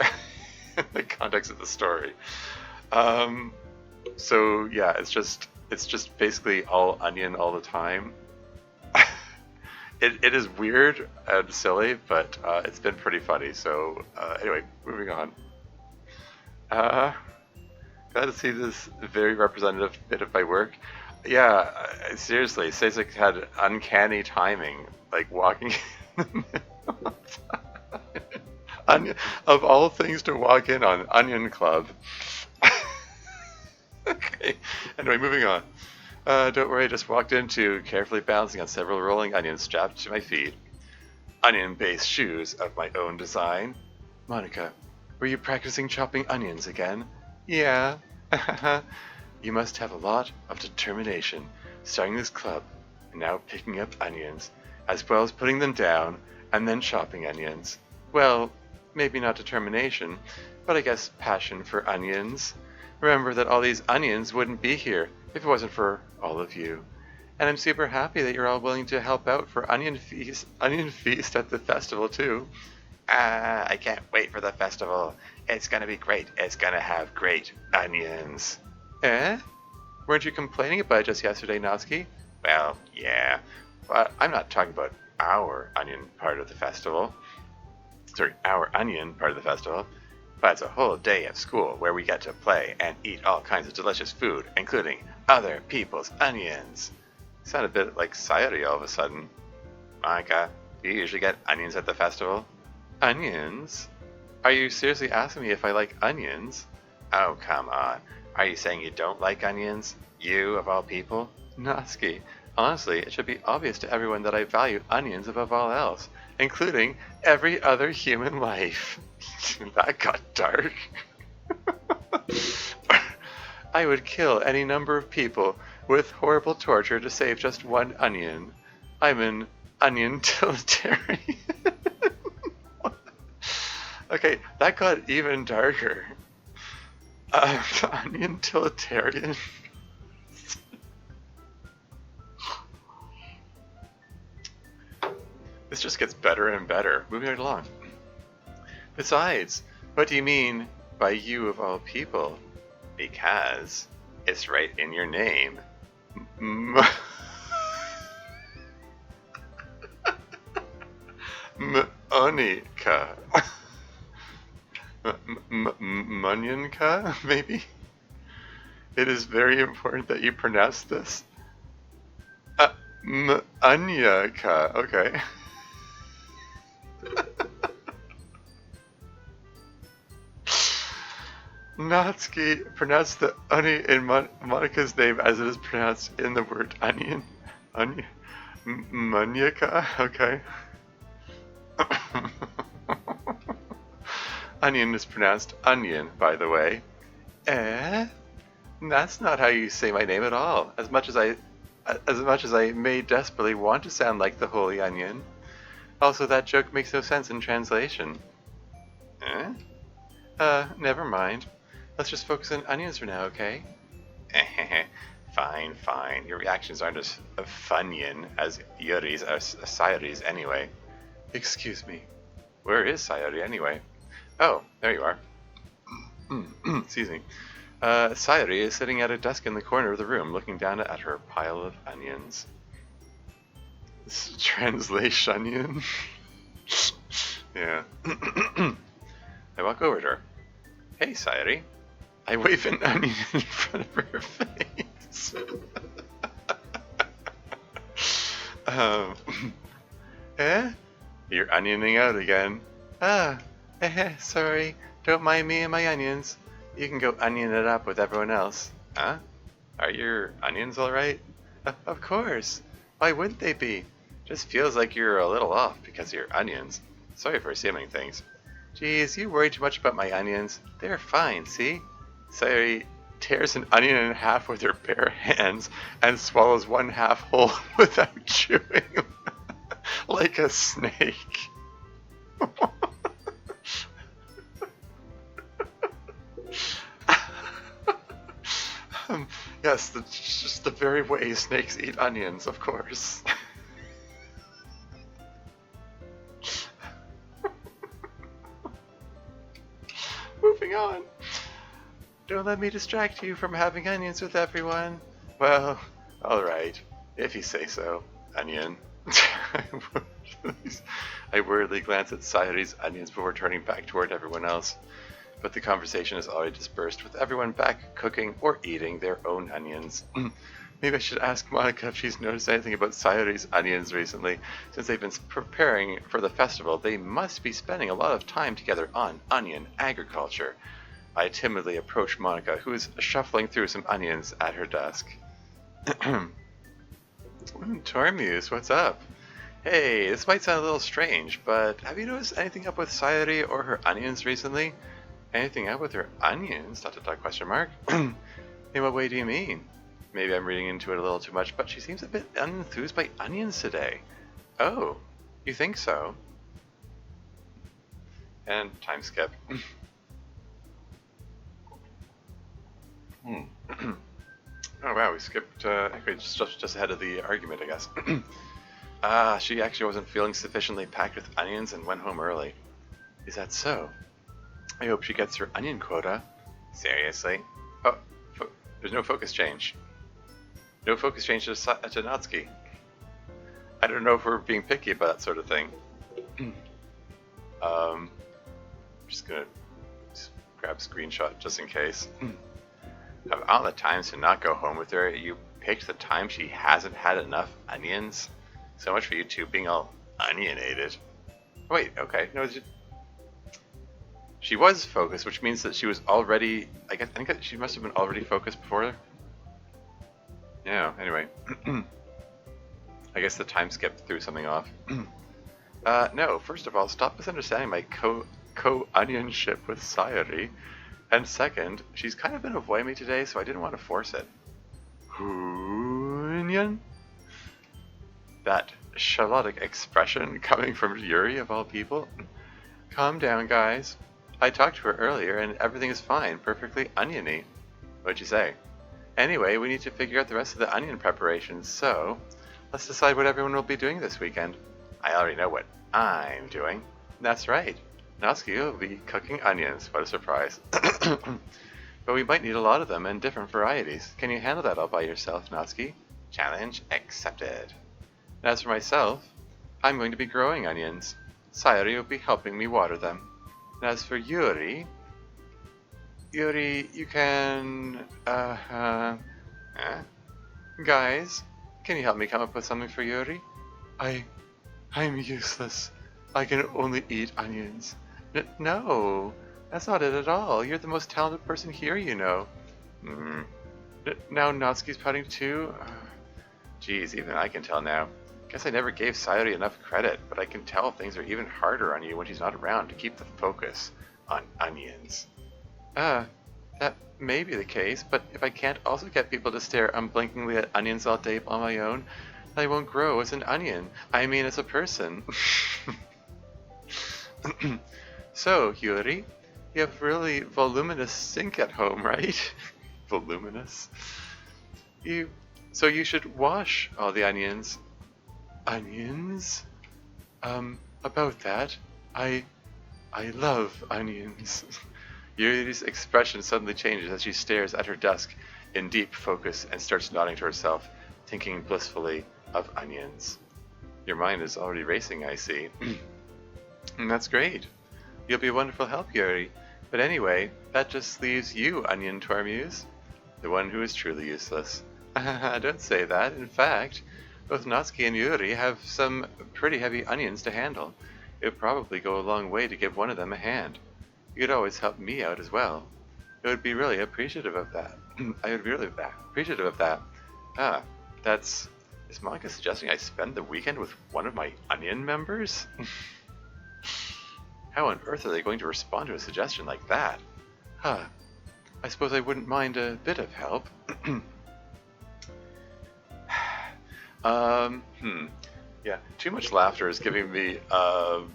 the context of the story. So yeah, it's just basically all onion all the time. It is weird and silly, but it's been pretty funny. So anyway, moving on. Glad to see this very representative bit of my work. Yeah, seriously, Sazek had uncanny timing, like walking in the middle of all things to walk in on Onion Club. Okay, anyway, moving on. Don't worry, I just walked into carefully balancing on several rolling onions strapped to my feet. Onion-based shoes of my own design. Monica, were you practicing chopping onions again? Yeah. You must have a lot of determination, starting this club, and now picking up onions, as well as putting them down, and then chopping onions. Well, maybe not determination, but I guess passion for onions. Remember that all these onions wouldn't be here if it wasn't for all of you. And I'm super happy that you're all willing to help out for Onion Feast at the festival too. I can't wait for the festival. It's gonna be great. It's gonna have great onions. Eh? Weren't you complaining about it just yesterday, Natsuki? Well, yeah, but I'm not talking about our onion part of the festival. Sorry, our onion part of the festival. But it's a whole day of school where we get to play and eat all kinds of delicious food, including other people's onions. Sound a bit like Sayori all of a sudden. Monica, do you usually get onions at the festival? Onions? Are you seriously asking me if I like onions? Oh, come on. Are you saying you don't like onions? You, of all people? Natsuki, honestly, it should be obvious to everyone that I value onions above all else, including every other human life. That got dark. I would kill any number of people with horrible torture to save just one onion. I'm an onion-totalitarian. Okay, that got even darker. Onion-totalitarian. This just gets better and better. Moving right along. Besides, what do you mean by you of all people? Because it's right in your name. Monica. Munionka, maybe? It is very important that you pronounce this. Anyaka, okay. Natsuki pronounced the onion in Monica's name as it is pronounced in the word onion. Onion. Maniaka? Okay. Onion is pronounced onion, by the way. Eh? That's not how you say my name at all. As much as I may desperately want to sound like the Holy Onion. Also, that joke makes no sense in translation. Eh? Never mind. Let's just focus on onions for now, okay? Fine, fine. Your reactions aren't as Funyun as Yuri's or Sayori's anyway. Excuse me. Where is Sayori anyway? Oh, there you are. Excuse me. Sayori is sitting at a desk in the corner of the room, looking down at her pile of onions. Translation. Yeah. I walk over to her. Hey, Sayori. I wave an onion in front of her face. Eh? You're onioning out again. Sorry. Don't mind me and my onions. You can go onion it up with everyone else. Huh? Are your onions alright? Of course. Why wouldn't they be? Just feels like you're a little off because of your onions. Sorry for assuming things. Geez, you worry too much about my onions. They're fine, see? Sayori tears an onion in half with her bare hands and swallows one half whole without chewing. Like a snake. Yes, that's just the very way snakes eat onions, of course. Moving on. Don't let me distract you from having onions with everyone. Well, alright, if you say so, onion. I worriedly glance at Sayori's onions before turning back toward everyone else. But the conversation is already dispersed, with everyone back cooking or eating their own onions. Maybe I should ask Monica if she's noticed anything about Sayori's onions recently. Since they've been preparing for the festival, they must be spending a lot of time together on onion agriculture. I timidly approach Monica, who is shuffling through some onions at her desk. Tormuse, what's up? Hey, this might sound a little strange, but have you noticed anything up with Sayori or her onions recently? Anything up with her onions? ... question mark. In what way do you mean? Maybe I'm reading into it a little too much, but she seems a bit unenthused by onions today. Oh, you think so? And time skip. Oh wow, we skipped just ahead of the argument, I guess. She actually wasn't feeling sufficiently packed with onions and went home early. Is that so? I hope she gets her onion quota. Seriously? Oh, there's no focus change. No focus change to Natsuki. I don't know if we're being picky about that sort of thing. I'm just gonna grab a screenshot just in case. Of all the times to not go home with her, you picked the time she hasn't had enough onions? So much for you two being all onionated. Wait, okay. No, she was focused, which means that she was already... I think that she must have been already focused before. Yeah, anyway. I guess the time skip threw something off. No, first of all, stop misunderstanding my co-onionship with Sayori. And second, she's kind of been avoiding me today, so I didn't want to force it. Onion? That Charlotic expression coming from Yuri, of all people? Calm down, guys. I talked to her earlier, and everything is fine, perfectly oniony. What'd you say? Anyway, we need to figure out the rest of the onion preparations, so let's decide what everyone will be doing this weekend. I already know what I'm doing. That's right. Natsuki will be cooking onions. What a surprise. But we might need a lot of them and different varieties. Can you handle that all by yourself, Natsuki? Challenge accepted. And as for myself, I'm going to be growing onions. Sayori will be helping me water them. And as for Yuri, you can, guys, can you help me come up with something for Yuri? I'm useless. I can only eat onions. No, that's not it at all. You're the most talented person here, you know. Now Natsuki's pouting too? Geez, even I can tell now. Guess I never gave Sayori enough credit, but I can tell things are even harder on you when she's not around to keep the focus on onions. That may be the case, but if I can't also get people to stare unblinkingly at onions all day on my own, I won't grow as an onion. I mean as a person. So, Yuri, you have really voluminous sink at home, right? Voluminous? You, so you should wash all the onions. Onions? About that, I, I love onions. Yuri's expression suddenly changes as she stares at her desk in deep focus and starts nodding to herself, thinking blissfully of onions. Your mind is already racing, I see. And that's great. You'll be a wonderful help, Yuri. But anyway, that just leaves you, Onion Tormuse, the one who is truly useless. Don't say that. In fact, both Natsuki and Yuri have some pretty heavy onions to handle. It would probably go a long way to give one of them a hand. You could always help me out as well. I would be really appreciative of that. I would be really appreciative of that. Ah, that's... Is Monica suggesting I spend the weekend with one of my onion members? How on earth are they going to respond to a suggestion like that? Huh. I suppose I wouldn't mind a bit of help. Yeah, too much laughter is giving me, my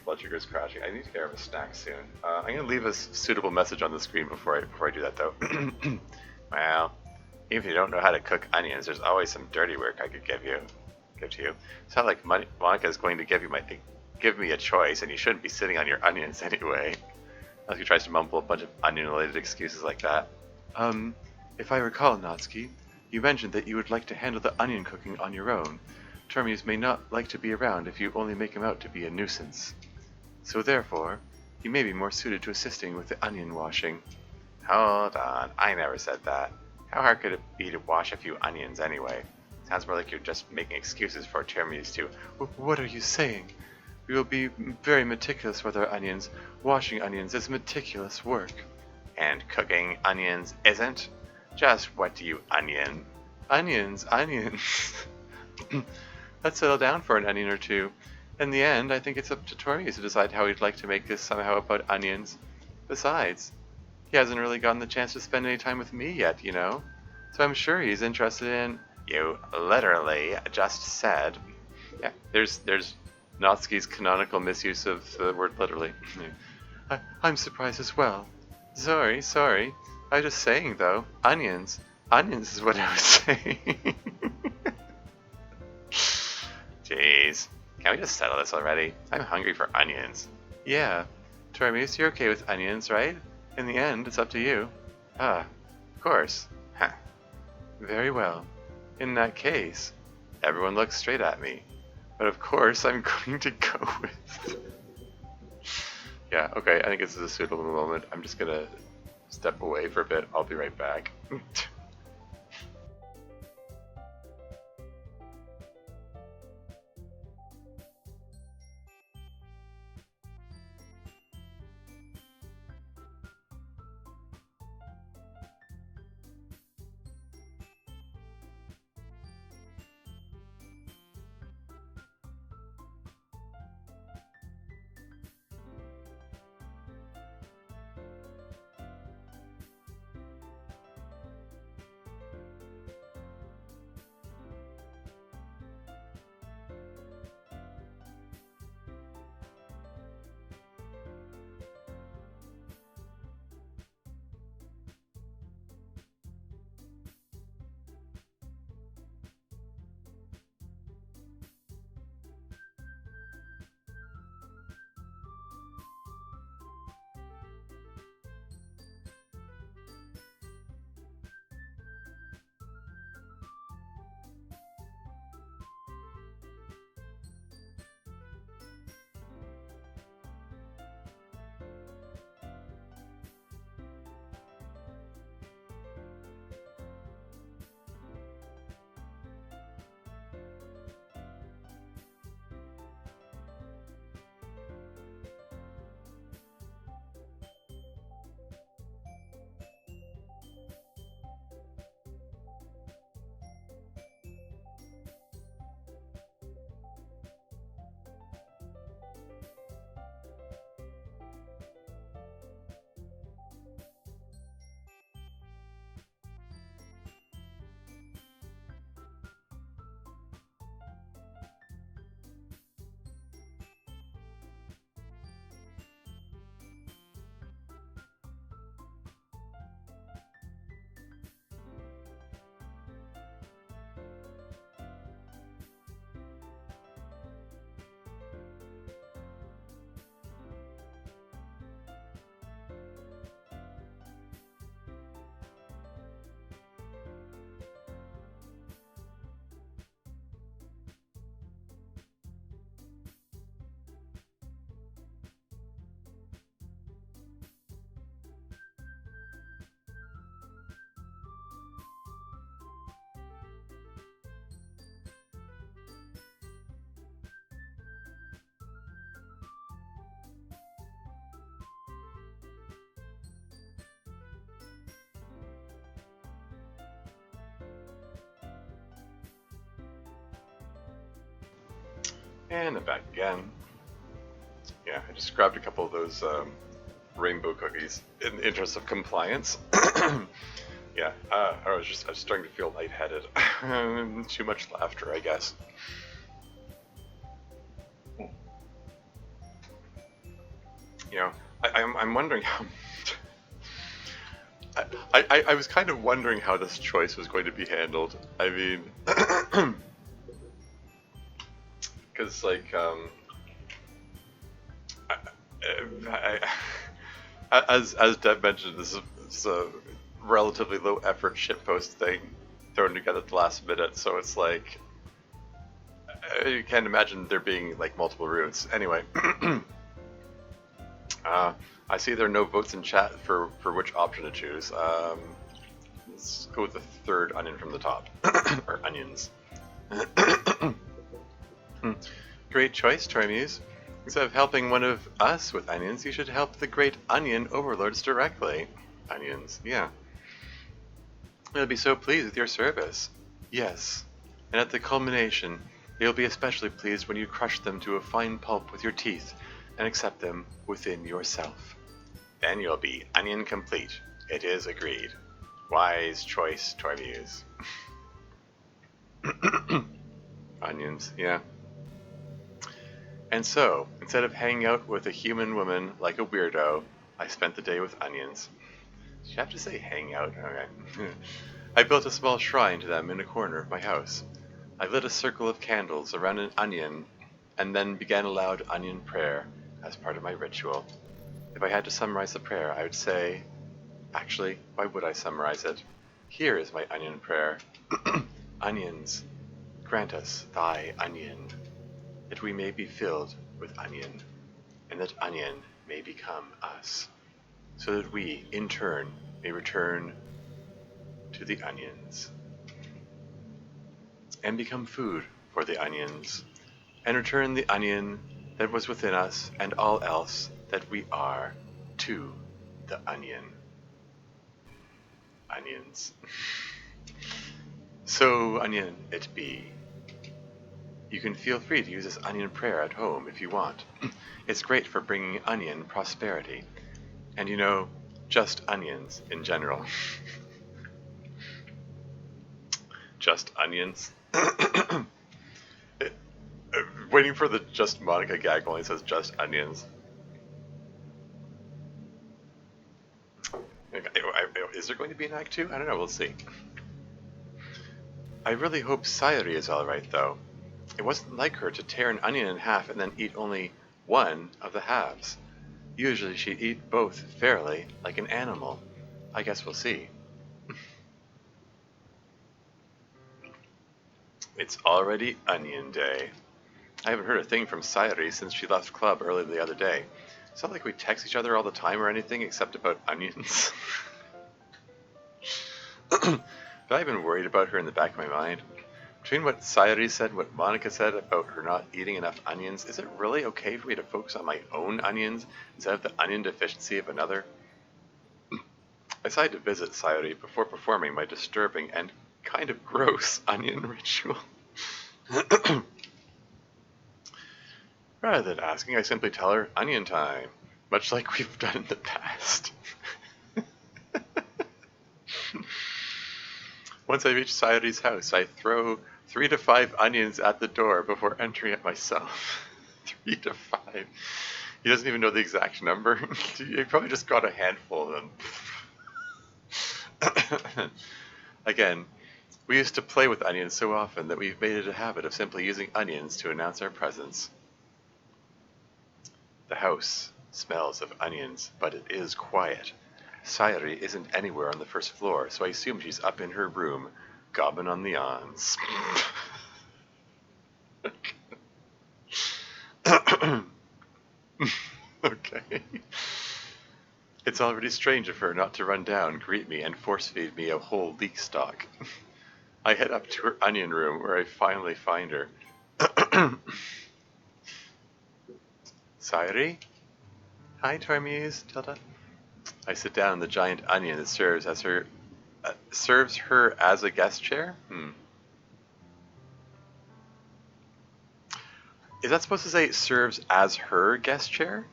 blood sugar is crashing. I need to get her a snack soon. I'm going to leave a suitable message on the screen before I do that, though. Well, even if you don't know how to cook onions, there's always some dirty work I could give to you. It's not like Monica is going to give me a choice, and you shouldn't be sitting on your onions anyway. As he tries to mumble a bunch of onion-related excuses like that. If I recall, Natsuki, you mentioned that you would like to handle the onion cooking on your own. Termius may not like to be around if you only make him out to be a nuisance. So therefore, he may be more suited to assisting with the onion washing. Hold on, I never said that. How hard could it be to wash a few onions anyway? Sounds more like you're just making excuses for Termius to... What are you saying? We will be very meticulous with our onions. Washing onions is meticulous work. And cooking onions isn't? Just what do you onion? Onions. Let's settle down for an onion or two. In the end, I think it's up to Torius to decide how he'd like to make this somehow about onions. Besides, he hasn't really gotten the chance to spend any time with me yet, you know? So I'm sure he's interested in... You literally just said... Yeah, there's Natsuki's canonical misuse of the word literally. I'm surprised as well. Sorry. I was just saying, though. Onions. Onions is what I was saying. Jeez. Can't we just settle this already? I'm hungry for onions. Yeah. Tormius, you're okay with onions, right? In the end, it's up to you. Ah, of course. Huh. Very well. In that case, everyone looks straight at me. But of course, I'm going to go with... Yeah, okay, I think this is a suitable moment. I'm just gonna step away for a bit. I'll be right back. And I'm back again. Yeah, I just grabbed a couple of those rainbow cookies in the interest of compliance. Yeah, I was starting to feel lightheaded. Too much laughter, I guess. You know, I'm wondering how. I was kind of wondering how this choice was going to be handled. I mean, because like as Deb mentioned, this is a relatively low effort shitpost thing thrown together at the last minute, so it's like you can't imagine there being like multiple routes. Anyway, I see there are no votes in chat for which option to choose. Let's go with the third onion from the top, or onions. Great choice, Tormuse. Instead of helping one of us with onions, you should help the great onion overlords directly. Onions, yeah. They'll be so pleased with your service. Yes. And at the culmination, you'll be especially pleased when you crush them to a fine pulp with your teeth and accept them within yourself. Then you'll be onion complete. It is agreed. Wise choice, Tormuse. Onions, yeah. And so, instead of hanging out with a human woman like a weirdo, I spent the day with onions. Did you have to say hang out? Okay. I built a small shrine to them in a corner of my house. I lit a circle of candles around an onion, and then began a loud onion prayer as part of my ritual. If I had to summarize the prayer, I would say... Actually, why would I summarize it? Here is my onion prayer. Onions, grant us thy onion, that we may be filled with onion, and that onion may become us, so that we, in turn, may return to the onions, and become food for the onions, and return the onion that was within us and all else that we are to the onion. Onions. So, onion it be. You can feel free to use this onion prayer at home if you want. It's great for bringing onion prosperity. And you know, just onions in general. Just onions. Waiting for the just Monica gag while he says just onions. Is there going to be an act 2? I don't know, we'll see. I really hope Sayuri is alright though. It wasn't like her to tear an onion in half and then eat only one of the halves. Usually she'd eat both fairly, like an animal. I guess we'll see. It's already Onion Day. I haven't heard a thing from Sayuri since she left club early the other day. It's not like we text each other all the time or anything except about onions. But I've been worried about her in the back of my mind. Between what Sayuri said and what Monica said about her not eating enough onions, is it really okay for me to focus on my own onions instead of the onion deficiency of another? I decided to visit Sayuri before performing my disturbing and kind of gross onion ritual. Rather than asking, I simply tell her, onion time, much like we've done in the past. Once I reach Sayuri's house, I throw 3 to 5 onions at the door before entering it myself. 3 to 5. He doesn't even know the exact number. He probably just got a handful of them. Again, we used to play with onions so often that we've made it a habit of simply using onions to announce our presence. The house smells of onions, but it is quiet. Sayuri isn't anywhere on the first floor, so I assume she's up in her room, gobbing on the ons. Okay. It's already strange of her not to run down, greet me, and force-feed me a whole leek stalk. I head up to her onion room, where I finally find her. Sayuri? Hi, Tormuse, Tilda. I sit down on the giant onion that serves her as a guest chair? Is that supposed to say serves as her guest chair?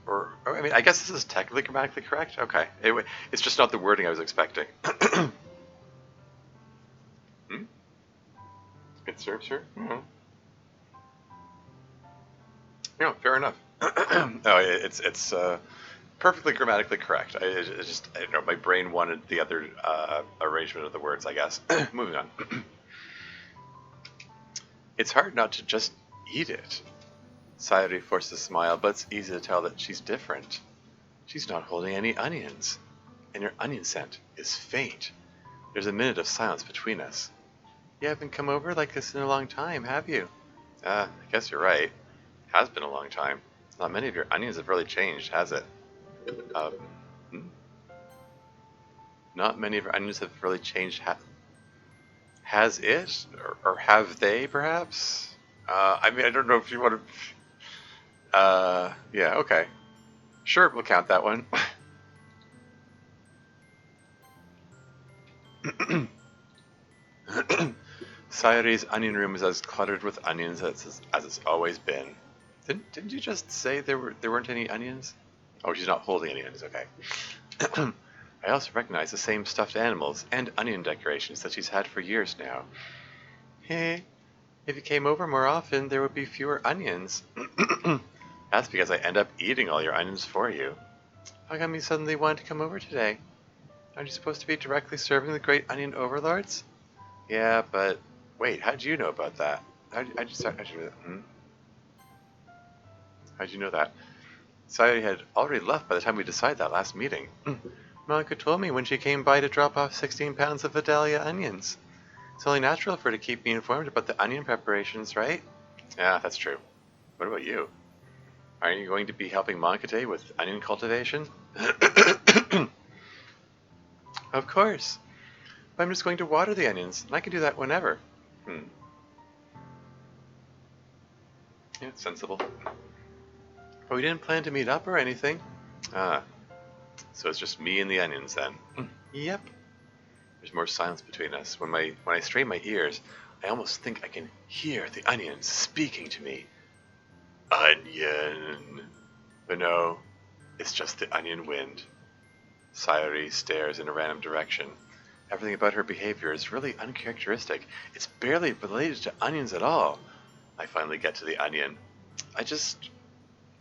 Or I mean, I guess this is technically grammatically correct. Okay, it's just not the wording I was expecting. Hmm? It serves her. Yeah, fair enough. No, it's perfectly grammatically correct. I don't know, my brain wanted the other arrangement of the words, I guess. Moving on. It's hard not to just eat it. Sayuri forced a smile, but it's easy to tell that she's different. She's not holding any onions, and her onion scent is faint. There's a minute of silence between us. You haven't come over like this in a long time, have you? I guess you're right. Has been a long time. Not many of your onions have really changed, has it? Uh, hmm? Not many of your onions have really changed. Has it? Or have they, perhaps? I mean, I don't know if you want to... yeah, okay. Sure, we'll count that one. Sayuri's onion room is as cluttered with onions as it's always been. Didn't you just say there weren't any onions? Oh, she's not holding any onions, okay. I also recognize the same stuffed animals and onion decorations that she's had for years now. Hey, if you came over more often, there would be fewer onions. That's because I end up eating all your onions for you. How come you suddenly wanted to come over today? Aren't you supposed to be directly serving the great onion overlords? Yeah, but wait, how'd you know about that? How'd you know that? Sayuri had already left by the time we decided that last meeting. Monica told me when she came by to drop off 16 pounds of Vidalia onions. It's only natural for her to keep me informed about the onion preparations, right? Yeah, that's true. What about you? Aren't you going to be helping Monica today with onion cultivation? Of course. But I'm just going to water the onions, and I can do that whenever. Yeah, sensible. But we didn't plan to meet up or anything. Ah, so it's just me and the onions then. Yep. There's more silence between us. When I strain my ears, I almost think I can hear the onions speaking to me. Onion. But no, it's just the onion wind. Sayuri stares in a random direction. Everything about her behavior is really uncharacteristic. It's barely related to onions at all. I finally get to the onion. I just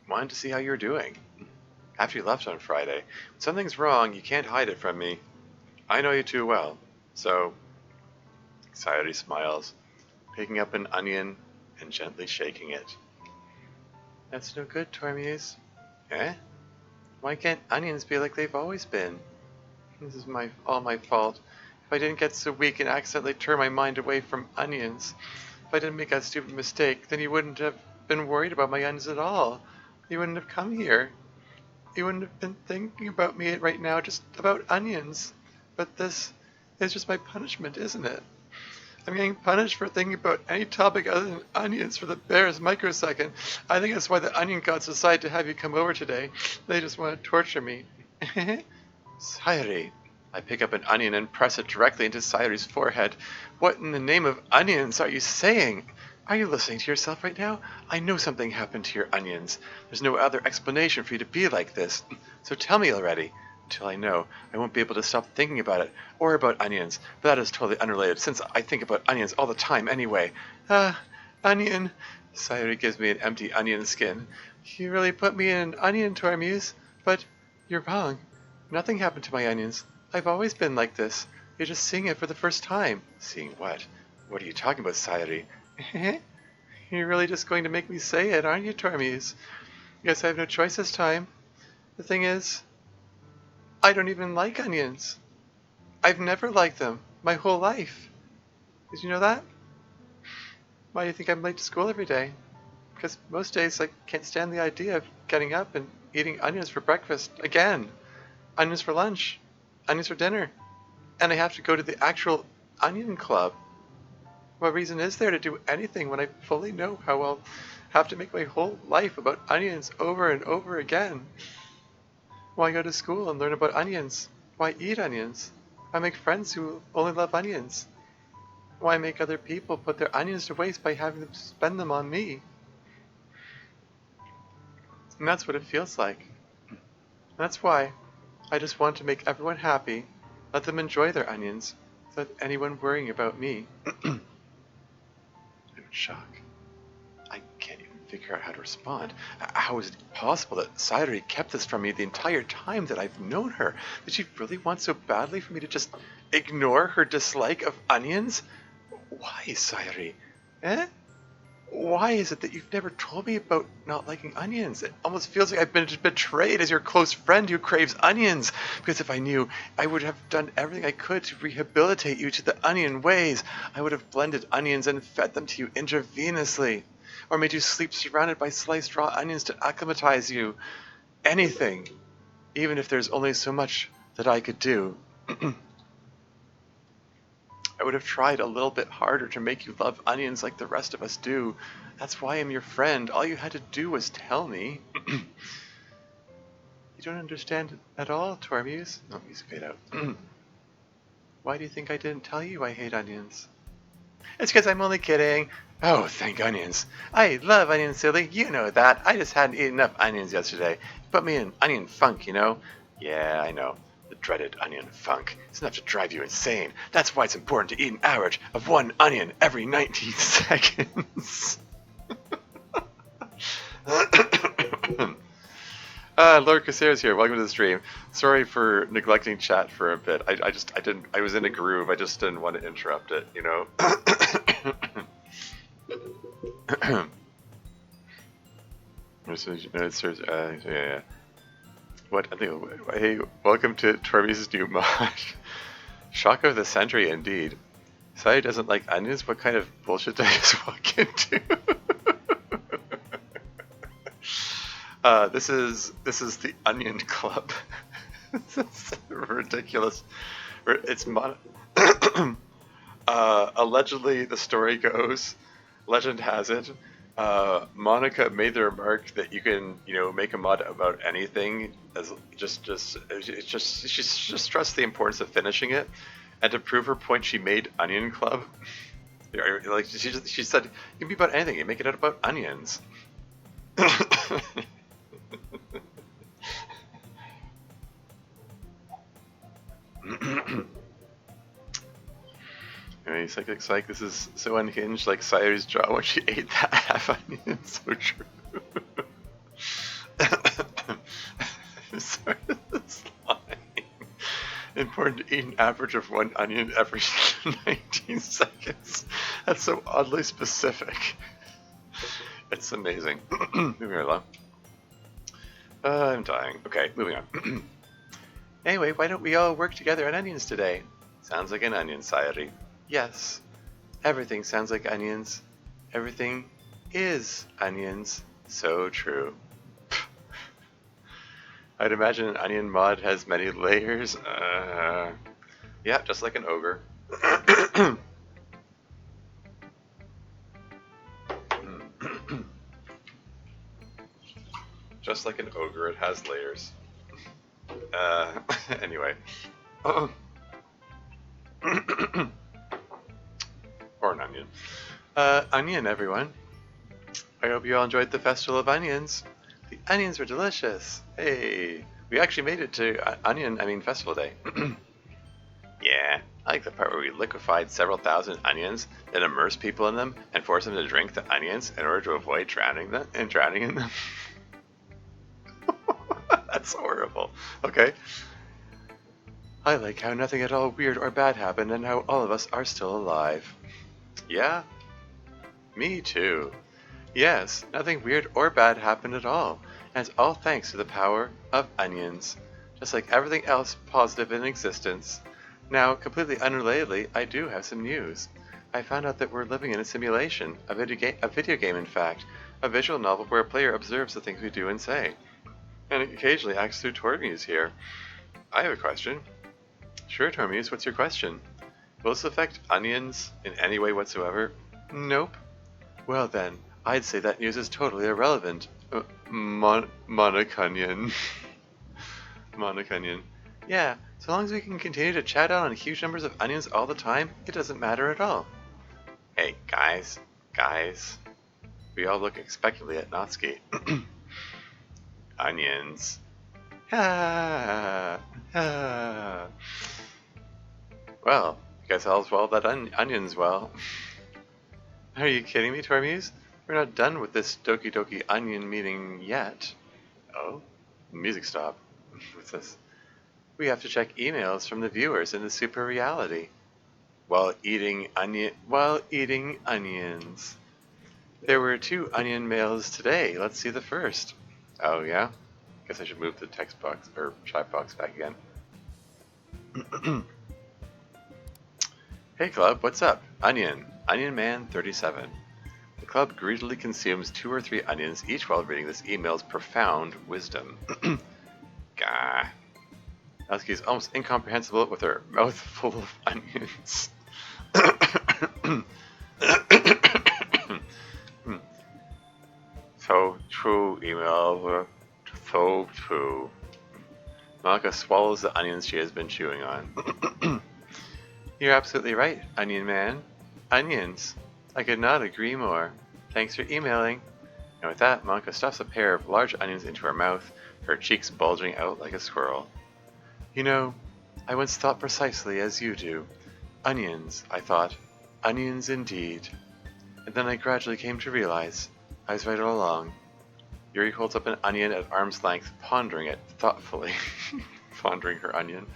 wanted to see how you're doing. After you left on Friday, when something's wrong, you can't hide it from me. I know you too well. So, Sayuri smiles, picking up an onion and gently shaking it. That's no good, Tormuse. Eh? Why can't onions be like they've always been? This is all my fault. If I didn't get so weak and accidentally turn my mind away from onions, if I didn't make that stupid mistake, then you wouldn't have been worried about my onions at all. You wouldn't have come here. You wouldn't have been thinking about me right now, just about onions. But this is just my punishment, isn't it? I'm getting punished for thinking about any topic other than onions for the barest microsecond. I think that's why the onion gods decided to have you come over today. They just want to torture me. Sayuri. I pick up an onion and press it directly into Sayuri's forehead. What in the name of onions are you saying? Are you listening to yourself right now? I know something happened to your onions. There's no other explanation for you to be like this. So tell me already. Until I know, I won't be able to stop thinking about it, or about onions. But that is totally unrelated, since I think about onions all the time anyway. Onion. Sayuri gives me an empty onion skin. You really put me in an onion, Tormuse. But you're wrong. Nothing happened to my onions. I've always been like this. You're just seeing it for the first time. Seeing what? What are you talking about, Sayuri? You're really just going to make me say it, aren't you, Tormuse? Guess I have no choice this time. The thing is, I don't even like onions. I've never liked them my whole life. Did you know that? Why do you think I'm late to school every day? Because most days I can't stand the idea of getting up and eating onions for breakfast again. Onions for lunch. Onions for dinner. And I have to go to the actual onion club. What reason is there to do anything when I fully know how I'll have to make my whole life about onions over and over again? Why go to school and learn about onions? Why eat onions? Why make friends who only love onions? Why make other people put their onions to waste by having them spend them on me? And that's what it feels like. That's why I just want to make everyone happy. Let them enjoy their onions, without anyone worrying about me. I'm in shock. I can't even figure out how to respond. How is it possible that Sayori kept this from me the entire time that I've known her? Did she really want so badly for me to just ignore her dislike of onions? Why, Sayori? Eh? Why is it that you've never told me about not liking onions? It almost feels like I've been betrayed as your close friend who craves onions. Because if I knew, I would have done everything I could to rehabilitate you to the onion ways. I would have blended onions and fed them to you intravenously. Or made you sleep surrounded by sliced raw onions to acclimatize you. Anything. Even if there's only so much that I could do. I would have tried a little bit harder to make you love onions like the rest of us do. That's why I'm your friend. All you had to do was tell me. You don't understand at all, Tormuse? No, music fade out. Why do you think I didn't tell you I hate onions? It's because I'm only kidding. Oh, thank onions. I love onions, silly. You know that. I just hadn't eaten enough onions yesterday. Put me in onion funk, you know? Yeah, I know. The dreaded onion funk. It's enough to drive you insane. That's why it's important to eat an average of 1 onion every 19 seconds. Lord Casares here. Welcome to the stream. Sorry for neglecting chat for a bit. I was in a groove. I just didn't want to interrupt it, you know? Yeah. What? I think. Hey, welcome to Torby's new mod. Shock of the century, indeed. Sai doesn't like onions. What kind of bullshit did I just walk into? This is the Onion Club. It's ridiculous. It's allegedly, the story goes, legend has it, Monica made the remark that you can, make a mod about anything, as she just stressed the importance of finishing it, and to prove her point, she made Onion Club. Like she said, you can be about anything. You make it out about onions. Anyway, Psych, this is so unhinged, like Sayori's jaw when she ate that half onion. So true. Sorry, this line. Important to eat an average of 1 onion every 19 seconds. That's so oddly specific. It's amazing. Moving right along. I'm dying. Okay, moving on. Anyway, why don't we all work together on onions today? Sounds like an onion, Sayori. Yes. Everything sounds like onions. Everything is onions. So true. I'd imagine an onion mod has many layers. Yeah, just like an ogre. Just like an ogre, it has layers. Anyway. Or an onion. Onion, everyone. I hope you all enjoyed the Festival of Onions. The onions were delicious. Hey, we actually made it to Festival Day. Yeah, I like the part where we liquefied several thousand onions, then immersed people in them, and forced them to drink the onions in order to avoid drowning in them. That's horrible. Okay. I like how nothing at all weird or bad happened and how all of us are still alive. Yeah? Me too. Yes, nothing weird or bad happened at all, and it's all thanks to the power of onions. Just like everything else positive in existence. Now, completely unrelatedly, I do have some news. I found out that we're living in a simulation, a video game in fact, a visual novel where a player observes the things we do and say, and occasionally acts through Tormuse here. I have a question. Sure, Tormuse, what's your question? Will this affect onions in any way whatsoever? Nope. Well then, I'd say that news is totally irrelevant. Monocunion. Monocunion. Yeah, so long as we can continue to chat out on huge numbers of onions all the time, it doesn't matter at all. Hey, guys. We all look expectantly at Natsuki. onions. Ah, ah. Well, I guess all's well that onions well. Are you kidding me, Tormuse? We're not done with this Doki Doki onion meeting yet. Oh, music stop. What's this? We have to check emails from the viewers in the super reality while eating onions. There were 2 onion mails today. Let's see the first. Oh yeah? Guess I should move the text box or chat box back again. Hey club, what's up? Onion Man 37. The club greedily consumes 2 or 3 onions each while reading this email's profound wisdom. Gah. Natsuki is almost incomprehensible with her mouth full of onions. So true, email. So true. Monica swallows the onions she has been chewing on. You're absolutely right, Onion Man. Onions. I could not agree more. Thanks for emailing. And with that, Monica stuffs a pair of large onions into her mouth, her cheeks bulging out like a squirrel. You know, I once thought precisely as you do. Onions, I thought. Onions indeed. And then I gradually came to realize I was right all along. Yuri holds up an onion at arm's length, pondering it thoughtfully. Pondering her onion.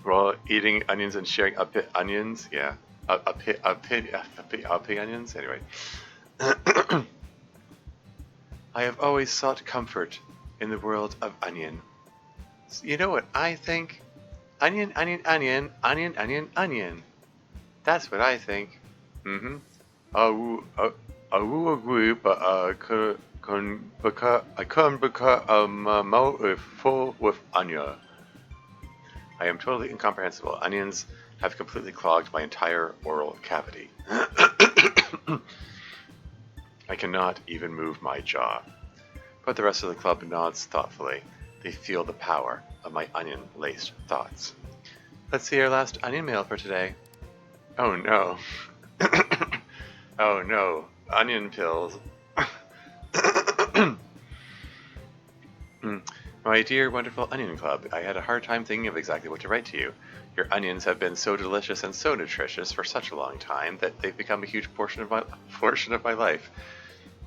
While eating onions and sharing a pit onions, yeah. A pig onions? Anyway. I have always sought comfort in the world of onion. So you know what I think? Onion, onion, onion, onion, onion, onion. That's what I think. Mm-hmm. I will agree, but I can't because my mouth is full with onion. I am totally incomprehensible. Onions have completely clogged my entire oral cavity. I cannot even move my jaw. But the rest of the club nods thoughtfully. They feel the power of my onion-laced thoughts. Let's see our last onion mail for today. Oh no. Oh no. Onion pills. My dear, wonderful Onion Club, I had a hard time thinking of exactly what to write to you. Your onions have been so delicious and so nutritious for such a long time that they've become a huge portion of my life.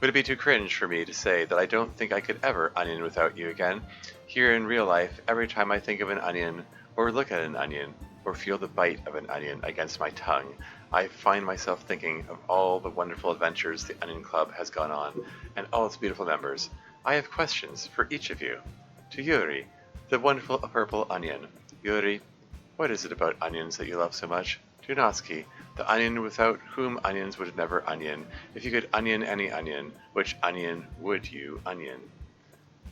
Would it be too cringe for me to say that I don't think I could ever onion without you again? Here in real life, every time I think of an onion, or look at an onion, or feel the bite of an onion against my tongue, I find myself thinking of all the wonderful adventures the Onion Club has gone on, and all its beautiful members. I have questions for each of you. To Yuri, the wonderful purple onion. Yuri, what is it about onions that you love so much? To Natsuki, the onion without whom onions would never onion. If you could onion any onion, which onion would you onion?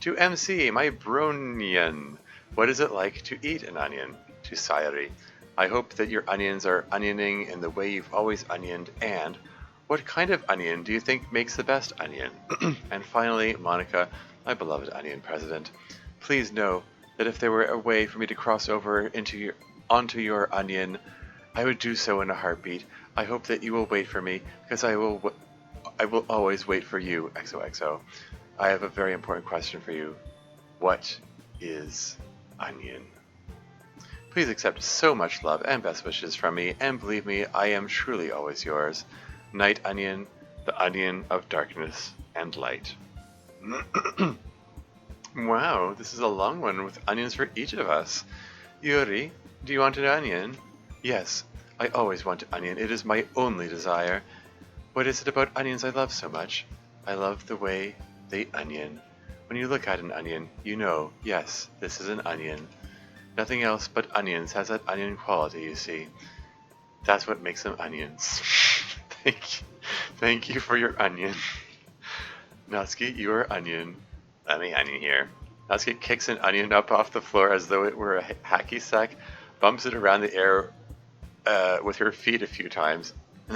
To MC, my bronian, what is it like to eat an onion? To Sayori, I hope that your onions are onioning in the way you've always onioned, and what kind of onion do you think makes the best onion? And finally, Monica, my beloved onion president, please know that if there were a way for me to cross over onto your onion, I would do so in a heartbeat. I hope that you will wait for me, because I will always wait for you, XOXO. I have a very important question for you. What is onion? Please accept so much love and best wishes from me, and believe me, I am truly always yours. Night Onion, the onion of darkness and light. Wow, this is a long one with onions for each of us. Yuri, do you want an onion? Yes, I always want an onion. It is my only desire. What is it about onions I love so much? I love the way they onion. When you look at an onion, you know, yes, this is an onion. Nothing else but onions has that onion quality, you see. That's what makes them onions. Thank you for your onion. Natsuki, you are onion. Let me onion here. Natsuki kicks an onion up off the floor as though it were a hacky sack, bumps it around the air with her feet a few times. So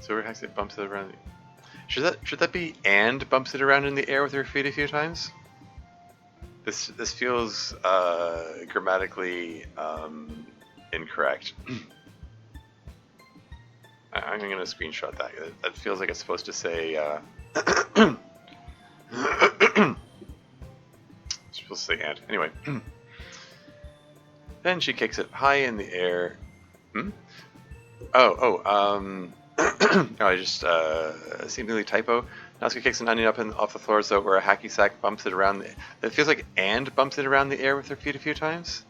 her hacky bumps it around. Should that be and bumps it around in the air with her feet a few times? This feels grammatically incorrect. I'm going to screenshot that. That feels like it's supposed to say, it's supposed to say ant. Anyway. Then she kicks it high in the air. Oh, I just, seemingly typo. Natsuki kicks an onion up off the floor so where a hacky sack bumps it around it feels like and bumps it around the air with her feet a few times.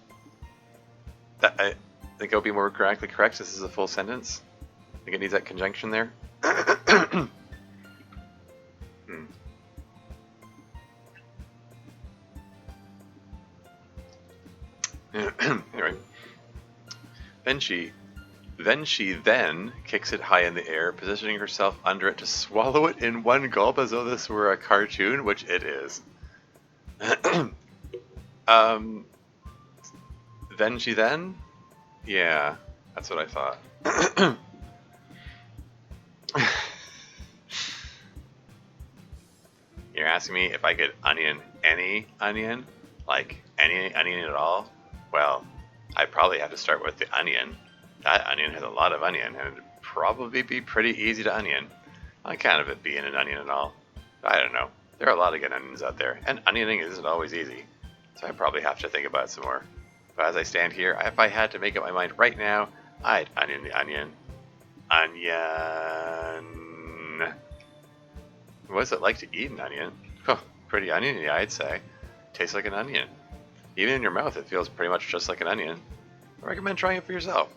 I think it would be more grammatically correct. This is a full sentence. I think it needs that conjunction there. Anyway. Then she kicks it high in the air, positioning herself under it to swallow it in one gulp as though this were a cartoon, which it is. Then? Yeah, that's what I thought. You're asking me if I could onion any onion? Like, any onion at all? Well, I'd probably have to start with the onion. That onion has a lot of onion, and it'd probably be pretty easy to onion. I kind of it being an onion and all. I don't know. There are a lot of good onions out there, and onioning isn't always easy. So I probably have to think about it some more. But as I stand here, if I had to make up my mind right now, I'd onion the onion. Onion. What's it like to eat an onion? Oh, pretty oniony, I'd say. Tastes like an onion. Even in your mouth, it feels pretty much just like an onion. I recommend trying it for yourself.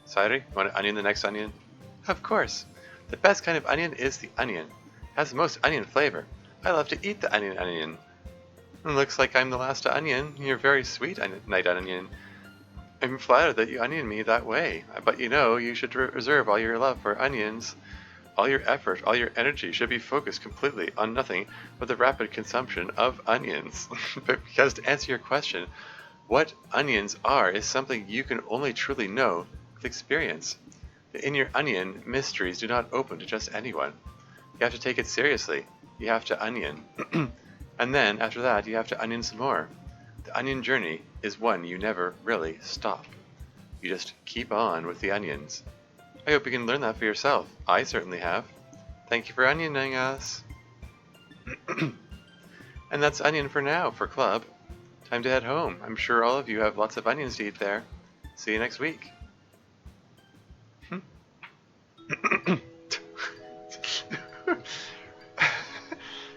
Sayuri, want to onion the next onion? Of course. The best kind of onion is the onion. It has the most onion flavor. I love to eat the onion. It looks like I'm the last onion. You're very sweet, night onion. I'm flattered that you onion me that way. But you know, you should reserve all your love for onions. All your effort, all your energy should be focused completely on nothing but the rapid consumption of onions. But because to answer your question, what onions are is something you can only truly know with experience. In your onion, mysteries do not open to just anyone. You have to take it seriously. You have to onion. And then, after that, you have to onion some more. The onion journey is one you never really stop. You just keep on with the onions. I hope you can learn that for yourself. I certainly have. Thank you for onioning us. And that's onion for now, for club. Time to head home. I'm sure all of you have lots of onions to eat there. See you next week.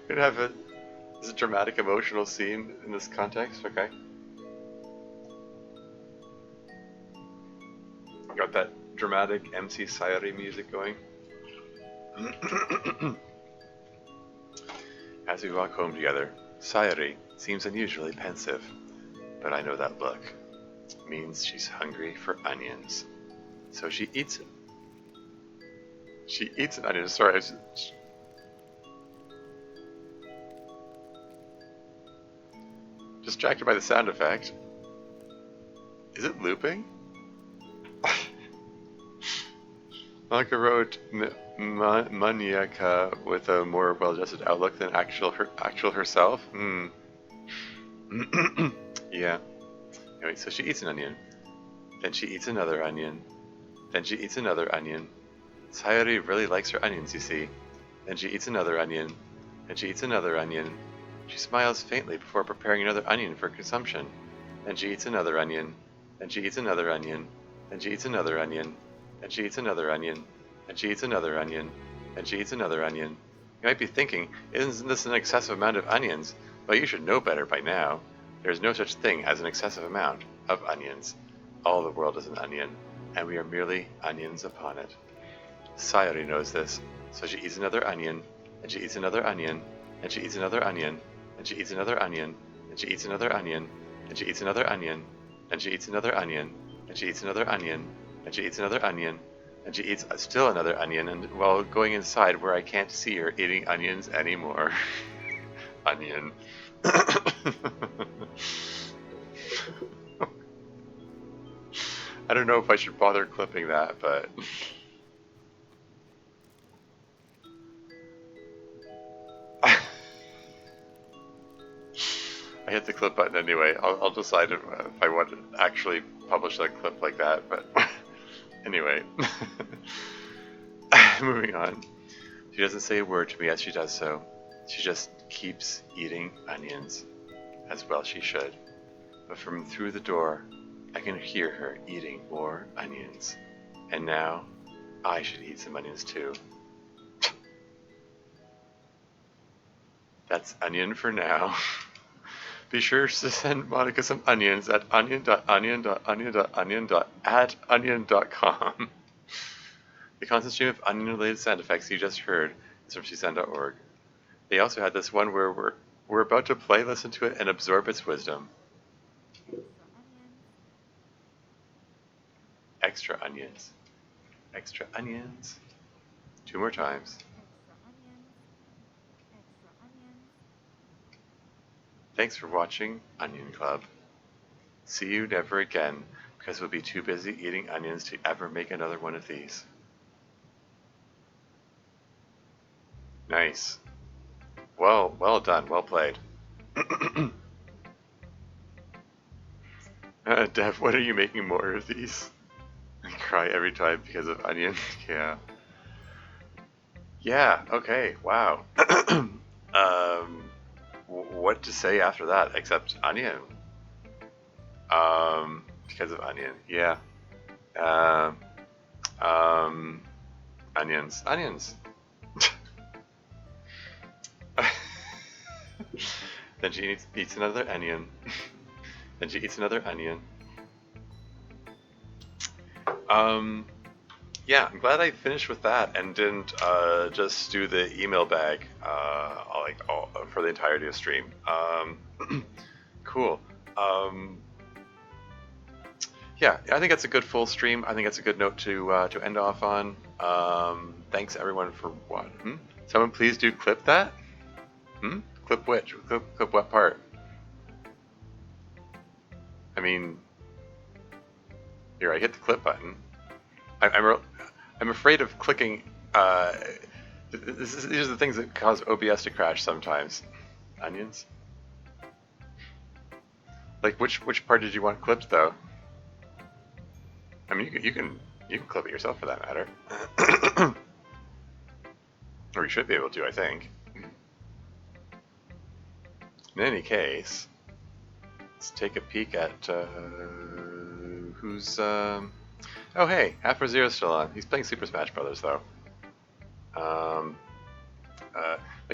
Gonna have this dramatic emotional scene in this context, okay? Got that dramatic MC Sayuri music going. As we walk home together, Sayuri seems unusually pensive, but I know that look means she's hungry for onions. So she eats it. She eats an onion. Sorry, distracted by the sound effect. Is it looping? Monica wrote Maniaka with a more well-adjusted outlook than actual herself. Yeah. Anyway, so she eats an onion. Then she eats another onion. Then she eats another onion. Sayuri really likes her onions, you see. Then she eats another onion. Then she eats another onion. She smiles faintly before preparing another onion for consumption. Then she eats another onion. Then she eats another onion. Then she eats another onion. And she eats another onion, and she eats another onion, and she eats another onion. You might be thinking, isn't this an excessive amount of onions? But you should know better by now. There is no such thing as an excessive amount of onions. All the world is an onion, and we are merely onions upon it. Sayuri knows this, so she eats another onion, and she eats another onion, and she eats another onion, and she eats another onion, and she eats another onion, and she eats another onion, and she eats another onion, and she eats another onion, and she eats another onion, and she eats still another onion, and while going inside where I can't see her eating onions anymore. Onion. I don't know if I should bother clipping that, but... I hit the clip button anyway. I'll decide if I want to actually publish that clip like that, but... Anyway, Moving on. She doesn't say a word to me as she does so. She just keeps eating onions. As well she should. But from through the door, I can hear her eating more onions. And now, I should eat some onions too. That's onion for now. Be sure to send Monica some onions at onion.onion.onion.onion.com. The constant stream of onion-related sound effects you just heard is from csun.org. They also had this one where we're about to play, listen to it, and absorb its wisdom. Extra onions. Extra onions. 2 more times. Thanks for watching Onion Club. See you never again, because we'll be too busy eating onions to ever make another one of these. Nice. Well done. Well played. Dev, when are you making more of these? I cry every time because of onion. Yeah. Yeah, okay, wow. What to say after that except onion? Because of onion, yeah. Onions. Onions. Then she eats another onion. Then she eats another onion. Yeah, I'm glad I finished with that and didn't just do the email bag for the entirety of stream. Cool. Yeah, I think that's a good full stream. I think that's a good note to end off on. Thanks everyone for what? Someone please do clip that? Clip which? Clip what part? I mean, here I hit the clip button. I'm afraid of clicking. These are the things that cause OBS to crash sometimes. Onions. Like which part did you want clipped though? I mean, you can clip it yourself for that matter, or you should be able to, I think. In any case, let's take a peek at who's. Oh hey, Afro Zero's still on. He's playing Super Smash Brothers though. Like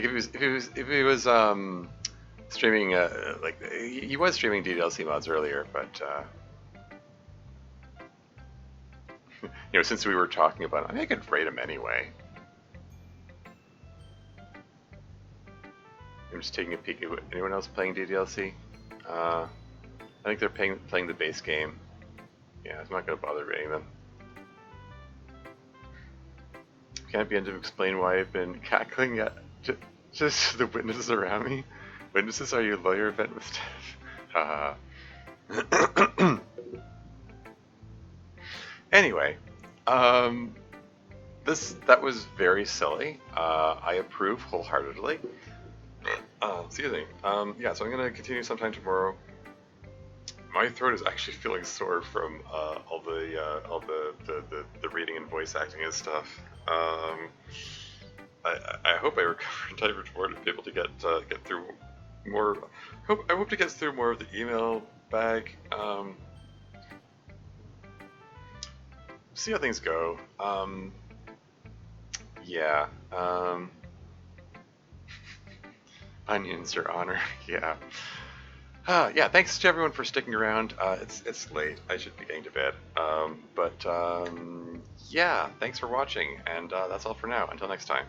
if he was streaming like he was streaming DDLC mods earlier, but you know, since we were talking about him, I could rate him anyway. I'm just taking a peek. Anyone else playing DDLC? I think they're playing the base game. Yeah, I'm not going to bother rating them. Can't begin to explain why I've been cackling at just the witnesses around me. Witnesses, are you a lawyer event with Steph? Anyway, that was very silly. I approve wholeheartedly. Excuse me. Yeah, so I'm gonna continue sometime tomorrow. My throat is actually feeling sore from all the reading and voice acting and stuff. I hope I recover in time for tomorrow to be able to get through more. I hope to get through more of the email bag. See how things go. Yeah. Onions, Your Honor. Yeah. Yeah, thanks to everyone for sticking around. It's late. I should be getting to bed. Yeah, thanks for watching, and that's all for now. Until next time.